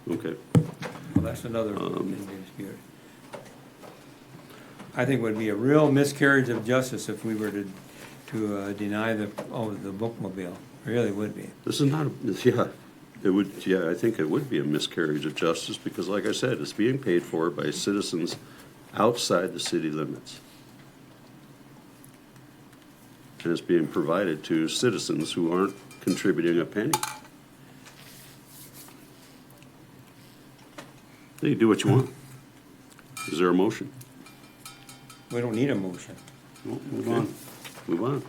okay. Well, that's another dispute. I think it would be a real miscarriage of justice if we were to deny the bookmobile. It really would be. This is not, yeah, it would, yeah, I think it would be a miscarriage of justice because like I said, it's being paid for by citizens outside the city limits. And it's being provided to citizens who aren't contributing a penny. You do what you want. Is there a motion? We don't need a motion. Well, move on. Move on.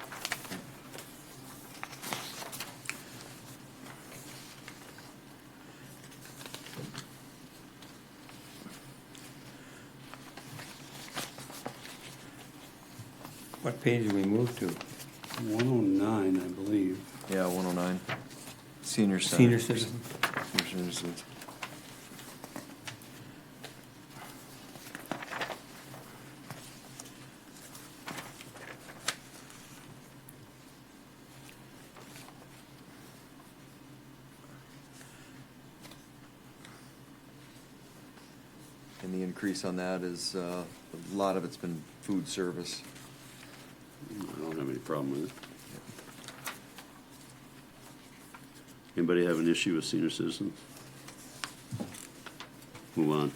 What page did we move to? 109, I believe. Yeah, 109. Senior center. Senior citizen. Senior citizens. And the increase on that is, a lot of it's been food service. I don't have any problem with it. Anybody have an issue with senior citizens? Move on.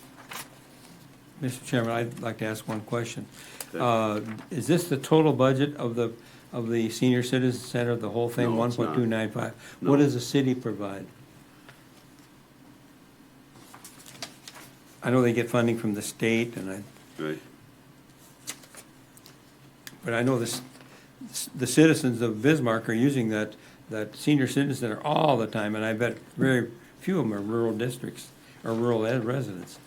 Mr. Chairman, I'd like to ask one question. Okay. Is this the total budget of the senior citizen center, the whole thing, No, it's not. 1.295? No. What does the city provide? I know they get funding from the state, Right. but I know the citizens of Bismarck are using that senior citizen center all the time, and I bet very few of them are rural districts or rural residents.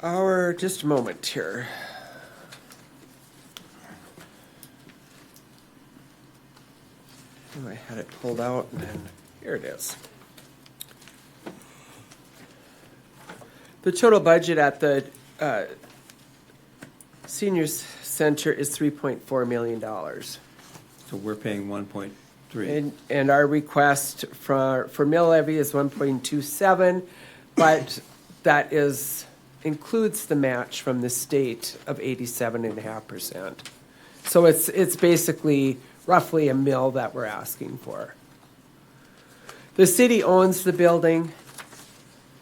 Just a moment here. Oh, I had it pulled out and then here it is. The total budget at the seniors center is $3.4 million. So we're paying 1.3. And our request for mill levy is 1.27, but that includes the match from the state of 87.5%. So it's basically roughly a mill that we're asking for. The city owns the building,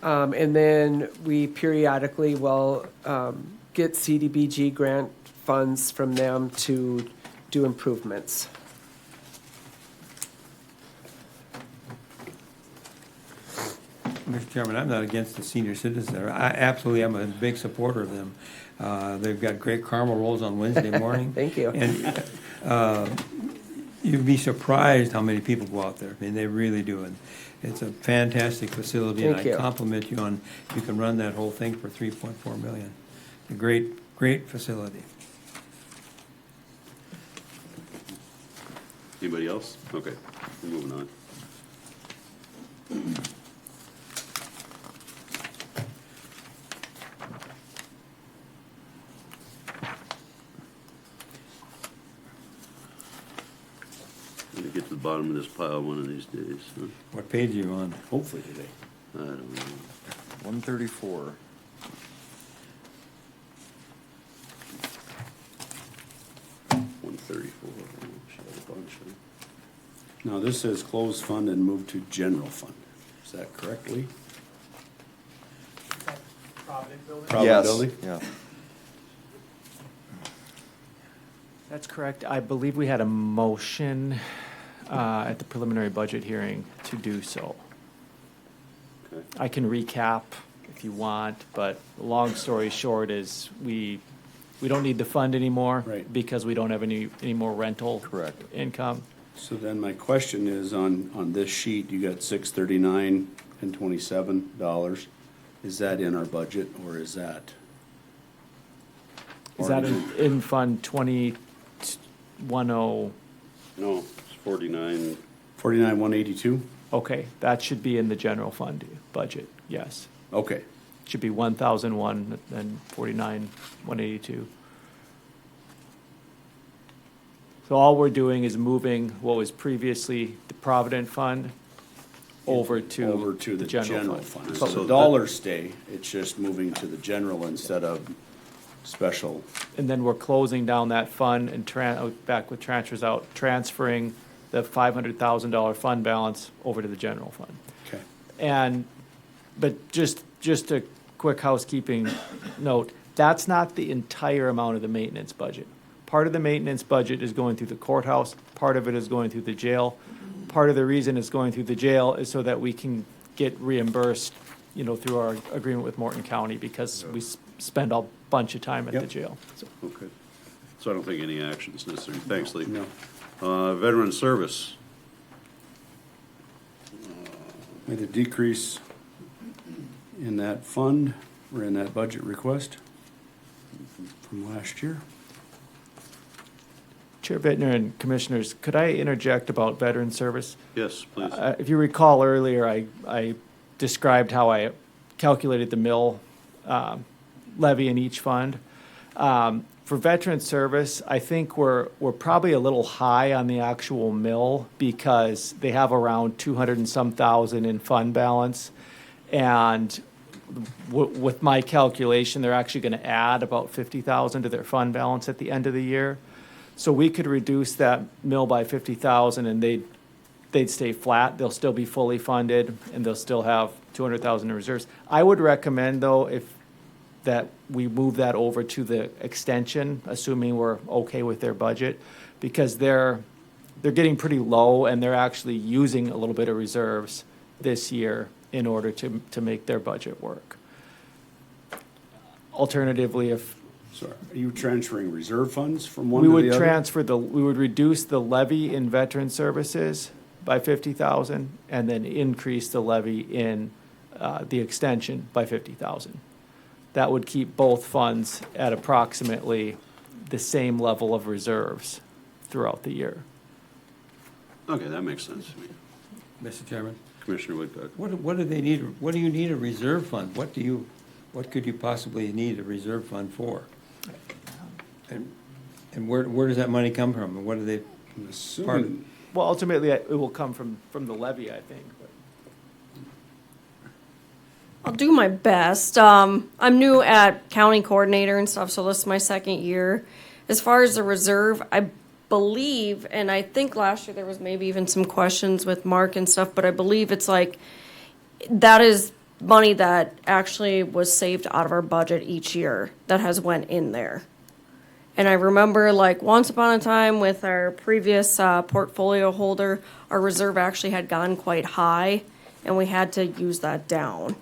and then we periodically will get CDBG grant funds from them to do improvements. Mr. Chairman, I'm not against the senior citizens. I absolutely am a big supporter of them. They've got great caramel rolls on Wednesday morning. Thank you. And you'd be surprised how many people go out there. I mean, they really do. And it's a fantastic facility, and Thank I you. compliment you on, you can run that whole thing for $3.4 million. A great facility. Anybody else? Okay, we're moving on. Gonna get to the bottom of this pile one of these days, huh? What page are you on? Hopefully today. I don't know. 134. Now, this says closed fund and move to general fund. Is that correct, Lee? Provident Yes, Building? yeah. That's correct. I believe we had a motion at the preliminary budget hearing to do so. Okay. I can recap if you want, but long story short is we don't need the fund anymore. Right. Because we don't have any more rental. Correct. Income. So then my question is, on this sheet, you got $639.27. Is that in our budget, or is that? Is that in Fund 2010? No, it's 49. 49,182? Okay, that should be in the general fund budget, yes. Okay. Should be 1,001 and 49,182. So all we're doing is moving what was previously the Provident Fund over to the general fund. So So the that- dollars stay, it's just moving to the general instead of special. And then we're closing down that fund and back with transfers out, transferring the $500,000 fund balance over to the general fund. Okay. But just a quick housekeeping note, that's not the entire amount of the maintenance budget. Part of the maintenance budget is going through the courthouse, part of it is going through the jail. Part of the reason it's going through the jail is so that we can get reimbursed, through our agreement with Morton County, because we spend a bunch of time at the Yep. jail. So. Okay. So I don't think any action is necessary. Thanks, Lee. No. Veteran service. Made a decrease in that fund, or in that budget request from last year. Chair Bittner and Commissioners, could I interject about veteran service? Yes, please. If you recall earlier, I described how I calculated the mill levy in each fund. For veteran service, I think we're probably a little high on the actual mill because they have around 200 and some thousand in fund balance. And with my calculation, they're actually going to add about 50,000 to their fund balance at the end of the year. So we could reduce that mill by 50,000 and they'd stay flat. They'll still be fully funded and they'll still have 200,000 in reserves. I would recommend though, that we move that over to the extension, assuming we're okay with their budget, because they're getting pretty low and they're actually using a little bit of reserves this year in order to make their budget work. Alternatively, Sorry, are you transferring reserve funds from one we to would the other? we would reduce the levy in veteran services by 50,000 and then increase the levy in the extension by 50,000. That would keep both funds at approximately the same level of reserves throughout the year. Okay, that makes sense to me. Mr. Chairman? Commissioner Woodcock. What do they need, what do you need a reserve fund? What could you possibly need a reserve fund for? And where does that money come from, and what do they? I'm assuming, Well, ultimately, it will come from the levy, I think. But. I'll do my best. I'm new at county coordinator and stuff, so this is my second year. As far as the reserve, I believe, and I think last year there was maybe even some questions with Mark and stuff, but I believe it's like, that is money that actually was saved out of our budget each year that has went in there. And I remember like once upon a time with our previous portfolio holder, our reserve actually had gone quite high. and we had to use that down.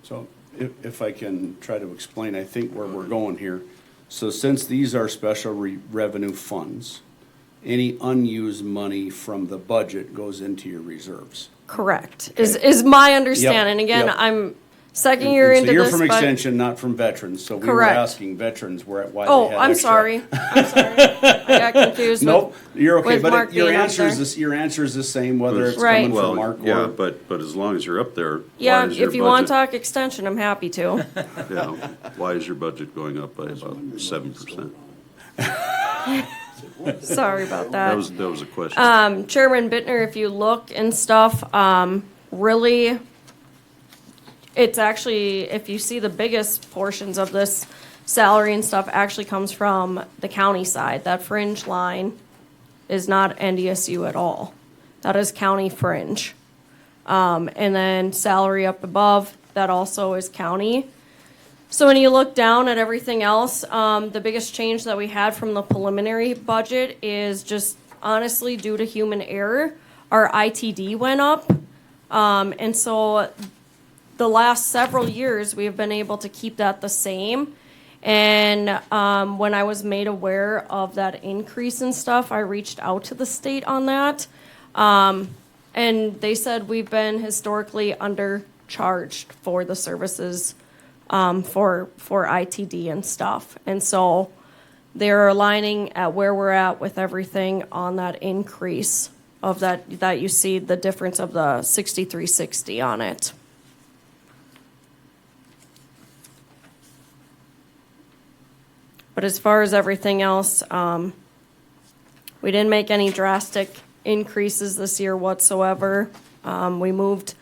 So if I can try to explain, I think where we're going here. So since these are special revenue funds, any unused money from the budget goes into your reserves. Correct, is my understanding. Again, yep. I'm second year And into so you're this, from but- extension, not from veterans, so we were Correct. asking veterans why they had Oh, extra. I'm sorry. I got confused Nope, you're okay, with Mark but your being up answer is there. your answer is the same, whether it's Right. coming Well, from Mark yeah, or. but as long as you're up there, Yeah, why is your if you want to budget- talk extension, I'm happy to. Yeah, why is your budget going up by about 7%? Sorry about that. That was a question. Chairman Bittner, if you look and stuff, really, it's actually, if you see the biggest portions of this salary and stuff actually comes from the county side. That fringe line is not NDSU at all. That is county fringe. And then salary up above, that also is county. So when you look down at everything else, the biggest change that we had from the preliminary budget is just honestly due to human error. Our ITD went up. And so the last several years, we have been able to keep that the same. And when I was made aware of that increase and stuff, I reached out to the state on that. And they said we've been historically undercharged for the services for ITD and stuff. And so they're aligning at where we're at with everything on that increase of that you see the difference of the 6360 on it. But as far as everything else, we didn't make any drastic increases this year whatsoever. We moved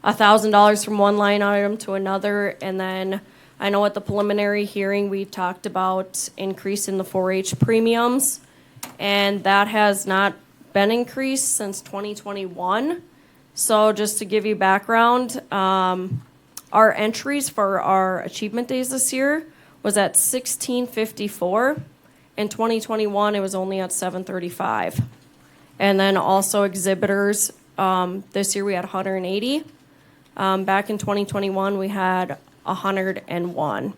$1,000 from one line item to another, and then I know at the preliminary hearing, we talked about increasing the 4-H premiums, and that has not been increased since 2021. So just to give you background, our entries for our achievement days this year was at 1654. In 2021, it was only at 735. And then also exhibitors, this year we had 180. Back in 2021, we had 101.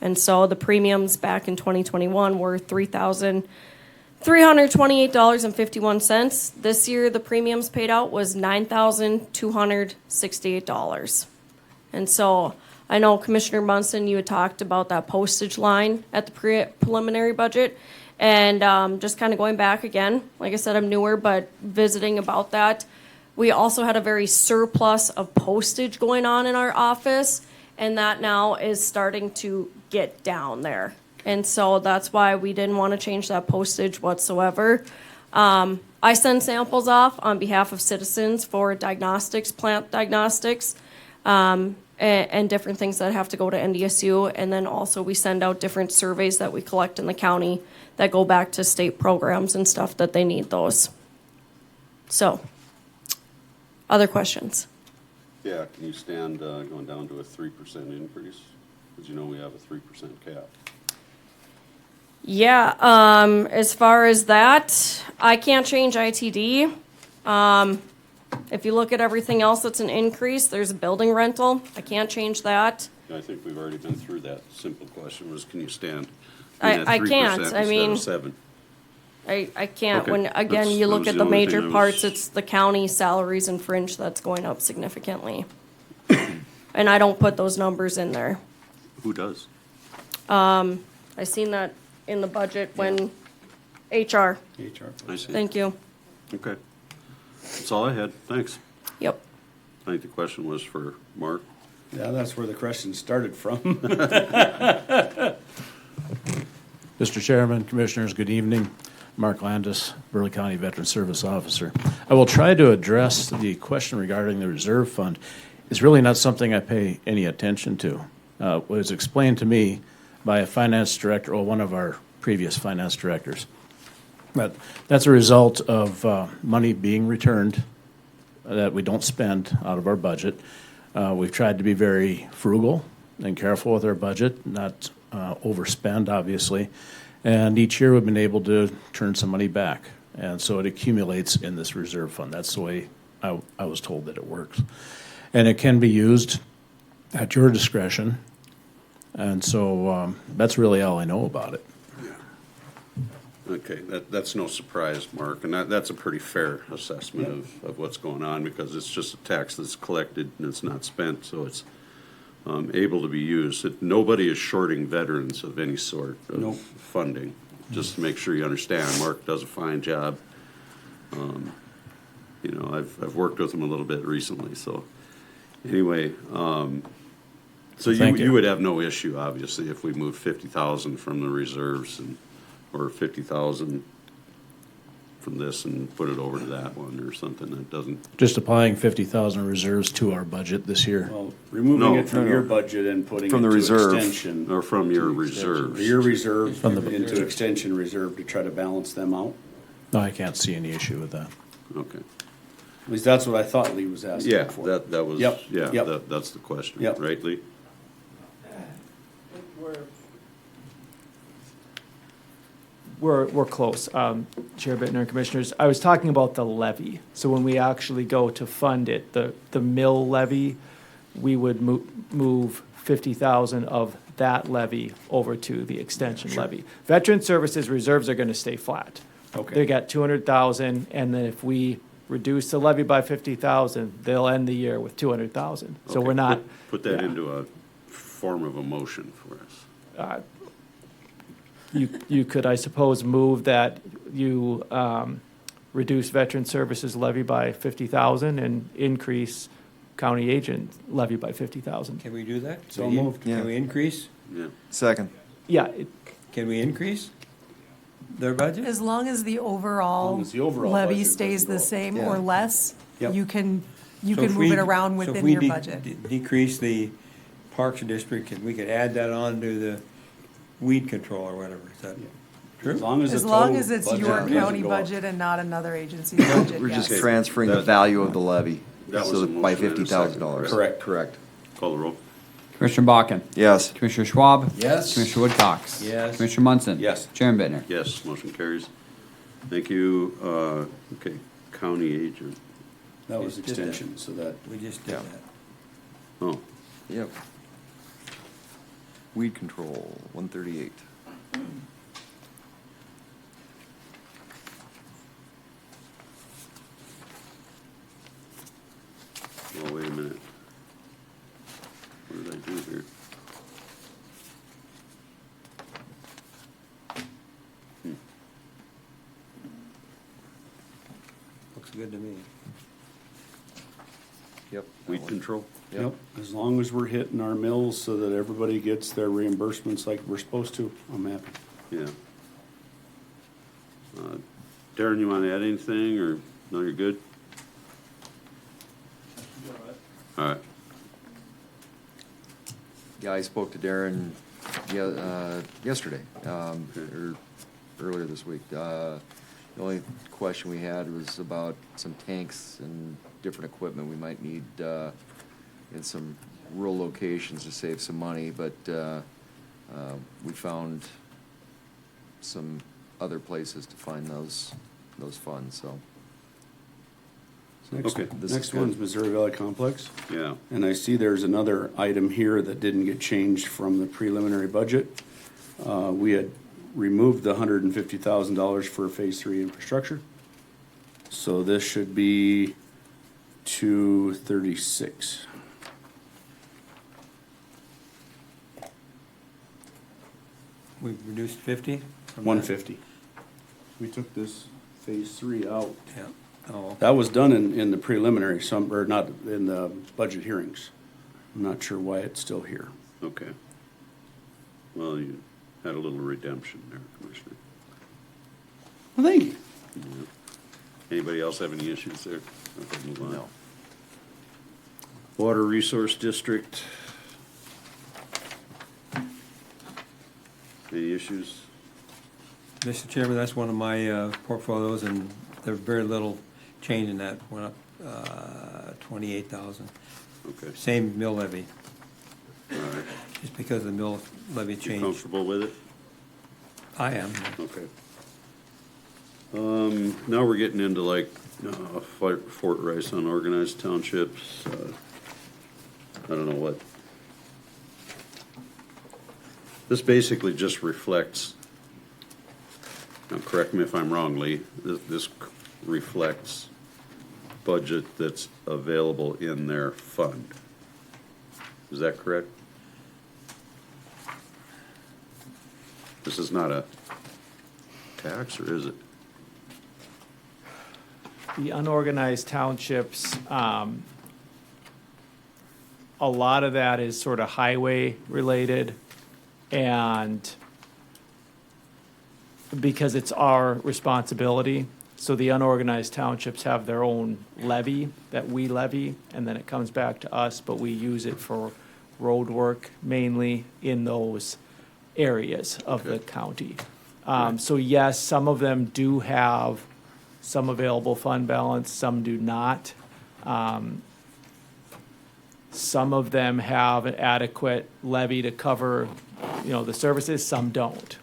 And so the premiums back in 2021 were $3,328.51. This year, the premiums paid out was $9,268. And so I know Commissioner Munson, you had talked about that postage line at the preliminary budget. And just kind of going back again, like I said, I'm newer, but visiting about that. We also had a very surplus of postage going on in our office, and that now is starting to get down there. And so that's why we didn't want to change that postage whatsoever. I send samples off on behalf of citizens for diagnostics, plant diagnostics, and different things that have to go to NDSU. And then also we send out different surveys that we collect in the county that go back to state programs and stuff that they need those. So, other questions? Yeah, can you stand going down to a 3% increase? Because you know we have a 3% cap. Yeah, as far as that, I can't change ITD. If you look at everything else that's an increase, there's a building rental. I can't change that. I think we've already been through that. Simple question was, can you stand? I can't. I mean, instead of 7. I can't. Okay. When, again, you That look was at the the only major thing I parts, was- it's the county salaries and fringe that's going up significantly. And I don't put those numbers in there. Who does? I seen that in the budget when HR. I see. Thank you. Okay. That's all I had. Thanks. Yep. I think the question was for Mark. Yeah, that's where the question started from. Mr. Chairman, Commissioners, good evening. Mark Landis, Burleigh County Veteran Service Officer. I will try to address the question regarding the reserve fund. It's really not something I pay any attention to. It was explained to me by a finance director, or one of our previous finance directors. But that's a result of money being returned that we don't spend out of our budget. We've tried to be very frugal and careful with our budget, not overspend, obviously. And each year we've been able to turn some money back. And so it accumulates in this reserve fund. That's the way I was told that it works. And it can be used at your discretion. And so that's really all I know about it. Okay, that's no surprise, Mark, and that's a pretty fair assessment of what's going on, because it's just a tax that's collected and it's not spent, so it's able to be used. Nobody is shorting veterans of any sort of funding, just to make sure you understand. Mark does a fine job. You know, I've worked with him a little bit recently, so anyway, so you would have no issue, obviously, if we moved 50,000 from the reserves or 50,000 from this and put it over to that one or something that doesn't. Just applying 50,000 reserves to our budget this year. Well, removing it from your budget and putting From it the to reserve. extension. Or from your reserves. Your reserve From the- into extension reserve to try to balance them out. No, I can't see any issue with that. Okay. At least that's what I thought Lee was asking Yeah, for. that was, Yep, yeah, yep. that's the question, Yep. right, Lee? We're close, Chair Bittner and Commissioners. I was talking about the levy. So when we actually go to fund it, the mill levy, we would move 50,000 of that levy over to the extension levy. Veteran Services reserves are gonna stay flat. Okay. They got 200,000, and then if we reduce the levy by 50,000, they'll end the year with 200,000. So Okay, we're not. Put that yeah. into a form of a motion for us. You could, I suppose, move that you reduce Veteran Services levy by 50,000 and increase county agent levy by 50,000. Can we do that? So Can we- moved. Can we increase? Yeah. Second. Yeah, Can we increase their budget? As long as the As long overall as the overall levy budget stays doesn't the go up. same Yeah. or less, Yep. you can So if move we- it around so if within we your budget. Decrease the Parks District, and we could add that on to the weed control or whatever, is that true? As long as the As long total as it's budget your doesn't county go up. budget and not another agency's budget, We're just yes. transferring the value of the levy. That was So a that by motion and a $50,000. second, correct? Correct. Call the roll. Commissioner Bakken? Yes. Commissioner Schwab? Yes. Commissioner Woodcox? Yes. Commissioner Munson? Yes. Chairman Bittner? Yes, motion carries. Thank you. Okay, county agent. That was Just did that. extension, so that, We just did that. Oh, Yep. Weed control, 138. well, wait a minute. What did I do here? Looks good to me. Yep. Weed control? yep, as long as we're hitting our mills so that everybody gets their reimbursements like we're supposed to, I'm happy. Yeah. Darren, you want to add anything, or, no, you're good? All right. Yeah, I spoke to Darren yesterday, or earlier this week. The only question we had was about some tanks and different equipment we might need in some rural locations to save some money, but we found some other places to find those funds, so. Next, Okay. This is next good. one's Missouri Valley Complex. Yeah. And I see there's another item here that didn't get changed from the preliminary budget. We had removed the $150,000 for Phase 3 infrastructure. So this should be 236. We reduced 50? from that? 150. We took this Phase 3 out. Yeah. Oh, That was done in the preliminary, or not in the budget hearings. I'm not sure why it's still here. Okay. Well, you had a little redemption there, Commissioner. Well, thank you. Yeah. Anybody else have any issues there? Okay, move on. No. Water Resource District. Any issues? Mr. Chairman, that's one of my portfolios, and there's very little change in that. Went up 28,000. Okay, Same mill levy, all right. just because the mill levy You changed. comfortable with it? I am. Okay. Now we're getting into like Fort Rice unorganized townships. I don't know what. This basically just reflects, now correct me if I'm wrong, Lee, this reflects budget that's available in their fund. Is that correct? This is not a tax, or is it? The unorganized townships, a lot of that is sort of highway related, and because it's our responsibility, so the unorganized townships have their own levy that we levy, and then it comes back to us, but we use it for road work mainly in those areas of the county. So yes, some of them do have some available fund balance, some do not. Some of them have an adequate levy to cover, the services, some don't.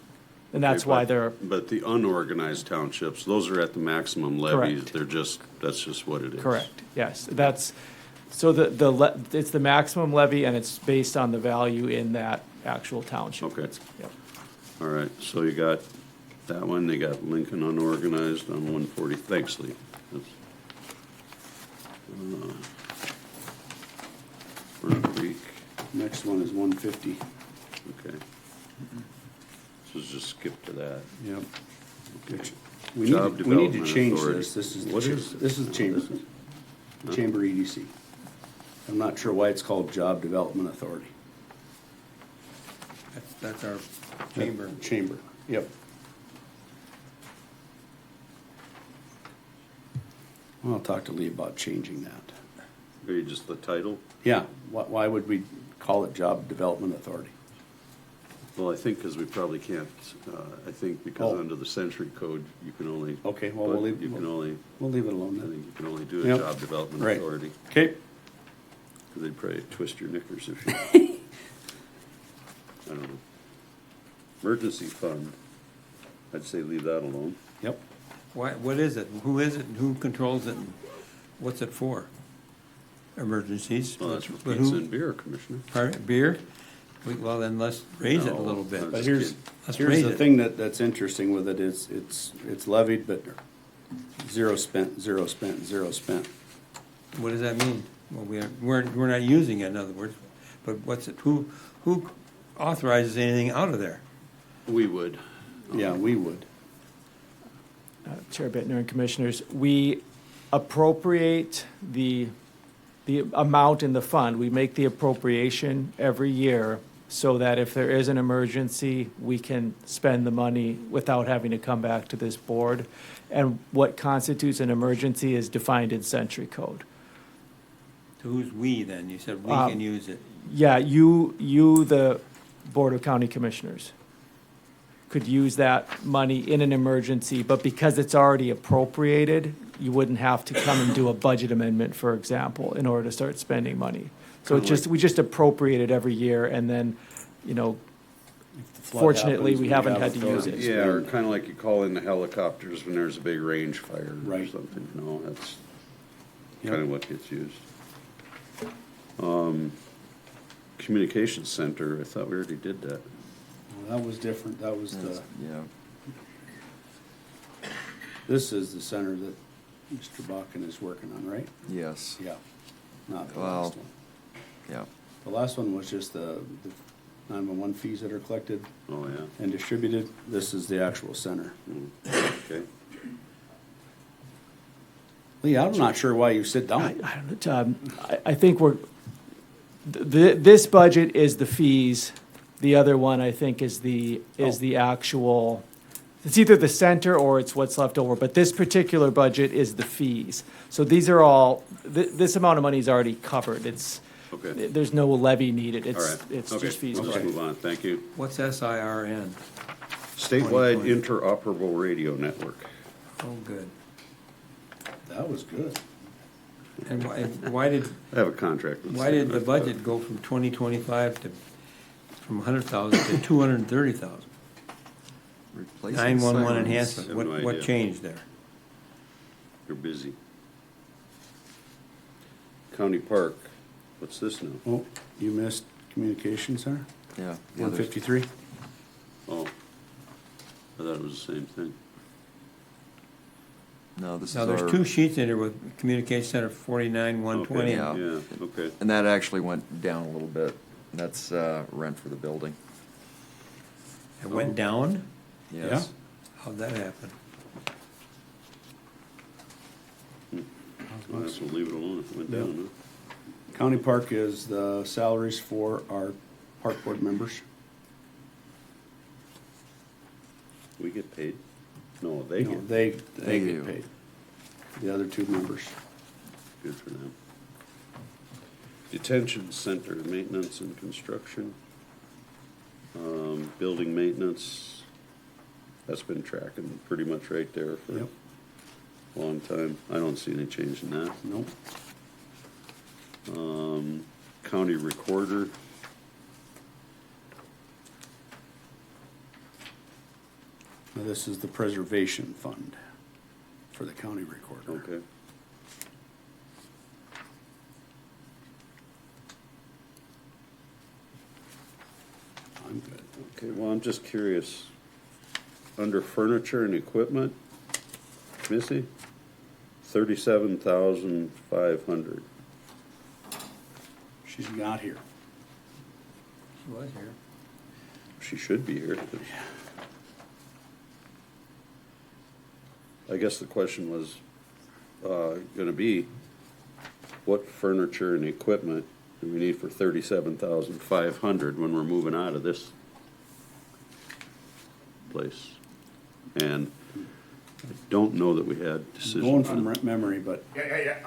And that's Okay, why but- they're, But the unorganized townships, those are at the maximum levy. Correct. That's just what it is. correct, yes. So it's the maximum levy, and it's based on the value in that actual township. Okay. Yep. All right, so you got that one, they got Lincoln unorganized on 140. Thanks, Lee. That's- Burnt Creek, Next one is 150. okay. So just skip to that. Yep. Okay. We Job need to Development change Authority. this. This is the What cha- is This is the chamber, Huh? chamber EDC. I'm not sure why it's called Job Development Authority. That's our chamber. Chamber, yep. Well, I'll talk to Lee about changing that. Maybe just the title? Yeah, why would we call it Job Development Authority? Well, I think because we probably can't, I think because Oh. under the century code, you can only. Okay, well, we'll leave- You can only, We'll leave it alone I then. think you can only do a Yep. job development Right. authority. Okay. Because they'd probably twist your knickers if you. I don't know. Emergency fund, I'd say leave that alone. Yep. What is it? Who is it? Who controls it? What's it for? Emergencies? Well, that's for But pizza who- and beer, Commissioner. Pardon, beer? Well, then let's raise it a No, little bit. I'm But just here's, kidding. Let's here's raise the it. thing that's interesting with it is it's levied, but zero spent, zero spent, zero spent. What does that mean? Well, we're not using it, in other words, but what's it, who authorizes anything out of there? We would. Yeah, we would. Chair Bittner and Commissioners, we appropriate the amount in the fund. We make the appropriation every year so that if there is an emergency, we can spend the money without having to come back to this board. And what constitutes an emergency is defined in Century Code. So who's we then? You said we Um, can use it. Yeah, you, the Board of County Commissioners, could use that money in an emergency, but because it's already appropriated, you wouldn't have to come and do a budget amendment, for example, in order to start spending money. So it just, we just appropriate it every year, and then, flood fortunately, happens, we we haven't have had to use authority. it. Yeah, or kind of like you call in the helicopters when there's a big range fire or Right. something, that's Yep. kind of what gets used. Communications Center, I thought we already did that. Well, that was different. That was the, Yeah. this is the center that Mr. Bakken is working on, right? Yes. Yeah, not the Well, last one. Yeah. The last one was just the 911 fees that are collected Oh, yeah. and distributed. This is the actual center. Okay. Lee, I'm not sure why you sit down. I think this budget is the fees. The other one, I think, is the actual, it's either the center or it's what's left over, but this particular budget is the fees. So these are all, this amount of money is already covered. Okay. There's no levy needed. All It's, right. it's Okay. just fees. Let's just move on, thank you. What's SIRN? Statewide 2020. Interoperable Radio Network. Oh, good. That was good. And why did, I have a contract with. why did the Statewide. budget go from 2025 from 100,000 to 230,000? Replacing 911 sirens. enhancement, I have no what idea. changed there? You're busy. County Park, what's this now? Oh, you missed communications there? Yeah. 153? Oh, I thought it was the same thing. No, this is Now, there's our- two sheets in there with Communication Center 49, 120. Yeah. Yeah, okay. And that actually went down a little bit. That's rent for the building. It went down? Yes. How'd that happen? Well, I guess we'll leave it alone if it went down, County Park is the salaries for our park board members. huh? We get paid? No, they No, get. they They get do. paid. The other two members. Good for them. Detention center, maintenance and construction. Building maintenance, that's been tracking pretty much right there for Yep. a long time. I don't see any change in that. Nope. County recorder. Now, this is the preservation fund for the county recorder. Okay. I'm good. Okay, well, I'm just curious. Under furniture and equipment, Missy, 37,500. She's not here. She was here. She should be here. I guess the question was gonna be, what furniture and equipment do we need for 37,500 when we're moving out of this place? And I don't know that we had decision. Going from on it. memory, but Yeah,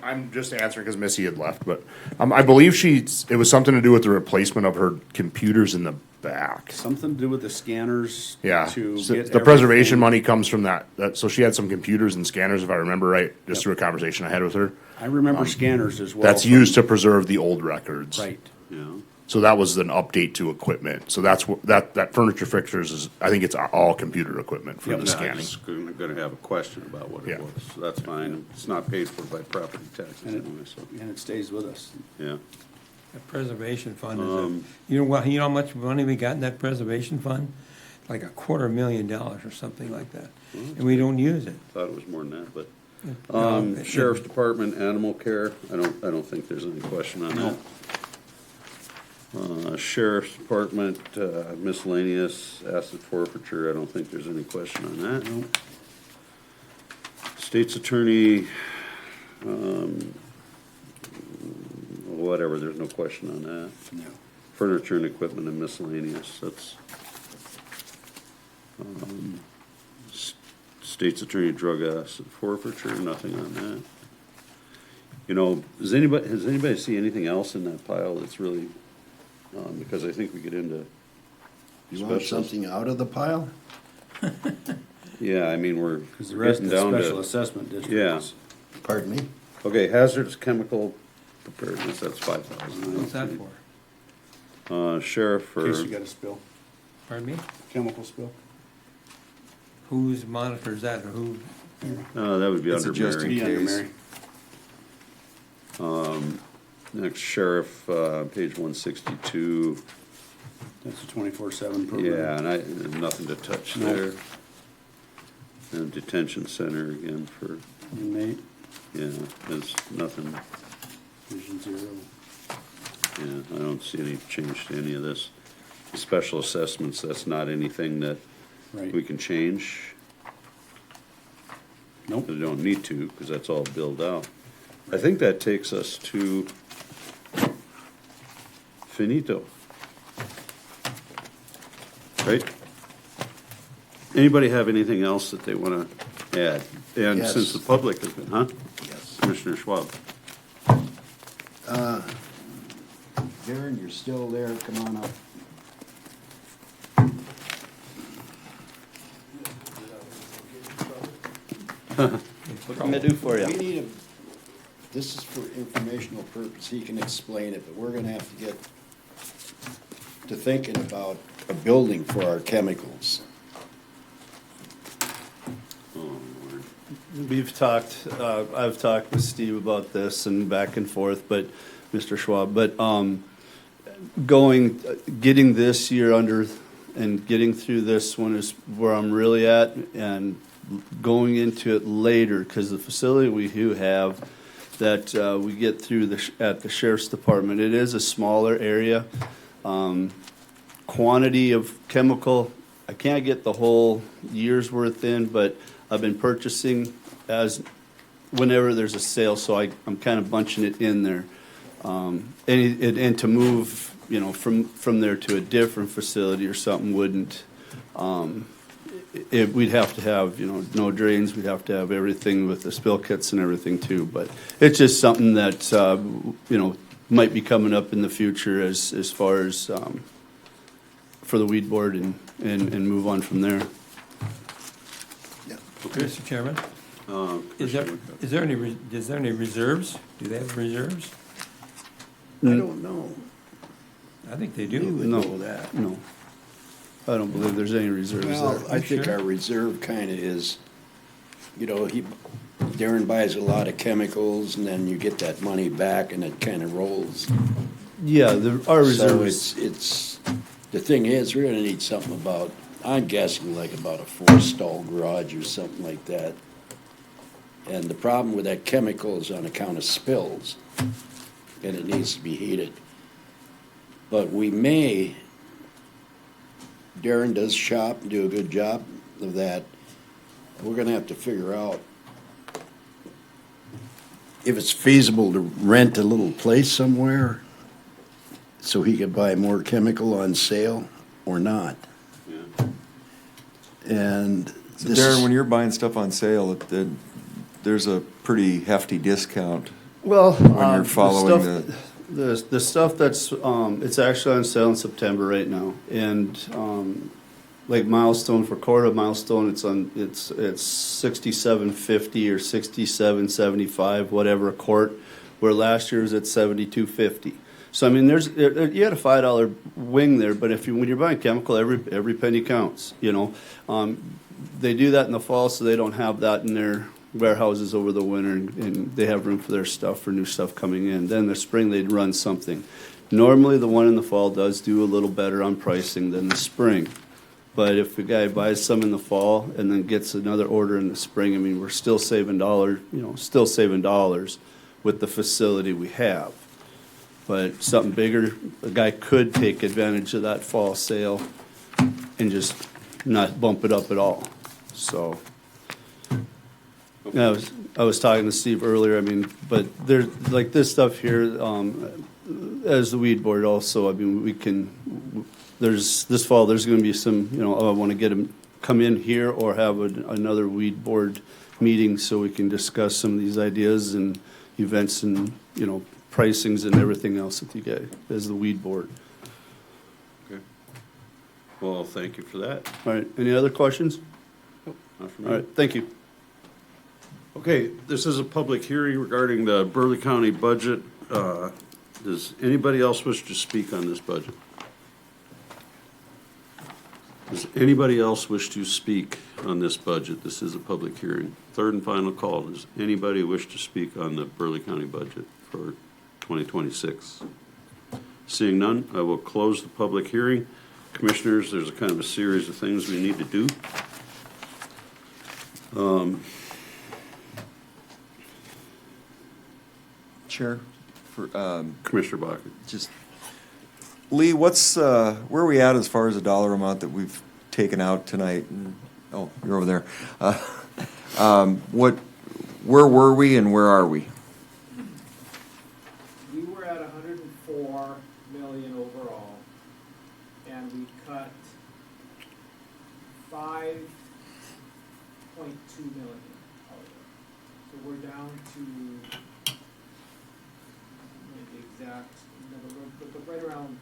I'm just answering because Missy had left, but I believe it was something to do with the replacement of her computers in the back. something to do with the scanners. Yeah, To so get the preservation everything- money comes from that, so she had some computers and scanners, if I remember right, just Yep. through a conversation I had with her. I remember scanners as well. That's from- used to preserve the old records. Right. Yeah, So that was an update to equipment. So that's what, that furniture fixtures is, I think it's all computer equipment for Yep. the yeah, scanning. I'm just gonna have a question about what it Yeah. was, so that's fine. It's not paid for by property taxes And it, anyway, so, and it stays with us. yeah. The preservation fund is you know how much money we got in that preservation fund? Like $250,000 or something like that. And we don't use it. Thought it was more than that, but. No, it- Sheriff's Department, animal care, I don't think there's any question on that. Sheriff's Department, miscellaneous asset forfeiture, I don't think there's any question on that. State's Attorney, whatever, there's no question on that. No. Furniture and equipment and miscellaneous, that's. State's Attorney drug asset forfeiture, nothing on that. You know, has anybody see anything else in that pile that's really, because I think we get into. You want special- something out of the pile? Yeah, I mean, we're Because the rest getting of down the special to, assessment district yeah. is. Pardon me? Okay, hazardous chemical preparedness, that's 5,000. What's that for? Sheriff In case for, you got a spill, Pardon me? chemical spill. Whose monitors that, or who? that would be It's under a just in Mary. Be under case. Mary. Next, Sheriff, page 162. That's a 24/7 program. Yeah, and there's nothing to touch No. there. And detention center again for, Inmate, yeah, there's nothing, Vision Zero. yeah, I don't see any change to any of this. Special assessments, that's not anything that Right. we can change. Nope. We don't need to, because that's all billed out. I think that takes us to finito. Right? Anybody have anything else that they want to add? And Yes. since the public has been, huh? Yes. Commissioner Schwab. Darren, you're still there, come on up. What can I do for We you? need this is for informational purpose, he can explain it, but we're gonna have to get to thinking about a building for our chemicals. We've talked, I've talked with Steve about this and back and forth, but, Mr. Schwab, but, getting this year under and getting through this one is where I'm really at, and going into it later, because the facility we do have that, we get through at the sheriff's department, it is a smaller area. Quantity of chemical, I can't get the whole year's worth in, but I've been purchasing as whenever there's a sale, so I'm kind of bunching it in there. And to move, you know, from there to a different facility or something wouldn't, we'd have to have, you know, no drains, we'd have to have everything with the spill kits and everything too, but it's just something that, you know, might be coming up in the future as far as, for the weed board and move on from there. Okay. Mr. Chairman? Is there any reserves? Do they have reserves? I don't know. I think they do. No, no. I don't believe there's any reserves Well, there. I think our reserve kind of is, you know, Darren buys a lot of chemicals, and then you get that money back, and it kind of rolls. Yeah, our So reserves. it's, the thing is, we're gonna need something about, I'm guessing like about a 4-stall garage or something like that. And the problem with that chemical is on account of spills, and it needs to be heated. But we may, Darren does shop and do a good job of that. We're gonna have to figure out if it's feasible to rent a little place somewhere so he could buy more chemical on sale or not. And So this Darren, when you're buying stuff on sale, there's a pretty hefty discount. Well, when you're following the stuff that's, it's actually on sale in September right now, and, like Milestone, for quarter Milestone, it's $67.50 or $67.75, whatever a quart, where last year was at $72.50. So I mean, you had a $5 wing there, but when you're buying chemical, every penny counts, you know. They do that in the fall, so they don't have that in their warehouses over the winter, and they have room for their stuff, for new stuff coming in. Then in the spring, they'd run something. Normally, the one in the fall does do a little better on pricing than the spring. But if a guy buys some in the fall and then gets another order in the spring, I mean, we're still saving dollars with the facility we have. But something bigger, a guy could take advantage of that fall sale and just not bump it up at all. So, I was talking to Steve earlier, I mean, but there's, like this stuff here, as the weed board also, I mean, we can, this fall, there's gonna be some, you know, I wanna get them come in here or have another weed board meeting so we can discuss some of these ideas and events and, you know, pricings and everything else with you guys as the weed board. Okay. Well, thank you for that. All right, any other questions? Not for me. All right, thank you. Okay, this is a public hearing regarding the Burleigh County budget. Does anybody else wish to speak on this budget? Does anybody else wish to speak on this budget? This is a public hearing. Third and final call. Does anybody wish to speak on the Burleigh County budget for 2026? Seeing none, I will close the public hearing. Commissioners, there's a kind of a series of things we need to do. Chair, for Commissioner Bacher. just Lee, what's where are we at as far as the dollar amount that we've taken out tonight? Oh, you're over there. Where were we and where are we? We were at 104 million overall, and we cut 5.2 million out of it. So we're down to the exact number, but right around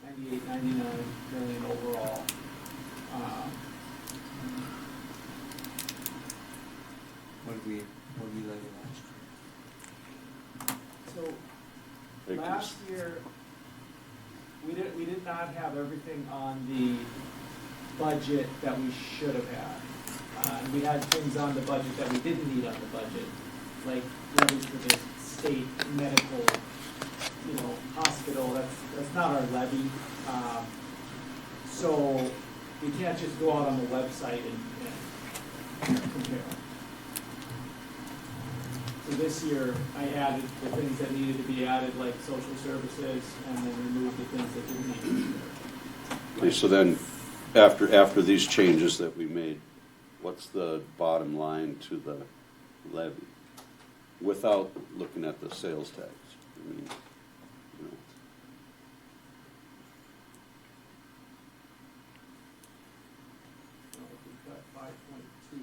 98, 99 million overall. What did we lay last year? So last year, we did not have everything on the budget that we should have had. And we had things on the budget that we didn't need on the budget, like levies for the state medical, hospital, that's not our levy. So we can't just go out on the website and compare. So this year, I added the things that needed to be added, like social services, and then removed the things that didn't need to be there. Okay, so then, after these changes that we made, what's the bottom line to the levy? Without looking at the sales tax? I mean, We've got 5.2.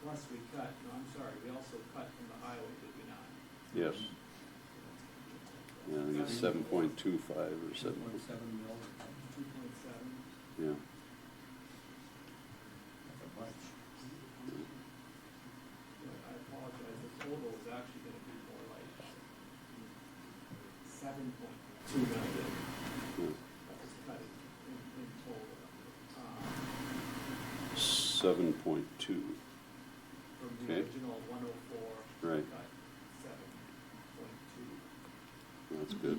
Plus we cut, no, I'm sorry, we also cut from the highway, did we not? Yes. Yeah, I think it's 7.25 or 7. 2.7 mils, 2.7. Yeah. I apologize, the total is actually gonna be more like 7.2 million. That was cut in total. 7.2. From the Okay. original 104. Right. Cut 7.2. That's good.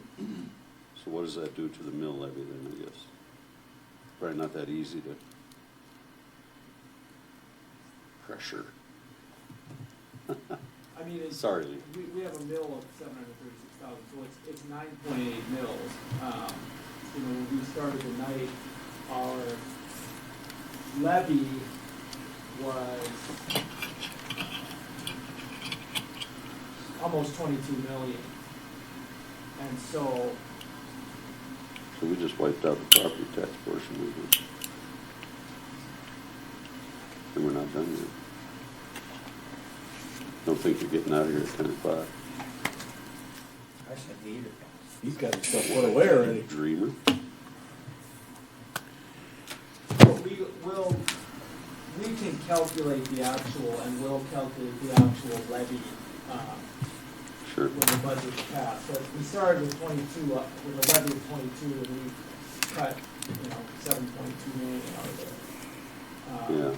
So what does that do to the mill levy then, I guess? Probably not that easy to pressure. I mean, it's. Sorry, Lee. We have a mill of 736,000, so it's 9.8 mills. When we started the night, our levy was almost 22 million. And so, So we just wiped out the property tax portion of it. And we're not done yet. Don't think you're getting out of here at 10 o'clock. I said 8 o'clock. He's got his stuff put away already. Dreamer. we can calculate the actual, and we'll calculate the actual levy, Sure. when the budget's passed. So we started with 22, with a levy of 22, and we cut, 7.2 million out of it. Yeah.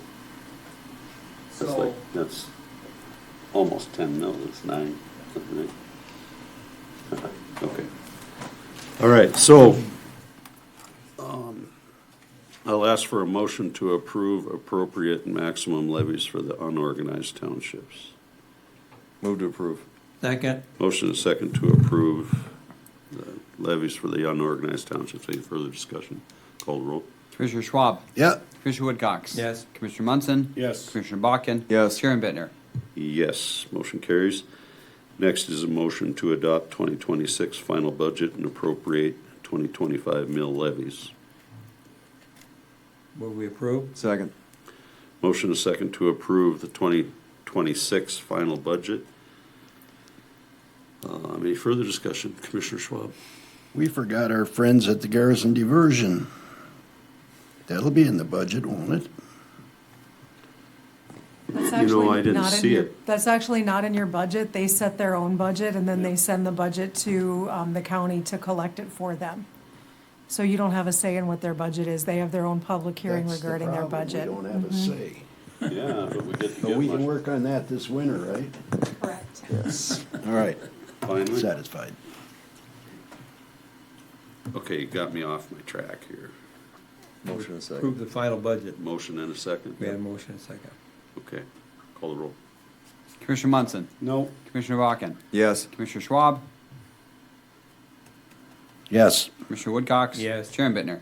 That's So, that's almost 10 mil, it's 9, right? Okay. All right, so, I'll ask for a motion to approve appropriate and maximum levies for the unorganized townships. Move to approve. Second. Motion is second to approve the levies for the unorganized townships. Any further discussion? Call the roll. Commissioner Schwab. Yeah. Commissioner Woodcox. Yes. Commissioner Munson. Yes. Commissioner Bakken. Yes. Chairman Bittner. Yes, motion carries. Next is a motion to adopt 2026 final budget and appropriate 2025 mill levies. Will we approve? Second. Motion is second to approve the 2026 final budget. Any further discussion? Commissioner Schwab? We forgot our friends at the Garrison Diversion. That'll be in the budget, won't it? That's You know, I actually didn't not in see your- it. That's actually not in your budget. They set their own budget, and then they send the budget to the county to collect it for them. So you don't have a say in what their budget is. They have their own public hearing That's the regarding their problem. budget. We don't have a say. Yeah, but we get to But get we can much. work on that this winter, right? Correct. Yes. All right. Finally? Satisfied. Okay, you got me off my track here. Motion and second. Approve the final budget. Motion and a second? We have a motion and second. Okay, call the roll. Commissioner Munson. No. Commissioner Bakken. Yes. Commissioner Schwab. Yes. Commissioner Woodcox. Yes. Chairman Bittner.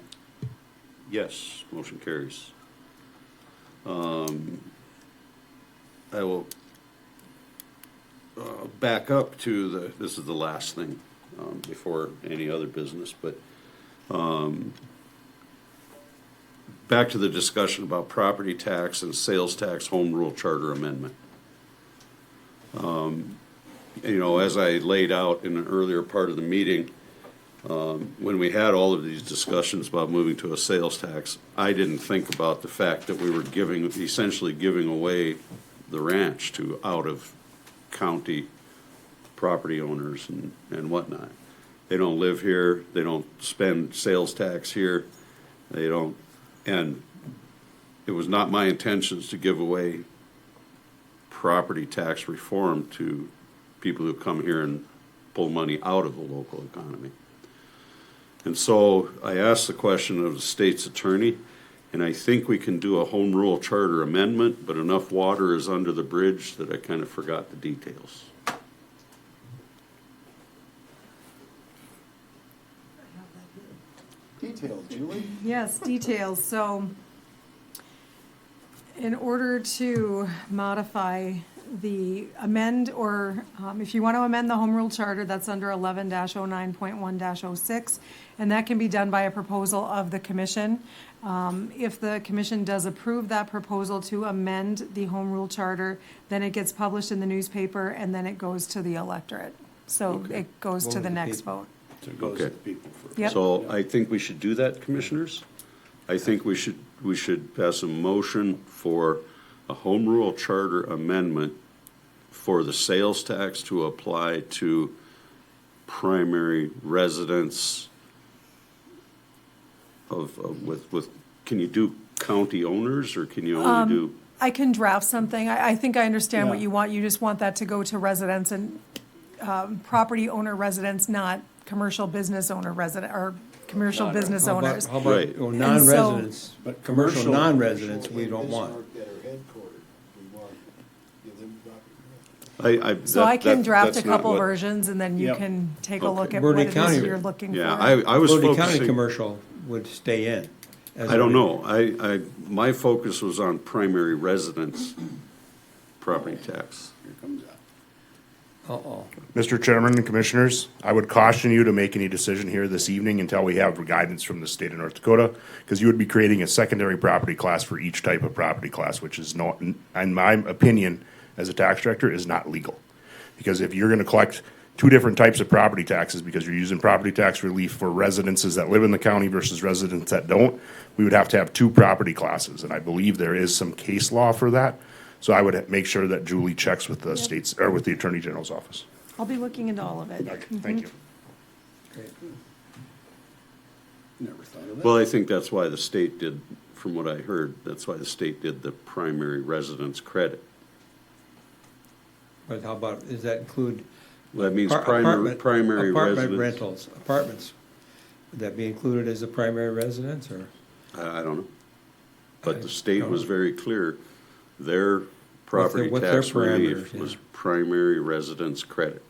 Yes, motion carries. I will back up to this is the last thing before any other business, but back to the discussion about property tax and sales tax home rule charter amendment. As I laid out in an earlier part of the meeting, when we had all of these discussions about moving to a sales tax, I didn't think about the fact that we were essentially giving away the ranch to out-of-county property owners and whatnot. They don't live here, they don't spend sales tax here, they don't, and it was not my intentions to give away property tax reform to people who come here and pull money out of the local economy. And so I asked the question of the state's attorney, and I think we can do a home rule charter amendment, but enough water is under the bridge that I kind of forgot the details. Details, Julie? Yes, details. So in order to modify the amend, or if you want to amend the home rule charter, that's under 11-09.1-06, and that can be done by a proposal of the commission. If the commission does approve that proposal to amend the home rule charter, then it gets published in the newspaper, and then it goes to the electorate. So it goes to the next vote. So it goes to the people first. Yep. So I think we should do that, commissioners. I think we should pass a motion for a home rule charter amendment for the sales tax to apply to primary residents with, can you do county owners, or can you only do? I can draft something. I think I understand what Yeah. you want. You just want that to go to residents and property owner residents, not commercial business owner resident, or commercial business owners. How about Right. non-residents, But commercial commercial- non-residents, we don't want. So I can draft a that's not couple what- versions, and then you Yep. can take a Okay. look at Burleigh what it County- is you're looking for. Yeah, I was Burleigh County focusing. commercial would stay in. as I don't a- know. My focus was on primary residence property tax. Here comes that. Uh-oh. Mr. Chairman and Commissioners, I would caution you to make any decision here this evening until we have guidance from the state of North Dakota, because you would be creating a secondary property class for each type of property class, which is not, in my opinion, as a tax director, is not legal. Because if you're gonna collect two different types of property taxes because you're using property tax relief for residences that live in the county versus residents that don't, we would have to have two property classes, and I believe there is some case law for that. So I would make sure that Julie checks with the states, or with the Attorney General's office. I'll be looking into all of it. Okay, thank you. Never thought of that. Well, I think that's why the state did, from what I heard, that's why the state did the primary residence credit. But how about, does that include? Well, that means apartment- primary Apartment residence. rentals, apartments, would that be included as a primary residence, or? I don't know. But the I state don't was know. very clear, their property what's their tax relief parameters, yeah. was primary residence credit,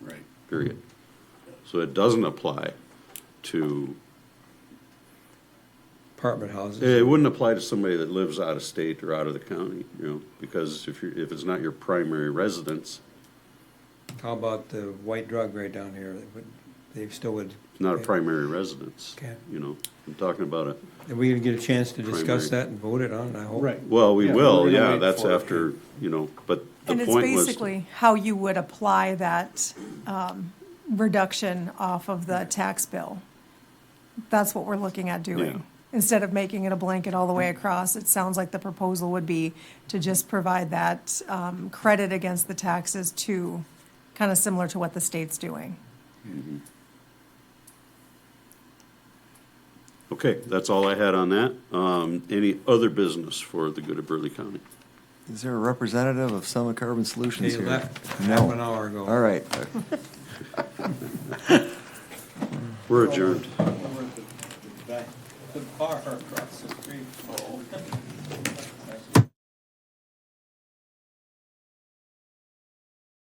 Right. period. So it doesn't apply to, Apartment houses? it wouldn't apply to somebody that lives out of state or out of the county, because if it's not your primary residence, How about the white drug right down here? They still would. it's not a primary residence. Okay. I'm talking about it. Are we gonna get a chance to discuss Primary. that and vote it on, I hope? Right. Well, we Yeah, will, we're gonna yeah, wait that's for it. after, but the And it's point was. basically how you would apply that reduction off of the tax bill. That's what we're looking at Yeah. doing. Instead of making it a blanket all the way across, it sounds like the proposal would be to just provide that credit against the taxes to, kind of similar to what the state's doing. Okay, that's all I had on that. Any other business for the good of Burleigh County? Is there a representative of Summit Carbon Solutions They here? left No. half an hour ago. All right. We're adjourned. The bar across the street.